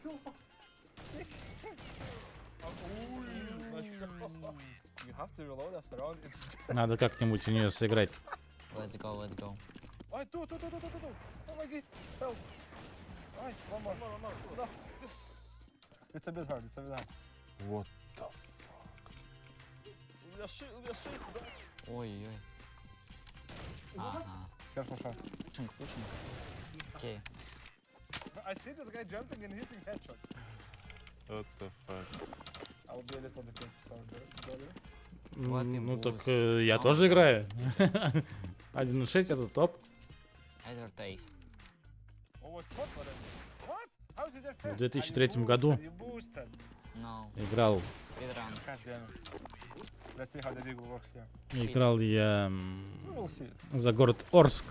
You have to reload after round. Надо как-нибудь у нее сыграть. Let's go, let's go. Ай, two. Oh my god, help. Ай, one more. No. It's a bit hard, What the fuck? У меня shit, да. Ой-ой. Ага. Careful. Pushing. Okay. I see this guy jumping and hitting headshot. What the fuck? I will be a little bit sorry. Ну так я тоже играю. 1.6 это топ. Advertise. В 2003 году играл. Играл я за город Орск.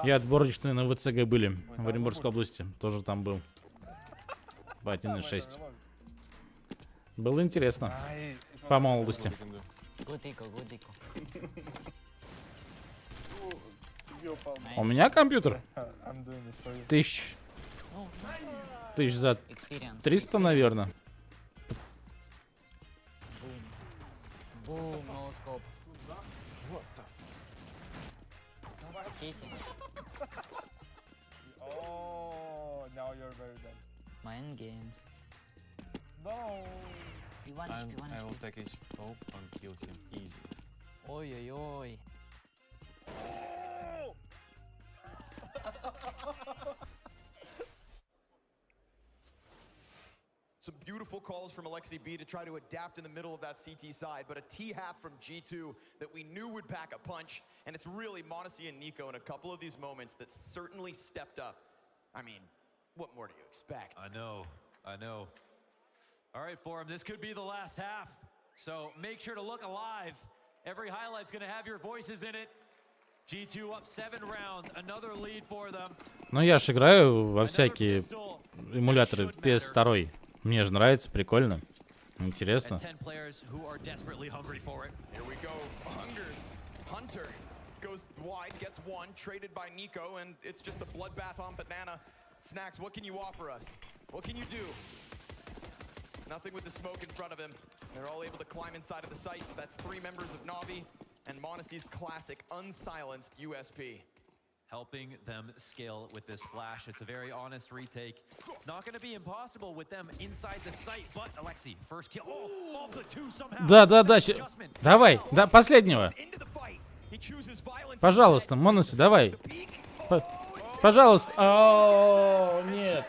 И отборочные на ВЦГ были в Оренбургской области. Тоже там был. В 1.6. Было интересно. По молодости. Good eco. У меня компьютер 1000 за 300, наверное. Boom, no scope. City. Oh, now you're very dead. Mind games. No. I will take his scope and kill him easy. Ой-ой-ой. Some beautiful calls from Alexi B to try to adapt in the middle of that CT side, but a T-half from G2 that we knew would pack a punch, and it's really Monacy and Nico in a couple of these moments that certainly stepped up. I mean, what more do you expect? I know. All right, Forum, this could be the last half, so make sure to look alive. Every highlight's gonna have your voices in it. G2 up 7 rounds, another lead for them. Ну я ж играю во всякие эмуляторы PS2. Мне же нравится, прикольно, интересно. Here we go. Hunter goes wide, gets one, traded by Nico, and it's just a bloodbath on Banana. Snacks, what can you offer us? What can you do? Nothing with the smoke in front of him. They're all able to climb inside of the site. So that's 3 members of NaVi and Monacy's classic unsilenced USP. Helping them scale with this flash. It's a very honest retake. It's not going to be impossible with them inside the site, but Alexi, first kill. Oh, the 2 somehow. Да. Давай, да, последнего. Пожалуйста, Монаси, давай. Пожалуйста. О, нет.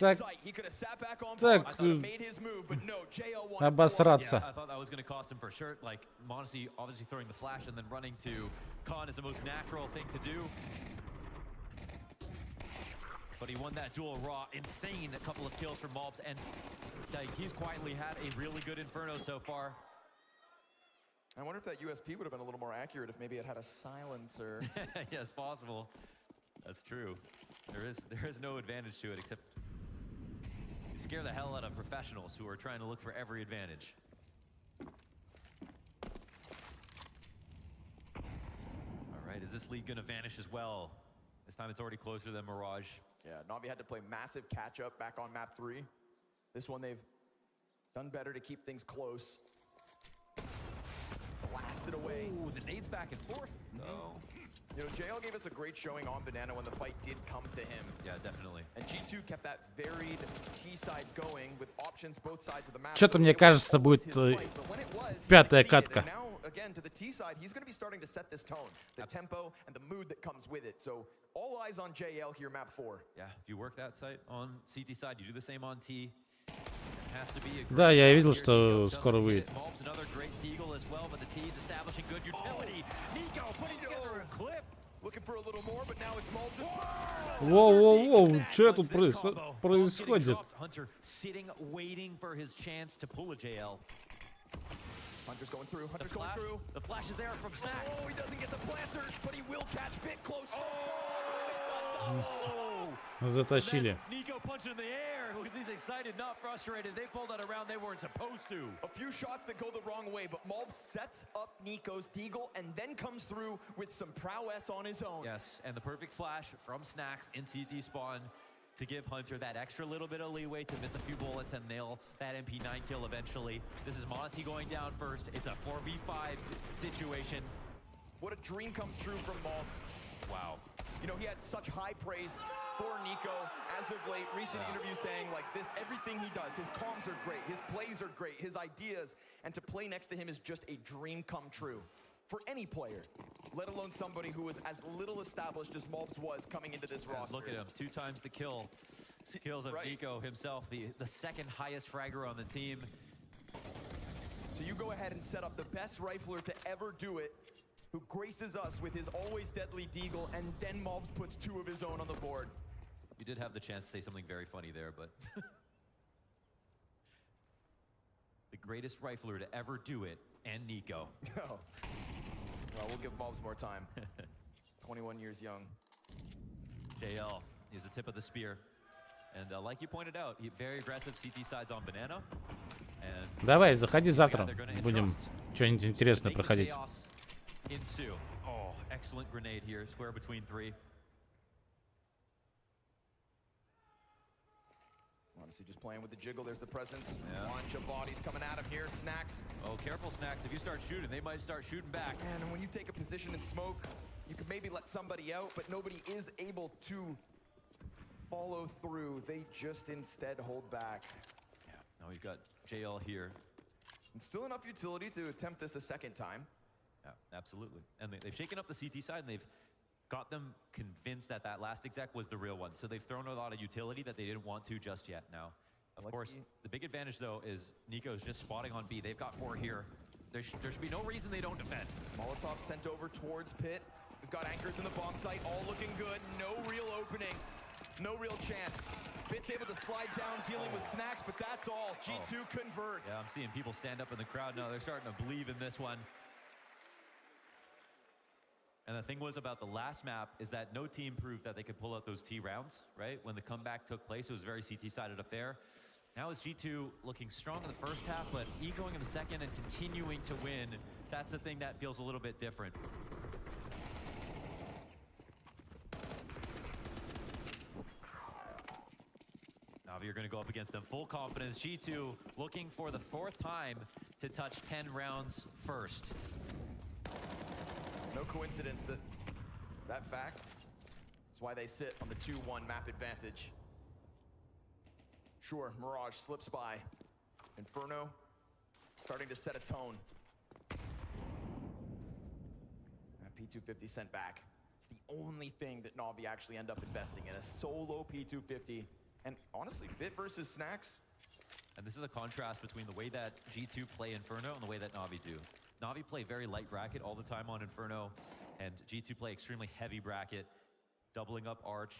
Так, обосраться. But he won that duel raw. Insane couple of kills from Malbs, and he's quietly had a really good Inferno so far. I wonder if that USP would have been a little more accurate if maybe it had a silencer. Yeah, it's possible. That's true. There is no advantage to it except you scare the hell out of professionals who are trying to look for every advantage. All right, is this lead gonna vanish as well? This time it's already closer than Mirage. Yeah, NaVi had to play massive catch-up back on map 3. This one they've done better to keep things close. Blasted away. Ooh, the nades back and forth. No. You know, JL gave us a great showing on Banana when the fight did come to him. Yeah, definitely. And G2 kept that varied T-side going with options both sides of the map. Что-то мне кажется, будет 5-я катка. Now again to the T-side, he's going to be starting to set this tone, the tempo and the mood that comes with it. So all eyes on JL here, map 4. Yeah, if you work that site on CT side, you do the same on T. Да, я видел, что скоро выйдет. Воу, что тут происходит? Hunter's going through. The flash is there from Snacks. Oh, he doesn't get the planter, but he will catch Bit close. Oh, Затащили. Nico punching in the air because he's excited, not frustrated. They pulled out a round they weren't supposed to. A few shots that go the wrong way, but Mulb sets up Nico's deagle and then comes through with some prowess on his own. Yes, and the perfect flash from Snacks in CT spawn to give Hunter that extra little bit of leeway to miss a few bullets and nail that MP9 kill eventually. This is Mossy going down first. It's a 4v5 situation. What a dream come true from Mulbs. Wow. You know, he had such high praise for Nico as of late. Recent interview saying like this, everything he does, his comms are great, his plays are great, his ideas, and to play next to him is just a dream come true for any player, let alone somebody who was as little established as Mulbs was coming into this roster. Look at him, 2 times the kills of Nico himself, the second highest fragger on the team. So you go ahead and set up the best rifler to ever do it, who graces us with his always deadly deagle, and then Mulbs puts 2 of his own on the board. You did have the chance to say something very funny there, but the greatest rifler to ever do it, and Nico. Oh. Well, we'll give Mulbs more time. 21 years young. JL is the tip of the spear. And like you pointed out, very aggressive CT sides on Banana. And Давай, заходи завтра. Будем что-нибудь интересное проходить. Ensue. Oh, excellent grenade here. Square between 3. Honestly, just playing with the jiggle. There's the presence. Bunch of bodies coming at him here. Snacks. Oh, careful, Snacks. If you start shooting, they might start shooting back. And when you take a position in smoke, you could maybe let somebody out, but nobody is able to follow through. They just instead hold back. Yeah. Now we've got JL here. And still enough utility to attempt this a second time. Yeah, absolutely. And they've shaken up the CT side, and they've got them convinced that that last exec was the real one. So they've thrown a lot of utility that they didn't want to just yet now. Of course, the big advantage, though, is Nico's just spotting on B. They've got 4 here. There should be no reason they don't defend. Molotov sent over towards Pit. We've got anchors in the bomb site, all looking good. No real opening. No real chance. Pit's able to slide down, dealing with Snacks, but that's all. G2 converts. Yeah, I'm seeing people stand up in the crowd now. They're starting to believe in this one. And the thing was about the last map is that no team proved that they could pull out those T rounds, right? When the comeback took place, it was a very CT-sided affair. Now is G2 looking strong in the first half, but egoing in the second and continuing to win. That's the thing that feels a little bit different. NaVi are going to go up against them. Full confidence. G2 looking for the 4th time to touch 10 rounds first. No coincidence that fact. That's why they sit on the 2-1 map advantage. Sure, Mirage slips by. Inferno starting to set a tone. P250 sent back. It's the only thing that NaVi actually end up investing in, a solo P250. And honestly, Fit versus Snacks. And this is a contrast between the way that G2 play Inferno and the way that NaVi do. NaVi play very light bracket all the time on Inferno, and G2 play extremely heavy bracket, doubling up Arch,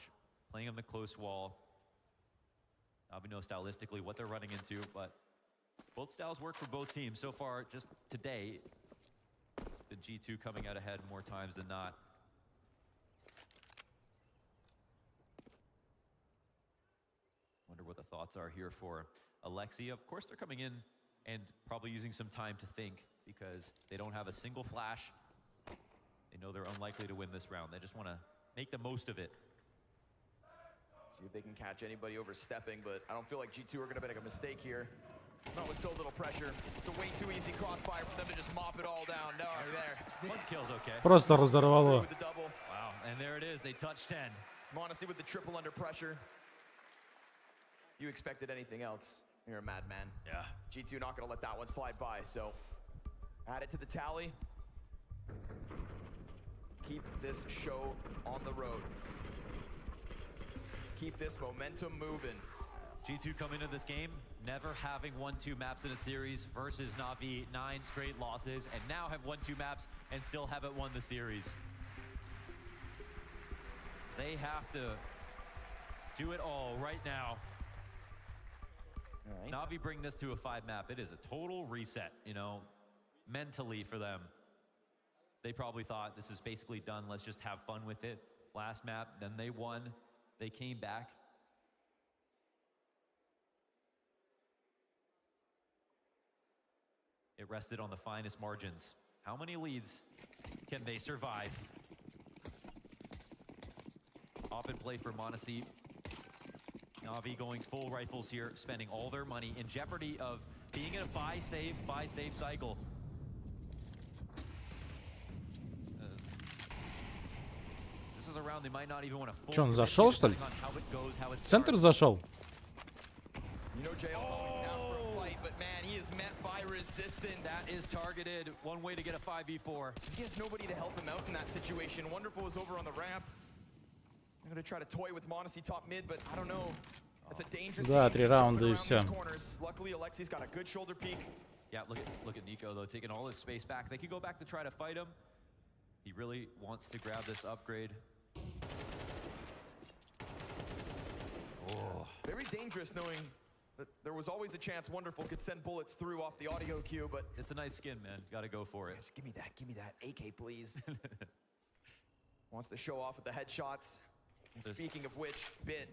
playing on the close wall. NaVi knows stylistically what they're running into, but both styles work for both teams. So far, just today, it's been G2 coming out ahead more times than not. Wonder what the thoughts are here for Alexi. Of course, they're coming in and probably using some time to think, because they don't have a single flash. They know they're unlikely to win this round. They just want to make the most of it. See if they can catch anybody overstepping, but I don't feel like G2 are going to make a mistake here. Not with so little pressure. It's a way too easy crossfire for them to just mop it all down. No, there. One kill's okay. Просто разорвало. Wow, and there it is. They touch 10. Monacy with the triple under pressure. You expected anything else, you're a madman. Yeah. G2 not going to let that one slide by, so add it to the tally. Keep this show on the road. Keep this momentum moving. G2 come into this game never having won 2 maps in a series versus NaVi, 9 straight losses, and now have won 2 maps and still haven't won the series. They have to do it all right now. All right. NaVi bring this to a 5 map. It is a total reset, you know, mentally for them. They probably thought this is basically done. Let's just have fun with it. last map, then they won. They came back. It rested on the finest margins. How many leads can they survive? Op and play for Monasi. NaVi going full rifles here, spending all their money in jeopardy of being in a buy save cycle. This is a round they might not even want to full. Че, он зашел, что ли? Центр зашел? You know JL's always down for a fight, but man, he is met by resistance. That is targeted. One way to get a 5v4. He has nobody to help him out in that situation. Wonderful is over on the ramp. I'm gonna try to toy with Monasi top mid, but I don't know. That's a dangerous Да, game. 3 раунда и все. Luckily, Alexi's got a good shoulder peek. Yeah, look at Nico though, taking all his space back. They could go back to try to fight him. He really wants to grab this upgrade. Oh. Very dangerous knowing that there was always a chance Wonderful could send bullets through off the audio cue, but it's a nice skin, man. Gotta go for it. Just give me that AK, please. Wants to show off with the headshots. And speaking of which, Bit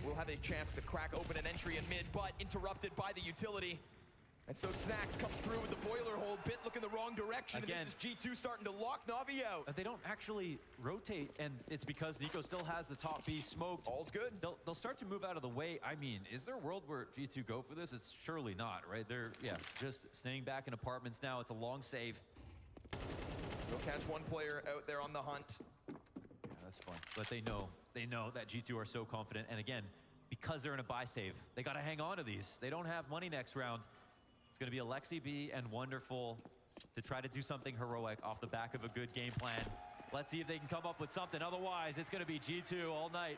will have a chance to crack open an entry in mid, but interrupted by the utility. And so Snacks comes through with the boiler hold. Bit looking the wrong direction. Again, and this is G2 starting to lock NaVi out. They don't actually rotate, and it's because Nico still has the top B smoked. All's good. They'll start to move out of the way. I mean, is there a world where G2 go for this? It's surely not, right? They're, just staying back in apartments now. It's a long save. They'll catch one player out there on the hunt. Yeah, that's fun. But they know that G2 are so confident. And again, because they're in a buy save, they got to hang on to these. They don't have money next round. It's going to be Alexi B and Wonderful to try to do something heroic off the back of a good game plan. Let's see if they can come up with something. Otherwise, it's going to be G2 all night.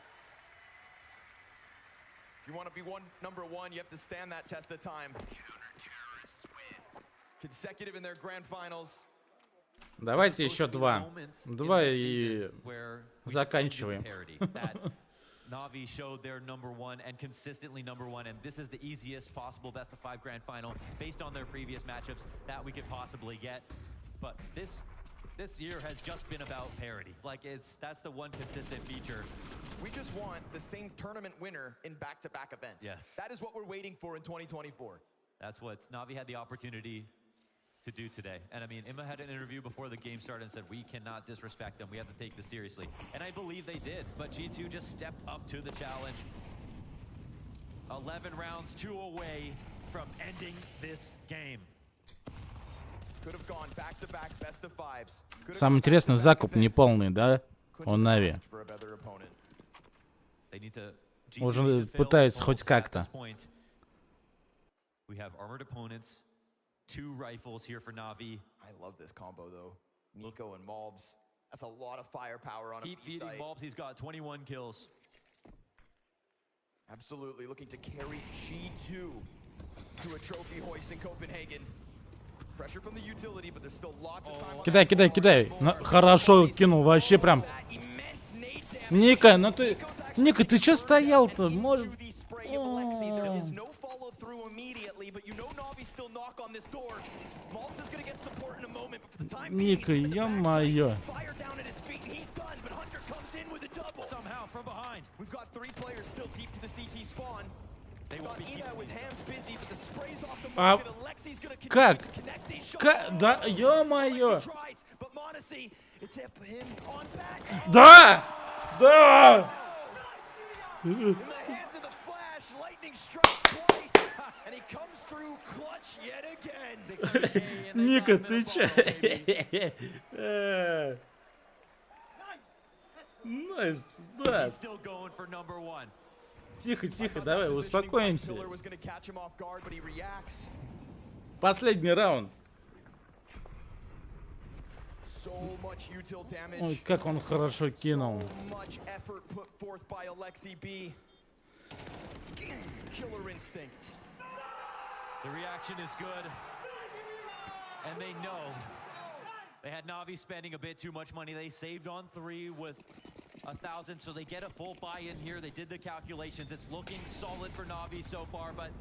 If you want to be number one, you have to stand that test of time. Consecutive in their grand finals. Давайте еще 2. 2 и заканчиваем. NaVi showed their number one and consistently number one, and this is the easiest possible best of 5 grand final based on their previous matchups that we could possibly get. But this year has just been about parity. Like that's the one consistent feature. We just want the same tournament winner in back-to-back events. Yes. That is what we're waiting for in 2024. That's what NaVi had the opportunity to do today. And I mean, Emma had an interview before the game started and said, we cannot disrespect them. We have to take this seriously. And I believe they did, but G2 just stepped up to the challenge. 11 rounds, 2 away from ending this game. Could have gone back-to-back best of 5s. Самое интересное, закуп неполный, да? У NaVi. Уже пытаются хоть как-то. We have armored opponents. 2 rifles here for NaVi. I love this combo though. Nico and Mobs. That's a lot of firepower on a Keep feeding Mobs. He's got 21 kills. Absolutely looking to carry G2 to a trophy hoist in Copenhagen. Pressure from the utility, but there's still lots of time. Кидай. Хорошо кинул, вообще прям. Ника, ну ты... Ника, ты чё стоял-то? Может... Ника, ё-моё. А как? Да, ё-моё. Да! Да! Ника, ты че? Найс, да. Тихо, давай, успокоимся. Последний раунд. Ой, как он хорошо кинул. The reaction is good, and they know they had NaVi spending a bit too much money. They saved on 3 with 1,000, so they get a full buy-in here. They did the calculations. It's looking solid for NaVi so far, but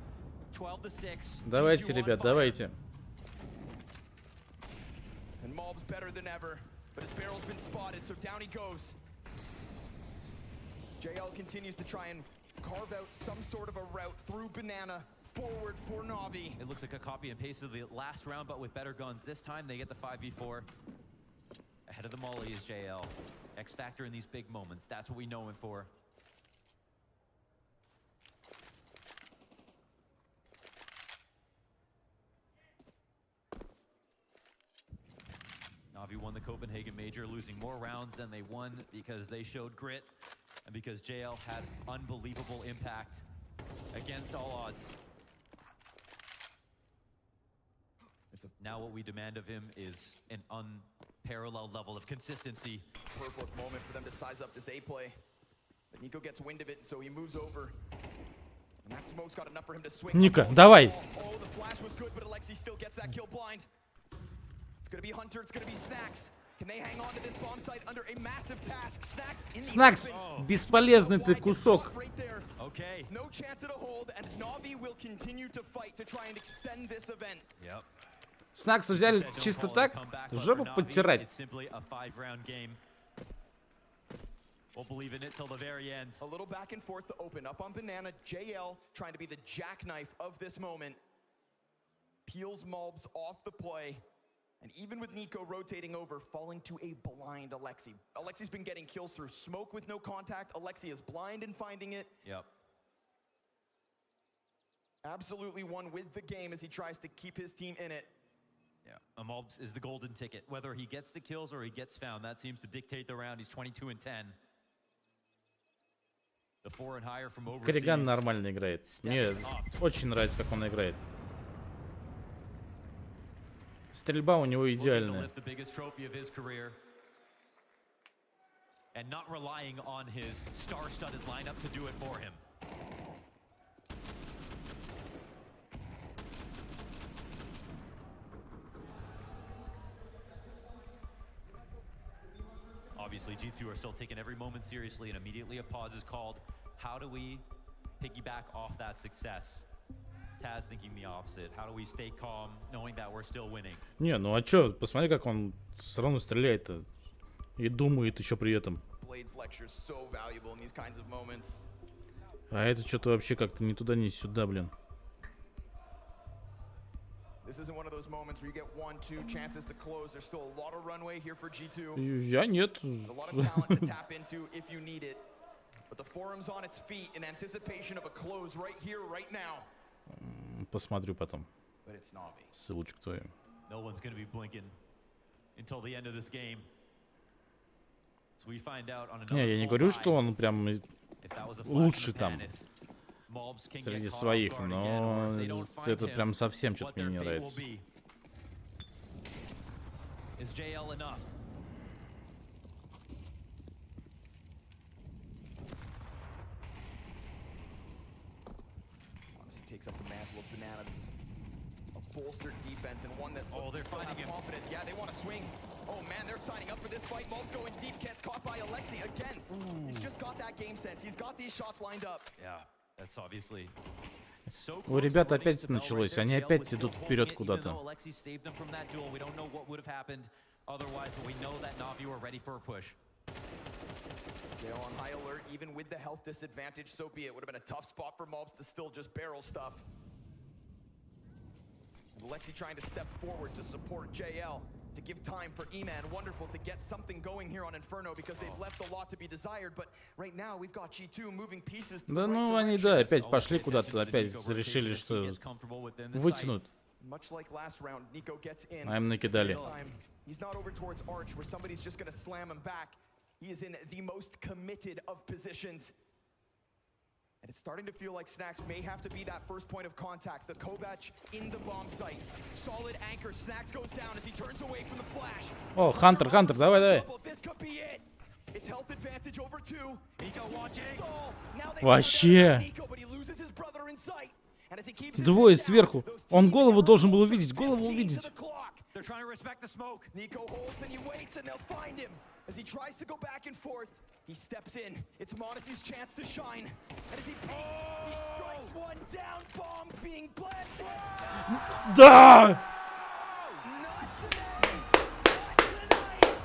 12-6. Давайте, ребят, давайте. And Mob's better than ever, but his barrel's been spotted, so down he goes. JL continues to try and carve out some sort of a route through Banana forward for NaVi. It looks like a copy and paste of the last round, but with better guns. This time they get the 5v4. Ahead of the molly is JL. X factor in these big moments. That's what we know him for. NaVi won the Copenhagen Major, losing more rounds than they won because they showed grit and because JL had unbelievable impact against all odds. Now what we demand of him is an unparalleled level of consistency. Perfect moment for them to size up this A play. But Nico gets wind of it, so he moves over. And that smoke's got enough for him to swing. Ника, давай. Oh, the flash was good, but Alexi still gets that kill blind. It's gonna be Hunter, it's gonna be Snacks. Can they hang on to this bomb site under a massive task? Snacks in the Снакс, open. бесполезный ты кусок. Right there. Okay. No chance at a hold, and NaVi will continue to fight to try and extend this event. Yep. Снакса взяли чисто так, жопу подтирать. We'll believe in it till the very end. A little back and forth to open up on Banana. JL trying to be the jackknife of this moment. Peels Mulbs off the play. And even with Nico rotating over, falling to a blind Alexi. Alexi's been getting kills through smoke with no contact. Alexi is blind and finding it. Yep. Absolutely won with the game as he tries to keep his team in it. Yeah, Mulbs is the golden ticket. Whether he gets the kills or he gets found, that seems to dictate the round. He's 22 and 10. The 4 and higher from overseas. Криган нормально играет. Мне очень нравится, как он играет. Стрельба у него идеальная. And not relying on his star-studded lineup to do it for him. Obviously, G2 are still taking every moment seriously, and immediately a pause is called. How do we piggyback off that success? Taz thinking the opposite. How do we stay calm, knowing that we're still winning? Не, ну а чё, посмотри, как он все равно стреляет-то. И думает еще при этом. А это что-то вообще как-то ни туда, ни сюда, блин. This isn't one of those moments where you get 1-2 chances to close. There's still a lot of runway here for G2. Я нет. A lot of talent to tap into if you need it. But the forum's on its feet in anticipation of a close right here, right now. Посмотрю потом. But it's NaVi. Ссылочку твою. No one's going to be blinking until the end of this game. So we find out on another. Не, я не говорю, что он прям лучший там среди своих, но это прям совсем что-то мне не нравится. Is JL enough? Honestly takes up the mantle of Banana. This is a bolstered defense and one that they're finding him. Confidence. Yeah, they want to swing. Oh man, they're signing up for this fight. Mulb's going deep, gets caught by Alexi again. Ooh. He's just got that game sense. He's got these shots lined up. Yeah, that's obviously so У ребят опять началось, они опять идут вперед куда-то. Otherwise, we know that NaVi were ready for a push. They're on high alert, even with the health disadvantage, so be it. Would have been a tough spot for Mulbs to still just barrel stuff. Alexi trying to step forward to support JL, to give time for E-Man. Wonderful to get something going here on Inferno because they've left a lot to be desired. But right now we've got G2 moving pieces. Да ну они да, опять пошли куда-то, опять решили, что вытянут. Much like last round, Nico gets in. А им накидали. He's not over towards Arch where somebody's just going to slam him back. He is in the most committed of positions. And it's starting to feel like Snacks may have to be that first point of contact. The Kovac in the bomb site. Solid anchor. Snacks goes down as he turns away from the flash. О, Хантер, давай, давай. This could be it. It's health advantage over 2. Nico watching. Вообще. But he loses his brother in sight. Двое сверху. Он голову должен был увидеть, голову увидеть. They're trying to respect the smoke. Nico holds and he waits and they'll find him. As he tries to go back and forth, he steps in. It's Monacy's chance to shine. And as he peeks, he strikes one down. Bomb being planted. Да! Not today. Not tonight.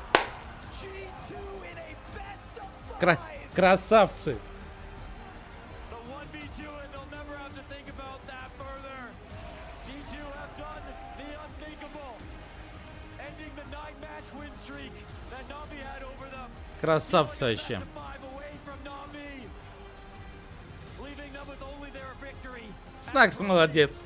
G2 in a best of 5. Красавцы. The 1v2, and they'll never have to think about that further. G2 have done the unthinkable, ending the 9-match win streak that NaVi had over them. Красавцы вообще. Снакс молодец.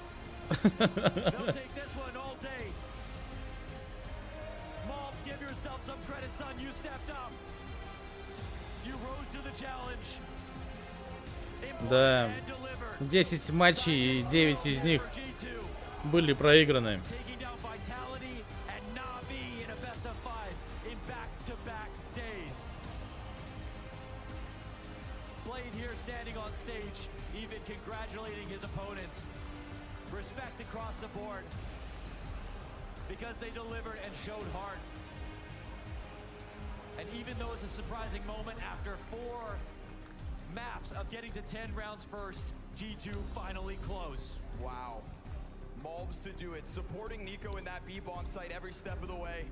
Да, 10 матчей и 9 из них были проиграны. Even congratulating his opponents. Respect across the board because they delivered and showed heart. And even though it's a surprising moment after 4 maps of getting to 10 rounds first, G2 finally close. Wow. Malbs to do it, supporting Nico in that B-bomb site every step of the way.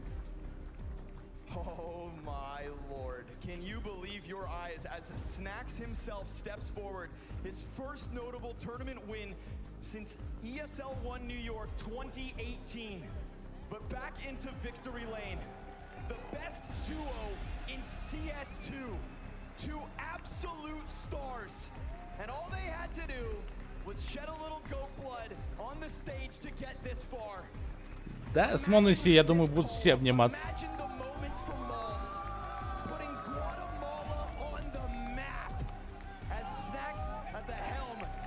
Oh my lord. Can you believe your eyes as Snacks himself steps forward, his first notable tournament win since ESL 1 New York 2018. But back into victory lane. The best duo in CS2. 2 absolute stars. And all they had to do was shed a little goat blood on the stage to get this far. Да, с Моноси, я думаю, будут все обниматься.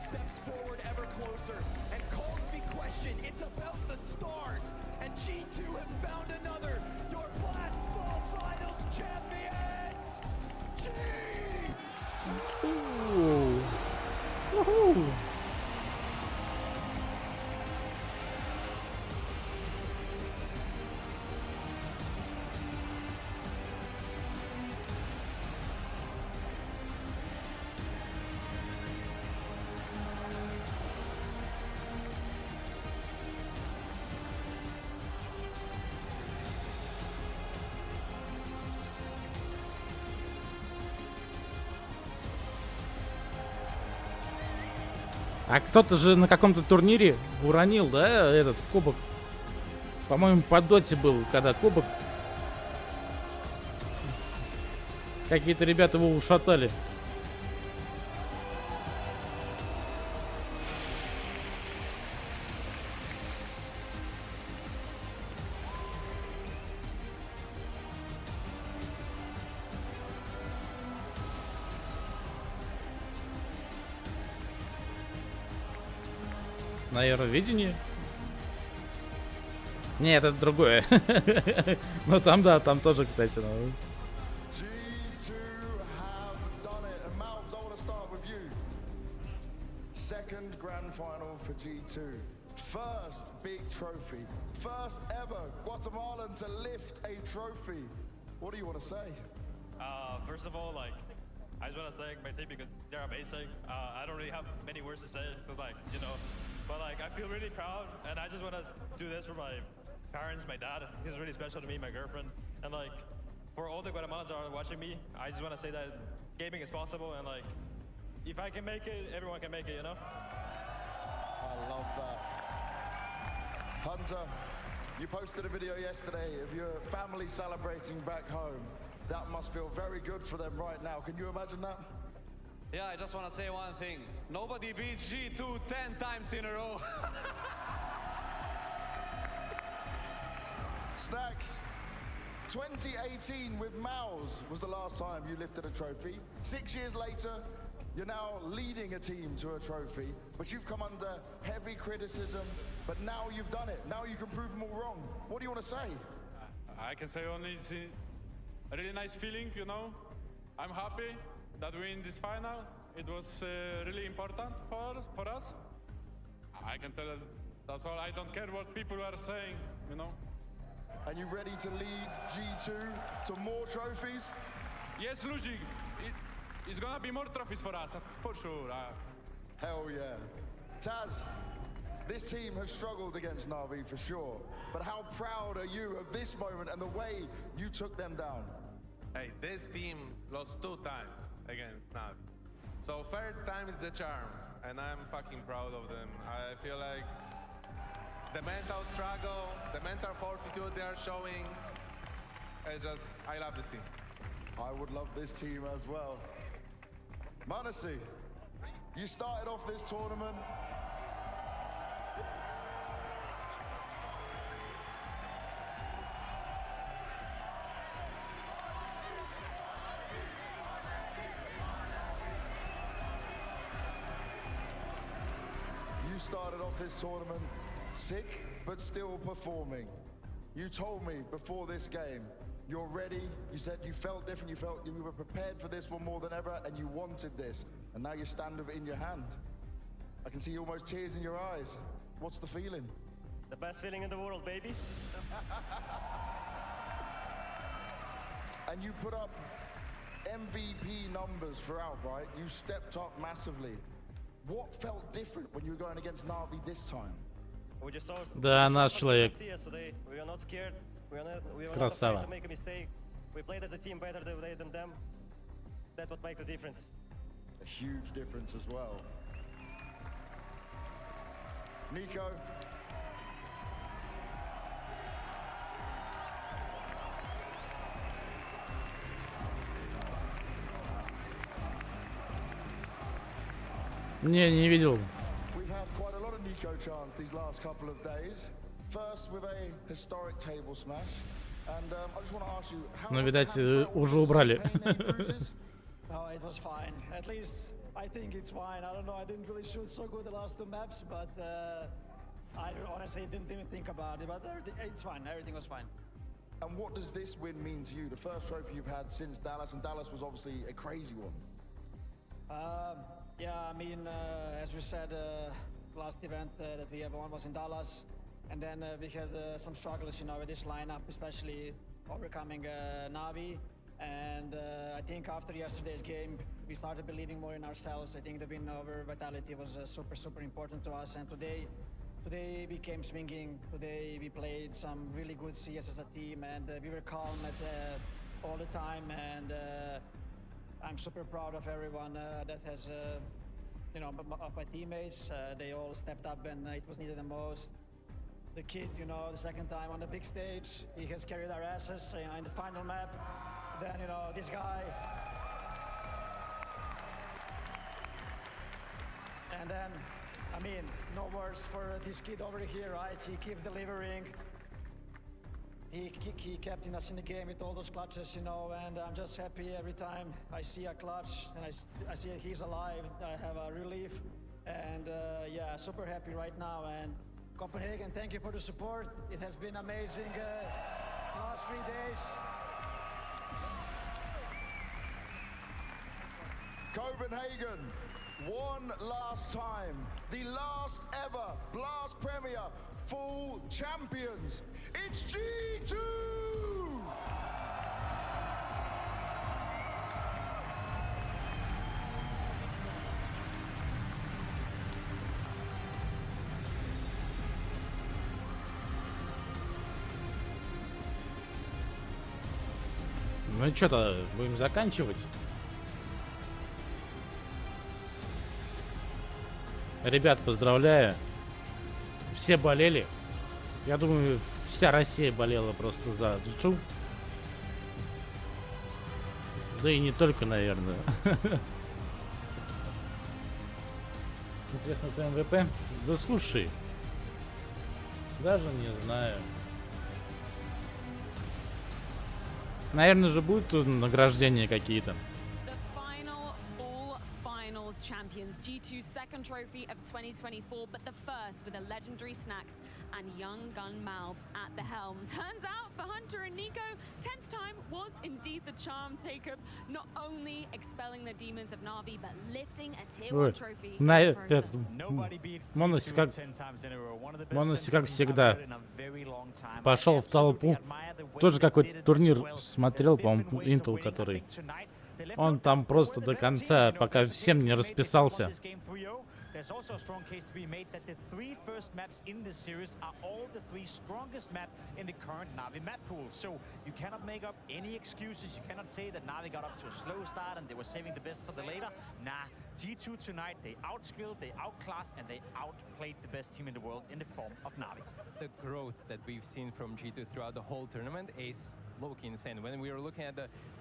Steps forward ever closer and calls me question. It's about the stars, and G2 have found another. Your Blast Fall Finals champions, G2. Woohoo! А кто-то же на каком-то турнире уронил, да, этот кубок? По-моему, по доте был, когда кубок. Какие-то ребята его ушатали. На Евровидении? Нет, это другое. Ну там, да, там тоже, кстати. G2 have done it. And Malbs, I want to start with you. Second grand final for G2. First big trophy. First ever Guatemalan to lift a trophy. What do you want to say? First of all, like, I just want to thank my team because they're amazing. I don't really have many words to say because, like, you know, but like I feel really proud, and I just want to do this for my parents, my dad. He's really special to me, my girlfriend, and like for all the Guatemalans that are watching me, I just want to say that gaming is possible, and like if I can make it, everyone can make it, you know. I love that. Hunter, you posted a video yesterday of your family celebrating back home. That must feel very good for them right now. Can you imagine that? Yeah, I just want to say one thing. Nobody beat G2 10 times in a row. Snacks, 2018 with Mouse was the last time you lifted a trophy. 6 years later, you're now leading a team to a trophy, but you've come under heavy criticism, but now you've done it. Now you can prove them all wrong. What do you want to say? I can say only it's a really nice feeling, you know. I'm happy that we're in this final. It was really important for us. I can tell that's all. I don't care what people are saying, you know. And you ready to lead G2 to more trophies? Yes, Luigi. It's gonna be more trophies for us, for sure. Hell yeah. Taz, this team has struggled against NaVi for sure, but how proud are you of this moment and the way you took them down? Hey, this team lost 2 times against NaVi. So third time is the charm, and I'm fucking proud of them. I feel like the mental struggle, the mental fortitude they are showing, I love this team. I would love this team as well. Manasi, you started off this tournament. You started off this tournament sick, but still performing. You told me before this game, you're ready. You said you felt different. You felt you were prepared for this one more than ever, and you wanted this. And now you stand with it in your hand. I can see almost tears in your eyes. What's the feeling? The best feeling in the world, baby. And you put up MVP numbers throughout, right? You stepped up massively. What felt different when you were going against NaVi this time? We just saw Да, наш человек. yesterday. We are not scared. We are not afraid Красава. to make a mistake. We played as a team better than them. That's what makes the difference. A huge difference as well. Nico. Не видел. We've had quite a lot of Nico chants these last couple of days. First with a historic table smash. And I just want to ask you, how Но, видать, уже убрали. No, it was fine. At least I think it's fine. I don't know. I didn't really shoot so good the last 2 maps, but I honestly didn't even think about it. But it's fine. Everything was fine. And what does this win mean to you? The first trophy you've had since Dallas, and Dallas was obviously a crazy one. Yeah, I mean, as you said, last event that we have won was in Dallas, and then we had some struggles, with this lineup, especially overcoming NaVi. And I think after yesterday's game, we started believing more in ourselves. I think the win over Vitality was super important to us. And today we came swinging. Today we played some really good CS as a team, and we were calm all the time. And I'm super proud of everyone that has, of my teammates. They all stepped up when it was needed the most. The kid, the second time on the big stage, he has carried our asses in the final map. Then, this guy. And then, I mean, no words for this kid over here, right? He keeps delivering. He kept us in the game with all those clutches, and I'm just happy every time I see a clutch and I see he's alive. I have a relief, and yeah, super happy right now. And Copenhagen, thank you for the support. It has been amazing last 3 days. Copenhagen, one last time, the last ever Blast Premier full champions. It's G2! Ну что-то, будем заканчивать. Ребят, поздравляю. Все болели. Я думаю, вся Россия болела просто за G2. Да и не только, наверное. Интересно, кто МВП? Да слушай. Даже не знаю. Наверное же будут награждения какие-то. Champions, G2's second trophy of 2024, but the first with the legendary Snacks and young gun Malbs at the helm. Turns out for Hunter and Nico, 10th time was indeed the charm, Jacob, not only expelling the demons of NaVi, but lifting a tier 1 trophy. Моноси, как всегда, пошел в толпу. Тоже какой-то турнир смотрел, по-моему, Intel, который... Он там просто до конца, пока всем не расписался. there's also a strong case to be made that the 3 first maps in this series are all the 3 strongest map in the current NaVi map pool. So you cannot make up any excuses. You cannot say that NaVi got off to a slow start and they were saving the best for the later. Nah, G2 tonight, they outskilled, they outclassed, and they outplayed the best team in the world in the form of NaVi. The growth that we've seen from G2 throughout the whole tournament is low-key insane. When we were looking at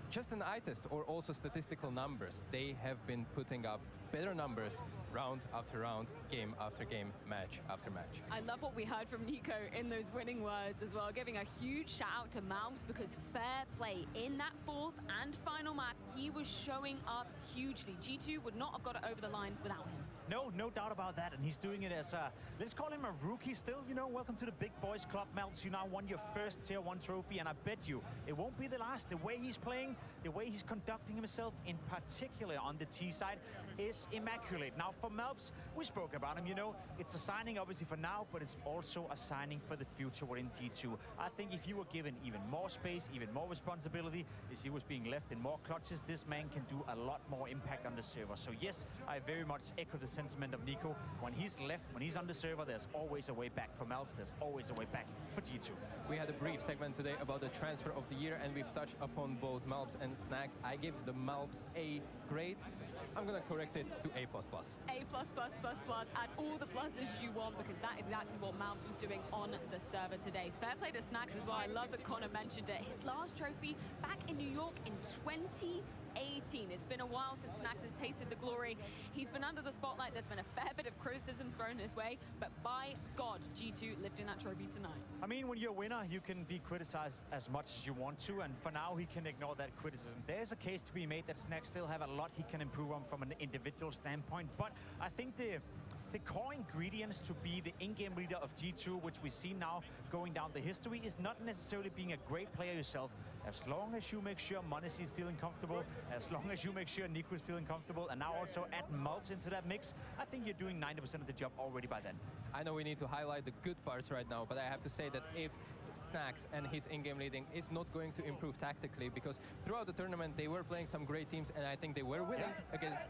just an eye test or also statistical numbers, they have been putting up better numbers round after round, game after game, match after match. I love what we heard from Nico in those winning words as well, giving a huge shout out to Malms because fair play in that 4th and final map, he was showing up hugely. G2 would not have got it over the line without him. No doubt about that, and he's doing it as a, let's call him a rookie still, you know, welcome to the big boys club, Malms. You now won your first tier 1 trophy, and I bet you it won't be the last. The way he's playing, the way he's conducting himself, in particular on the T side, is immaculate. Now for Malms, we spoke about him, you know, it's a signing obviously for now, but it's also a signing for the future within G2. I think if you were given even more space, even more responsibility, if he was being left in more clutches, this man can do a lot more impact on the server. So yes, I very much echo the sentiment of Nico. When he's left, when he's on the server, there's always a way back for Malms. There's always a way back for G2. We had a brief segment today about the transfer of the year, and we've touched upon both Malms and Snags. I give the Malms a grade. I'm gonna correct it to A++. A+++++, add all the pluses you want because that is exactly what Malms was doing on the server today. Fair play to Snags as well. I love that Connor mentioned it. His last trophy back in New York in 2018. It's been a while since Snags has tasted the glory. He's been under the spotlight. There's been a fair bit of criticism thrown his way, but by God, G2 lifting that trophy tonight. I mean, when you're a winner, you can be criticized as much as you want to, and for now, he can ignore that criticism. There's a case to be made that Snags still have a lot he can improve on from an individual standpoint, but I think the core ingredients to be the in-game leader of G2, which we see now going down the history, is not necessarily being a great player yourself. As long as you make sure Monesi is feeling comfortable, as long as you make sure Nico is feeling comfortable, and now also add Malms into that mix, I think you're doing 90% of the job already by then. I know we need to highlight the good parts right now, but I have to say that if Snags and his in-game leading is not going to improve tactically, because throughout the tournament they were playing some great teams, and I think they were winning against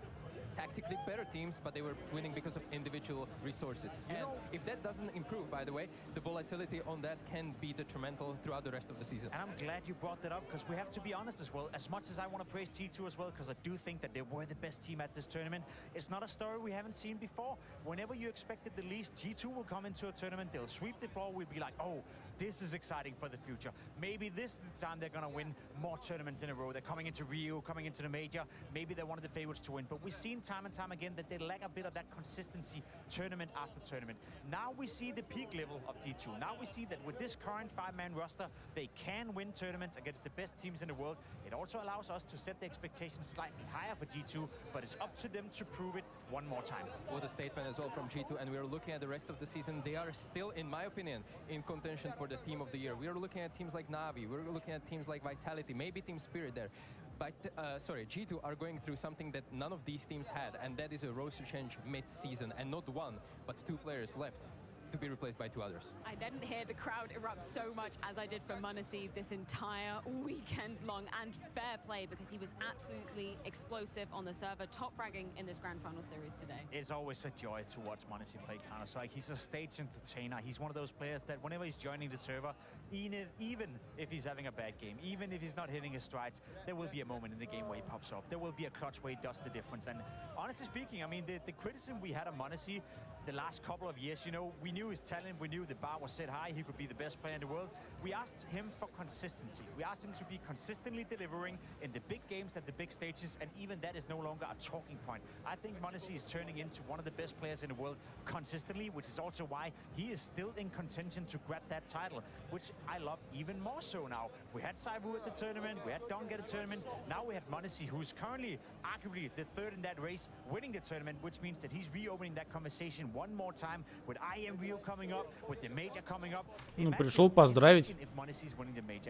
tactically better teams, but they were winning because of individual resources. And if that doesn't improve, by the way, the volatility on that can be detrimental throughout the rest of the season. And I'm glad you brought that up, because we have to be honest as well. As much as I want to praise G2 as well, because I do think that they were the best team at this tournament, it's not a story we haven't seen before. Whenever you expected the least, G2 will come into a tournament, they'll sweep the floor, we'll be like, oh, this is exciting for the future. Maybe this is the time they're going to win more tournaments in a row. They're coming into Rio, coming into the major. Maybe they're one of the favorites to win. But we've seen time and time again that they lack a bit of that consistency tournament after tournament. Now we see the peak level of G2. Now we see that with this current 5-man roster, they can win tournaments against the best teams in the world. It also allows us to set the expectations slightly higher for G2, but it's up to them to prove it one more time. What a statement as well from G2, and we're looking at the rest of the season. They are still, in my opinion, in contention for the team of the year. We are looking at teams like NaVi, we're looking at teams like Vitality, maybe Team Spirit there. But, G2 are going through something that none of these teams had, and that is a roster change mid-season, and not 1, but 2 players left to be replaced by 2 others. I didn't hear the crowd erupt so much as I did for Monesi this entire weekend long, and fair play because he was absolutely explosive on the server, top fragging in this grand final series today. It's always a joy to watch Monesi play Counter-Strike. He's a stage entertainer. He's one of those players that whenever he's joining the server, even if he's having a bad game, even if he's not hitting his strides, there will be a moment in the game where he pops up. There will be a clutch where he does the difference. And honestly speaking, I mean, the criticism we had of Monesi the last couple of years, you know, we knew his talent, we knew the bar was set high, he could be the best player in the world. We asked him for consistency. We asked him to be consistently delivering in the big games at the big stages, and even that is no longer a talking point. I think Monesi is turning into one of the best players in the world consistently, which is also why he is still in contention to grab that title, which I love even more so now. We had Saibu at the tournament, we had Dong at the tournament, now we have Monesi, who's currently arguably the 3rd in that race, winning the tournament, which means that he's reopening that conversation one more time with IM Rio coming up, with the major coming up. Ну, пришел поздравить.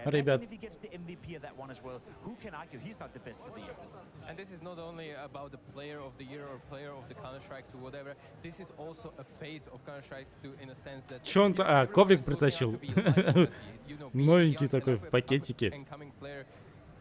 Ребят. If he gets the MVP of that one as well, who can argue he's not the best for the year? And this is not only about the player of the year or player of the Counter-Strike to whatever. This is also a phase of Counter-Strike to, in a sense that... Чё он-то? Коврик притащил. Новенький такой в пакетике.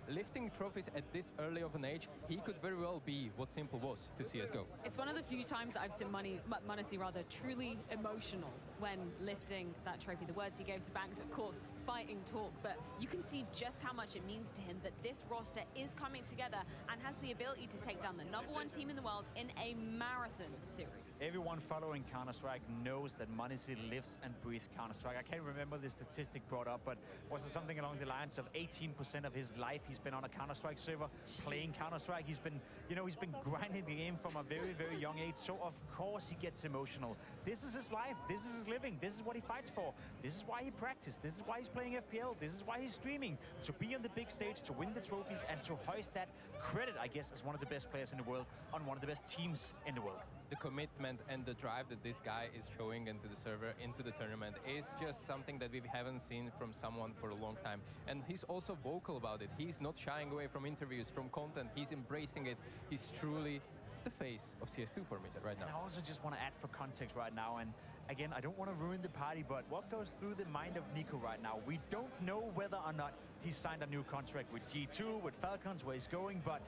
lifting trophies at this early of an age, he could very well be what Simple was to CSGO. It's one of the few times I've seen Monesi rather truly emotional when lifting that trophy. The words he gave to Banks, of course, fighting talk, but you can see just how much it means to him that this roster is coming together and has the ability to take down the #1 team in the world in a marathon series. Everyone following Counter-Strike knows that Monesi lives and breathes Counter-Strike. I can't remember the statistic brought up, but was it something along the lines of 18% of his life he's been on a Counter-Strike server playing Counter-Strike? He's been, he's been grinding the game from a very, very young age, so of course he gets emotional. This is his life, this is his living, this is what he fights for. This is why he practiced, this is why he's playing FPL, this is why he's streaming, to be on the big stage, to win the trophies, and to hoist that credit, I guess, as one of the best players in the world on one of the best teams in the world. The commitment and the drive that this guy is showing into the server, into the tournament, is just something that we haven't seen from someone for a long time. And he's also vocal about it. He's not shying away from interviews, from content. He's embracing it. He's truly the face of CS2 for me right now. And I also just want to add for context right now, and again, I don't want to ruin the party, but what goes through the mind of Nico right now? We don't know whether or not he signed a new contract with G2, with Falcons, where he's going, but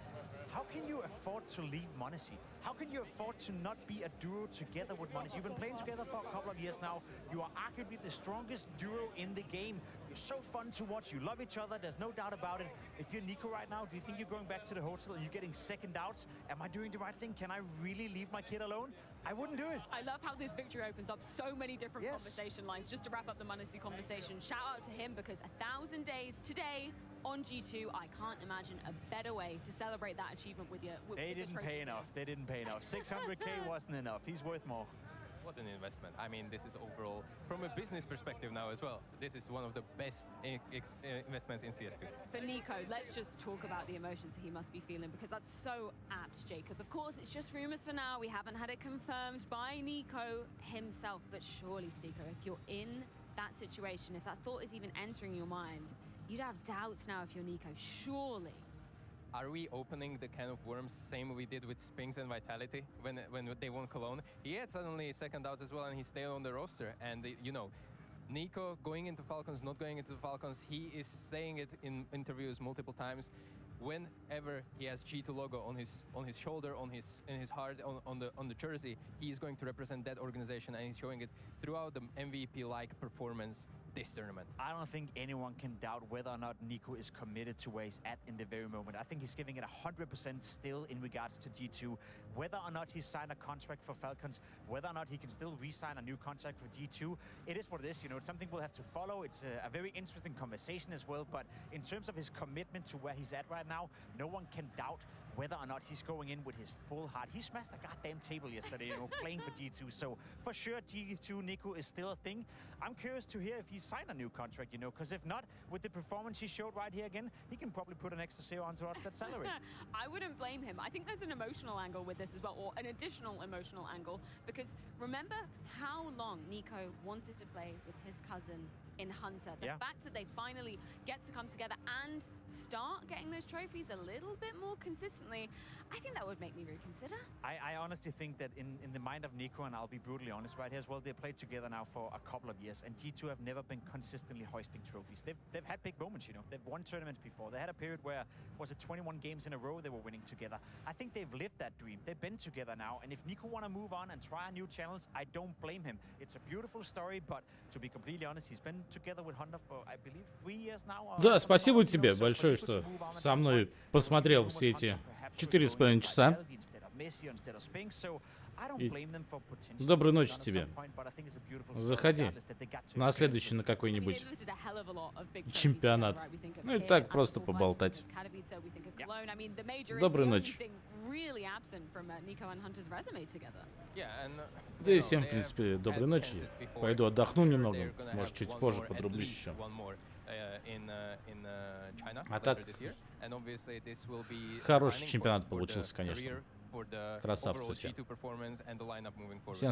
how can you afford to leave Monesi? How can you afford to not be a duo together with Monesi? You've been playing together for a couple of years now. You are arguably the strongest duo in the game. You're so fun to watch. You love each other. There's no doubt about it. If you're Nico right now, do you think you're going back to the hotel? Are you getting second doubts? Am I doing the right thing? Can I really leave my kid alone? I wouldn't do it. I love how this victory opens up so many different conversation lines. Just to wrap up the Monesi conversation, shout out to him because 1,000 days today on G2, I can't imagine a better way to celebrate that achievement with you. They didn't pay enough. They didn't pay enough. 600K wasn't enough. He's worth more. What an investment. I mean, this is overall, from a business perspective now as well, this is one of the best investments in CS2. For Nico, let's just talk about the emotions he must be feeling, because that's so apt, Jacob. Of course, it's just rumors for now. We haven't had it confirmed by Nico himself, but surely, Stico, if you're in that situation, if that thought is even entering your mind, you'd have doubts now if you're Nico, surely. Are we opening the can of worms, same we did with Spinks and Vitality when they won Cologne? He had suddenly second doubts as well, and he stayed on the roster. And, Nico going into Falcons, not going into the Falcons, he is saying it in interviews multiple times. Whenever he has G2 logo on his shoulder, in his heart, on the jersey, he is going to represent that organization, and he's showing it throughout the MVP-like performance this tournament. I don't think anyone can doubt whether or not Nico is committed to where he's at in the very moment. I think he's giving it 100% still in regards to G2. Whether or not he signed a contract for Falcons, whether or not he can still re-sign a new contract for G2, it is what it is. It's something we'll have to follow. It's a very interesting conversation as well. But in terms of his commitment to where he's at right now, no one can doubt whether or not he's going in with his full heart. He smashed a goddamn table yesterday, playing for G2. So for sure, G2 Nico is still a thing. I'm curious to hear if he's signed a new contract, because if not, with the performance he showed right here again, he can probably put an extra zero onto that salary. I wouldn't blame him. I think there's an emotional angle with this as well, or an additional emotional angle, because remember how long Nico wanted to play with his cousin in Hunter. The fact that they finally get to come together and start getting those trophies a little bit more consistently, I think that would make me reconsider. I honestly think that in the mind of Nico, and I'll be brutally honest right here as well, they played together now for a couple of years, and G2 have never been consistently hoisting trophies. They've had big moments, They've won tournaments before. They had a period where, was it 21 games in a row they were winning together. I think they've lived that dream. They've been together now, and if Nico want to move on and try new channels, I don't blame him. It's a beautiful story, but to be completely honest, he's been together with Hunter for, I believe, 3 years now. Да, спасибо тебе большое, что со мной посмотрел все эти 4,5 часа. И доброй ночи тебе. Заходи на следующий, на какой-нибудь чемпионат. Ну и так просто поболтать. Доброй ночи. Да и всем, в принципе, доброй ночи. Пойду отдохну немного, может, чуть позже подрублюсь еще. А так, хороший чемпионат получился, конечно. Красавцы все. Всем